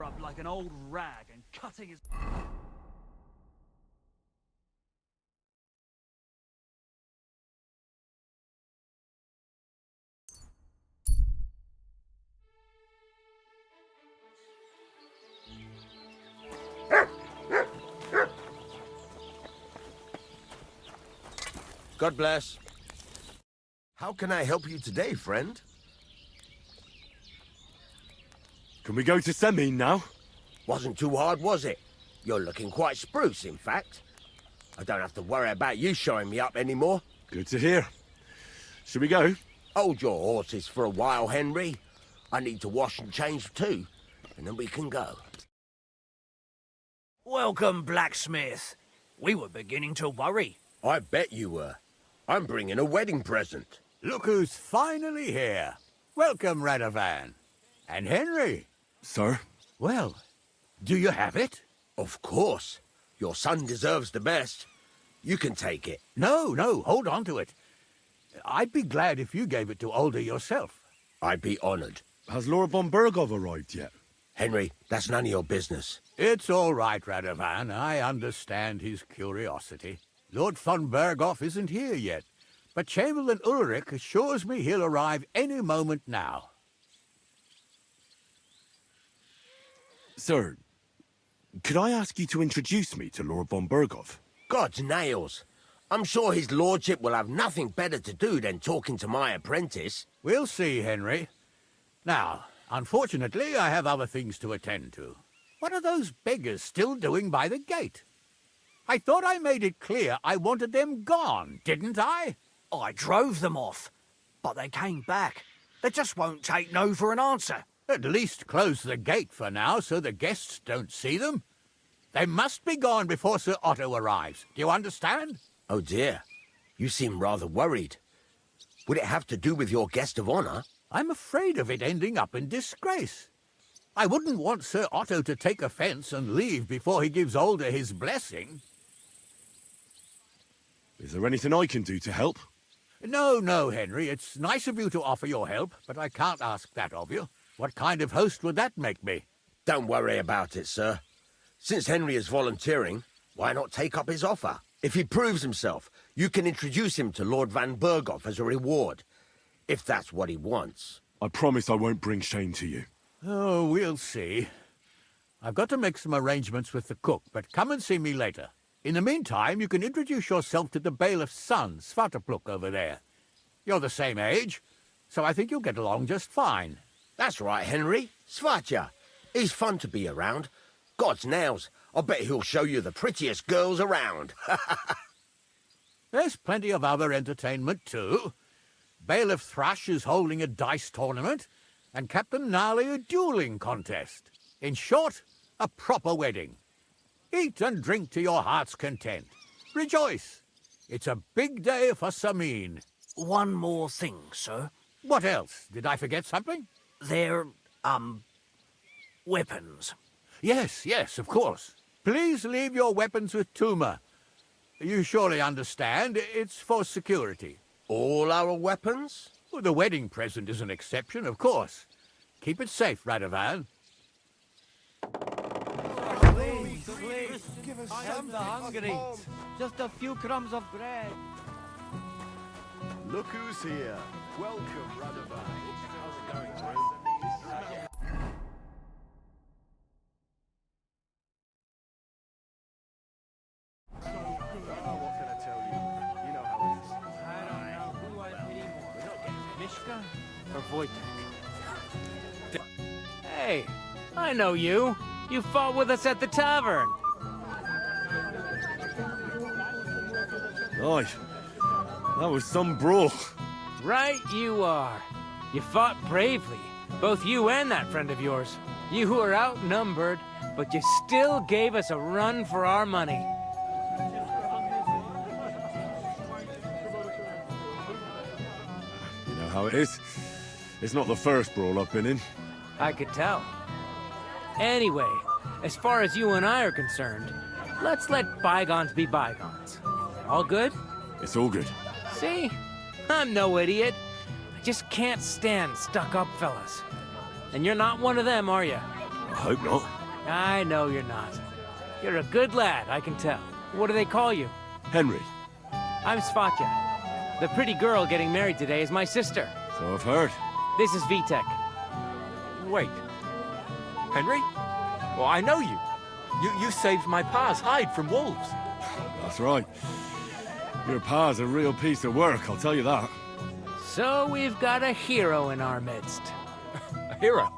Up like an old rag and cutting his... God bless. How can I help you today, friend? Can we go to Semin now? Wasn't too hard, was it? You're looking quite spruce, in fact. I don't have to worry about you showing me up anymore. Good to hear. Should we go? Hold your horses for a while, Henry. I need to wash and change too, and then we can go. Welcome, blacksmith. We were beginning to worry. I bet you were. I'm bringing a wedding present. Look who's finally here. Welcome, Radovan. And Henry. Sir? Well, do you have it? Of course. Your son deserves the best. You can take it. No, hold on to it. I'd be glad if you gave it to Older yourself. I'd be honored. Has Lord von Bergov arrived yet? Henry, that's none of your business. It's all right, Radovan. I understand his curiosity. Lord von Bergov isn't here yet, but Chamberlain Ulrich assures me he'll arrive any moment now. Sir, could I ask you to introduce me to Lord von Bergov? God's nails. I'm sure his lordship will have nothing better to do than talking to my apprentice. We'll see, Henry. Now, unfortunately, I have other things to attend to. What are those beggars still doing by the gate? I thought I made it clear I wanted them gone, didn't I? I drove them off, but they came back. They just won't take no for an answer. At least close the gate for now so the guests don't see them. They must be gone before Sir Otto arrives. Do you understand? Oh dear. You seem rather worried. Would it have to do with your guest of honor? I'm afraid of it ending up in disgrace. I wouldn't want Sir Otto to take offense and leave before he gives Older his blessing. Is there anything I can do to help? No, Henry. It's nice of you to offer your help, but I can't ask that of you. What kind of host would that make me? Don't worry about it, sir. Since Henry is volunteering, why not take up his offer? If he proves himself, you can introduce him to Lord Van Berghoff as a reward, if that's what he wants. I promise I won't bring shame to you. Oh, we'll see. I've got to make some arrangements with the cook, but come and see me later. In the meantime, you can introduce yourself to the bailiff's son, Svartapluk, over there. You're the same age, so I think you'll get along just fine. That's right, Henry. Svatja. He's fun to be around. God's nails, I bet he'll show you the prettiest girls around. There's plenty of other entertainment, too. Bailiff Thrush is holding a dice tournament, and Captain Gnarly a dueling contest. In short, a proper wedding. Eat and drink to your heart's content. Rejoice. It's a big day for Samin. One more thing, sir. What else? Did I forget something? They're, weapons. Yes, of course. Please leave your weapons with Tuma. You surely understand, it's for security. All our weapons? Well, the wedding present is an exception, of course. Keep it safe, Radovan. Please. hungry! Give us something hungry. Just a few crumbs of bread. Look who's here. Welcome, Radovai. How's it going, Drew? What can I tell you? You know how it is. I don't know who I pity more. Mishka or Wojtek? Hey, I know you. You fought with us at the tavern. Right. That was some brawl. Right you are. You fought bravely. Both you and that friend of yours. You were outnumbered, but you still gave us a run for our money. You know how it is. It's not the first brawl I've been in. I could tell. Anyway, as far as you and I are concerned, let's let bygones be bygones. All good? It's all good. See? I'm no idiot. I just can't stand stuck-up fellas. And you're not one of them, are you? I hope not. I know you're not. You're a good lad, I can tell. What do they call you? Henry. I'm Svatja. The pretty girl getting married today is my sister. So I've heard. This is Vitek. Wait. Henry? Well, I know you. You saved my pa's hide from wolves. That's right. Your pa's a real piece of work, I'll tell you that. So we've got a hero in our midst. A hero?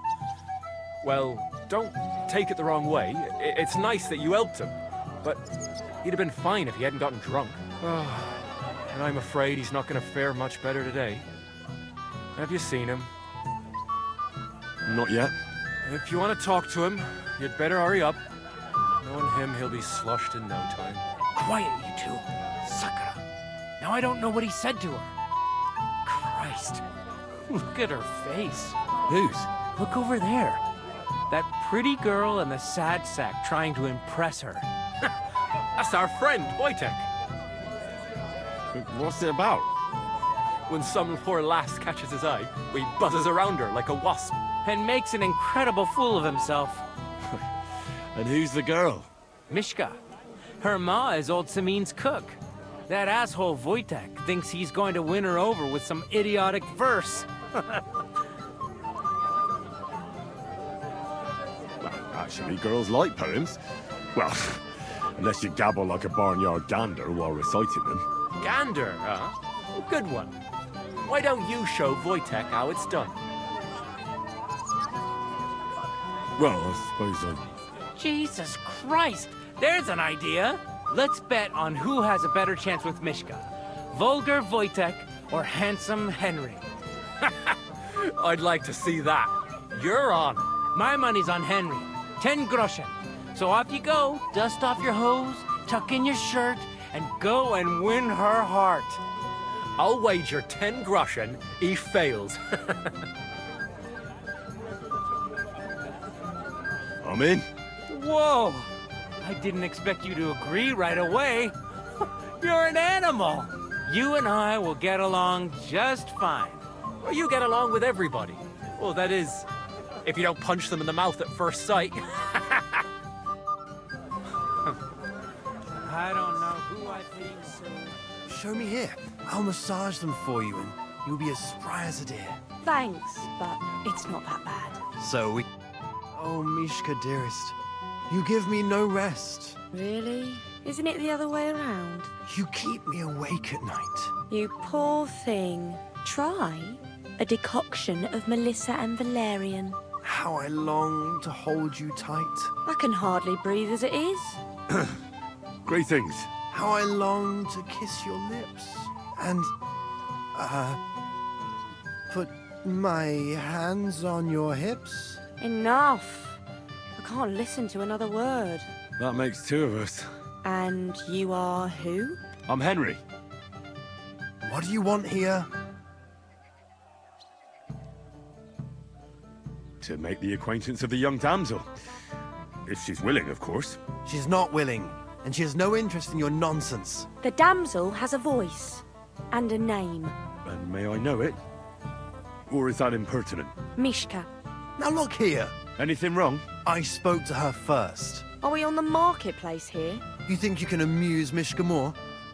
Well, don't take it the wrong way. It's nice that you helped him. But he'd have been fine if he hadn't gotten drunk. And I'm afraid he's not going to fare much better today. Have you seen him? Not yet. If you want to talk to him, you'd better hurry up. Knowing him, he'll be sloshed in no time. Quiet, you two. Sakura. Now I don't know what he said to her. Christ. Look at her face. Whose? Look over there. That pretty girl and the sad sack trying to impress her. That's our friend, Wojtek. What's it about? When some poor lass catches his eye, he buzzes around her like a wasp. And makes an incredible fool of himself. And who's the girl? Mishka. Her ma is old Samin's cook. That asshole Wojtek thinks he's going to win her over with some idiotic verse. Well, actually, girls like poems. Well, unless you gabble like a barnyard gander while reciting them. Gander, huh? Good one. Why don't you show Wojtek how it's done? Well, I suppose I... Jesus Christ! There's an idea! Let's bet on who has a better chance with Mishka. Vulgar Wojtek or handsome Henry. I'd like to see that. You're on. My money's on Henry. 10 groschen. So off you go, dust off your hose, tuck in your shirt, and go and win her heart. I'll wager 10 groschen he fails. I'm in. Whoa! I didn't expect you to agree right away. You're an animal. You and I will get along just fine. Well, you get along with everybody. Well, that is, if you don't punch them in the mouth at first sight. I don't know who I think. Show me here. I'll massage them for you and you'll be as spry as a deer. Thanks, but it's not that bad. So we... Oh, Mishka, dearest. You give me no rest. Really? Isn't it the other way around? You keep me awake at night. You poor thing. Try a decoction of Melissa and Valerian. How I long to hold you tight. I can hardly breathe as it is. Greetings. How I long to kiss your lips. And, put my hands on your hips. Enough. I can't listen to another word. That makes two of us. And you are who? I'm Henry. What do you want here? To make the acquaintance of the young damsel. If she's willing, of course. She's not willing, and she has no interest in your nonsense. The damsel has a voice and a name. And may I know it? Or is that impertinent? Mishka. Now look here. Anything wrong? I spoke to her first. Are we on the marketplace here? You think you can amuse Mishka more?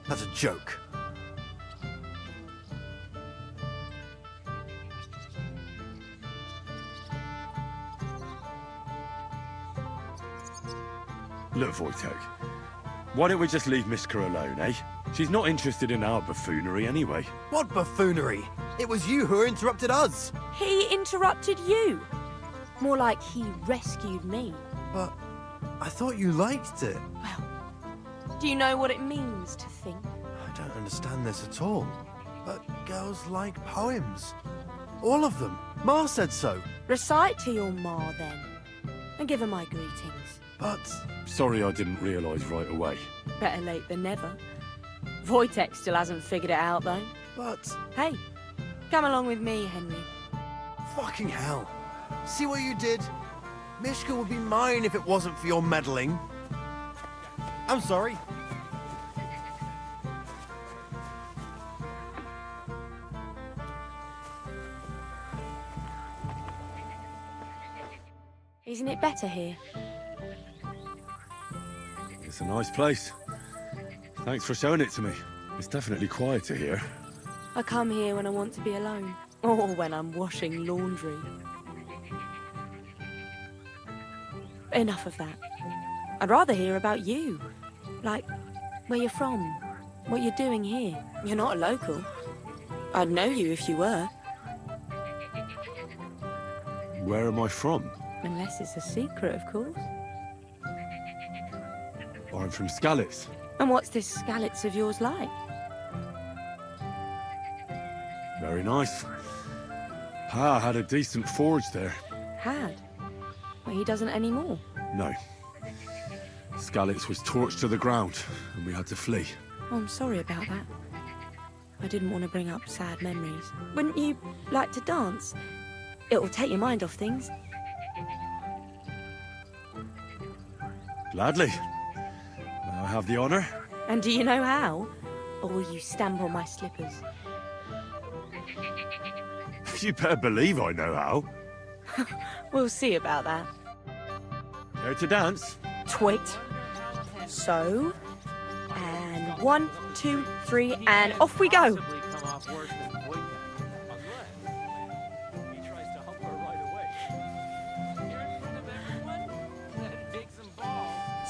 That's a joke. Look, Wojtek, why don't we just leave Mishka alone, eh? She's not interested in our buffoonery anyway. What buffoonery? It was you who interrupted us. He interrupted you. More like he rescued me. But I thought you liked it. Do you know what it means to think? I don't understand this at all. But girls like poems. All of them. Ma said so. Recite to your ma then. And give her my greetings. But... Sorry I didn't realise right away. Better late than never. Wojtek still hasn't figured it out though. But... Hey, come along with me, Henry. Fucking hell. See what you did? Mishka would be mine if it wasn't for your meddling. I'm sorry. Isn't it better here? It's a nice place. Thanks for showing it to me. It's definitely quieter here. I come here when I want to be alone. Or when I'm washing laundry. Enough of that. I'd rather hear about you. Like, where you're from. What you're doing here. You're not a local. I'd know you if you were. Where am I from? Unless it's a secret, of course. I'm from Skalitz. And what's this Skalitz of yours like? Very nice. Pa had a decent forge there. Had? Well, he doesn't anymore. No. Skalitz was torched to the ground, and we had to flee. Oh, I'm sorry about that. I didn't want to bring up sad memories. Wouldn't you like to dance? It'll take your mind off things. Gladly. May I have the honour? And do you know how? Or will you stamp on my slippers? You better believe I know how. We'll see about that. Care to dance? Twit. So, and 1, 2, 3, and off we go.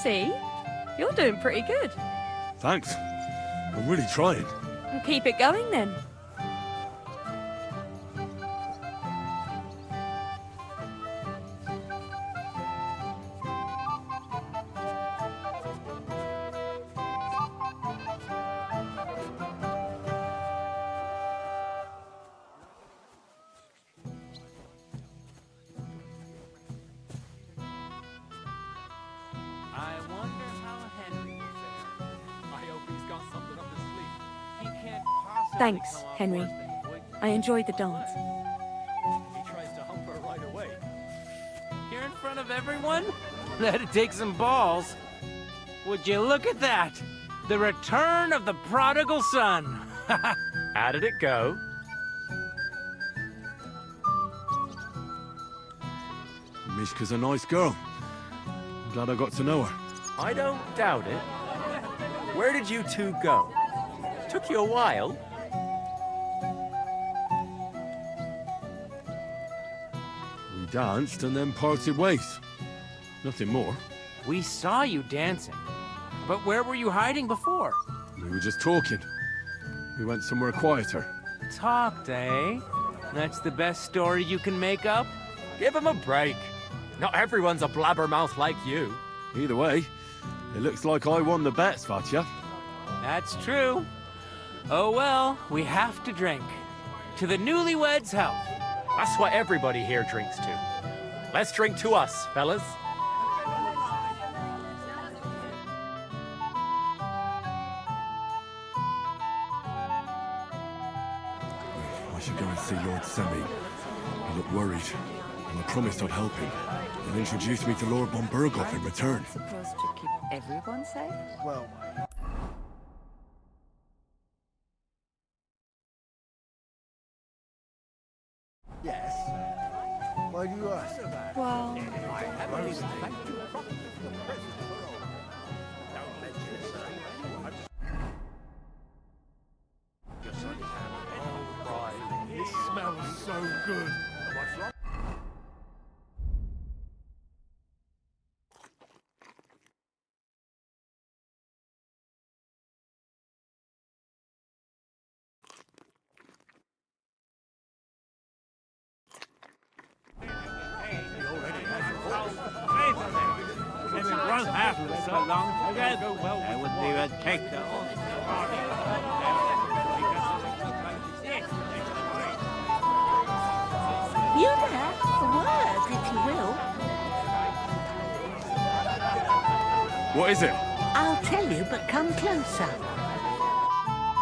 See? You're doing pretty good. Thanks. I'm really trying. And keep it going then. Thanks, Henry. I enjoyed the dance. He tries to hump her right away. Here in front of everyone? That'd take some balls. Would you look at that? The return of the prodigal son. How did it go? Mishka's a nice girl. I'm glad I got to know her. I don't doubt it. Where did you two go? Took you a while. We danced and then parted ways. Nothing more. We saw you dancing. But where were you hiding before? We were just talking. We went somewhere quieter. Talked, eh? That's the best story you can make up? Give him a break. Not everyone's a blabbermouth like you. Either way, it looks like I won the bet, Svatya. That's true. Oh well, we have to drink. To the newlyweds' health. That's what everybody here drinks to. Let's drink to us, fellas. I should go and see Lord Semi. He looked worried, and I promised I'd help him. He'll introduce me to Lord von Burghoff in return. Supposed to keep everyone safe? Well... Yes. Why do you ask? Well, I haven't even thanked you properly for the present. It smells so good. If it was happening so long ago, there would be a cake though. You there? A word, if you will. What is it? I'll tell you, but come closer.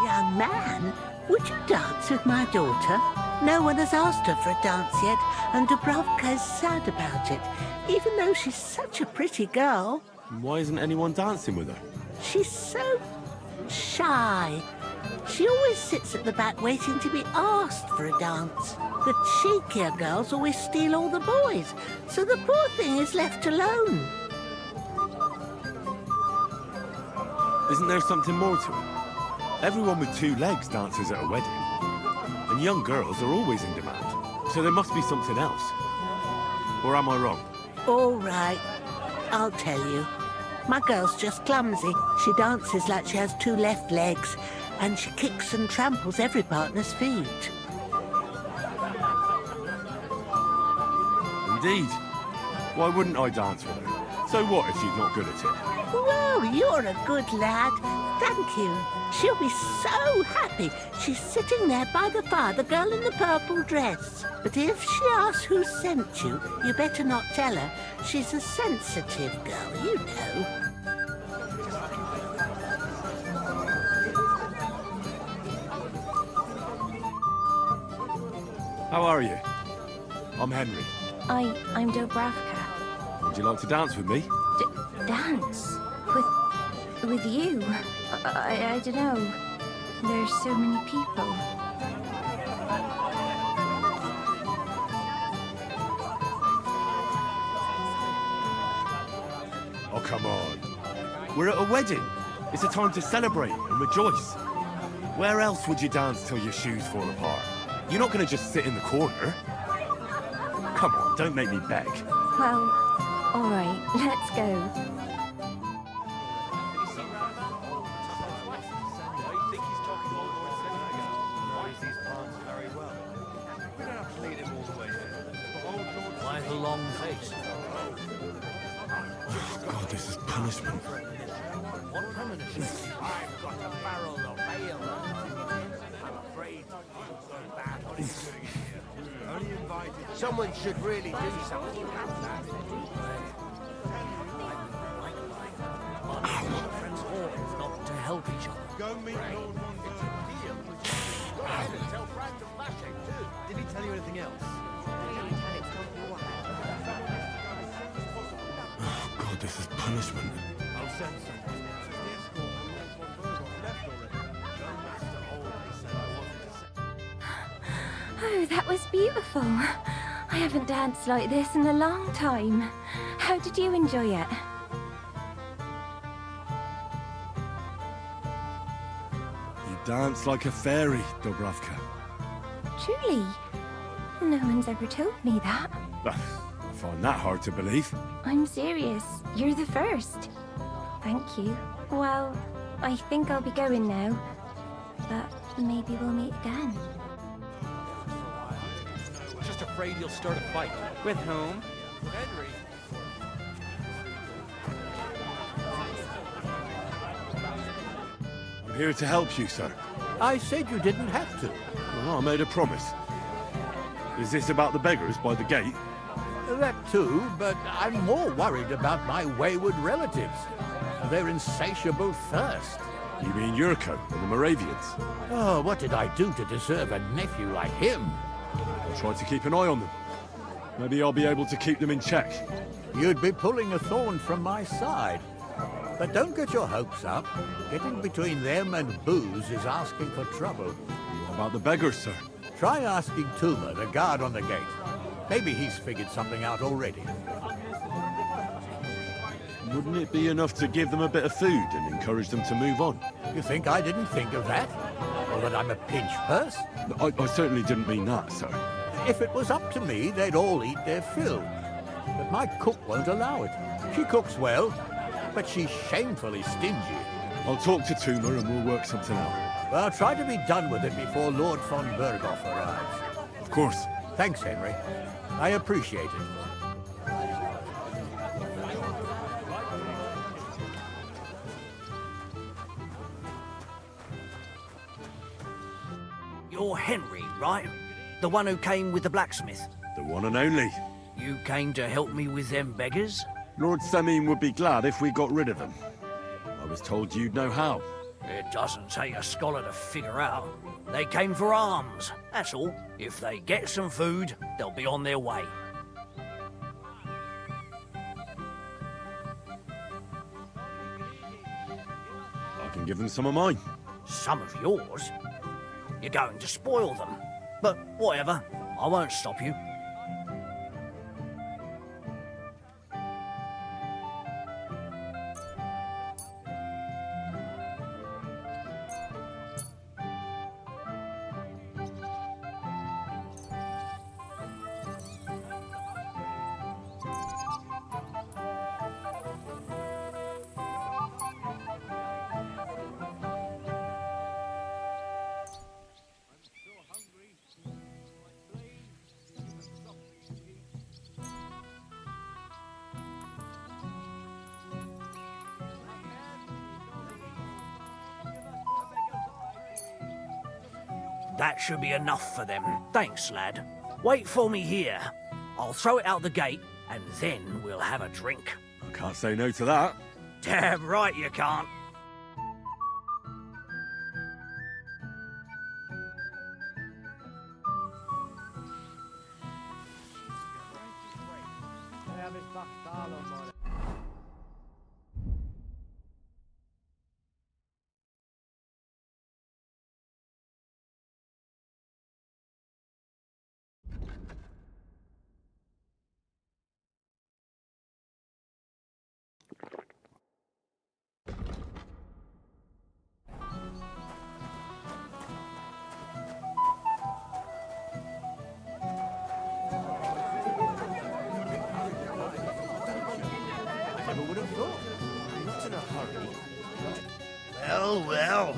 Young man, would you dance with my daughter? No one has asked her for a dance yet, and Dubrovka's sad about it, even though she's such a pretty girl. Why isn't anyone dancing with her? She's so shy. She always sits at the back waiting to be asked for a dance. The cheekier girls always steal all the boys, so the poor thing is left alone. Isn't there something more to it? Everyone with two legs dances at a wedding. And young girls are always in demand. So there must be something else. Or am I wrong? All right, I'll tell you. My girl's just clumsy. She dances like she has two left legs, and she kicks and tramples every partner's feet. Indeed. Why wouldn't I dance with her? So what if she's not good at it? Whoa, you're a good lad. Thank you. She'll be so happy. She's sitting there by the fire, the girl in the purple dress. But if she asks who sent you, you better not tell her. She's a sensitive girl, you know. How are you? I'm Henry. I'm Dubrovka. Would you like to dance with me? Dance? With you? I don't know. There's so many people. Oh, come on. We're at a wedding. It's a time to celebrate and rejoice. Where else would you dance till your shoes fall apart? You're not going to just sit in the corner. Come on, don't make me beg. Well, all right, let's go. Why the long face? God, this is punishment. What premonition? I've got a barrel of ale. I'm afraid Someone should really do something about that. Friends ought not to help each other. Go meet Lord Tell Brad to flash it too. Did he tell you anything else? Oh, God, this is punishment. I'll send someone. Oh, that was beautiful. I haven't danced like this in a long time. How did you enjoy it? You dance like a fairy, Dubrovka. Truly? No one's ever told me that. I find that hard to believe. I'm serious. You're the first. Thank you. Well, I think I'll be going now. But maybe we'll meet again. Just afraid you'll start a fight. With whom? Henry. I'm here to help you, sir. I said you didn't have to. Well, I made a promise. Is this about the beggars by the gate? That too, but I'm more worried about my wayward relatives. Their insatiable thirst. You mean Yurko and the Moravians? Oh, what did I do to deserve a nephew like him? I'll try to keep an eye on them. Maybe I'll be able to keep them in check. You'd be pulling a thorn from my side. But don't get your hopes up. Getting between them and booze is asking for trouble. About the beggars, sir? Try asking Tuma, the guard on the gate. Maybe he's figured something out already. Wouldn't it be enough to give them a bit of food and encourage them to move on? You think I didn't think of that? Or that I'm a pinch purse? I certainly didn't mean that, sir. If it was up to me, they'd all eat their fill. But my cook won't allow it. She cooks well, but she's shamefully stingy. I'll talk to Toomer and we'll work something out. Well, try to be done with it before Lord von Berghoff arrives. Of course. Thanks, Henry. I appreciate it. You're Henry, right? The one who came with the blacksmith? The one and only. You came to help me with them beggars? Lord Semine would be glad if we got rid of them. I was told you'd know how. It doesn't take a scholar to figure out. They came for alms, that's all. If they get some food, they'll be on their way. I can give them some of mine. Some of yours? You're going to spoil them. But whatever, I won't stop you. That should be enough for them. Thanks, lad. Wait for me here. I'll throw it out the gate, and then we'll have a drink. I can't say no to that. Damn right you can't. Well, well.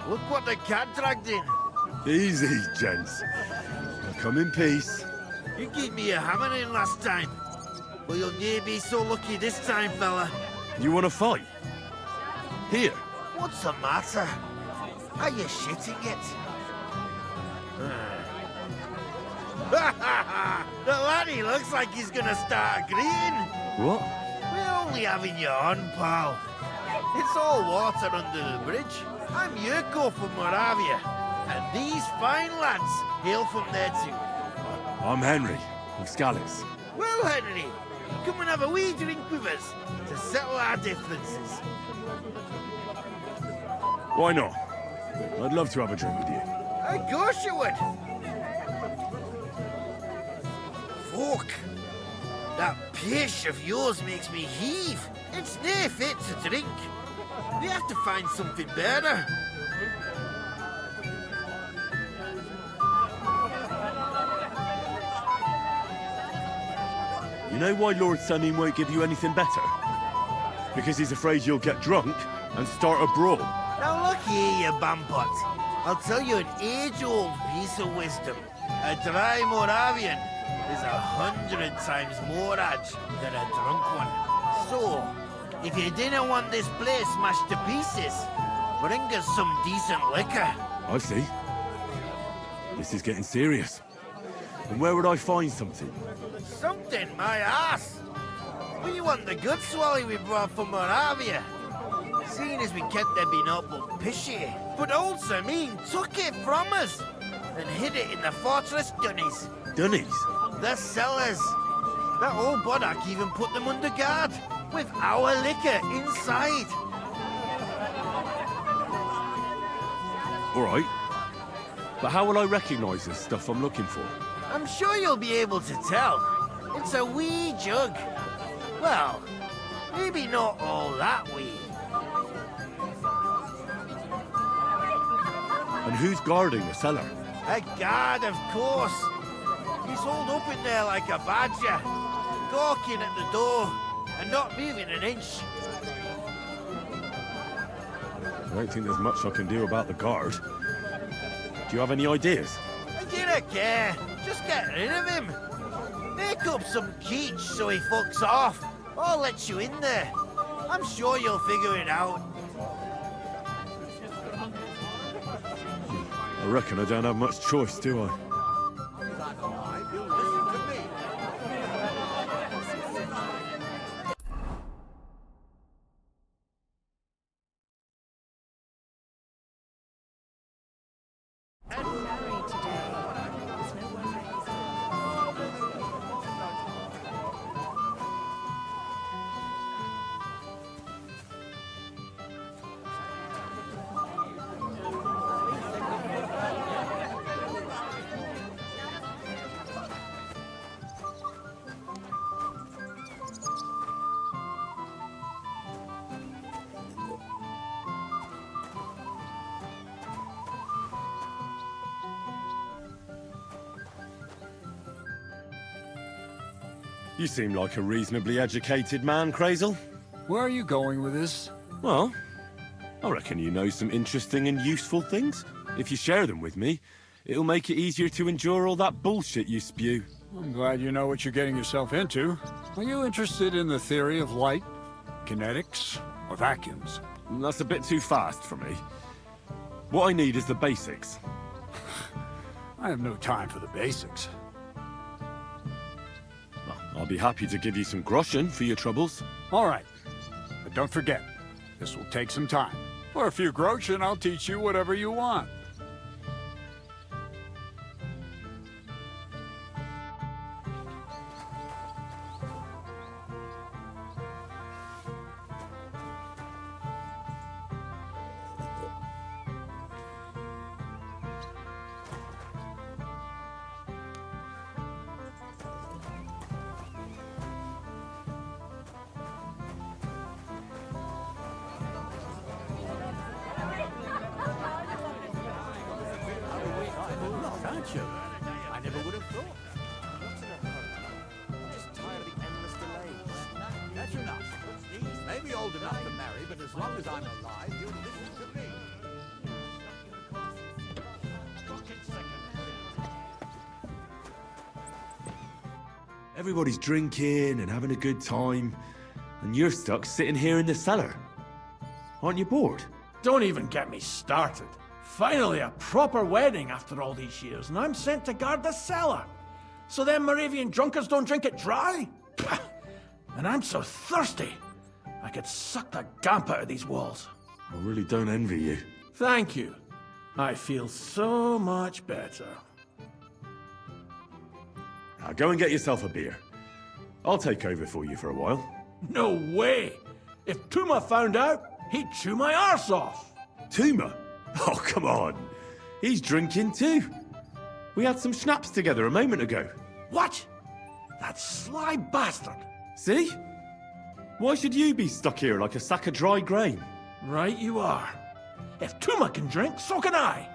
Look what the cat dragged in. Easy, gents. I'll come in peace. You gave me a hammer in last time. Well, you'll never be so lucky this time, fella. You want to fight? Here. What's the matter? Are you shitting it? The laddie looks like he's gonna start agreeing. What? We're only having you on, pal. It's all water under the bridge. I'm Yurko from Moravia, and these fine lads hail from there too. I'm Henry, of Scalix. Well, Henry, come and have a wee drink with us to settle our differences. Why not? I'd love to have a drink with you. Of course you would. Fuck. That pish of yours makes me heave. It's nae fit to drink. We have to find something better. You know why Lord Semine won't give you anything better? Because he's afraid you'll get drunk and start a brawl. Now look here, you bampot. I'll tell you an age-old piece of wisdom. A dry Moravian is 100 times more edge than a drunk one. So, if you didn't want this place smashed to pieces, bring us some decent liquor. I see. This is getting serious. And where would I find something? Something, my ass. We want the good swally we brought from Moravia. Seeing as we kept there being up but pishy. But old Semine took it from us and hid it in the fortress dunnies. Dunnies? The cellars. That old Boddock even put them under guard, with our liquor inside. All right. But how will I recognise this stuff I'm looking for? I'm sure you'll be able to tell. It's a wee jug. Well, maybe not all that wee. And who's guarding the cellar? A guard, of course. He's holed up in there like a badger, gawking at the door and not moving an inch. I don't think there's much I can do about the guard. Do you have any ideas? I don't care. Just get rid of him. Make up some keech so he fucks off. I'll let you in there. I'm sure you'll figure it out. I reckon I don't have much choice, do I? You seem like a reasonably educated man, Crazel. Where are you going with this? Well, I reckon you know some interesting and useful things. If you share them with me, it'll make it easier to endure all that bullshit you spew. I'm glad you know what you're getting yourself into. Are you interested in the theory of light, kinetics, or vacuums? That's a bit too fast for me. What I need is the basics. I have no time for the basics. I'll be happy to give you some groschen for your troubles. All right. But don't forget, this will take some time. For a few groschen, I'll teach you whatever you want. I never would have thought. I'm just tired of the endless delays. That's enough. Maybe old enough to marry, but as long as I'm alive, you'll listen to me. Everybody's drinking and having a good time, and you're stuck sitting here in the cellar. Aren't you bored? Don't even get me started. Finally, a proper wedding after all these years, and I'm sent to guard the cellar. So them Moravian drunkards don't drink it dry? Pah! And I'm so thirsty, I could suck the damp out of these walls. I really don't envy you. Thank you. I feel so much better. Now go and get yourself a beer. I'll take over for you for a while. No way! If Tuma found out, he'd chew my arse off. Tuma? Oh, come on. He's drinking too. We had some schnapps together a moment ago. What? That sly bastard. See? Why should you be stuck here like a sack of dry grain? Right you are. If Tuma can drink, so can I.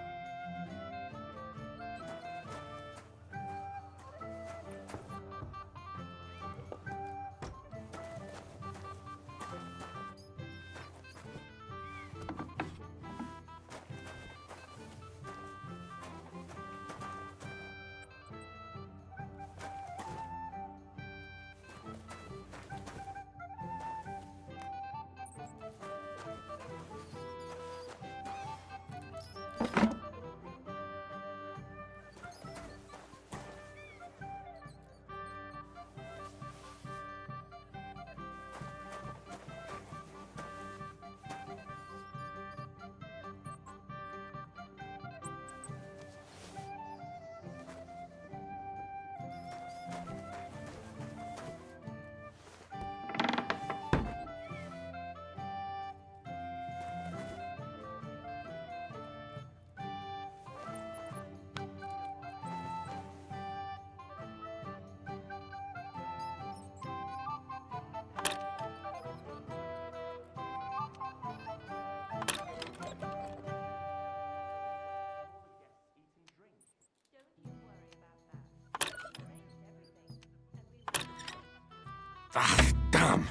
Ah, damn.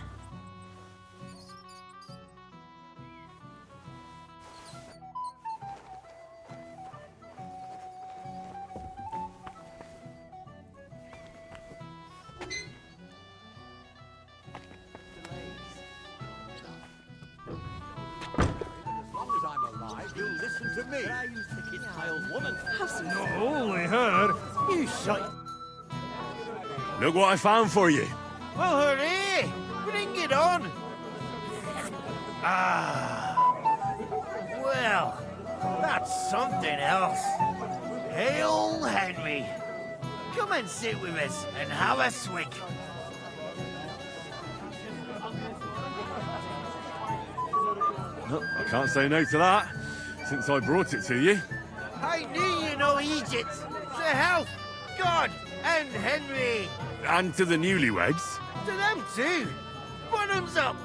You'll listen to me. I used to kiss my old woman. Only her. You shut. Look what I found for you. Well, hooray! Bring it on! Well, that's something else. Hail, Henry. Come and sit with us and have a swig. No, I can't say no to that, since I brought it to you. I knew you know Egypt. To health, God, and Henry. And to the newlyweds. To them too. Bottoms up.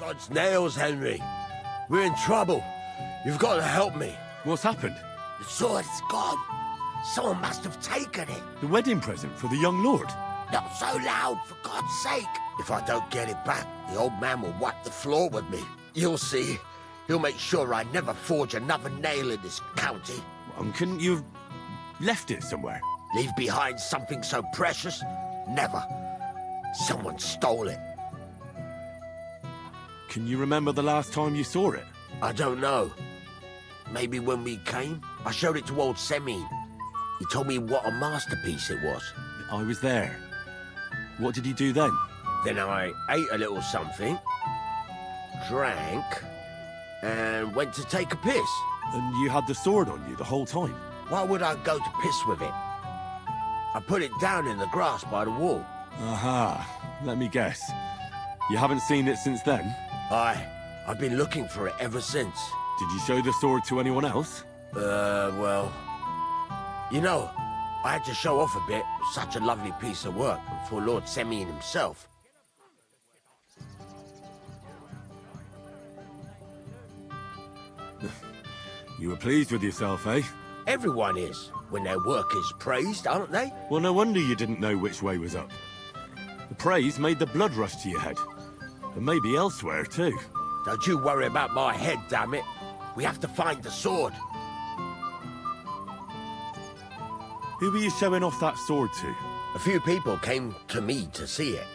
God's nails, Henry. We're in trouble. You've got to help me. What's happened? The sword's gone. Someone must have taken it. The wedding present for the young lord? Not so loud, for God's sake. If I don't get it back, the old man will wipe the floor with me. You'll see. He'll make sure I never forge another nail in this county. And couldn't you have left it somewhere? Leave behind something so precious? Never. Someone stole it. Can you remember the last time you saw it? I don't know. Maybe when we came? I showed it to old Semine. He told me what a masterpiece it was. I was there. What did you do then? Then I ate a little something, drank, and went to take a piss. And you had the sword on you the whole time? Why would I go to piss with it? I put it down in the grass by the wall. Aha. Let me guess. You haven't seen it since then? I've been looking for it ever since. Did you show the sword to anyone else? Well... You know, I had to show off a bit. Such a lovely piece of work for Lord Semine himself. You were pleased with yourself, eh? Everyone is, when their work is praised, aren't they? Well, no wonder you didn't know which way was up. The praise made the blood rush to your head. And maybe elsewhere, too. Don't you worry about my head, damn it. We have to find the sword. Who were you showing off that sword to? A few people came to me to see it.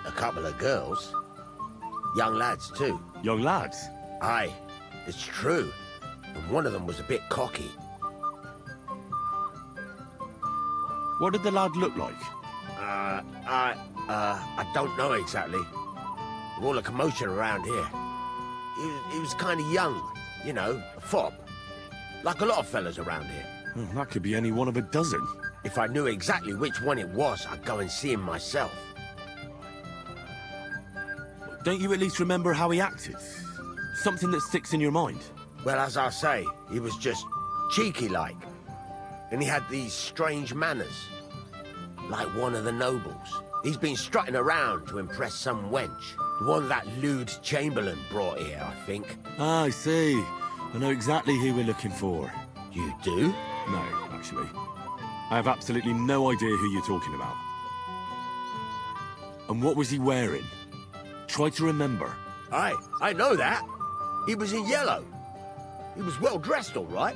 A couple of girls. Young lads, too. Young lads? Aye, it's true. And one of them was a bit cocky. What did the lad look like? I don't know exactly. All the commotion around here. He was kind of young, you know, a fob. Like a lot of fellas around here. Well, that could be any one of a dozen. If I knew exactly which one it was, I'd go and see him myself. Don't you at least remember how he acted? Something that sticks in your mind? Well, as I say, he was just cheeky-like. And he had these strange manners. Like one of the nobles. He's been strutting around to impress some wench. The one that lewd Chamberlain brought here, I think. Ah, I see. I know exactly who we're looking for. You do? No, actually. I have absolutely no idea who you're talking about. And what was he wearing? Try to remember. Aye, I know that. He was in yellow. He was well dressed, all right.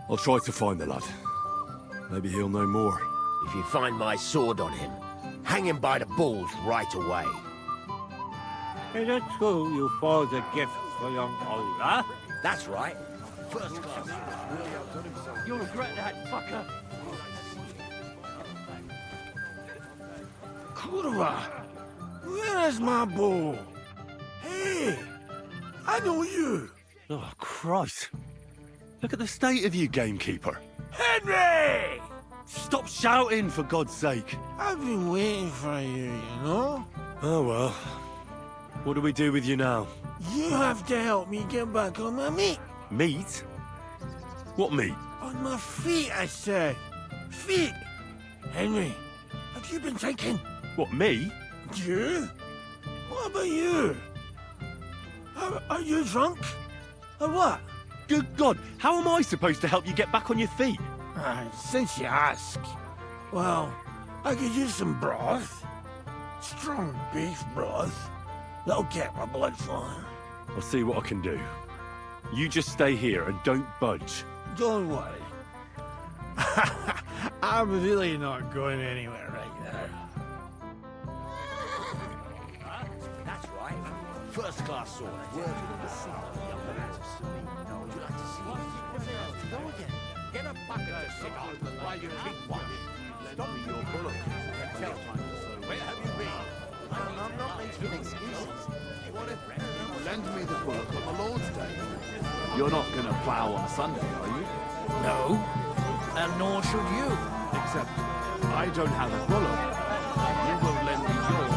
I'll try to find the lad. Maybe he'll know more. If you find my sword on him, hang him by the balls right away. Is it true you forged a gift for young Ola? That's right. First class. You'll regret that, fucker. Kurwa, where is my bow? Hey, I know you. Oh, Christ. Look at the state of you, gamekeeper. Henry! Stop shouting, for God's sake. I've been waiting for you, you know? Oh, well. What do we do with you now? You have to help me get back on my meat. Meat? What meat? On my feet, I said. Feet. Henry, have you been drinking? What, me? You? What about you? Are you drunk? Or what? Good God, how am I supposed to help you get back on your feet? Since you ask, well, I could use some broth. Strong beef broth. That'll get my blood flowing. I'll see what I can do. You just stay here and don't budge. Don't worry. I'm really not going anywhere right now. That's right. First-class sword. Worthy of the sea. Would you like to see it? Go again. Get a bucket to sit on while you keep watch. Stop your bullet. Tell time. Where have you been? I'm not making excuses. Lend me the book on the Lord's Day. You're not going to plough on Sunday, are you? No, and nor should you. Except I don't have a bullock. You will lend me yours.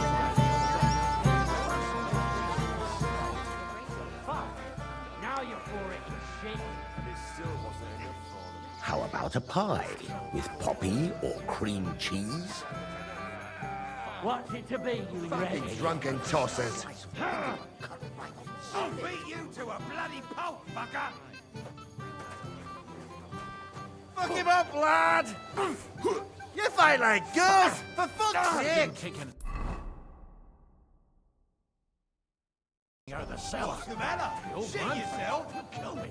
Now you're for it, shit. And it still wasn't enough for them. How about a pie with poppy or cream cheese? What's it to be, you wretch? Drunken tossers. I'll beat you to a bloody pulp, fucker! Fuck him up, lad! You fight like girls! For fuck's sake! Out of the cellar. What's the matter? Shit yourself! Kill me.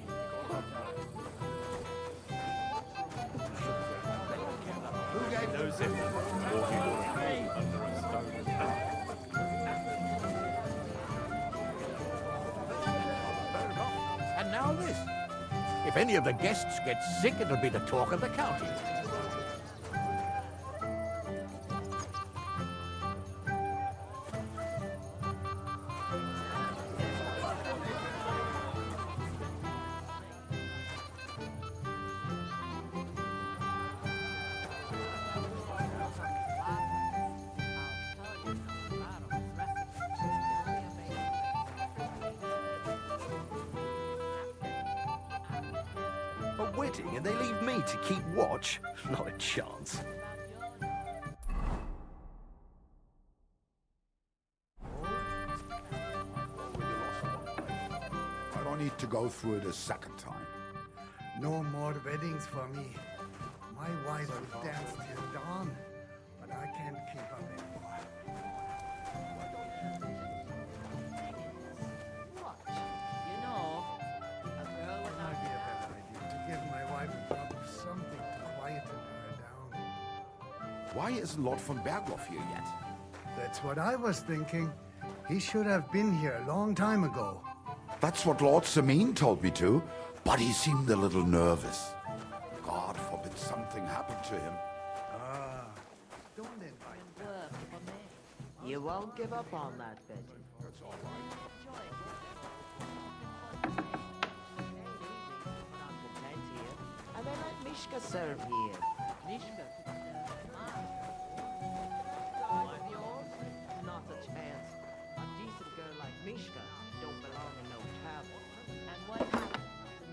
Who gave those in? And now this. If any of the guests get sick, it'll be the talk of the county. A wedding and they leave me to keep watch? Not a chance. I don't need to go through it a second time. No more weddings for me. My wife will dance till dawn, but I can't keep up anymore. You know, a girl with Might be a better idea to give my wife a drop of something to quieten her down. Why isn't Lord von Berghoff here yet? That's what I was thinking. He should have been here a long time ago. That's what Lord Samine told me to, but he seemed a little nervous. God forbid something happened to him. Ah, don't invite work for me. You won't give up on that, Betty. That's all right. And then let Mishka serve here. Mishka. Not a chance. A decent girl like Mishka don't belong in no tavern. And what happens to me?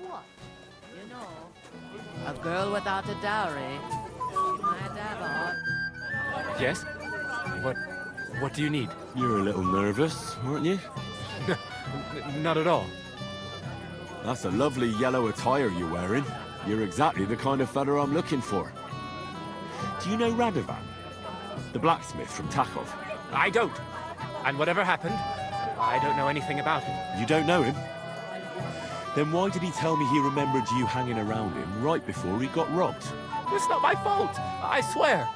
What? You know, a girl without a dowry, she might have a heart. Yes? What do you need? You're a little nervous, aren't you? Not at all. That's a lovely yellow attire you're wearing. You're exactly the kind of fella I'm looking for. Do you know Radovan? The blacksmith from Takov? I don't. And whatever happened, I don't know anything about it. You don't know him? Then why did he tell me he remembered you hanging around him right before he got robbed? It's not my fault, I swear.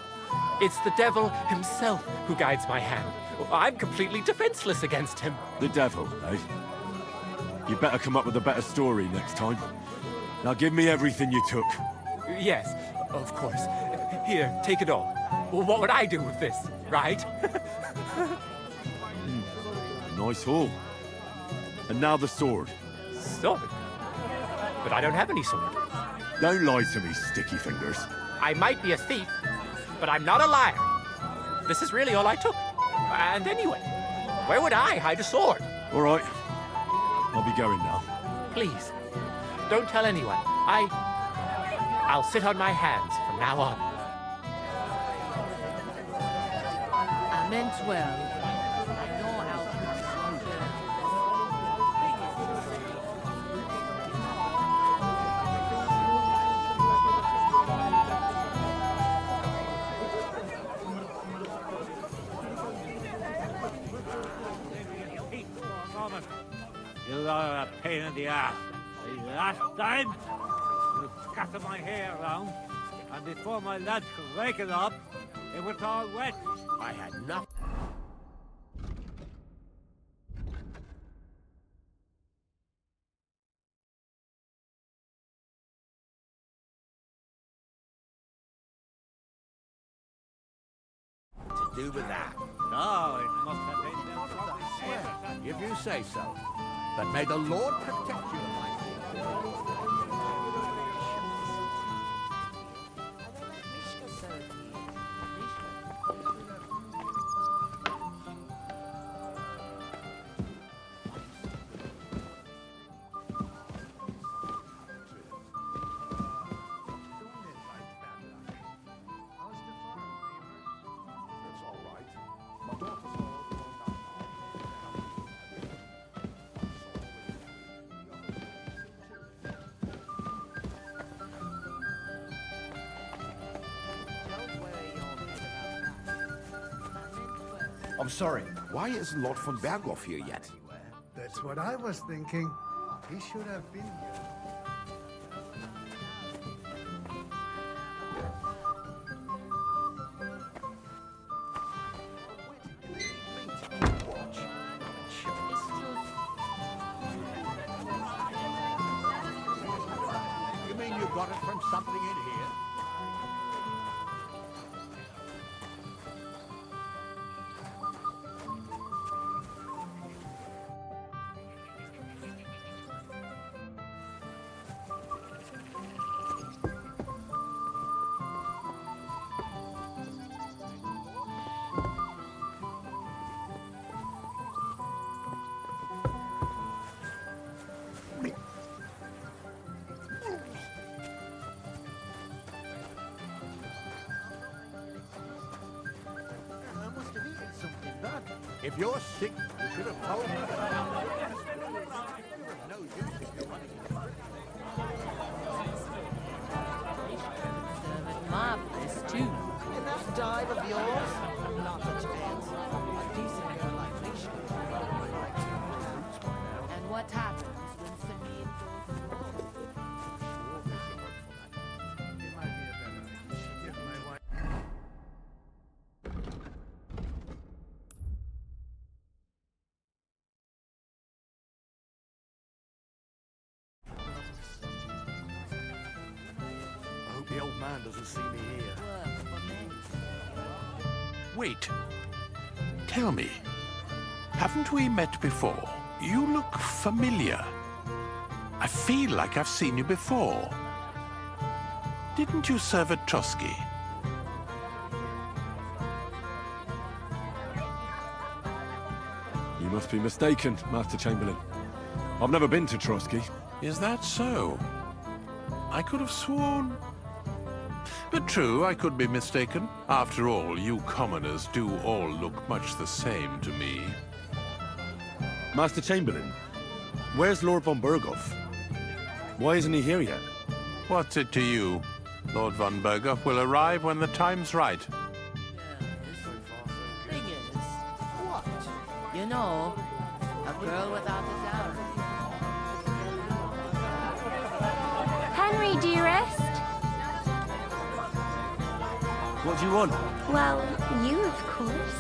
It's the devil himself who guides my hand. I'm completely defenseless against him. The devil, eh? You better come up with a better story next time. Now give me everything you took. Yes, of course. Here, take it all. Well, what would I do with this, right? Nice haul. And now the sword. Sword? But I don't have any sword. Don't lie to me, sticky fingers. I might be a thief, but I'm not a liar. This is really all I took. And anyway, where would I hide a sword? All right. I'll be going now. Please, don't tell anyone. I'll sit on my hands from now on. I meant well. I know how You are a pain in the ass. The last time, you scattered my hair around, and before my lads could rake it up, it was all wet. I had nothing. To do with that. No, it must have been them from If you say so. But may the Lord protect you, my I'm sorry. Why isn't Lord von Berghoff here yet? That's what I was thinking. He should have been here. You mean you got it from something in here? If you're sick, you should have told me. No use if you're running. Serve my place too. In that dive of yours? Not a chance. A decent girl like me should. And what happens when Samir I hope the old man doesn't see me here. Wait. Tell me, haven't we met before? You look familiar. I feel like I've seen you before. Didn't you serve at Trotsky? You must be mistaken, Master Chamberlain. I've never been to Trotsky. Is that so? I could have sworn... But true, I could be mistaken. After all, you commoners do all look much the same to me. Master Chamberlain, where's Lord von Berghoff? Why isn't he here yet? What's it to you? Lord von Berghoff will arrive when the time's right. Thing is, what? You know, a girl without a dowry. Henry, dearest. What do you want? Well, you, of course.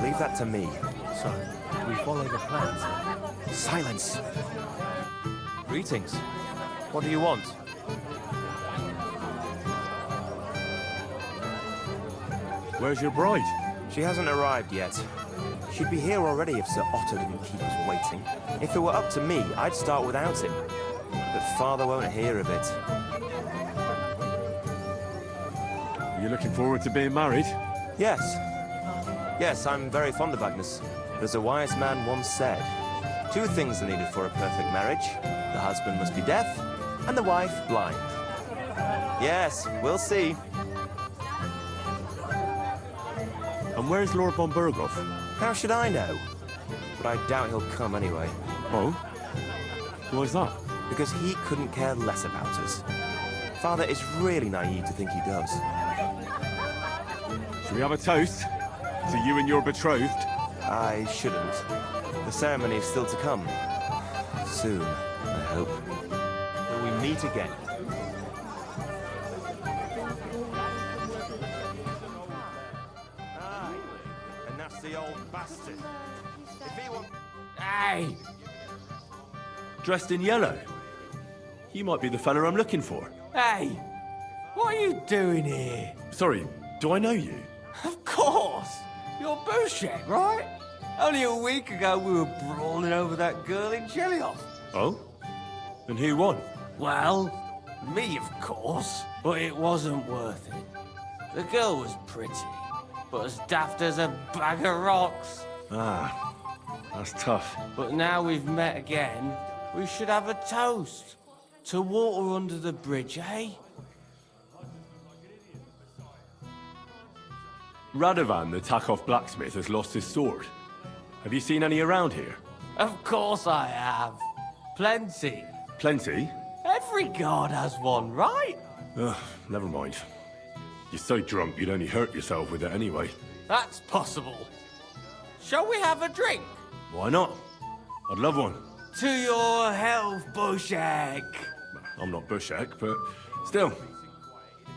Leave that to me. So, we follow the plans. Silence! Greetings. What do you want? Where's your bride? She hasn't arrived yet. She'd be here already if Sir Otto didn't keep us waiting. If it were up to me, I'd start without him. But Father won't hear of it. Are you looking forward to being married? Yes. Yes, I'm very fond of Agnes. As a wise man once said, 2 things are needed for a perfect marriage. The husband must be deaf, and the wife blind. Yes, we'll see. And where's Lord von Berghoff? How should I know? But I doubt he'll come anyway. Oh? Why's that? Because he couldn't care less about us. Father is really naive to think he does. Should we have a toast? To you and your betrothed? I shouldn't. The ceremony is still to come. Soon, I hope. Till we meet again. Aye, and that's the old bastard. If he wants... Hey! Dressed in yellow? You might be the fella I'm looking for. Hey! What are you doing here? Sorry, do I know you? Of course! You're Bushek, right? Only a week ago we were brawling over that girl in Jelioff. Oh? And who won? Well, me, of course. But it wasn't worth it. The girl was pretty, but as daft as a bag of rocks. Ah, that's tough. But now we've met again, we should have a toast. To water under the bridge, eh? Radovan, the Takov blacksmith, has lost his sword. Have you seen any around here? Of course I have. Plenty. Plenty? Every god has one, right? Ugh, never mind. You're so drunk you'd only hurt yourself with it anyway. That's possible. Shall we have a drink? Why not? I'd love one. To your health, Bushek. I'm not Bushek, but still.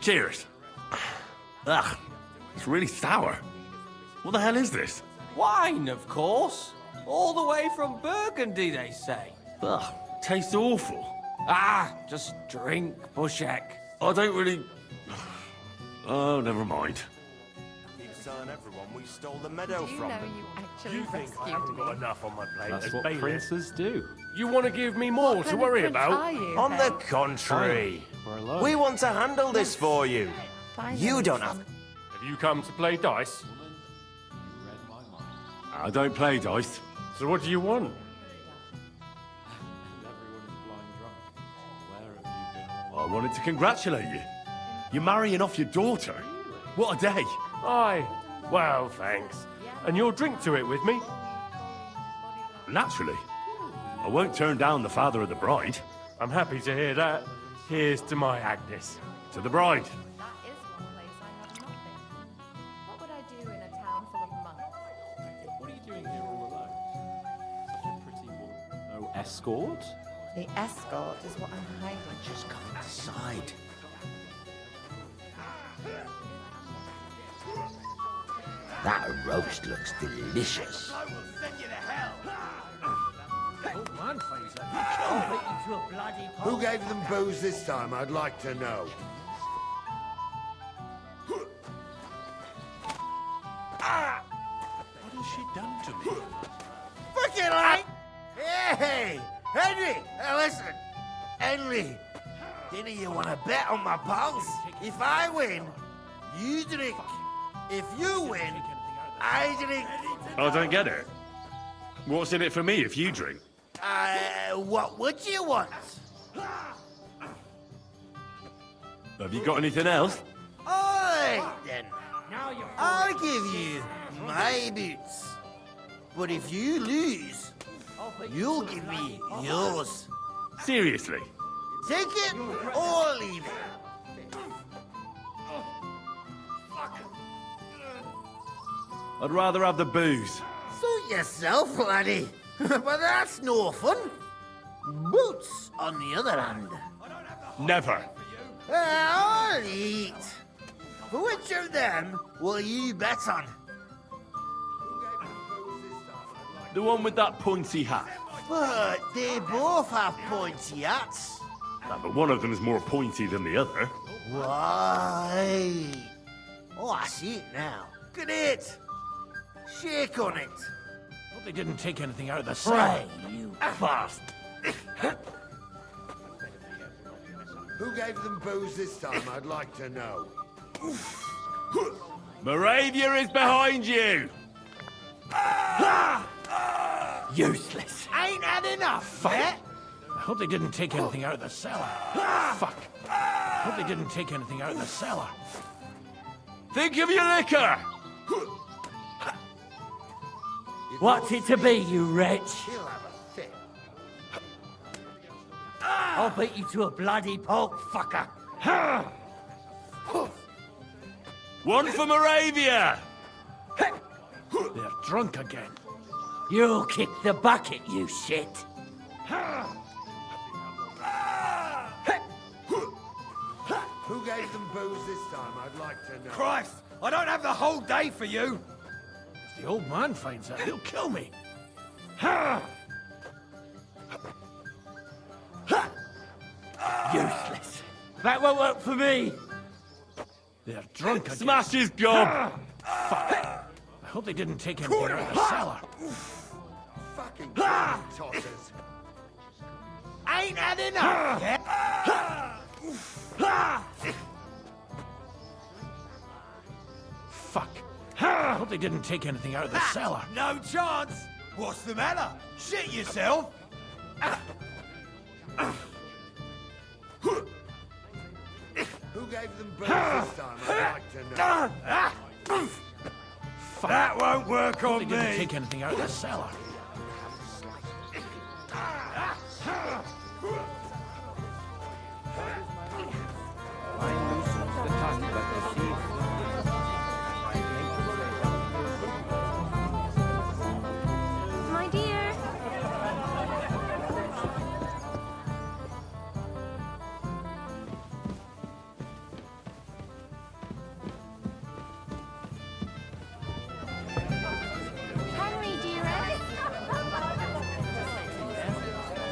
Cheers. Ugh, it's really sour. What the hell is this? Wine, of course. All the way from Burgundy, they say. Ugh, tastes awful. Ah, just drink, Bushek. I don't really... Oh, never mind. Keep telling everyone we stole the meadow Do you from know them. you actually You think I haven't got enough on my plate? That's as what bailiff? princes do. You want to give me more to worry about? On the contrary, We're alone. we want to handle this for you. You don't have... Have you come to play dice? I don't play dice. So what do you want? I wanted to congratulate you. You're marrying off your daughter. What a day. Aye. Well, thanks. And you'll drink to it with me? Naturally. I won't turn down the father of the bride. I'm happy to hear that. Here's to my Agnes. To the bride. That is one place I have not been. What would I do in a town full of monks? What are you doing here all alone? Such a pretty woman. No escort? The escort is what I'm hiding. Just can't decide. That roast looks delicious. Who gave them booze this time, I'd like to know. What has she done to me? Fucking right! Hey! Henry! Listen! Henry! Didn't you want to bet on my pals? If I win, you drink. If you win, I drink. I don't get it. What's in it for me if you drink? What would you want? Have you got anything else? Alright then. I'll give you my boots. But if you lose, you'll give me yours. Seriously? Take it or leave it. I'd rather have the booze. Suit yourself, laddie. But that's no fun. Boots, on the other hand. Never. I'll eat. Which of them will you bet on? The one with that pointy hat. But they both have pointy hats. Ah, but one of them is more pointy than the other. Why? Oh, I see it now. Look at it. Shake on it. hope they didn't take anything out of the cellar. You bastard. Who gave them booze this time, I'd like to know. Moravia is behind you! Useless. Ain't had enough. Fuck. I hope they didn't take anything out of the cellar. Fuck. I hope they didn't take anything out of the cellar. Think of your liquor! What's it to be, you wretch? He'll have a fit. I'll beat you to a bloody pulp, fucker. One for Moravia! They're drunk again. You'll kick the bucket, you shit. Who gave them booze this time, I'd like to know. Christ, I don't have the whole day for you. If the old man finds out, he'll kill me. Useless. That won't work for me. They're drunk again. Smash his gob! Fuck. I hope they didn't take anything out of the cellar. Fucking tossers. Ain't had enough yet. Fuck. I hope they didn't take anything out of the cellar. No chance. What's the matter? Shit yourself. Who gave them booze this time, I'd like to know. Fuck. That won't work I hope on they didn't me. take anything out of the cellar. My dear. Henry, dearest.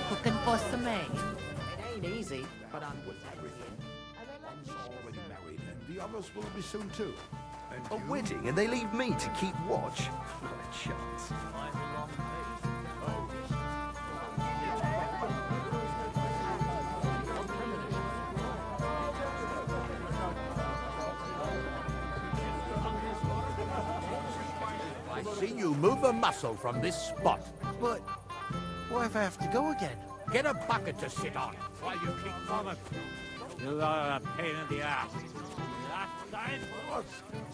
Cooking for some maid. It ain't easy, but I'm One's already married, and the others will be soon too. And A wedding, and they leave me to keep watch? Not a chance. I've seen you move a muscle from this spot. But what if I have to go again? Get a bucket to sit on while you keep vomit. You are a pain in the ass. Last time.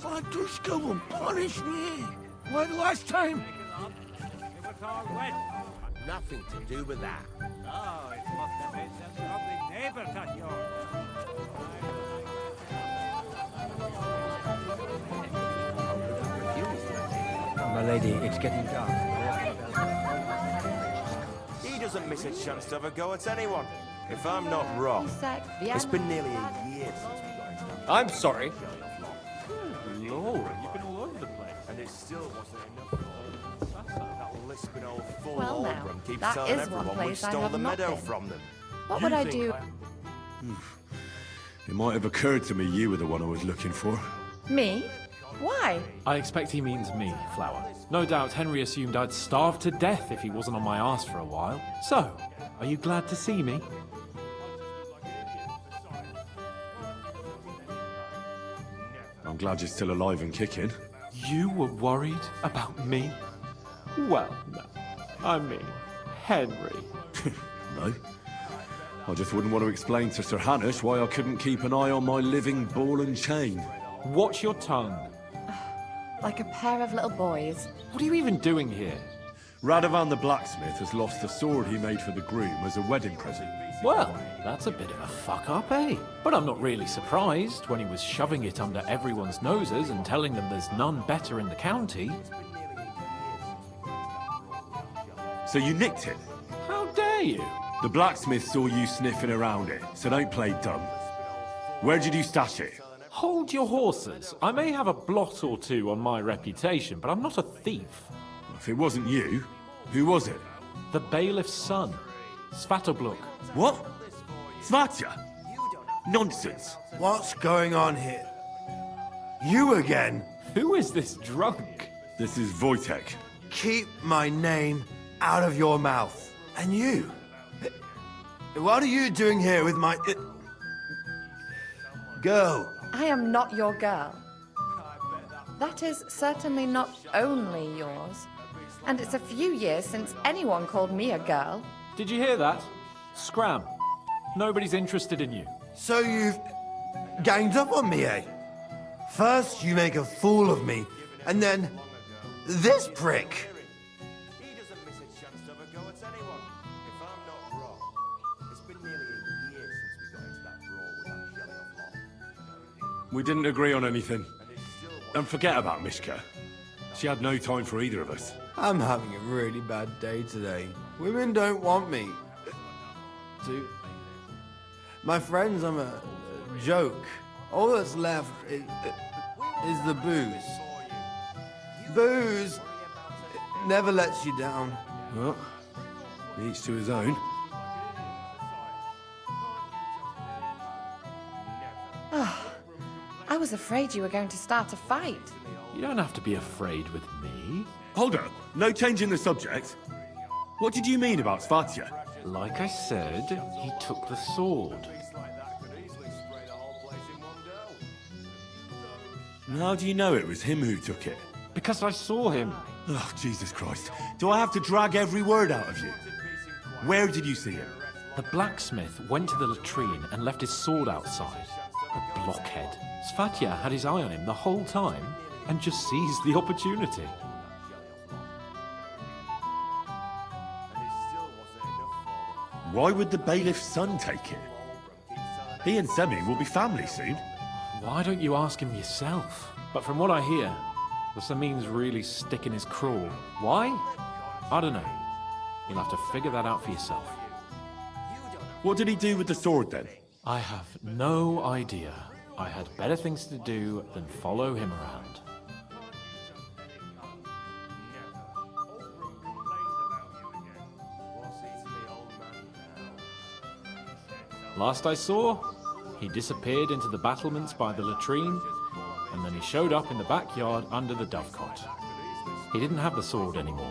Fatuska will punish me. Like last time. It was all wet. Nothing to do with that. Oh, it must have been some lovely neighbors at yours. My lady, it's getting dark. He doesn't miss a chance to have a go at anyone. If I'm not wrong, it's been nearly a year since we got into that. I'm sorry. Lord, you've been all over the place. And it still wasn't enough for all that lisping old fool Well, now, Oldram keeps that telling is one everyone we place I stole have the not meadow been. from them. What would I do? It might have occurred to me you were the one I was looking for. Me? Why? I expect he means me, Flower. No doubt Henry assumed I'd starve to death if he wasn't on my arse for a while. So, are you glad to see me? I'm glad you're still alive and kicking. You were worried about me? Well, no. I mean, Henry. No. I just wouldn't want to explain to Sir Hanush why I couldn't keep an eye on my living ball and chain. Watch your tongue. Like a pair of little boys. What are you even doing here? Radovan the blacksmith has lost the sword he made for the groom as a wedding present. Well, that's a bit of a fuck-up, eh? But I'm not really surprised when he was shoving it under everyone's noses and telling them there's none better in the county. So you nicked it? How dare you? The blacksmith saw you sniffing around it, so don't play dumb. Where did you stash it? Hold your horses. I may have a blot or two on my reputation, but I'm not a thief. If it wasn't you, who was it? The bailiff's son, Svatobluk. What? Svatya? Nonsense. What's going on here? You again? Who is this drunk? This is Wojtek. keep my name out of your mouth. And you? What are you doing here with my... girl? I am not your girl. That is certainly not only yours. And it's a few years since anyone called me a girl. Did you hear that? Scram. Nobody's interested in you. So you've ganged up on me, eh? First you make a fool of me, and then this prick. He doesn't miss a chance to have a go at anyone. If I'm not wrong, it's been nearly a year since we got into that brawl with that jelly of law. We didn't agree on anything. And forget about Mishka. She had no time for either of us. I'm having a really bad day today. Women don't want me. My friends, I'm a joke. All that's left is the booze. Booze never lets you down. Well, each to his own. Oh, I was afraid you were going to start a fight. You don't have to be afraid with me. Hold up. No change in the subject. What did you mean about Svatya? Like I said, he took the sword. How do you know it was him who took it? Because I saw him. Oh, Jesus Christ. Do I have to drag every word out of you? Where did you see him? The blacksmith went to the latrine and left his sword outside. A blockhead. Svatya had his eye on him the whole time and just seized the opportunity. Why would the bailiff's son take it? He and Semi will be family soon. Why don't you ask him yourself? But from what I hear, the Samin's really sticking his crawl. Why? I don't know. You'll have to figure that out for yourself. What did he do with the sword then? I have no idea. I had better things to do than follow him around. Last I saw, he disappeared into the battlements by the latrine, and then he showed up in the backyard under the dovecot. He didn't have the sword anymore.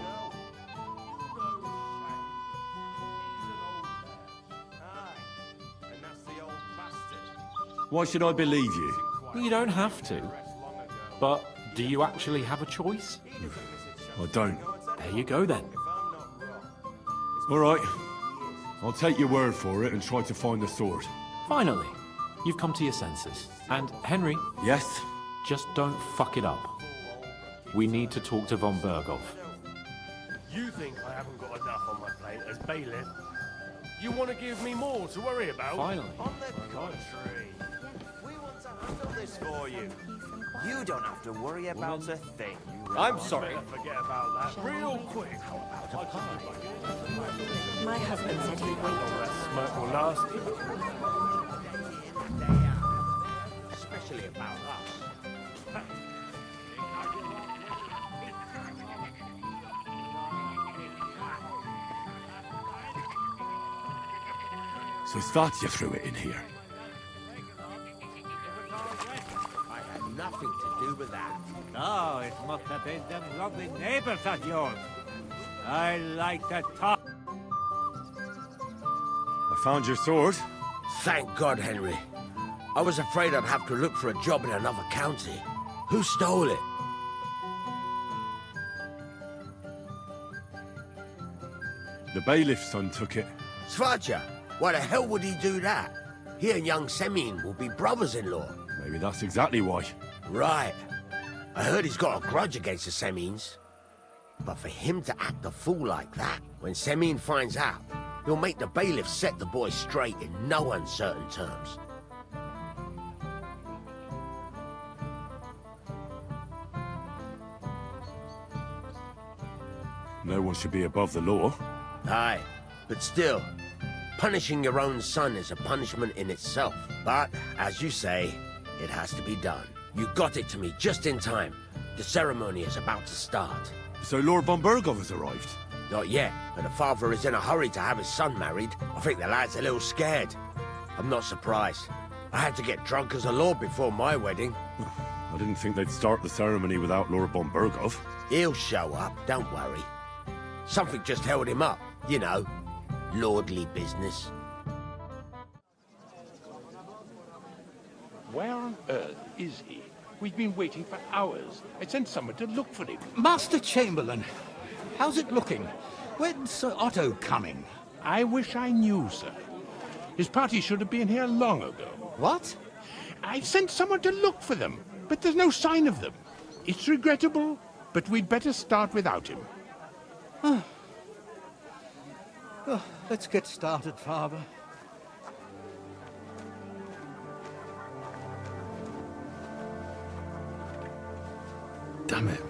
Why should I believe you? You don't have to. But do you actually have a choice? I don't. There you go then. All right. I'll take your word for it and try to find the sword. Finally, you've come to your senses. And Henry? Yes? Just don't fuck it up. We need to talk to von Berghoff. You think I haven't got enough on my plate as bailiff? You want to give me more to worry about? Finally. On the contrary, we want to handle this for you. You don't have to worry about a thing. I'm sorry. Forget about that real quick. My husband said he'd wait. That smoke will last. Especially about us. So Svatya threw it in here. I had nothing to do with that. No, it must have been them lovely neighbors of yours. I like to talk. I found your sword. Thank God, Henry. I was afraid I'd have to look for a job in another county. Who stole it? The bailiff's son took it. Svatya? Why the hell would he do that? He and young Semin will be brothers-in-law. Maybe that's exactly why. Right. I heard he's got a grudge against the Semins. But for him to act a fool like that, when Semin finds out, he'll make the bailiff set the boy straight in no uncertain terms. No one should be above the law. Aye, but still, punishing your own son is a punishment in itself. But, as you say, it has to be done. You got it to me just in time. The ceremony is about to start. So Lord von Berghoff has arrived? Not yet, but the father is in a hurry to have his son married. I think the lad's a little scared. I'm not surprised. I had to get drunk as a lord before my wedding. I I didn't think they'd start the ceremony without Lord von Burgov. He'll show up, don't worry. Something just held him up, you know. Lordly business. Where on earth is he? We've been waiting for hours. I sent someone to look for him. Master Chamberlain, how's it looking? When's Sir Otto coming? I wish I knew, sir. His party should have been here long ago. What? I sent someone to look for them, but there's no sign of them. It's regrettable, but we'd better start without him. Oh, let's get started, Father. Damn it.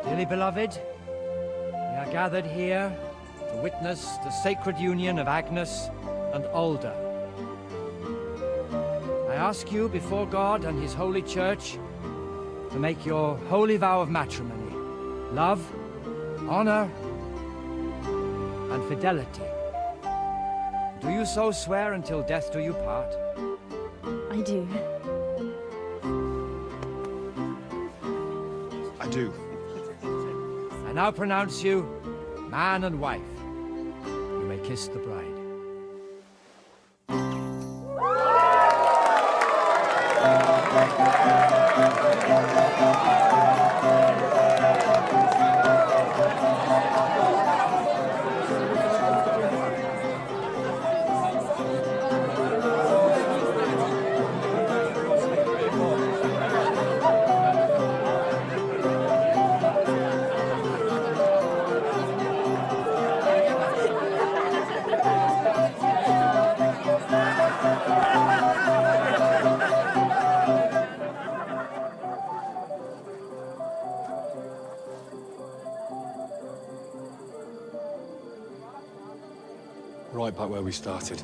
Dearly beloved, we are gathered here to witness the sacred union of Agnes and Alda. I ask you before God and His holy church to make your holy vow of matrimony, love, honor, and fidelity. Do you so swear until death do you part? I do. I do. I now pronounce you man and wife. You may kiss the bride. Right back where we started.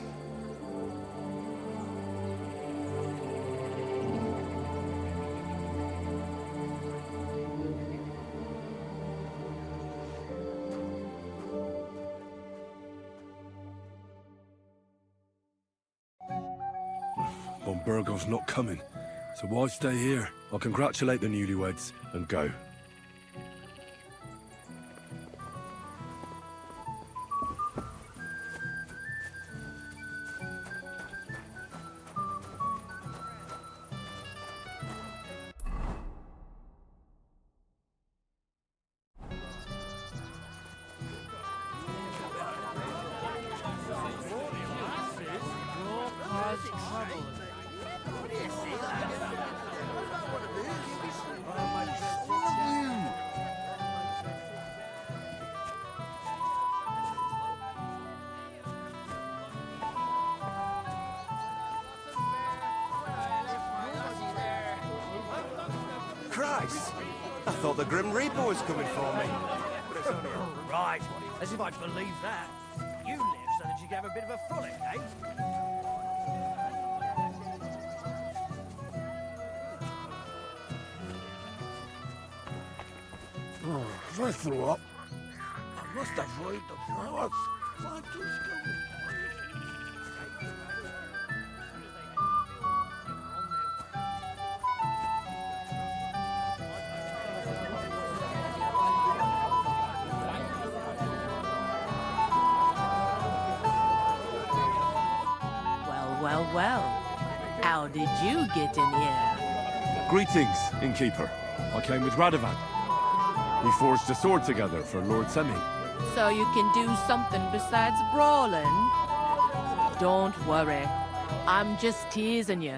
Von Burgov's not coming, so why stay here? I'll congratulate the newlyweds and go. Christ! I thought the Grim Reaper was coming for me. Right, as if I'd believe that. You live so that you can have a bit of a frolic, eh? Oh, if I threw up, I must avoid the flowers. Why do you well. How did you get in here? Greetings, innkeeper. I came with Radovan. We forged a sword together for Lord Semi. So you can do something besides brawling? Don't worry. I'm just teasing you.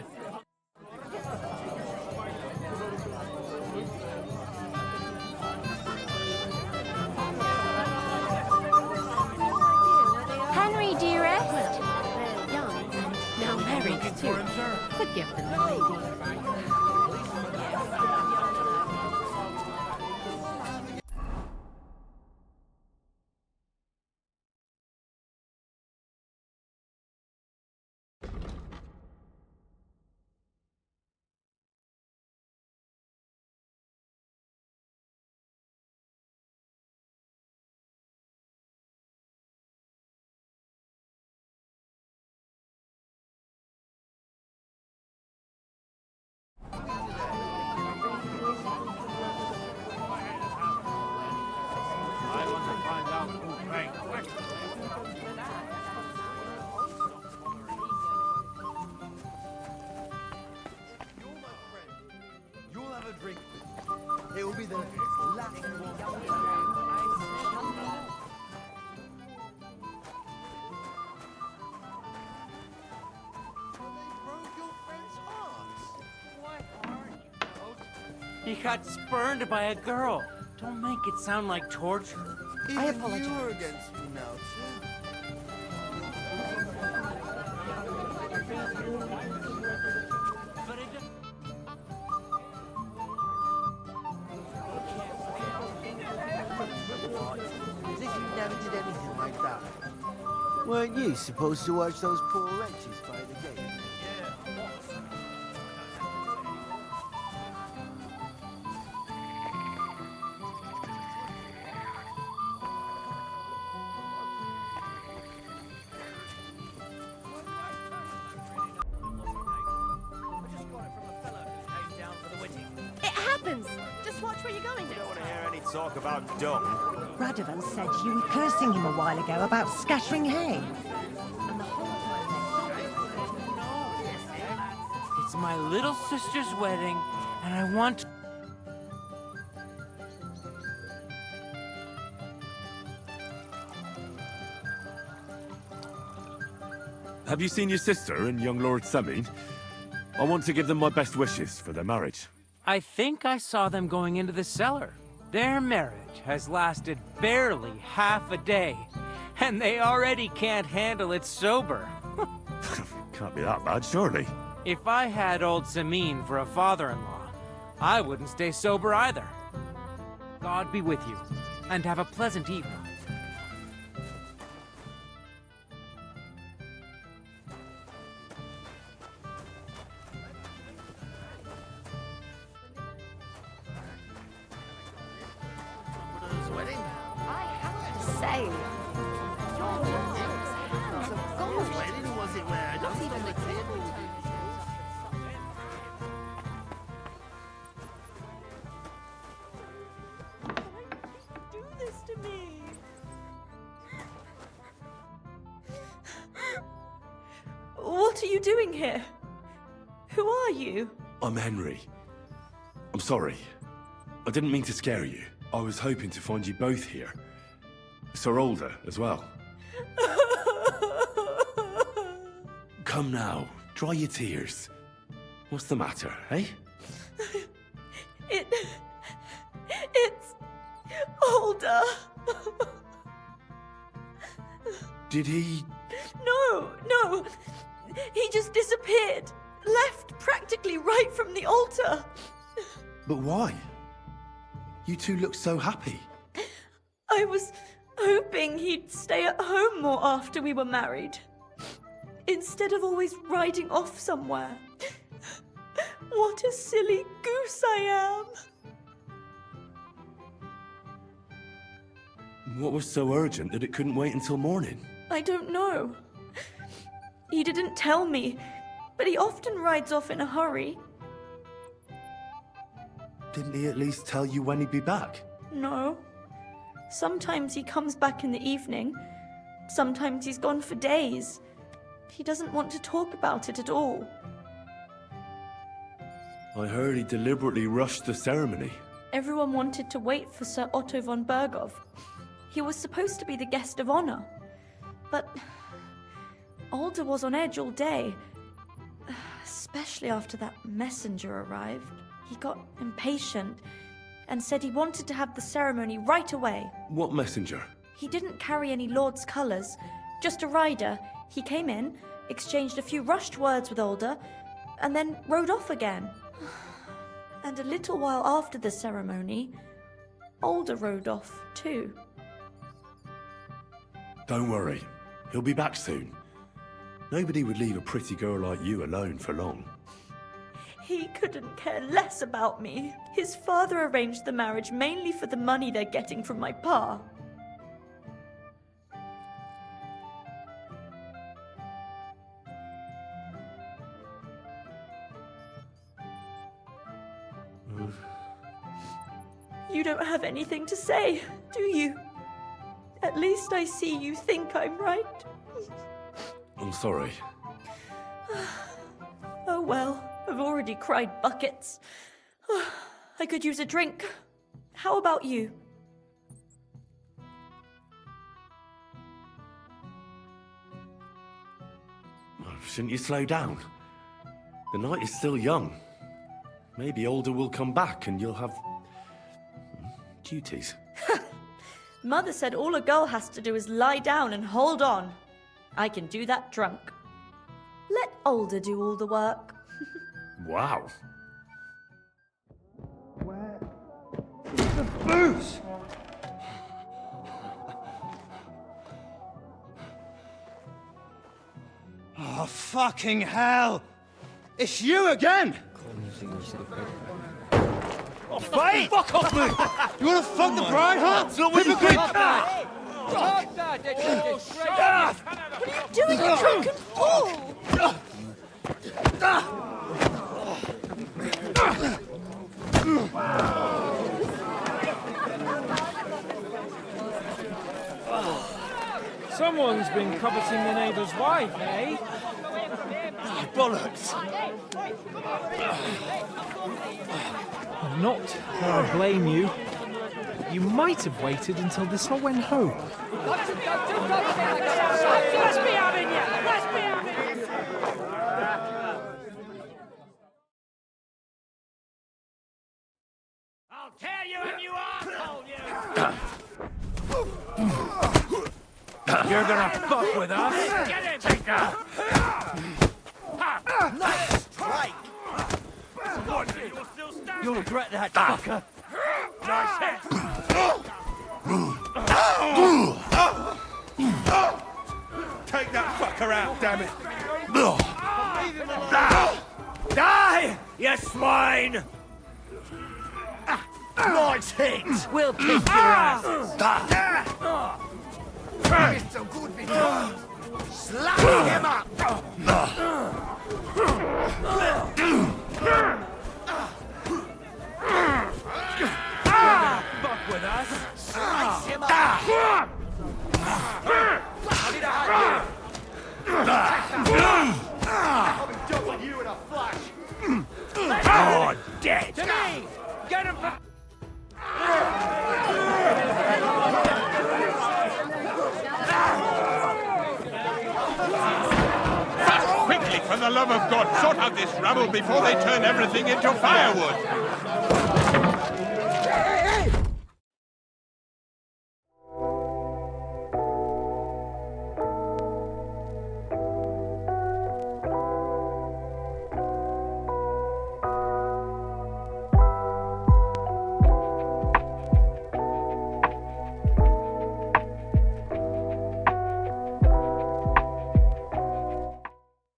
Henry, dearest. They're young and now married too. Forgive them, my lady. I want to find out who drank what. You'll have a drink. It will be the last one. He got spurned by a girl. Don't make it sound like torture. I apologize. You're against me now, too. As if you never did anything like that. Weren't you supposed to watch those poor wretches by the gate? It happens! Just watch where you're going I next don't want to time. hear any talk about dung. Radovan said you were cursing him a while ago about scattering hay. It's my little sister's wedding, and I want... Have you seen your sister and young Lord Semi? I want to give them my best wishes for their marriage. I think I saw them going into the cellar. Their marriage has lasted barely half a day, and they already can't handle it sober. Can't be that bad, surely. If I had old Samin for a father-in-law, I wouldn't stay sober either. God be with you, and have a pleasant evening. Say, Hands of gold. Wedding was it where? Not even the table. Do this to me. What are you doing here? Who are you? I'm Henry. I'm sorry. I didn't mean to scare you. I was hoping to find you both here. Sir Older as well. Come now, dry your tears. What's the matter, eh? It's Older. Did he... No. He just disappeared. Left practically right from the altar. But why? You two look so happy. I was hoping he'd stay at home more after we were married. Instead of always riding off somewhere. What a silly goose I am. What was so urgent that it couldn't wait until morning? I don't know. He didn't tell me, but he often rides off in a hurry. Didn't he at least tell you when he'd be back? No. Sometimes he comes back in the evening. Sometimes he's gone for days. He doesn't want to talk about it at all. I heard he deliberately rushed the ceremony. Everyone wanted to wait for Sir Otto von Berghoff. He was supposed to be the guest of honor. But Alder was on edge all day, especially after that messenger arrived. He got impatient and said he wanted to have the ceremony right away. What messenger? He didn't carry any Lord's colours, just a rider. He came in, exchanged a few rushed words with Alder, and then rode off again. And a little while after the ceremony, Alder rode off too. Don't worry. He'll be back soon. Nobody would leave a pretty girl like you alone for long. He couldn't care less about me. His father arranged the marriage mainly for the money they're getting from my pa. You don't have anything to say, do you? At least I see you think I'm right. I'm sorry. Oh well, I've already cried buckets. I could use a drink. How about you? Shouldn't you slow down? The night is still young. Maybe Alder will come back and you'll have duties. Mother said all a girl has to do is lie down and hold on. I can do that drunk. Let Alder do all the work. Wow. Where is the booze? Oh, fucking hell! It's you again! Oh, fight! Fuck off me! You wanna fuck the bride, huh? Hypocrite! What are you doing, you drunken fool? Someone's been coveting the neighbour's wife, eh? Bollocks! Not that I blame you. You might have waited until this all went home. Let's be having you! Let's be having you! I'll tear you and you asshole, you! You're gonna fuck with us? Get him! Take that! Nice strike! You'll regret that, fucker! Nice hit! Take that fucker out, damn it! Die, you swine! Nice hit! We'll kick your asses! It's so good because slap him up! Fuck with us! Slice him up! I'll be done with you in a flash! Oh, dead! To me! Get him for... Quickly, for the love of God, sort out this rabble before they turn everything into firewood!